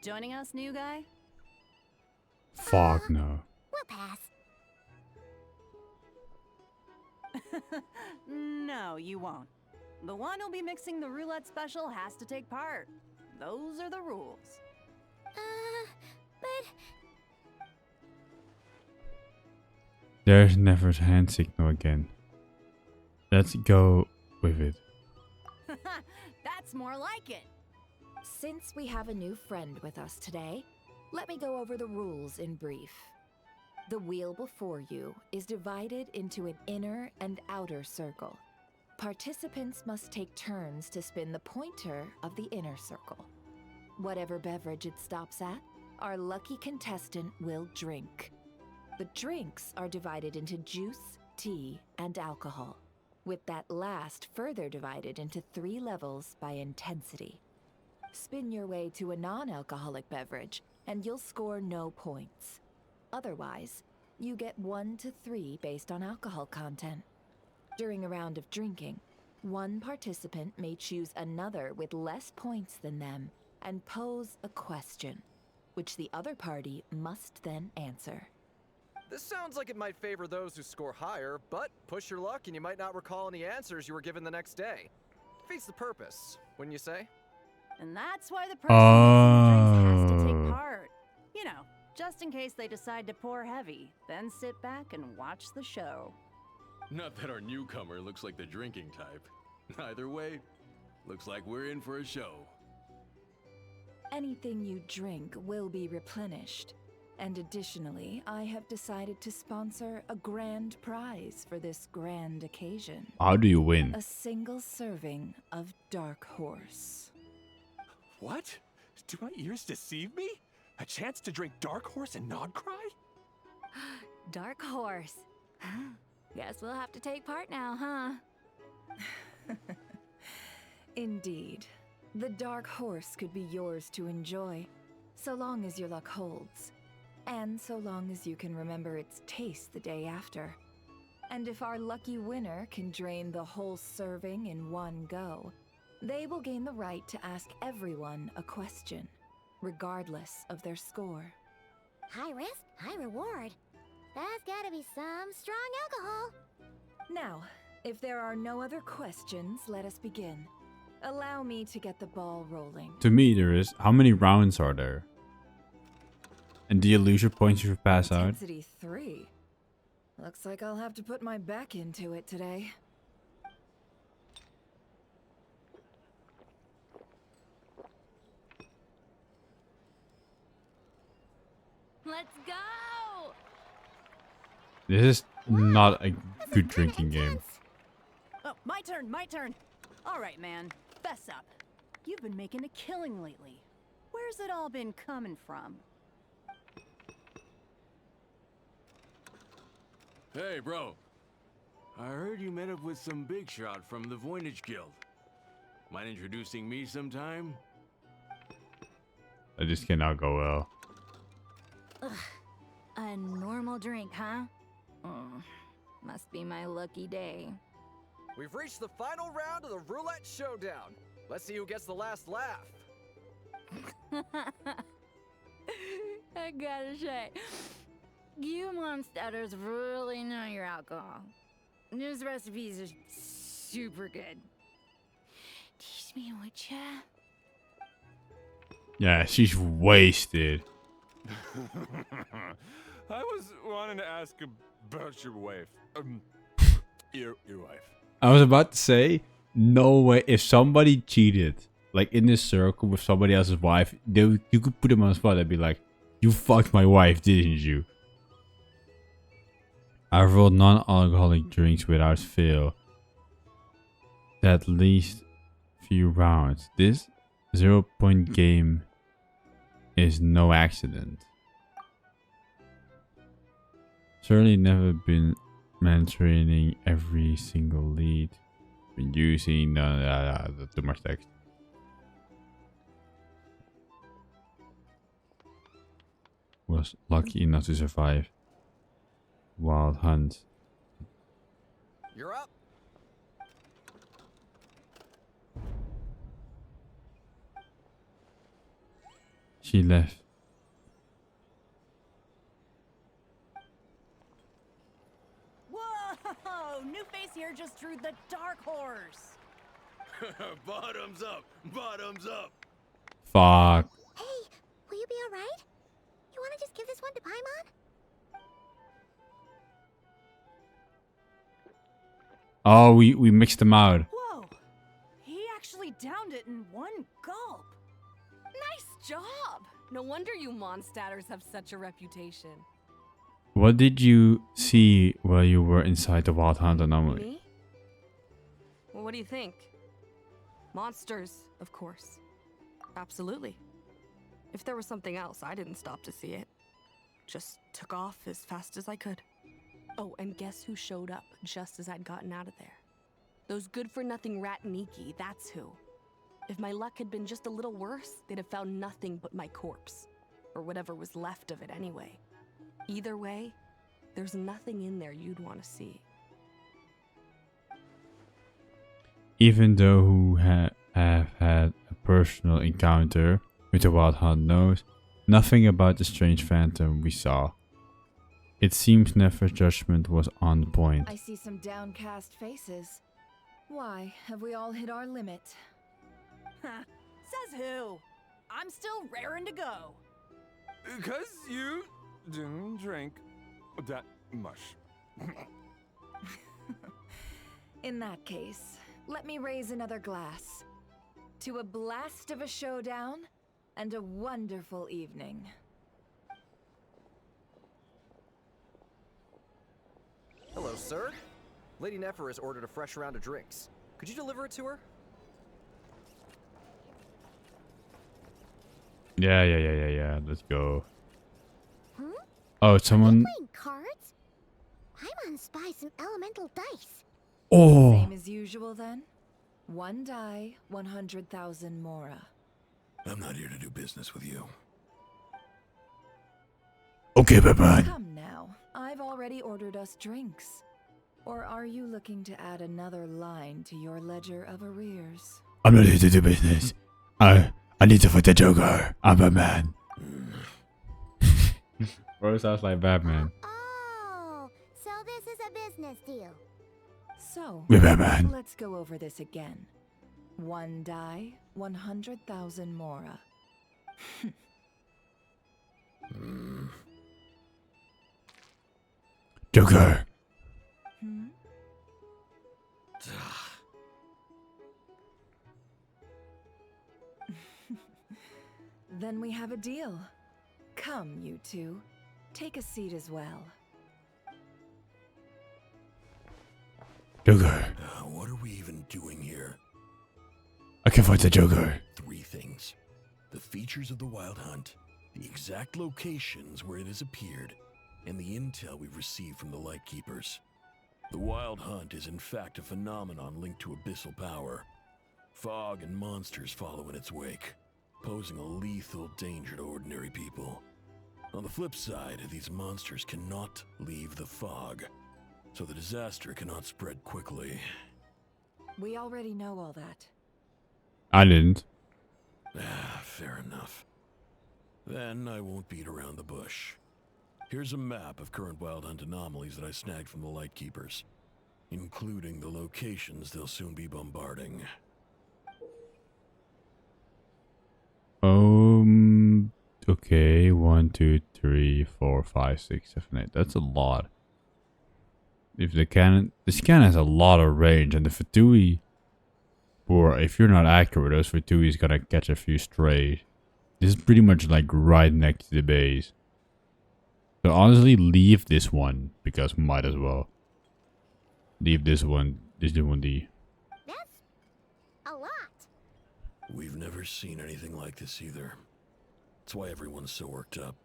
Joining us, new guy? Fuck no. We'll pass. No, you won't. The one who'll be mixing the roulette special has to take part. Those are the rules. But... There's never a hand signal again. Let's go with it. That's more like it. Since we have a new friend with us today, let me go over the rules in brief. The wheel before you is divided into an inner and outer circle. Participants must take turns to spin the pointer of the inner circle. Whatever beverage it stops at, our lucky contestant will drink. The drinks are divided into juice, tea, and alcohol, with that last further divided into 3 levels by intensity. Spin your way to a non-alcoholic beverage, and you'll score no points. Otherwise, you get 1 to 3 based on alcohol content. During a round of drinking, one participant may choose another with less points than them and pose a question, which the other party must then answer. This sounds like it might favor those who score higher, but push your luck and you might not recall any answers you were given the next day. Defeats the purpose, wouldn't you say? And that's why the person mixing the drinks has to take part. You know, just in case they decide to pour heavy, then sit back and watch the show. Not that our newcomer looks like the drinking type. Either way, looks like we're in for a show. Anything you drink will be replenished. And additionally, I have decided to sponsor a grand prize for this grand occasion. How do you win? A single serving of Dark Horse. What? Do my ears deceive me? A chance to drink Dark Horse and nod-krai? Dark Horse. Guess we'll have to take part now, huh? Indeed. The Dark Horse could be yours to enjoy, so long as your luck holds. And so long as you can remember its taste the day after. And if our lucky winner can drain the whole serving in one go, they will gain the right to ask everyone a question, regardless of their score. High risk, high reward. That's gotta be some strong alcohol. Now, if there are no other questions, let us begin. Allow me to get the ball rolling. To me, there is. How many rounds are there? And do you lose your points if you pass out? Intensity 3. Looks like I'll have to put my back into it today. Let's go! This is not a good drinking game. Oh, my turn, my turn. All right, man, fess up. You've been making a killing lately. Where's it all been coming from? Hey, bro. I heard you met up with some big shot from the Voynich Guild. Mind introducing me sometime? This cannot go well. Ugh. A normal drink, huh? Must be my lucky day. We've reached the final round of the roulette showdown. Let's see who gets the last laugh. I gotta say, you monsters really know your alcohol. This recipes are super good. Teach me, would ya? Yeah, she's wasted. I was wanting to ask about your wife. Your wife. I was about to say, no way. If somebody cheated, like in this circle with somebody else's wife, you could put them on the spot and be like, you fucked my wife, didn't you? I've rolled non-alcoholic drinks without fail. at least few rounds. This 0-point game is no accident. Certainly never been mentoring every single lead. Been using too much text. Was lucky enough to survive wild hunt. You're up. She left. Whoa! New face here just drew the dark horse. Bottoms up! Bottoms up! Fuck. Hey, will you be alright? You wanna just give this one to Paimon? Oh, we mixed them out. Whoa! He actually downed it in one gulp. Nice job! No wonder you Mondstatters have such a reputation. What did you see while you were inside the Wild Hunt anomaly? Me? Well, what do you think? Monsters, of course. Absolutely. If there was something else, I didn't stop to see it. Just took off as fast as I could. Oh, and guess who showed up just as I'd gotten out of there? Those good-for-nothing rat Niki, that's who. If my luck had been just a little worse, they'd have found nothing but my corpse. Or whatever was left of it anyway. Either way, there's nothing in there you'd want to see. Even though who have had a personal encounter with the Wild Hunt knows nothing about the strange phantom we saw. It seems Nefer's judgment was on point. I see some downcast faces. Why, have we all hit our limit? Says who? I'm still raring to go. Because you didn't drink that much. In that case, let me raise another glass. To a blast of a showdown and a wonderful evening. Hello, sir. Lady Nefer has ordered a fresh round of drinks. Could you deliver it to her? Yeah. Let's go. Hmm? Oh, someone. Playing cards? Paimon spies some elemental dice. Oh. Same as usual then? One die, 100,000 mora. I'm not here to do business with you. Okay, Batman. Come now, I've already ordered us drinks. Or are you looking to add another line to your ledger of arrears? I'm not here to do business. I need to fight the Joker. I'm Batman. Bro sounds like Batman. Oh, so this is a business deal. So, We're Batman. let's go over this again. One die, 100,000 mora. Joker. Then we have a deal. Come, you two. Take a seat as well. Joker. What are we even doing here? I can fight the Joker. Three things. The features of the Wild Hunt, the exact locations where it has appeared, and the intel we've received from the Lightkeepers. The Wild Hunt is in fact a phenomenon linked to abyssal power. Fog and monsters follow in its wake, posing a lethal danger to ordinary people. On the flip side, these monsters cannot leave the fog, so the disaster cannot spread quickly. We already know all that. I didn't. Fair enough. Then I won't beat around the bush. Here's a map of current Wild Hunt anomalies that I snagged from the Lightkeepers, including the locations they'll soon be bombarding. Okay. 1, 2, 3, 4, 5, 6, 7, 8. That's a lot. If this cannon has a lot of range, and the Fatui, or if you're not accurate, those Fatui is gonna catch a few strays. This is pretty much like right next to the base. So honestly, leave this one, because might as well. Leave this one, D. That's We've never seen anything like this either. That's why everyone's so worked up.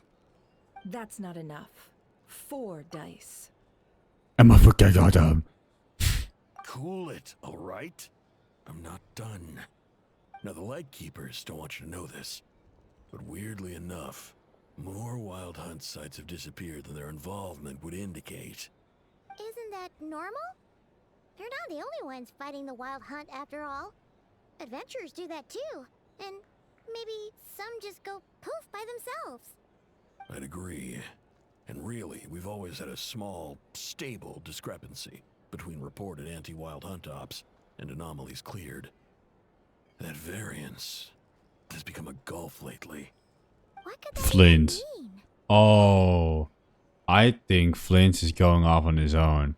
That's not enough. 4 dice. I'm a fucking goddamn. Cool it, all right? I'm not done. Now, the Lightkeepers don't want you to know this, but weirdly enough, more Wild Hunt sites have disappeared than their involvement would indicate. Isn't that normal? They're not the only ones fighting the Wild Hunt after all. Adventurers do that too, and maybe some just go poof by themselves. I'd agree. And really, we've always had a small, stable discrepancy between reported anti-Wild Hunt ops and anomalies cleared. That variance has become a gulf lately. Flint. Oh, I think Flint is going off on his own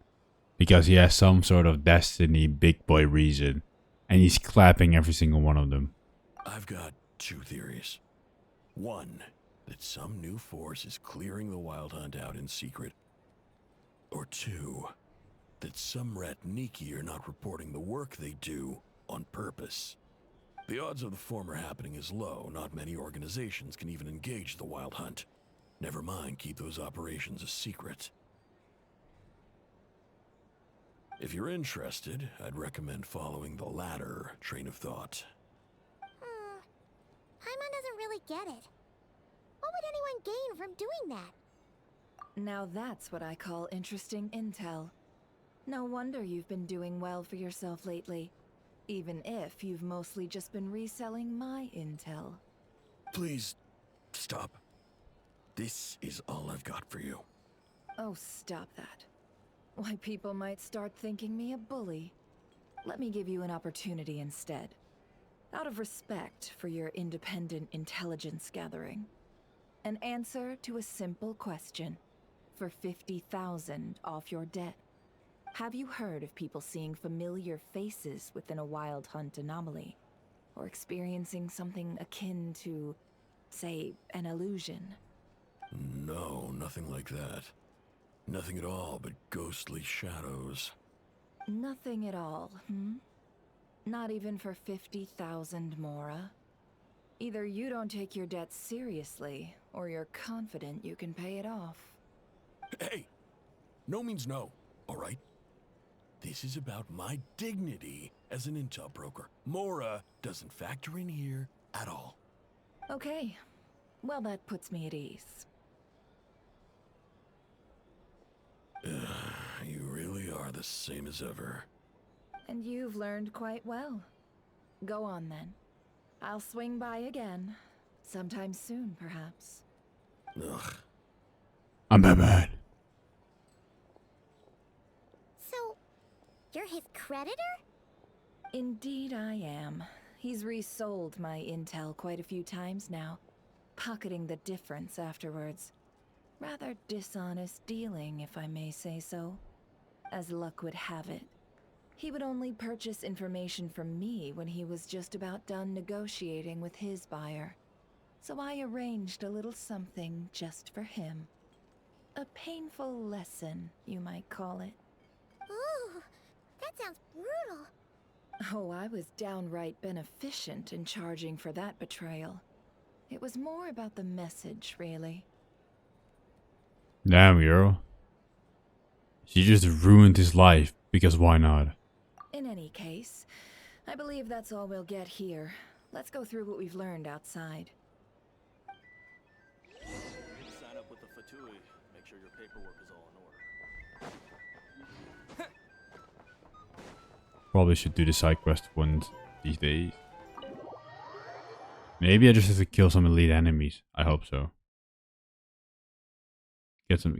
because he has some sort of destiny big boy reason, and he's clapping every single one of them. I've got 2 theories. One, that some new force is clearing the Wild Hunt out in secret. Or 2, that some Ratniki are not reporting the work they do on purpose. The odds of the former happening is low. Not many organizations can even engage the Wild Hunt. Never mind keep those operations a secret. If you're interested, I'd recommend following the latter train of thought. Paimon doesn't really get it. What would anyone gain from doing that? Now that's what I call interesting intel. No wonder you've been doing well for yourself lately. Even if you've mostly just been reselling my intel. Please, stop. This is all I've got for you. Oh, stop that. Why, people might start thinking me a bully. Let me give you an opportunity instead. Out of respect for your independent intelligence gathering. An answer to a simple question. For 50,000 off your debt. Have you heard of people seeing familiar faces within a Wild Hunt anomaly? Or experiencing something akin to, say, an illusion? No, nothing like that. Nothing at all but ghostly shadows. Nothing at all, hmm? Not even for 50,000 Mora? Either you don't take your debt seriously, or you're confident you can pay it off. Hey! No means no, all right? This is about my dignity as an intel broker. Mora doesn't factor in here at all. Okay. Well, that puts me at ease. You really are the same as ever. And you've learned quite well. Go on then. I'll swing by again. Sometime soon, perhaps. Ugh. I'm Batman. So, you're his creditor? Indeed I am. He's resold my intel quite a few times now, pocketing the difference afterwards. Rather dishonest dealing, if I may say so. As luck would have it, he would only purchase information from me when he was just about done negotiating with his buyer. So I arranged a little something just for him. A painful lesson, you might call it. Ooh, that sounds brutal. Oh, I was downright beneficent in charging for that betrayal. It was more about the message, really. Damn, girl. She just ruined his life, because why not? In any case, I believe that's all we'll get here. Let's go through what we've learned outside. Sign up with the Fatui. Make sure your paperwork is all in order. Probably should do the side quest ones these days. Maybe I just have to kill some elite enemies. I hope so.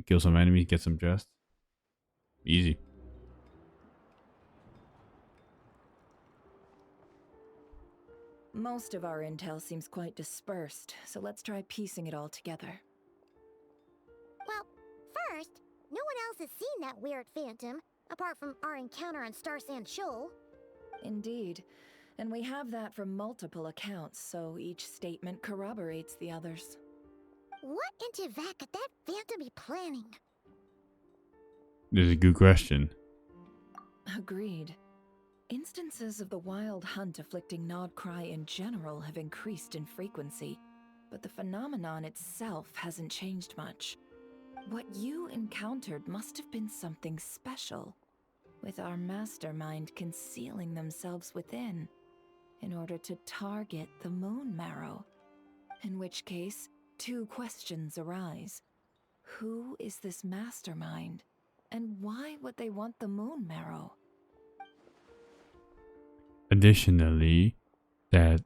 Kill some enemies, get some chests. Easy. Most of our intel seems quite dispersed, so let's try piecing it all together. Well, first, no one else has seen that weird phantom, apart from our encounter on Star Sand Shoal. Indeed. And we have that from multiple accounts, so each statement corroborates the others. What in Teyvat could that phantom be planning? This is a good question. Agreed. Instances of the wild hunt afflicting nod-krai in general have increased in frequency, but the phenomenon itself hasn't changed much. What you encountered must have been something special, with our mastermind concealing themselves within, in order to target the moon marrow. In which case, two questions arise. Who is this mastermind, and why would they want the moon marrow? Additionally, that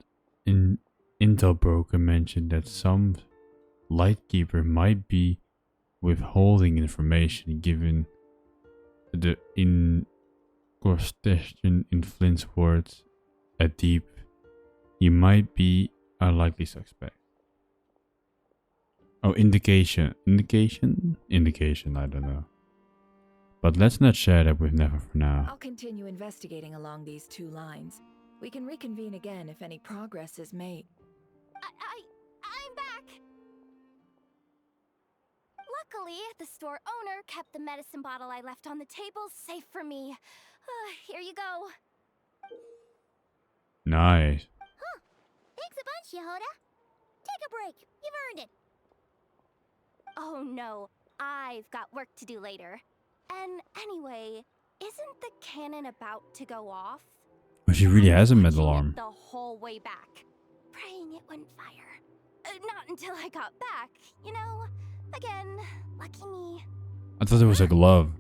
Intel broker mentioned that some Lightkeeper might be withholding information given the incrustation in Flint's words, a deep, he might be a likely suspect. Oh, indication, I don't know. But let's not share that with Never for now. I'll continue investigating along these two lines. We can reconvene again if any progress is made. I'm back! Luckily, the store owner kept the medicine bottle I left on the table safe for me. Here you go. Nice. Huh. Thanks a bunch, Yehoda. Take a break. You've earned it. Oh no, I've got work to do later. And anyway, isn't the cannon about to go off? Well, she really has a metal arm. The whole way back, praying it wouldn't fire. Not until I got back, you know? Again, lucky me. I thought it was a glove.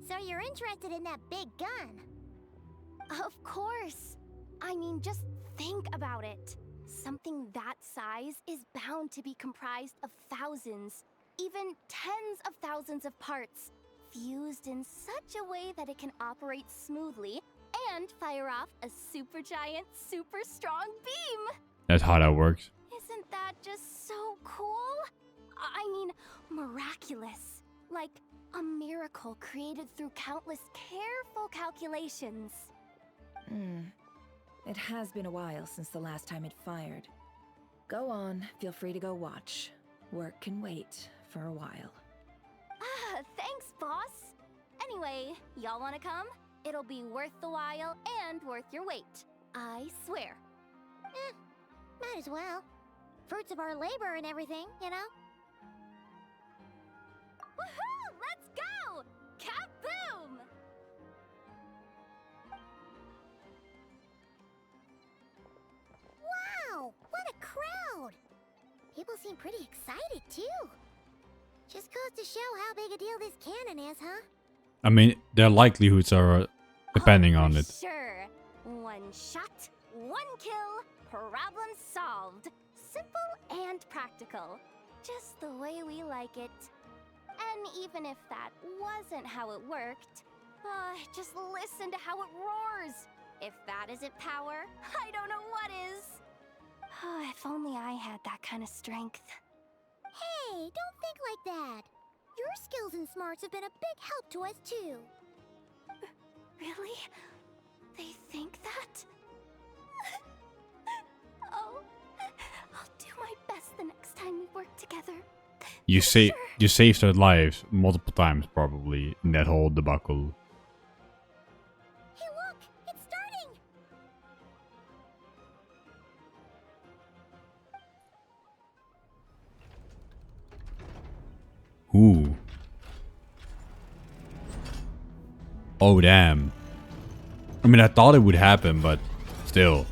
So you're interested in that big gun? Of course. I mean, just think about it. Something that size is bound to be comprised of thousands, even tens of thousands of parts, fused in such a way that it can operate smoothly and fire off a supergiant, super strong beam. That's how that works. Isn't that just so cool? I mean, miraculous. Like a miracle created through countless careful calculations. It has been a while since the last time it fired. Go on, feel free to go watch. Work can wait for a while. Thanks, boss. Anyway, y'all wanna come? It'll be worth the while and worth your wait. I swear. Might as well. Fruits of our labor and everything, you know? Woohoo! Let's go! Kaboom! Wow! What a crowd! People seem pretty excited, too. Just goes to show how big a deal this cannon is, huh? I mean, their likelihoods are depending on it. Sure. One shot, one kill, problem solved. Simple and practical. Just the way we like it. And even if that wasn't how it worked, just listen to how it roars. If that isn't power, I don't know what is. If only I had that kind of strength. Hey, don't think like that. Your skills and smarts have been a big help to us, too. Really? They think that? Oh, I'll do my best the next time we work together. You saved their lives multiple times probably in that whole debacle. Hey, look! It's starting! Ooh. Oh, damn. I mean, I thought it would happen, but still.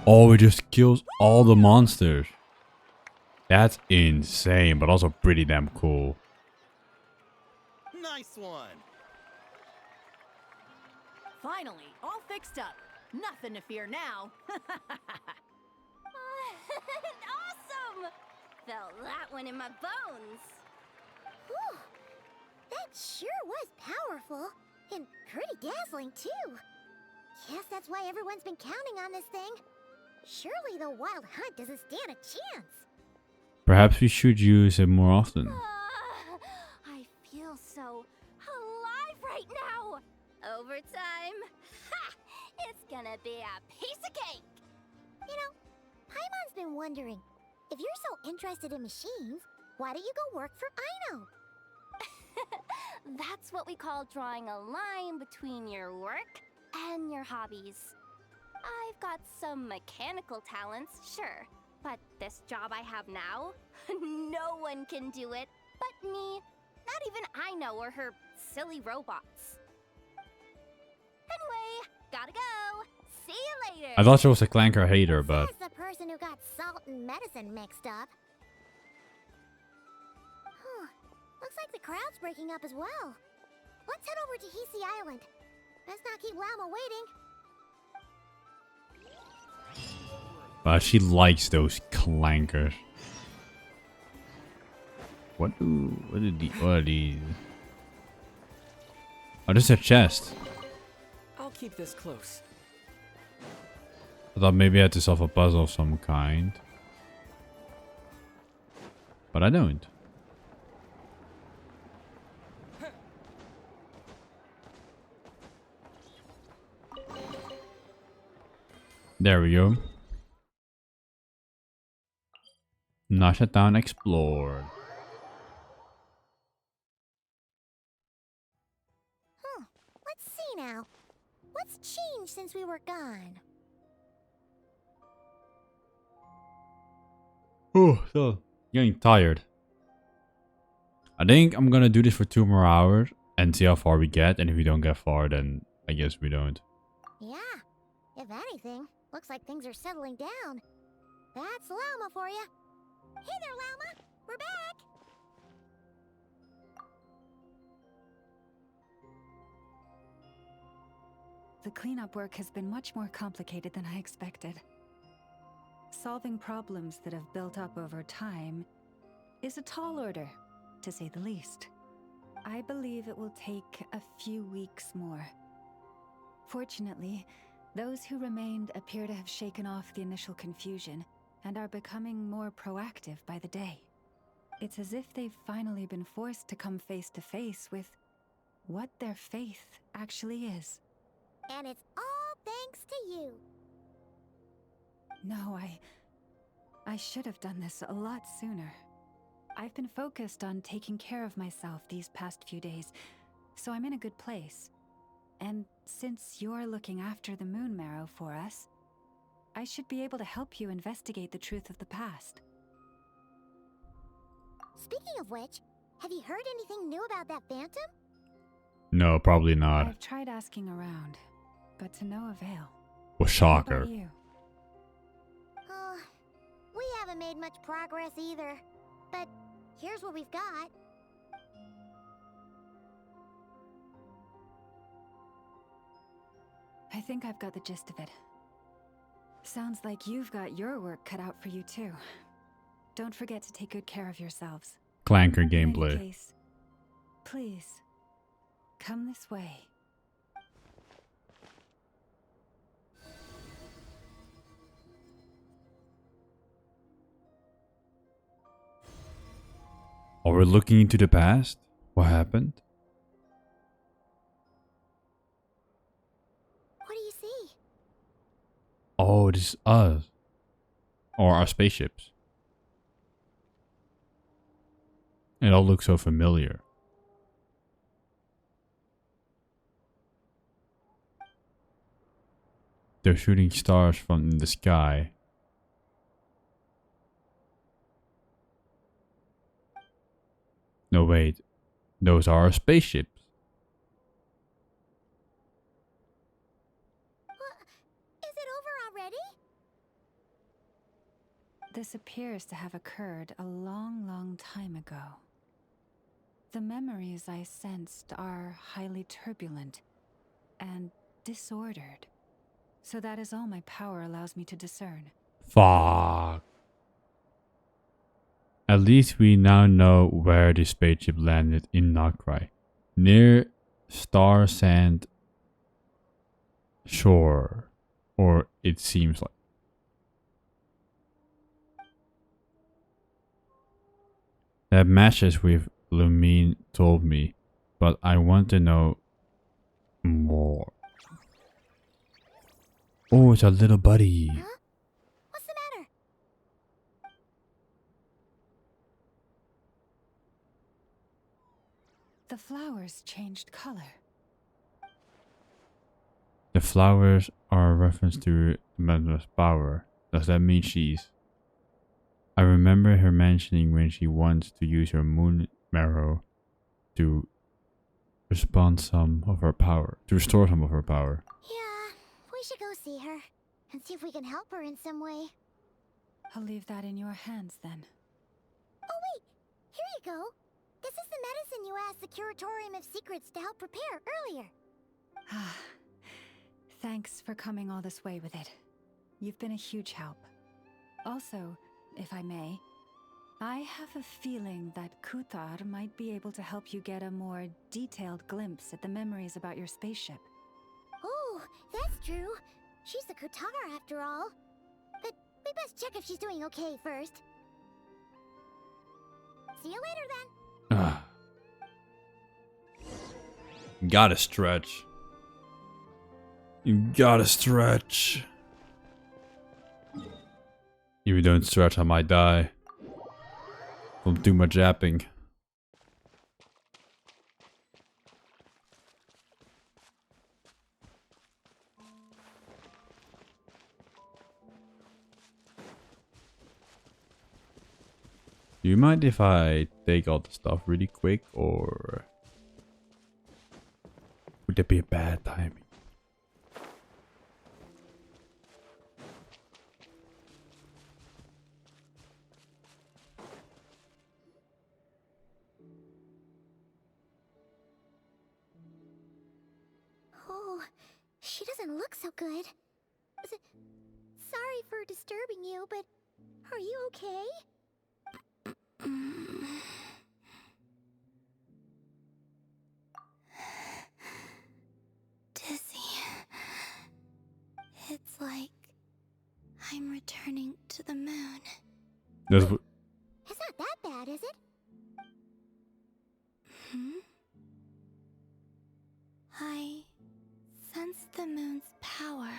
Oh, it just kills all the monsters. That's insane, but also pretty damn cool. Nice one. Finally, all fixed up. Nothing to fear now. Awesome! Felt that one in my bones. Whew. That sure was powerful. And pretty dazzling, too. Guess that's why everyone's been counting on this thing. Surely the wild hunt doesn't stand a chance. Perhaps we should use it more often. I feel so alive right now. Overtime. Ha! It's gonna be a piece of cake. You know, Paimon's been wondering, if you're so interested in machines, why don't you go work for Aino? That's what we call drawing a line between your work and your hobbies. I've got some mechanical talents, sure, but this job I have now, no one can do it but me. Not even I know or her silly robots. Anyway, gotta go. See you later. I thought she was a Clanker hater, but That's the person who got salt and medicine mixed up. Huh. Looks like the crowd's breaking up as well. Let's head over to Hisi Island. Let's not keep Llama waiting. she likes those clankers. What are these? Oh, this is a chest. I'll keep this close. I thought maybe I had to solve a puzzle of some kind. But I don't. There we go. Nasha Town explored. Let's see now. What's changed since we were gone? Oh, so getting tired. I think I'm gonna do this for 2 more hours and see how far we get. And if we don't get far, then I guess we don't. Yeah. If anything, looks like things are settling down. That's Llama for you. Hey there, Llama. We're back. The cleanup work has been much more complicated than I expected. Solving problems that have built up over time is a tall order, to say the least. I believe it will take a few weeks more. Fortunately, those who remained appear to have shaken off the initial confusion and are becoming more proactive by the day. It's as if they've finally been forced to come face to face with what their faith actually is. And it's all thanks to you. No, I should have done this a lot sooner. I've been focused on taking care of myself these past few days, so I'm in a good place. And since you're looking after the Moon Marrow for us, I should be able to help you investigate the truth of the past. Speaking of which, have you heard anything new about that phantom? No, probably not. I've tried asking around, but to no avail. Well, What shocker. about you? We haven't made much progress either. But here's what we've got. I think I've got the gist of it. Sounds like you've got your work cut out for you too. Don't forget to take good care of yourselves. Clanker In any gameplay. case, please, come this way. Oh, we're looking into the past? What happened? What do you see? Oh, this is us. Or our spaceships. It all looks so familiar. They're shooting stars from the sky. No, wait. Those are our spaceships. Is it over already? This appears to have occurred a long, long time ago. The memories I sensed are highly turbulent and disordered. So that is all my power allows me to discern. Fuck. At least we now know where the spaceship landed in nod-krai. Near Star Sand Shore. Or it seems like. That matches with Lumine told me, but I want to know more. Oh, it's our little buddy. Huh? What's the matter? The flowers changed color. The flowers are a reference to Madna's power. Does that mean she's... I remember her mentioning when she wants to use her moon marrow to respond some of her power, to restore some of her power. Yeah, we should go see her and see if we can help her in some way. I'll leave that in your hands then. Oh wait, here you go. This is the medicine you asked the Curatorium of Secrets to help prepare earlier. Ah, thanks for coming all this way with it. You've been a huge help. Also, if I may, I have a feeling that Kuthar might be able to help you get a more detailed glimpse at the memories about your spaceship. Oh, that's true. She's the Kuthar after all. But we best check if she's doing okay first. See you later then. Gotta stretch. You gotta stretch. If you don't stretch, I might die from too much yapping. Do you mind if I take all the stuff really quick, or would that be a bad timing? Oh, she doesn't look so good. Sorry for disturbing you, but are you okay? Dizzy. It's like I'm returning to the moon. That's It's not that bad, is it? I sense the moon's power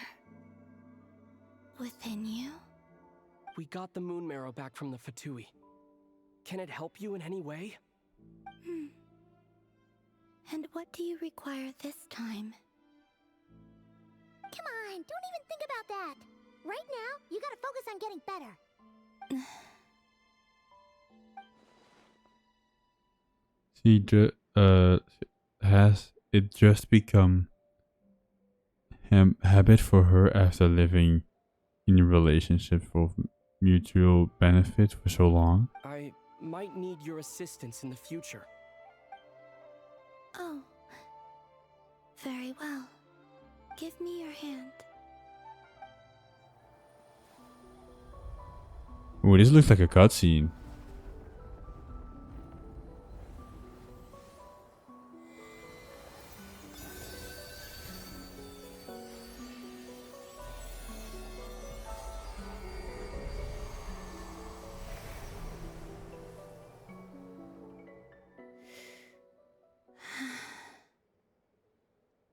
within you. We got the moon marrow back from the Fatui. Can it help you in any way? And what do you require this time? Come on, don't even think about that. Right now, you gotta focus on getting better. Has it just become habit for her after living in a relationship of mutual benefit for so long? I might need your assistance in the future. Oh. Very well. Give me your hand. Oh, this looks like a cutscene.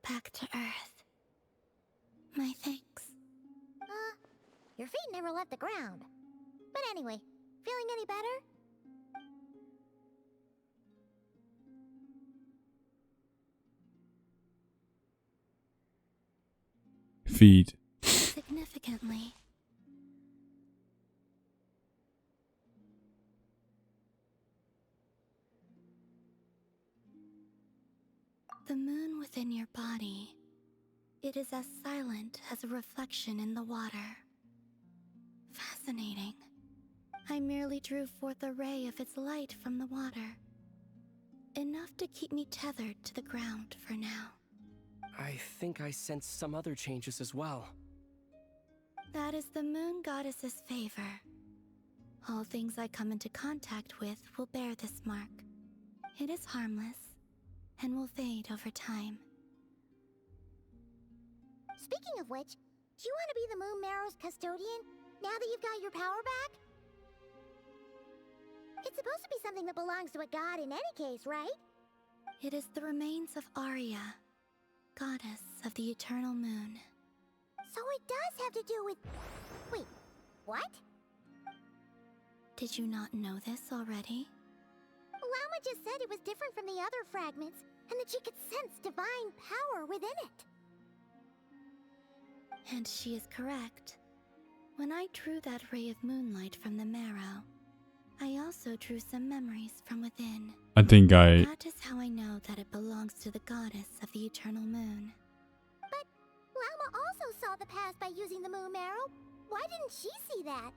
Back to Earth. My thanks. Your feet never left the ground. But anyway, feeling any better? Feet. Significantly. The moon within your body, it is as silent as a reflection in the water. Fascinating. I merely drew forth a ray of its light from the water. Enough to keep me tethered to the ground for now. I think I sense some other changes as well. That is the moon goddess's favor. All things I come into contact with will bear this mark. It is harmless and will fade over time. Speaking of which, do you want to be the Moon Marrow's custodian now that you've got your power back? It's supposed to be something that belongs to a god in any case, right? It is the remains of Arya, goddess of the eternal moon. So it does have to do with... Wait, what? Did you not know this already? Llama just said it was different from the other fragments, and that she could sense divine power within it. And she is correct. When I drew that ray of moonlight from the marrow, I also drew some memories from within. I think That is how I know that it belongs to the goddess of the eternal moon. But Lauma also saw the past by using the moon marrow. Why didn't she see that?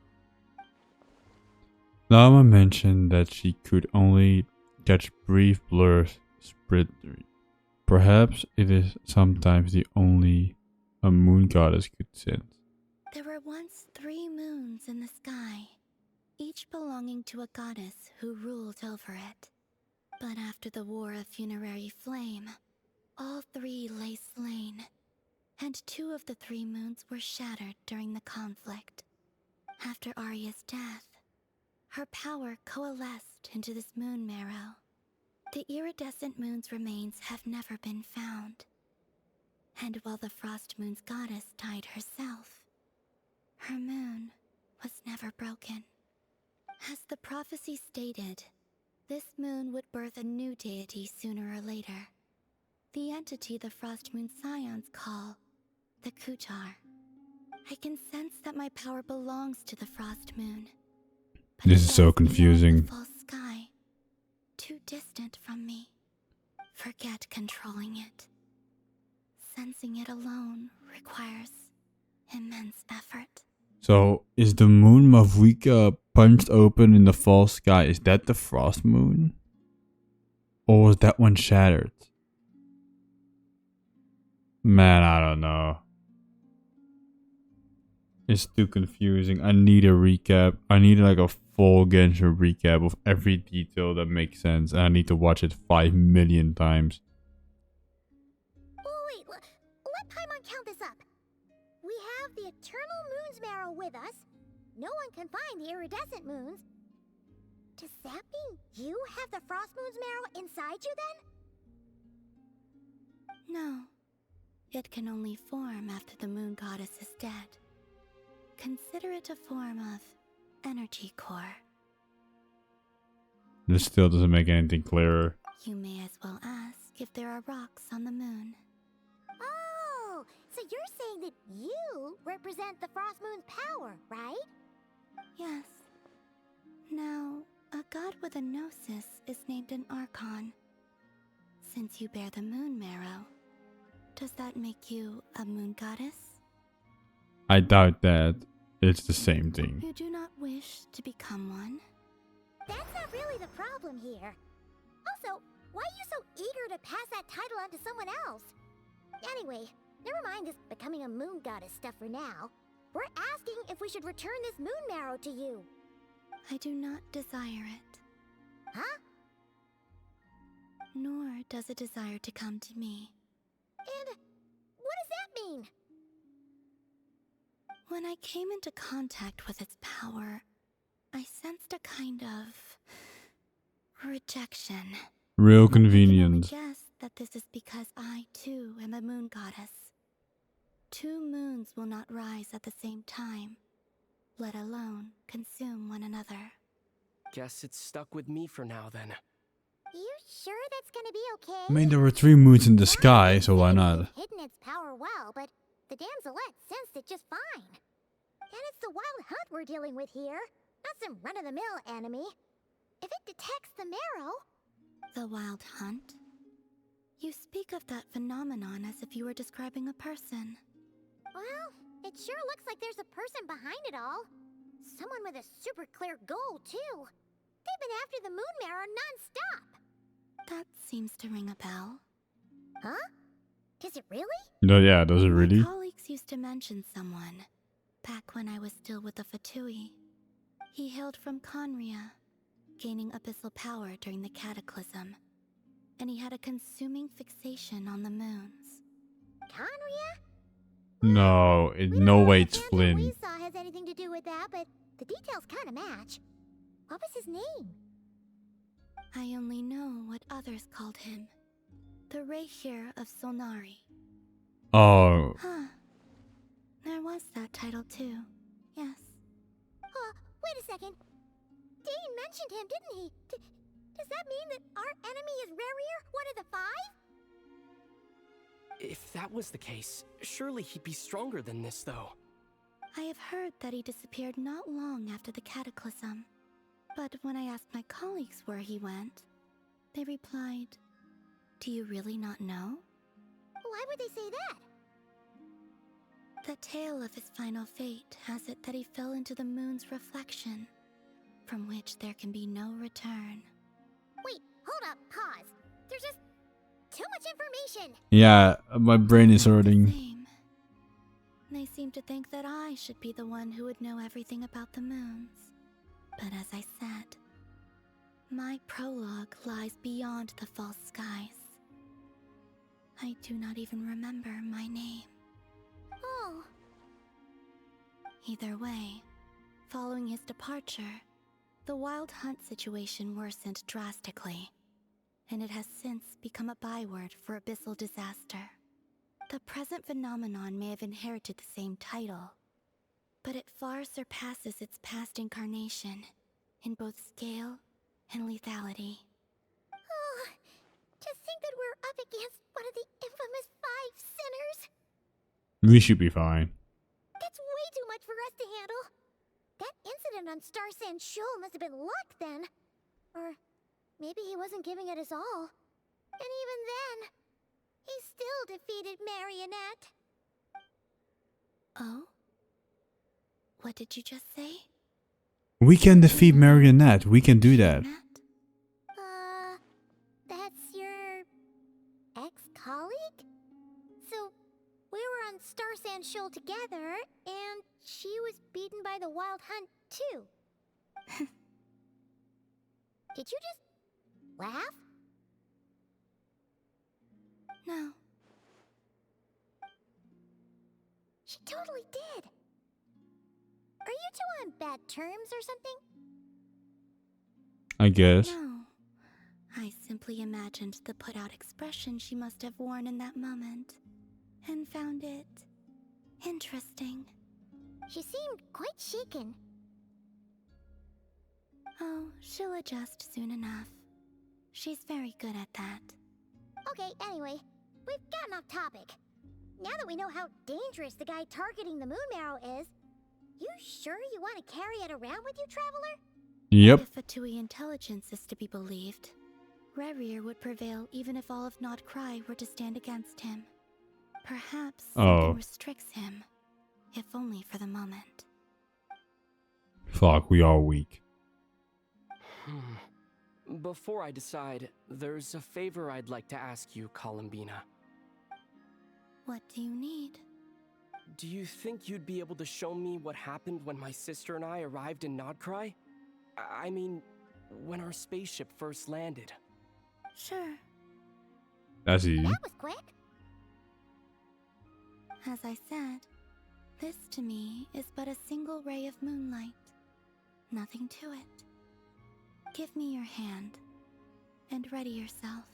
Lama mentioned that she could only catch brief blurs spread. Perhaps it is sometimes the only a moon goddess could sense. There were once 3 moons in the sky, each belonging to a goddess who ruled over it. But after the War of Funerary Flame, all 3 lay slain, and 2 of the 3 moons were shattered during the conflict. After Arya's death, her power coalesced into this moon marrow. The iridescent moon's remains have never been found. And while the Frost Moon's goddess died herself, her moon was never broken. As the prophecy stated, this moon would birth a new deity sooner or later. The entity the Frost Moon Scions call the Kutar. I can sense that my power belongs to the Frost Moon. This is so confusing. False sky, too distant from me. Forget controlling it. Sensing it alone requires immense effort. So, is the moon Mavuika punched open in the false sky? Is that the Frost Moon? Or was that one shattered? Man, I don't know. It's too confusing. I need a recap. I need like a full Genshin recap of every detail that makes sense. And I need to watch it 5 million times. Oh, wait, let Paimon count this up. We have the Eternal Moon's marrow with us. No one can find the iridescent moons. Does that mean you have the Frost Moon's marrow inside you then? No. It can only form after the moon goddess is dead. Consider it a form of energy core. This still doesn't make anything clearer. You may as well ask if there are rocks on the moon. Oh, so you're saying that you represent the Frost Moon's power, right? Yes. Now, a god with a gnosis is named an Archon. Since you bear the moon marrow, does that make you a moon goddess? I doubt that. It's the same thing. You do not wish to become one? That's not really the problem here. Also, why are you so eager to pass that title on to someone else? Anyway, never mind this becoming a moon goddess stuff for now. We're asking if we should return this moon marrow to you. I do not desire it. Huh? Nor does it desire to come to me. And what does that mean? When I came into contact with its power, I sensed a kind of rejection. Real convenient. I can only guess that this is because I too am a moon goddess. 2 moons will not rise at the same time, let alone consume one another. Guess it's stuck with me for now then. You sure that's gonna be okay? I mean, there were 3 moons in the sky, so why not? Hidden its power well, but the damselette sensed it just fine. And it's the wild hunt we're dealing with here, not some run-of-the-mill enemy. If it detects the marrow... The wild hunt? You speak of that phenomenon as if you were describing a person. Well, it sure looks like there's a person behind it all. Someone with a super clear goal, too. They've been after the moon marrow non-stop. That seems to ring a bell. Huh? Does it really? No, yeah, does it really? My colleagues used to mention someone, back when I was still with the Fatui. He hailed from Conria, gaining abyssal power during the Cataclysm, and he had a consuming fixation on the moons. Conria? No, no way it's Flynn. We saw has anything to do with that, but the details kind of match. What was his name? I only know what others called him. The Reihir of Solnari. Oh. Huh. There was that title too. Yes. Wait a second. Dane mentioned him, didn't he? Does that mean that our enemy is Rarier, one of the 5? If that was the case, surely he'd be stronger than this, though. I have heard that he disappeared not long after the cataclysm. But when I asked my colleagues where he went, they replied, "Do you really not know?" Why would they say that? The tale of his final fate has it that he fell into the moon's reflection, from which there can be no return. Wait, hold up, pause. There's just too much information. Yeah, my brain is hurting. They seem to think that I should be the one who would know everything about the moons. But as I said, my prologue lies beyond the false skies. I do not even remember my name. Oh. Either way, following his departure, the wild hunt situation worsened drastically, and it has since become a byword for abyssal disaster. The present phenomenon may have inherited the same title, but it far surpasses its past incarnation in both scale and lethality. Oh, to think that we're up against one of the infamous 5 sinners. We should be fine. That's way too much for us to handle. That incident on Star Sand Shoal must have been luck then. Or maybe he wasn't giving it his all. And even then, he still defeated Marionette. Oh? What did you just say? We can defeat Marionette. We can do that. That's your ex-colleague? So, we were on Star Sand Shoal together, and she was beaten by the Wild Hunt, too. Did you just laugh? No. She totally did. Are you two on bad terms or something? I guess. No. I simply imagined the put-out expression she must have worn in that moment, and found it interesting. She seemed quite shaken. Oh, she'll adjust soon enough. She's very good at that. Okay, anyway, we've gotten off topic. Now that we know how dangerous the guy targeting the moon marrow is, you sure you want to carry it around with you, Traveler? Yep. If Fatui intelligence is to be believed, Rarier would prevail even if all of nod-krai were to stand against him. Perhaps something restricts him, if only for the moment. Fuck, we are weak. Before I decide, there's a favor I'd like to ask you, Columbina. What do you need? Do you think you'd be able to show me what happened when my sister and I arrived in nod-krai? I mean, when our spaceship first landed. Sure. That's easy. That was quick. As I said, this to me is but a single ray of moonlight. Nothing to it. Give me your hand, and ready yourself.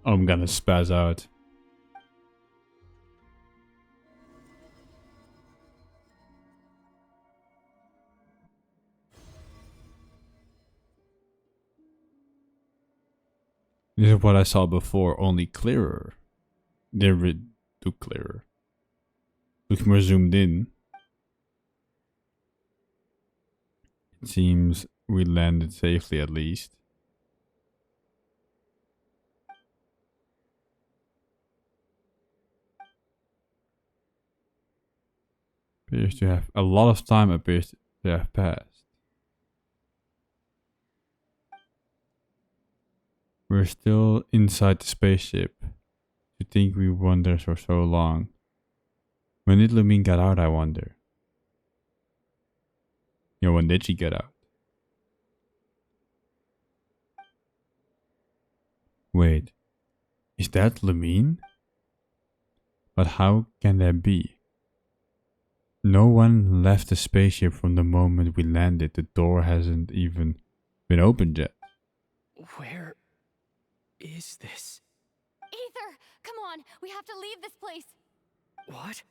I'm gonna spaz out. This is what I saw before, only clearer. They look clearer. Looks more zoomed in. It seems we landed safely at least. Appears to have a lot of time appears to have passed. We're still inside the spaceship. To think we wandered for so long. When did Lumine get out, I wonder? Yeah, when did she get out? Wait, is that Lumine? But how can that be? No one left the spaceship from the moment we landed. The door hasn't even been opened yet. Where is this? Aether, come on, we have to leave this place. What?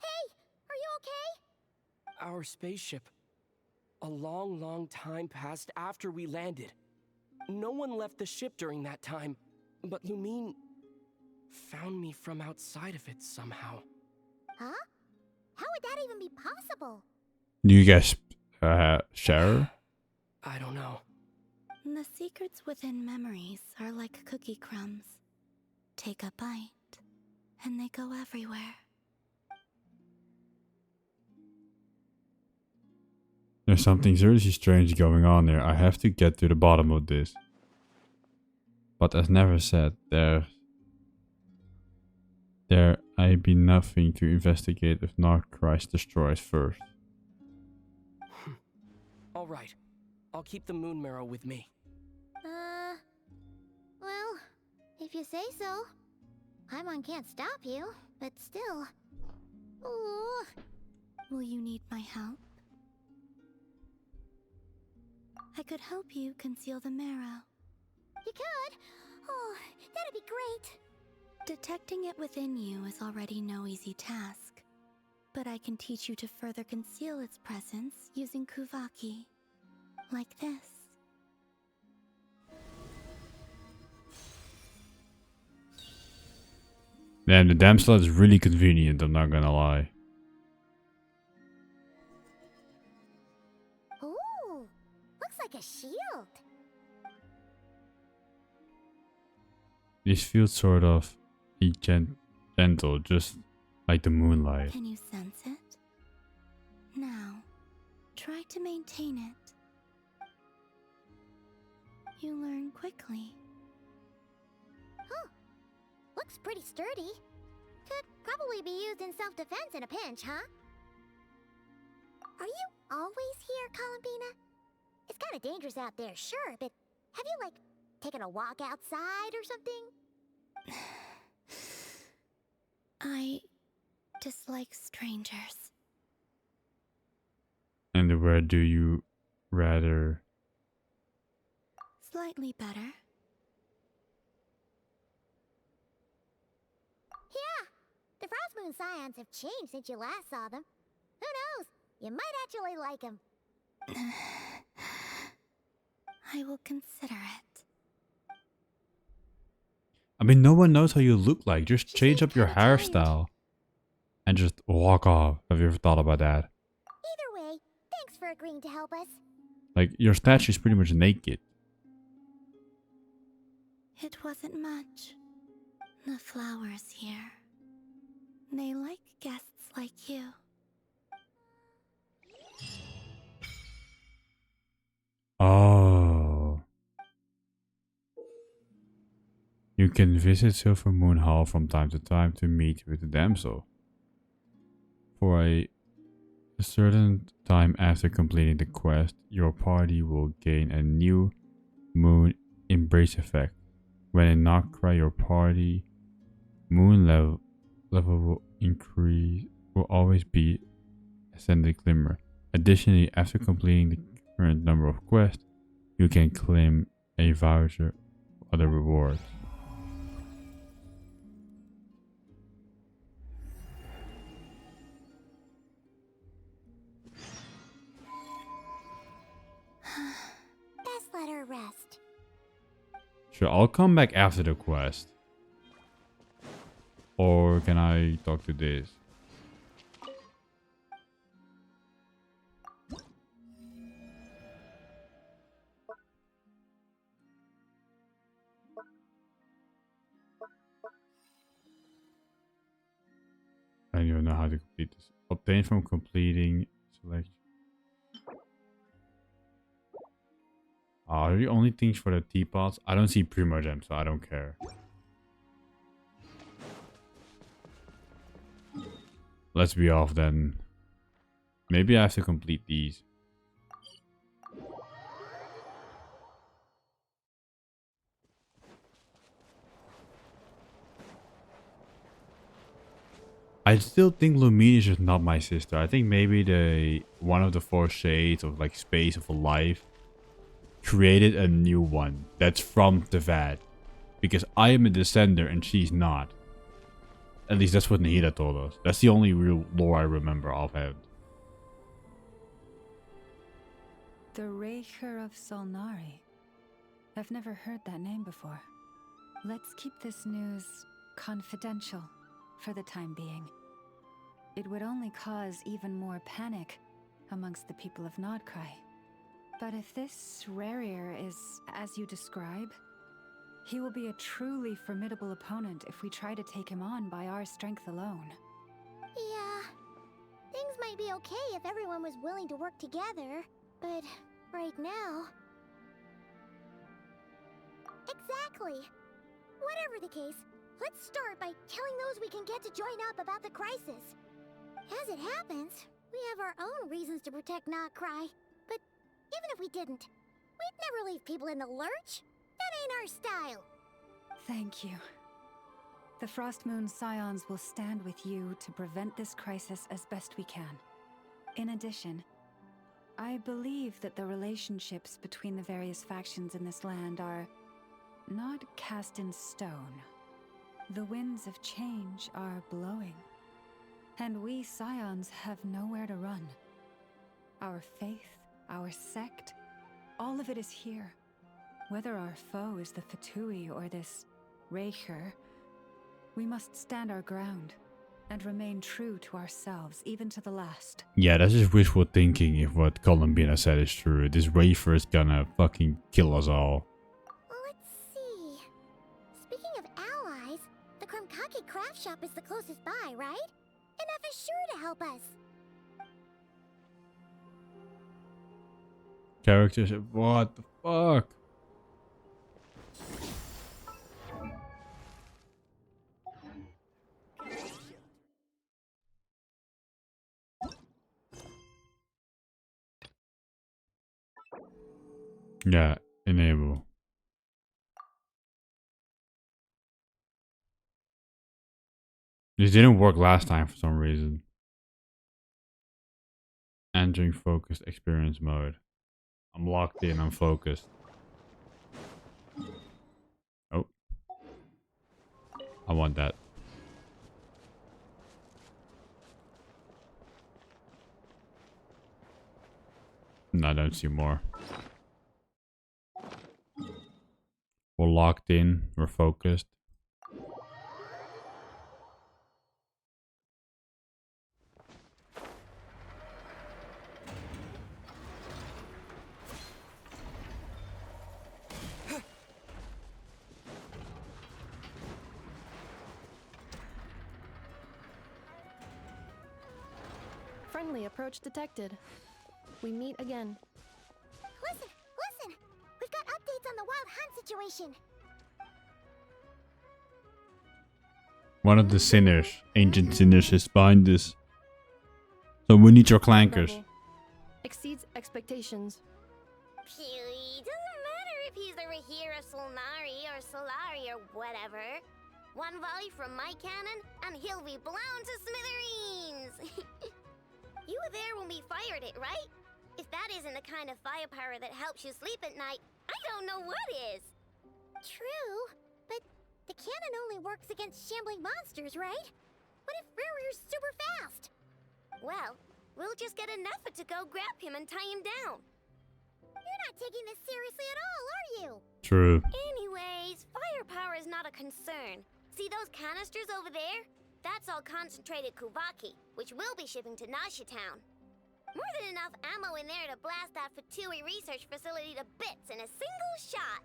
Hey, are you okay? Our spaceship. A long, long time passed after we landed. No one left the ship during that time, but Lumine found me from outside of it somehow. Huh? How would that even be possible? Do you guys share? I don't know. The secrets within memories are like cookie crumbs. Take a bite, and they go everywhere. There's something seriously strange going on here. I have to get to the bottom of this. But as never said, there may be nothing to investigate if nod-krai destroys first. All right. I'll keep the moon marrow with me. Well, if you say so. Paimon can't stop you, but still. Ooh. Will you need my help? I could help you conceal the marrow. You could? Oh, that'd be great. Detecting it within you is already no easy task. But I can teach you to further conceal its presence using Kuvaki. Like this. Man, the damn slot is really convenient, I'm not gonna lie. Ooh, looks like a shield. This feels sort of gentle, just like the moonlight. Can you sense it? Now, try to maintain it. You learn quickly. Huh. Looks pretty sturdy. Could probably be used in self-defense in a pinch, huh? Are you always here, Columbina? It's kind of dangerous out there, sure, but have you, like, taken a walk outside or something? I dislike strangers. And where do you rather? Slightly better. Yeah, the Frost Moon Scions have changed since you last saw them. Who knows? You might actually like them. I will consider it. I mean, no one knows how you look like. Just change up your hairstyle. And just walk off. Have you ever thought about that? Either way, thanks for agreeing to help us. Like, your statue is pretty much naked. It wasn't much. The flowers here. They like guests like you. Oh. You can visit Silver Moon Hall from time to time to meet with the damsel. For a certain time after completing the quest, your party will gain a new moon embrace effect. When in nod-krai, your party moon level will increase, will always be ascended glimmer. Additionally, after completing the current number of quests, you can claim a voucher for other rewards. Best let her rest. Sure, I'll come back after the quest. Or can I talk to this? I don't even know how to complete this. Obtain from completing selection. Are the only things for the teapots? I don't see Primogem, so I don't care. Let's be off then. Maybe I have to complete these. I still think Lumine is just not my sister. I think maybe one of the four shades of like space of a life created a new one that's from the VOD. Because I am a descender and she's not. At least that's what Nahida told us. That's the only real lore I remember offhand. The Raker of Solnari. I've never heard that name before. Let's keep this news confidential for the time being. It would only cause even more panic amongst the people of nod-krai. But if this Rarier is as you describe, he will be a truly formidable opponent if we try to take him on by our strength alone. Yeah, things might be okay if everyone was willing to work together, but right now... Exactly! Whatever the case, let's start by telling those we can get to join up about the crisis. As it happens, we have our own reasons to protect nod-krai, but even if we didn't, we'd never leave people in the lurch. That ain't our style. Thank you. The Frost Moon Scions will stand with you to prevent this crisis as best we can. In addition, I believe that the relationships between the various factions in this land are not cast in stone. The winds of change are blowing, and we Scions have nowhere to run. Our faith, our sect, all of it is here. Whether our foe is the Fatui or this Raker, we must stand our ground and remain true to ourselves, even to the last. Yeah, that's just wishful thinking if what Columbina said is true. This Rafer is gonna fucking kill us all. Let's see. Speaking of allies, the Krumkake craft shop is the closest by, right? Enough is sure to help us. Characters, what the fuck? Yeah, enable. This didn't work last time for some reason. Entering focused experience mode. I'm locked in, I'm focused. Oh. I want that. No, I don't see more. We're locked in, we're focused. Friendly approach detected. We meet again. Listen, listen! We've got updates on the wild hunt situation. One of the sinners, ancient sinners, is behind this. So we need your clankers. Rebel. Exceeds expectations. Phew, doesn't matter if he's the Rahira Solnari or Solari or whatever. One volley from my cannon, and he'll be blown to smithereens! You were there when we fired it, right? If that isn't the kind of firepower that helps you sleep at night, I don't know what is! True, but the cannon only works against shambling monsters, right? What if Rarier's super fast? Well, we'll just get an effort to go grab him and tie him down. You're not taking this seriously at all, are you? True. Anyways, firepower is not a concern. See those canisters over there? That's all concentrated Kuvaki, which we'll be shipping to Nasha Town. More than enough ammo in there to blast that Fatui research facility to bits in a single shot.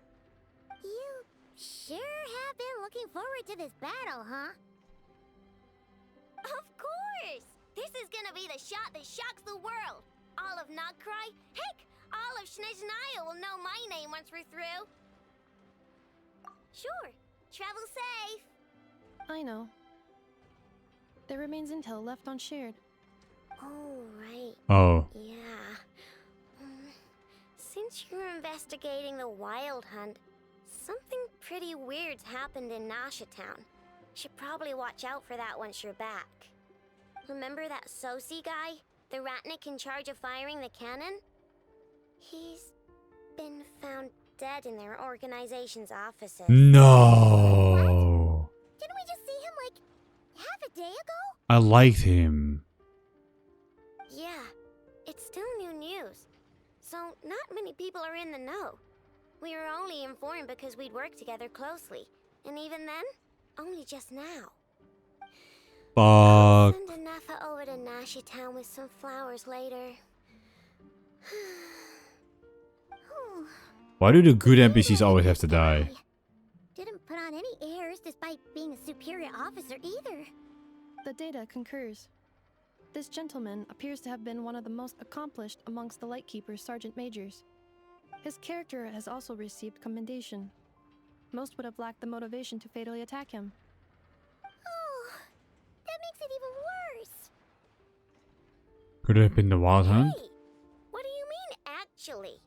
You sure have been looking forward to this battle, huh? Of course! This is gonna be the shot that shocks the world. All of nod-krai, heck, all of Snezhnaya will know my name once we're through. Sure, travel safe. I know. There remains intel left unshared. Oh, right. Oh. Yeah. Since you're investigating the wild hunt, something pretty weird's happened in Nasha Town. Should probably watch out for that once you're back. Remember that Sosi guy? The Ratnik in charge of firing the cannon? He's been found dead in their organization's offices. No. Didn't we just see him like half a day ago? I liked him. Yeah, it's still new news. so not many people are in the know. We were only informed because we'd worked together closely, and even then, only just now. Fuck. Send Anafa over to Nashi Town with some flowers later. Why do the good NPCs always have to die? Didn't put on any airs despite being a superior officer either. The data concurs. This gentleman appears to have been one of the most accomplished amongst the Lightkeeper's Sergeant Majors. His character has also received commendation. Most would have lacked the motivation to fatally attack him. Oh, that makes it even worse. Could it have been the Wild Hunt? Hey, what do you mean, actually?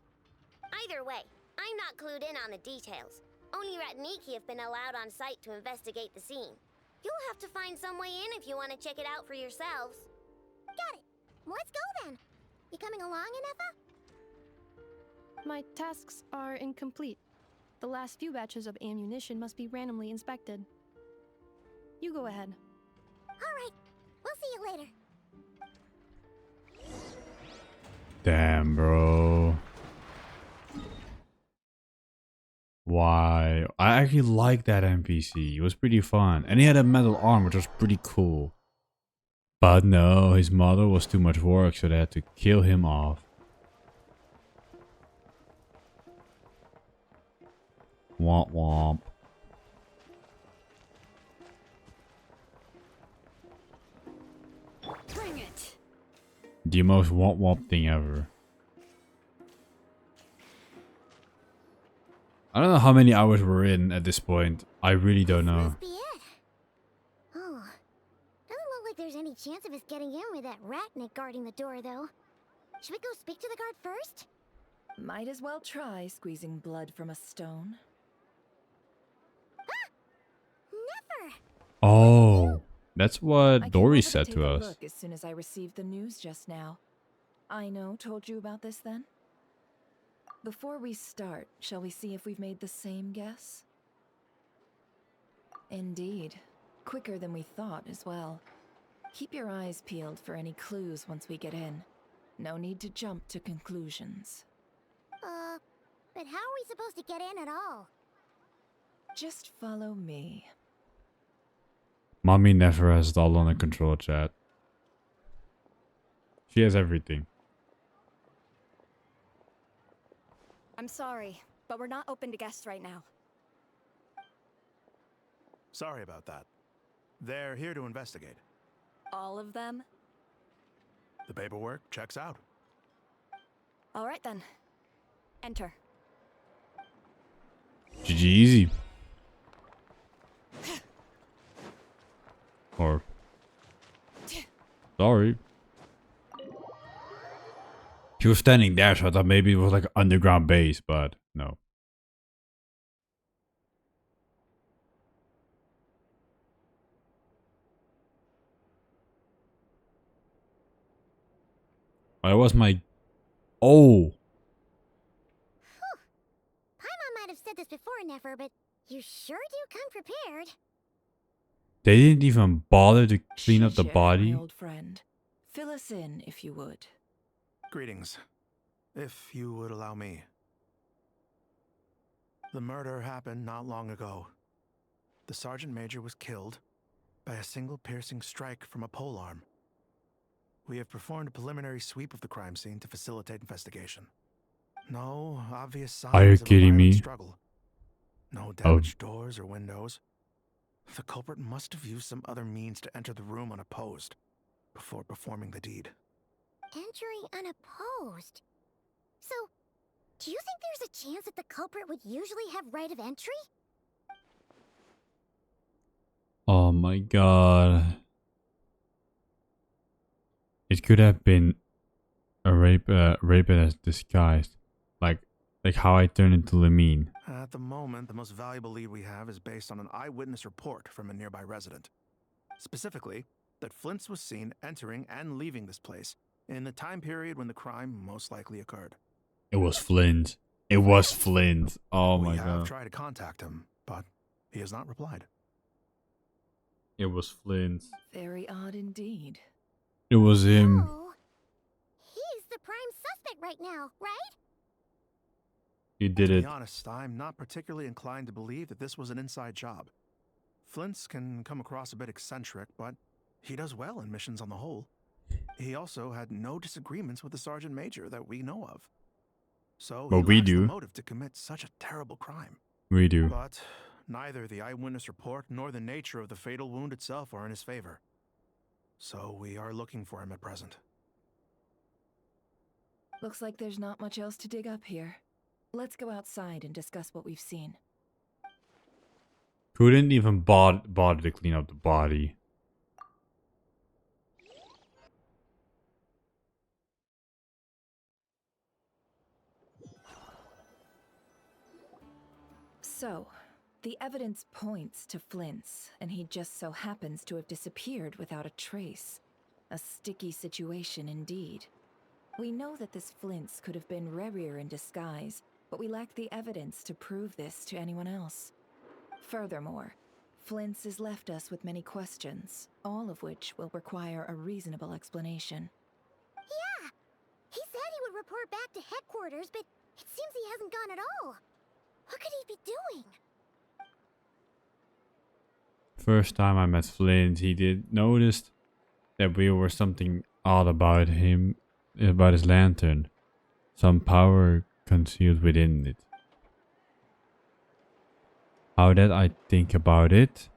Either way, I'm not clued in on the details. Only Ratniki have been allowed on site to investigate the scene. You'll have to find some way in if you want to check it out for yourselves. Got it. Let's go then. You coming along, Anafa? My tasks are incomplete. The last few batches of ammunition must be randomly inspected. You go ahead. All right. We'll see you later. Damn, bro. Why? I actually liked that NPC. It was pretty fun. And he had a metal arm, which was pretty cool. But no, his mother was too much work, so they had to kill him off. Womp womp. Bring it. The most womp womp thing ever. I don't know how many hours we're in at this point. I really don't know. Must be it. Oh, doesn't look like there's any chance of us getting in with that ratnik guarding the door, though. Should we go speak to the guard first? Might as well try squeezing blood from a stone. Never. Oh, that's what I Dory came over said take to a us. look as soon as I received the news just now. Aino told you about this then? Before we start, shall we see if we've made the same guess? Indeed. Quicker than we thought as well. Keep your eyes peeled for any clues once we get in. No need to jump to conclusions. But how are we supposed to get in at all? Just follow me. Mommy never has it all under control, chat. She has everything. I'm sorry, but we're not open to guests right now. Sorry about that. They're here to investigate. All of them? The paperwork checks out. All right then. Enter. GG easy. Or... Sorry. She was standing there, so I thought maybe it was like an underground base, but no. Why was my... Oh! Paimon might have said this before, Nefer, but you sure do come prepared. They didn't even bother to clean up the Shijif, body? my old friend. Fill us in, if you would. Greetings. If you would allow me. The murder happened not long ago. The Sergeant Major was killed by a single piercing strike from a polearm. We have performed a preliminary sweep of the crime scene to facilitate investigation. No obvious signs Are you of a kidding violent me? struggle. No damaged doors or windows. The culprit must have used some other means to enter the room unopposed before performing the deed. Entering unopposed. So, do you think there's a chance that the culprit would usually have right of entry? Oh my god. It could have been a rape as disguised. Like how I turned into Lamine. At the moment, the most valuable lead we have is based on an eyewitness report from a nearby resident. Specifically, that Flint's was seen entering and leaving this place in the time period when the crime most likely occurred. It was Flint. It was Flint. Oh my We have god. tried to contact him, but he has not replied. It was Flint. Very odd indeed. It was him. He's the prime suspect right now, right? You did To it. be honest, I'm not particularly inclined to believe that this was an inside job. Flint's can come across a bit eccentric, but he does well in missions on the whole. He also had no disagreements with the sergeant major that we know of. So But he we lacks the do. motive to commit such a terrible crime. We do. But neither the eyewitness report nor the nature of the fatal wound itself are in his favor. So we are looking for him at present. Looks like there's not much else to dig up here. Let's go outside and discuss what we've seen. Couldn't even bother to clean up the body. So, the evidence points to Flint's, and he just so happens to have disappeared without a trace. A sticky situation indeed. We know that this Flint's could have been Rerir in disguise, but we lack the evidence to prove this to anyone else. Furthermore, Flint's has left us with many questions, all of which will require a reasonable explanation. Yeah! He said he would report back to headquarters, but it seems he hasn't gone at all. What could he be doing? First time I met Flint, he did notice that there was something odd about him, about his lantern. Some power concealed within it. How that I think about it,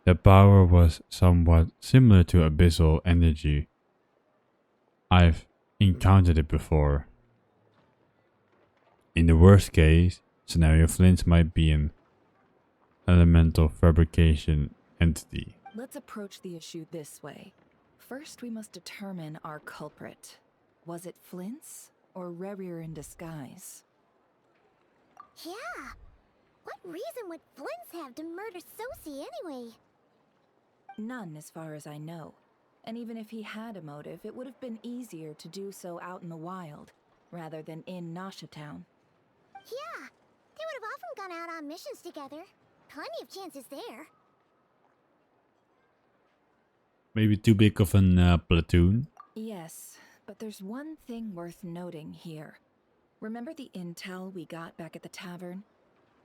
the power was somewhat similar to abyssal energy. I've encountered it before. In the worst case scenario, Flint might be an elemental fabrication entity. Let's approach the issue this way. First, we must determine our culprit. Was it Flint's or Rerir in disguise? Yeah! What reason would Flint's have to murder Sosie anyway? None, as far as I know. And even if he had a motive, it would have been easier to do so out in the wild, rather than in Nasha Town. Yeah! They would have often gone out on missions together. Plenty of chances there. Maybe too big of a platoon. Yes, but there's one thing worth noting here. Remember the intel we got back at the tavern?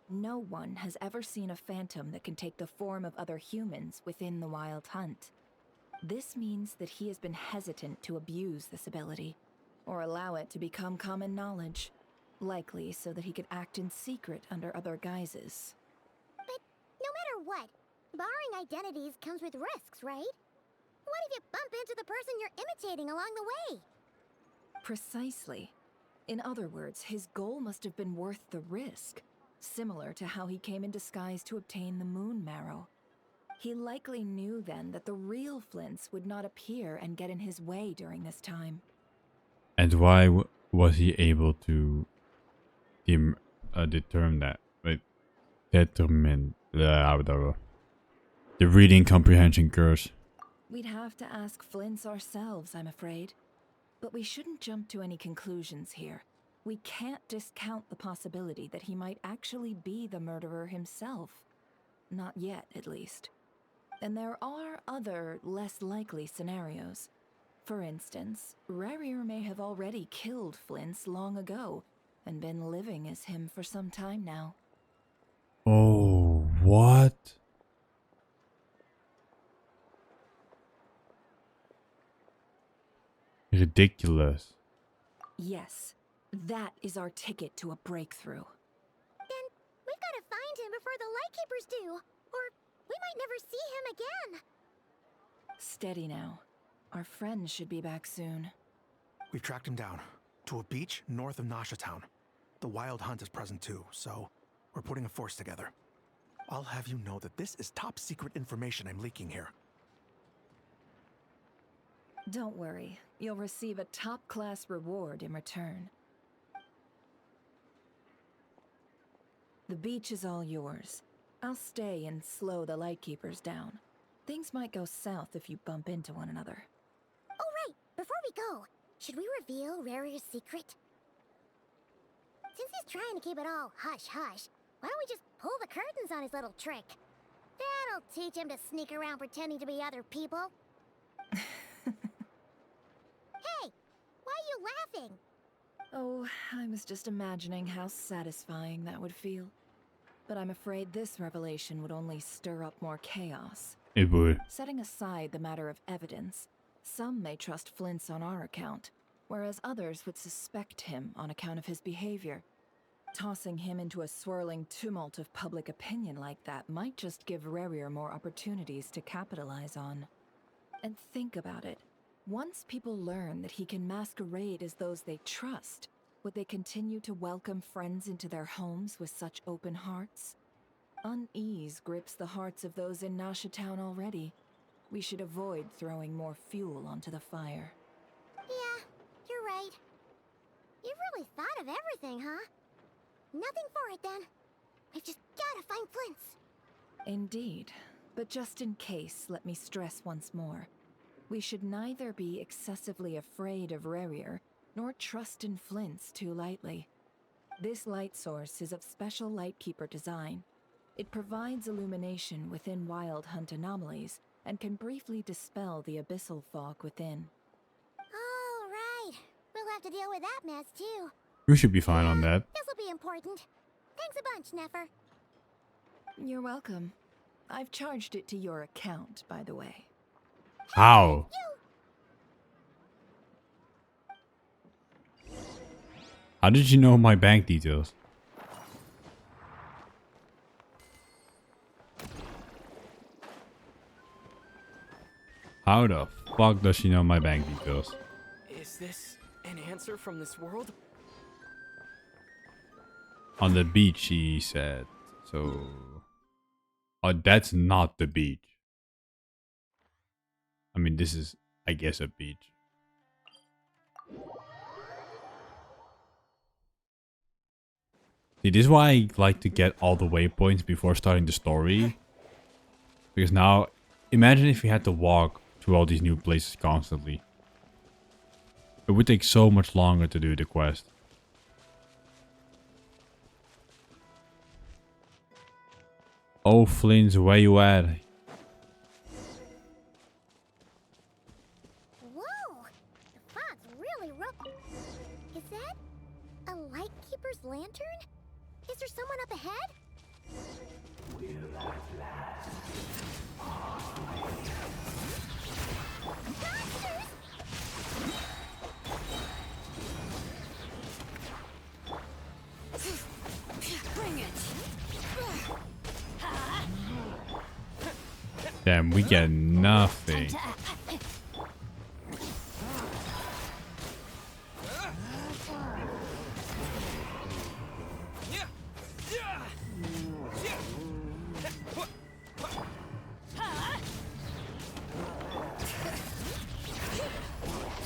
No one has ever seen a phantom that can take the form of other humans within the Wild Hunt. This means that he has been hesitant to abuse this ability, or allow it to become common knowledge, likely so that he could act in secret under other guises. But no matter what, borrowing identities comes with risks, right? What if you bump into the person you're imitating along the way? Precisely. In other words, his goal must have been worth the risk, similar to how he came in disguise to obtain the moon marrow. He likely knew then that the real Flint's would not appear and get in his way during this time. And why was he able to determine that? Wait, determine the reading comprehension curse. We'd have to ask Flint's ourselves, I'm afraid. But we shouldn't jump to any conclusions here. We can't discount the possibility that he might actually be the murderer himself. Not yet, at least. And there are other, less likely scenarios. For instance, Rerir may have already killed Flint's long ago, and been living as him for some time now. Oh, what? Ridiculous. Yes, that is our ticket to a breakthrough. Then we've got to find him before the Lightkeepers do, or we might never see him again. Steady now. Our friend should be back soon. We've tracked him down to a beach north of Nasha Town. The Wild Hunt is present too, so we're putting a force together. I'll have you know that this is top secret information I'm leaking here. Don't worry, you'll receive a top-class reward in return. The beach is all yours. I'll stay and slow the Lightkeepers down. Things might go south if you bump into one another. Oh right, before we go, should we reveal Rerir's secret? Since he's trying to keep it all hush-hush, why don't we just pull the curtains on his little trick? That'll teach him to sneak around pretending to be other people. Hey, why are you laughing? Oh, I was just imagining how satisfying that would feel. But I'm afraid this revelation would only stir up more chaos. It would. Setting aside the matter of evidence, some may trust Flint's on our account, whereas others would suspect him on account of his behavior. Tossing him into a swirling tumult of public opinion like that might just give Rarier more opportunities to capitalize on. And think about it. Once people learn that he can masquerade as those they trust, would they continue to welcome friends into their homes with such open hearts? Unease grips the hearts of those in Nasha Town already. We should avoid throwing more fuel onto the fire. Yeah, you're right. You've really thought of everything, huh? Nothing for it then. We've just gotta find Flint's. Indeed. But just in case, let me stress once more. We should neither be excessively afraid of Rarier, nor trust in Flint's too lightly. This light source is of special Lightkeeper design. It provides illumination within Wild Hunt anomalies, and can briefly dispel the abyssal fog within. Oh, right. We'll have to deal with that mess, too. We should be fine on that. This'll be important. Thanks a bunch, Nefer. You're welcome. I've charged it to your account, by the way. How? How did you know my bank details? How the fuck does she know my bank details? Is this an answer from this world? On the beach, she said. So... Oh, that's not the beach. I mean, this is, I guess, a beach. See, this is why I like to get all the waypoints before starting the story. Because now, imagine if you had to walk to all these new places constantly. It would take so much longer to do the quest. Oh, Flint's, where you at? Whoa! The fog's really rough. Is that a Lightkeeper's lantern? Is there someone up ahead? Bring it. Damn, we get nothing.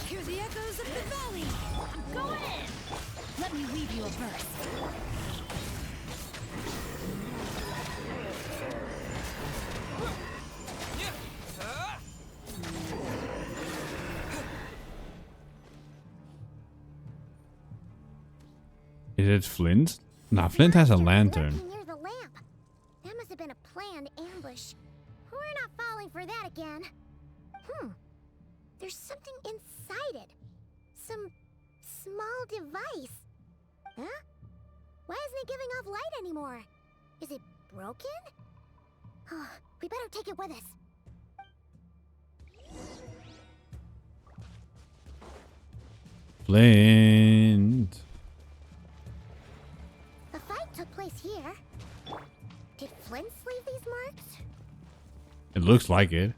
Hear the echoes of the valley. I'm going in. Let me weave you a verse. Is it Flint? Nah, Flint has a lantern. Near the lamp. That must have been a planned ambush. We're not falling for that again. There's something inside it. Some small device. Huh? Why isn't it giving off light anymore? Is it broken? Oh, we better take it with us. Flint. The fight took place here. Did Flint leave these marks? It looks like it.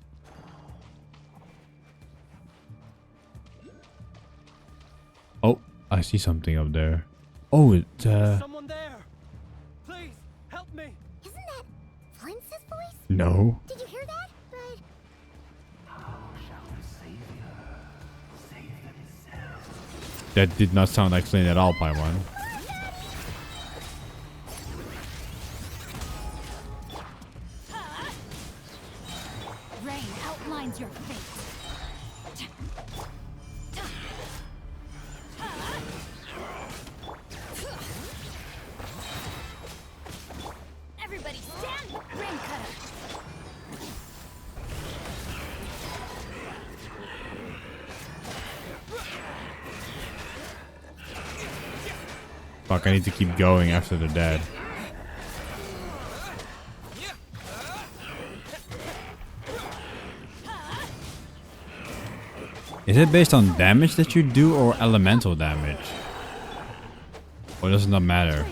Oh, I see something up there. Oh, it's Someone there! Please, help me! Isn't that Flint's voice? No. Did you hear that? But That did not sound like Flint at all, Paimon. Rain outlines your fate. Everybody stand! Rain cutter! Fuck, I need to keep going after they're dead. Is it based on damage that you do or elemental damage? Or does it not matter?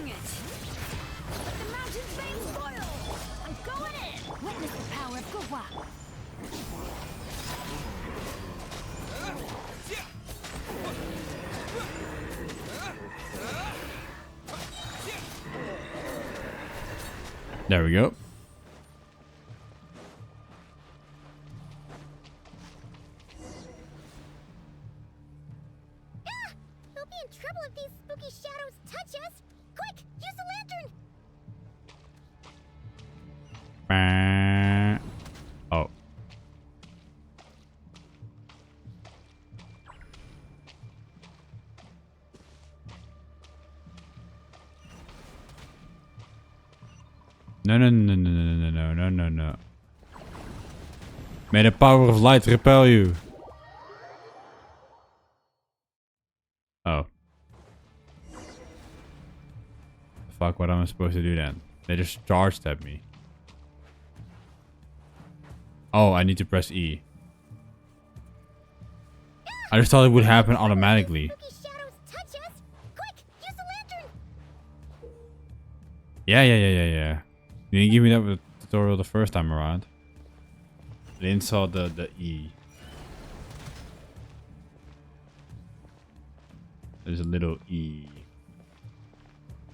There we go. We'll be in trouble if these spooky shadows touch us. Quick, use the lantern. Oh. No, no, no, no, no, no, no, no, no. May the power of light repel you. Oh. Fuck, what am I supposed to do then? They just charged at me. Oh, I need to press E. I just thought it would happen automatically. Yeah. You didn't give me that tutorial the first time around. I didn't saw the E. There's a little E.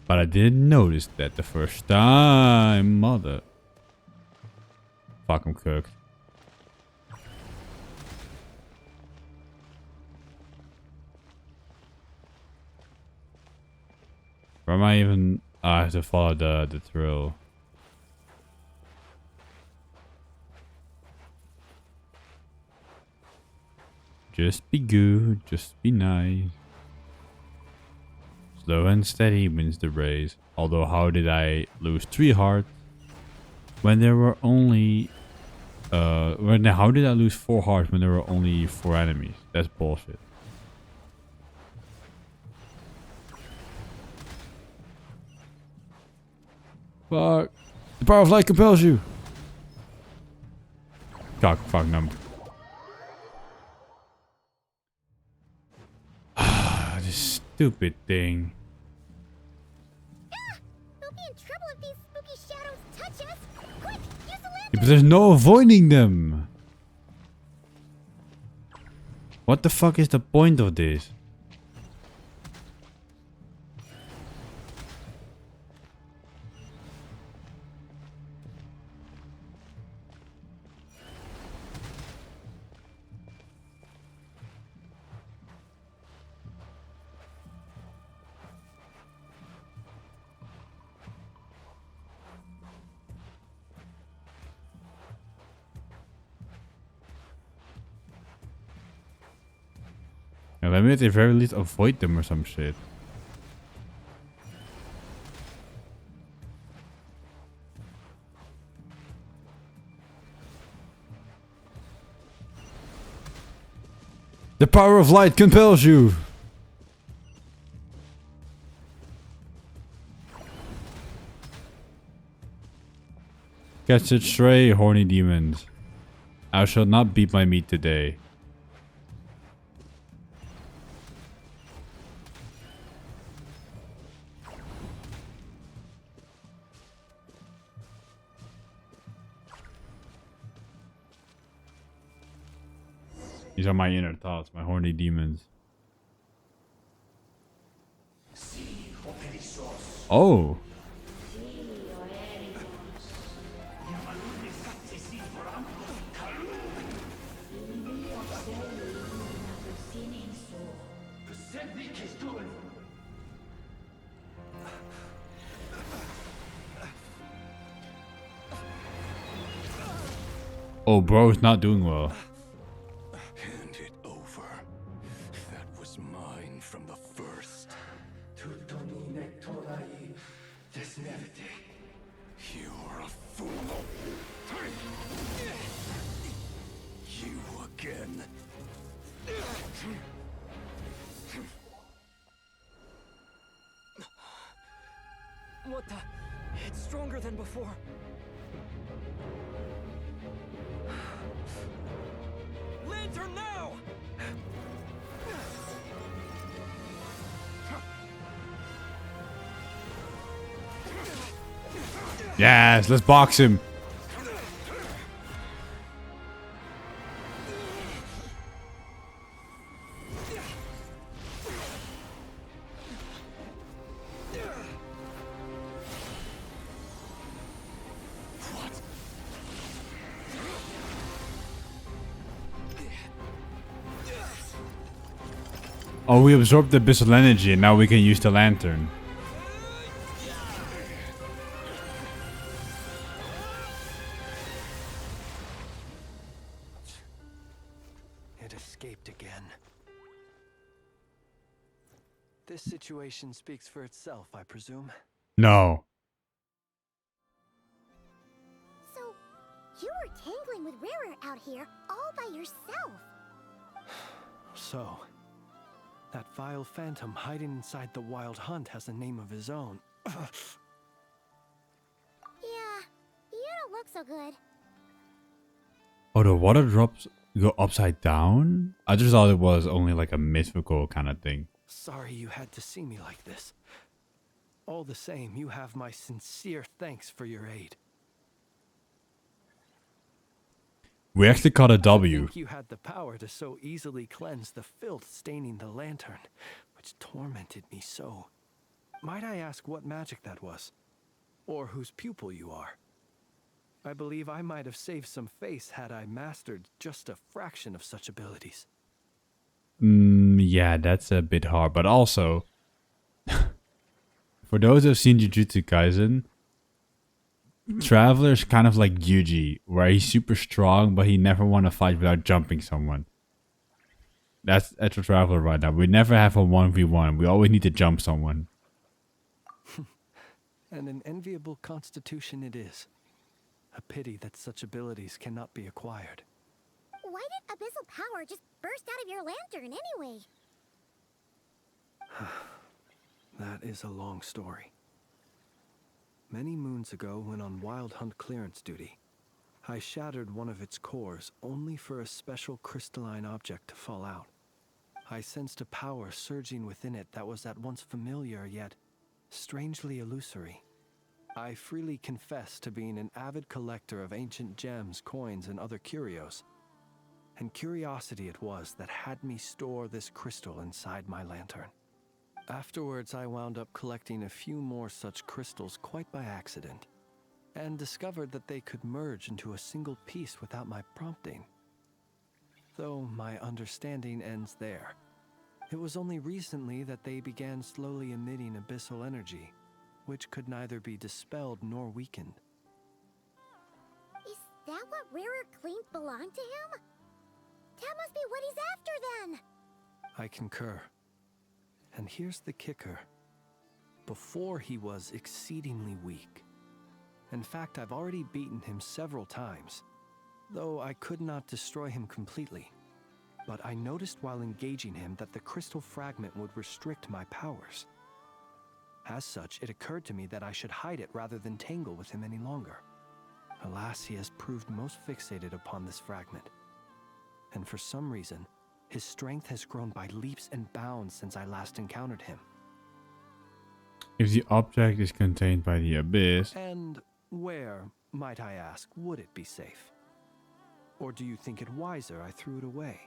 But I didn't notice that the first time, mother. Fuck, I'm cooked. Where am I even? Oh, I have to follow the thrill. Just be good, just be nice. Slow and steady wins the race. Although, how did I lose 3 hearts when there were only how did I lose 4 hearts when there were only 4 enemies? That's bullshit. Fuck. The power of light compels you. Fuck, no. This stupid thing. We'll be in trouble if these spooky shadows touch us. Quick, use the lantern. Yeah, but there's no avoiding them. What the fuck is the point of this? Yeah, let me at the very least avoid them or some shit. The power of light compels you. Catch it stray, horny demons. I shall not beat my meat today. These are my inner thoughts, my horny demons. Oh. Oh, bro is not doing well. Hand it over. That was mine from the first. You're a fool. You again. What the? It's stronger than before. Lantern now! Yes, let's box him. Oh, we absorbed the abyssal energy and now we can use the lantern. It escaped again. This situation speaks for itself, I presume. No. So, you were tangling with Rarer out here all by yourself. So, that vile phantom hiding inside the Wild Hunt has a name of his own. Yeah, you don't look so good. Oh, the water drops go upside down? I just thought it was only like a mythical kind of thing. Sorry you had to see me like this. All the same, you have my sincere thanks for your aid. We actually caught a I W. think you had the power to so easily cleanse the filth staining the lantern, which tormented me so. Might I ask what magic that was? Or whose pupil you are? I believe I might have saved some face had I mastered just a fraction of such abilities. Yeah, that's a bit hard. But also, for those who have seen Jujutsu Kaisen, Traveler's kind of like Yuji, where he's super strong, but he never want to fight without jumping someone. That's a Traveler right now. We never have a 1v1. We always need to jump someone. And an enviable constitution it is. A pity that such abilities cannot be acquired. Why did abyssal power just burst out of your lantern anyway? That is a long story. Many moons ago, when on Wild Hunt clearance duty, I shattered one of its cores only for a special crystalline object to fall out. I sensed a power surging within it that was at once familiar yet strangely illusory. I freely confess to being an avid collector of ancient gems, coins, and other curios. And curiosity it was that had me store this crystal inside my lantern. Afterwards, I wound up collecting a few more such crystals quite by accident, and discovered that they could merge into a single piece without my prompting. Though my understanding ends there. It was only recently that they began slowly emitting abyssal energy, which could neither be dispelled nor weakened. Is that what Rarer claimed belonged to him? That must be what he's after then! I concur. And here's the kicker. Before he was exceedingly weak. In fact, I've already beaten him several times, though I could not destroy him completely. But I noticed while engaging him that the crystal fragment would restrict my powers. As such, it occurred to me that I should hide it rather than tangle with him any longer. Alas, he has proved most fixated upon this fragment. And for some reason, his strength has grown by leaps and bounds since I last encountered him. If the object is contained by the abyss... And where, might I ask, would it be safe? Or do you think it wiser I threw it away?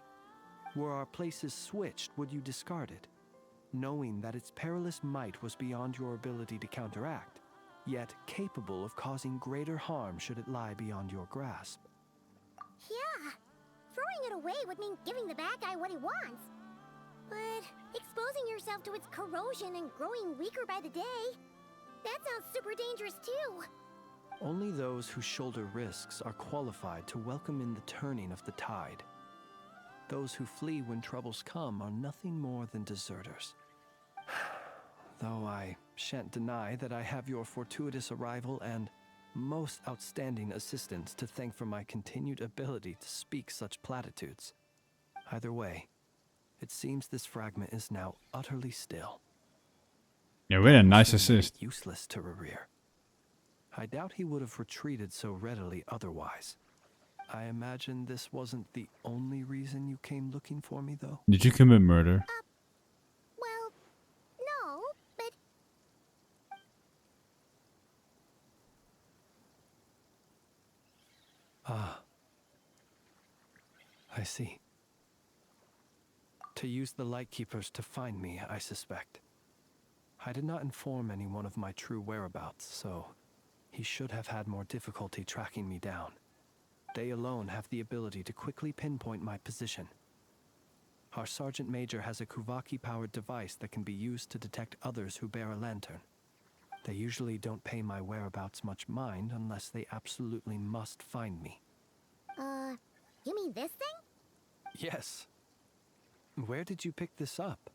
Were our places switched, would you discard it? Knowing that its perilous might was beyond your ability to counteract, yet capable of causing greater harm should it lie beyond your grasp. Yeah, throwing it away would mean giving the bad guy what he wants. But exposing yourself to its corrosion and growing weaker by the day, that sounds super dangerous too. Only those who shoulder risks are qualified to welcome in the turning of the tide. Those who flee when troubles come are nothing more than deserters. Though I shan't deny that I have your fortuitous arrival and most outstanding assistance to thank for my continued ability to speak such platitudes. Either way, it seems this fragment is now utterly still. Yeah, really a nice Must have made it assist. useless to Rerir. I doubt he would have retreated so readily otherwise. I imagine this wasn't the only reason you came looking for me, though. Did you commit murder? Well, no, but Ah. I see. To use the Lightkeepers to find me, I suspect. I did not inform anyone of my true whereabouts, so he should have had more difficulty tracking me down. They alone have the ability to quickly pinpoint my position. Our Sergeant Major has a Kuvaki-powered device that can be used to detect others who bear a lantern. They usually don't pay my whereabouts much mind unless they absolutely must find me. you mean this thing? Yes. Where did you pick this up?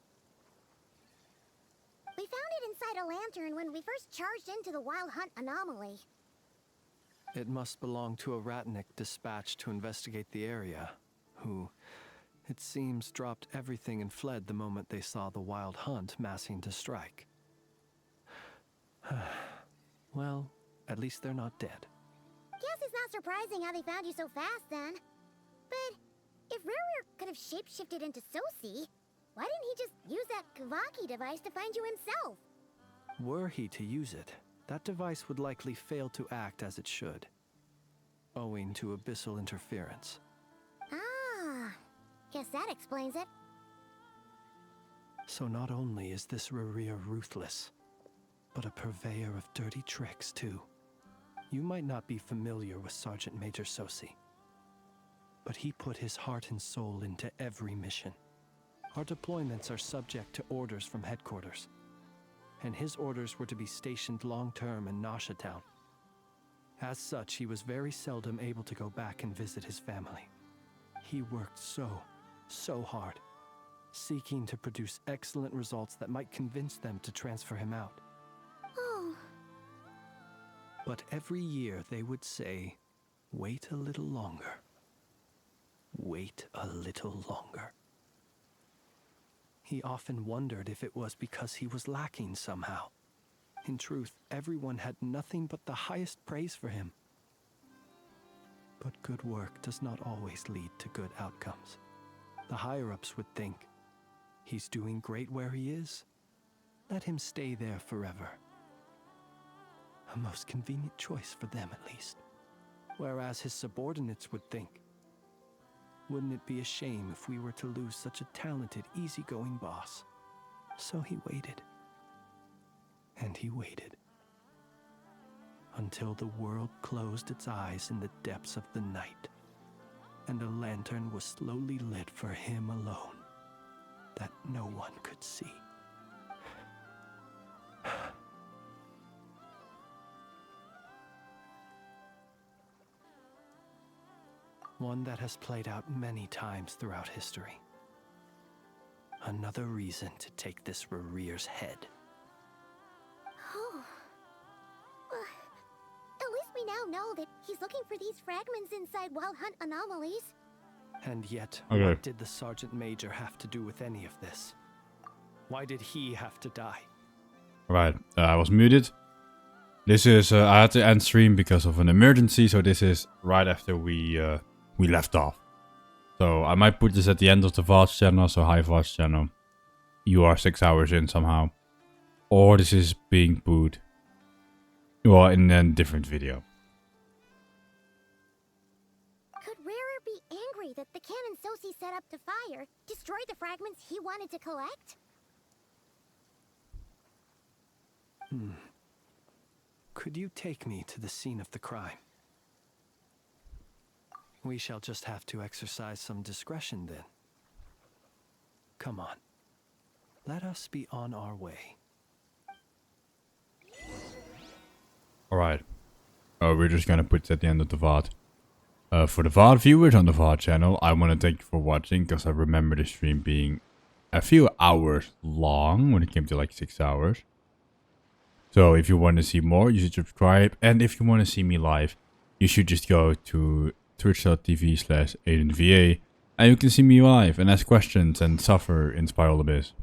We found it inside a lantern when we first charged into the Wild Hunt anomaly. It must belong to a Ratnik dispatched to investigate the area, who, it seems, dropped everything and fled the moment they saw the Wild Hunt massing to strike. Well, at least they're not dead. Guess it's not surprising how they found you so fast then. But if Rerir could have shapeshifted into Sosi, why didn't he just use that Kavaki device to find you himself? Were he to use it, that device would likely fail to act as it should, owing to abyssal interference. Ah, guess that explains it. So not only is this Rerir ruthless, but a purveyor of dirty tricks too. You might not be familiar with Sergeant Major Sosi, but he put his heart and soul into every mission. Our deployments are subject to orders from headquarters, and his orders were to be stationed long-term in Nasha Town. As such, he was very seldom able to go back and visit his family. He worked so hard, seeking to produce excellent results that might convince them to transfer him out. Oh. But every year they would say, "Wait a little longer. Wait a little longer." He often wondered if it was because he was lacking somehow. In truth, everyone had nothing but the highest praise for him. But good work does not always lead to good outcomes. The higher-ups would think, he's doing great where he is. Let him stay there forever. A most convenient choice for them, at least. Whereas his subordinates would think, wouldn't it be a shame if we were to lose such a talented, easygoing boss? So he waited. And he waited. Until the world closed its eyes in the depths of the night, and a lantern was slowly lit for him alone, that no one could see. One that has played out many times throughout history. Another reason to take this Rerir's head. Oh. At least we now know that he's looking for these fragments inside Wild Hunt anomalies. And yet, Okay. what did the Sergeant Major have to do with any of this? Why did he have to die? Right, I was muted. This is, I had to end stream because of an emergency, so this is right after we left off. So I might put this at the end of the VOD channel, so hi VOD channel. You are 6 hours in somehow. Or this is being put, well, in a different video. Could Rerir be angry that the cannon Sosi set up to fire destroyed the fragments he wanted to collect? Could you take me to the scene of the crime? We shall just have to exercise some discretion then. Come on. Let us be on our way. Alright. We're just gonna put it at the end of the VOD. For the VOD viewers on the VOD channel, I want to thank you for watching, because I remember the stream being a few hours long when it came to like 6 hours. So if you want to see more, you should subscribe. And if you want to see me live, you should just go to twitch.tv/AidenVA and you can see me live and ask questions and suffer in Spiral Abyss.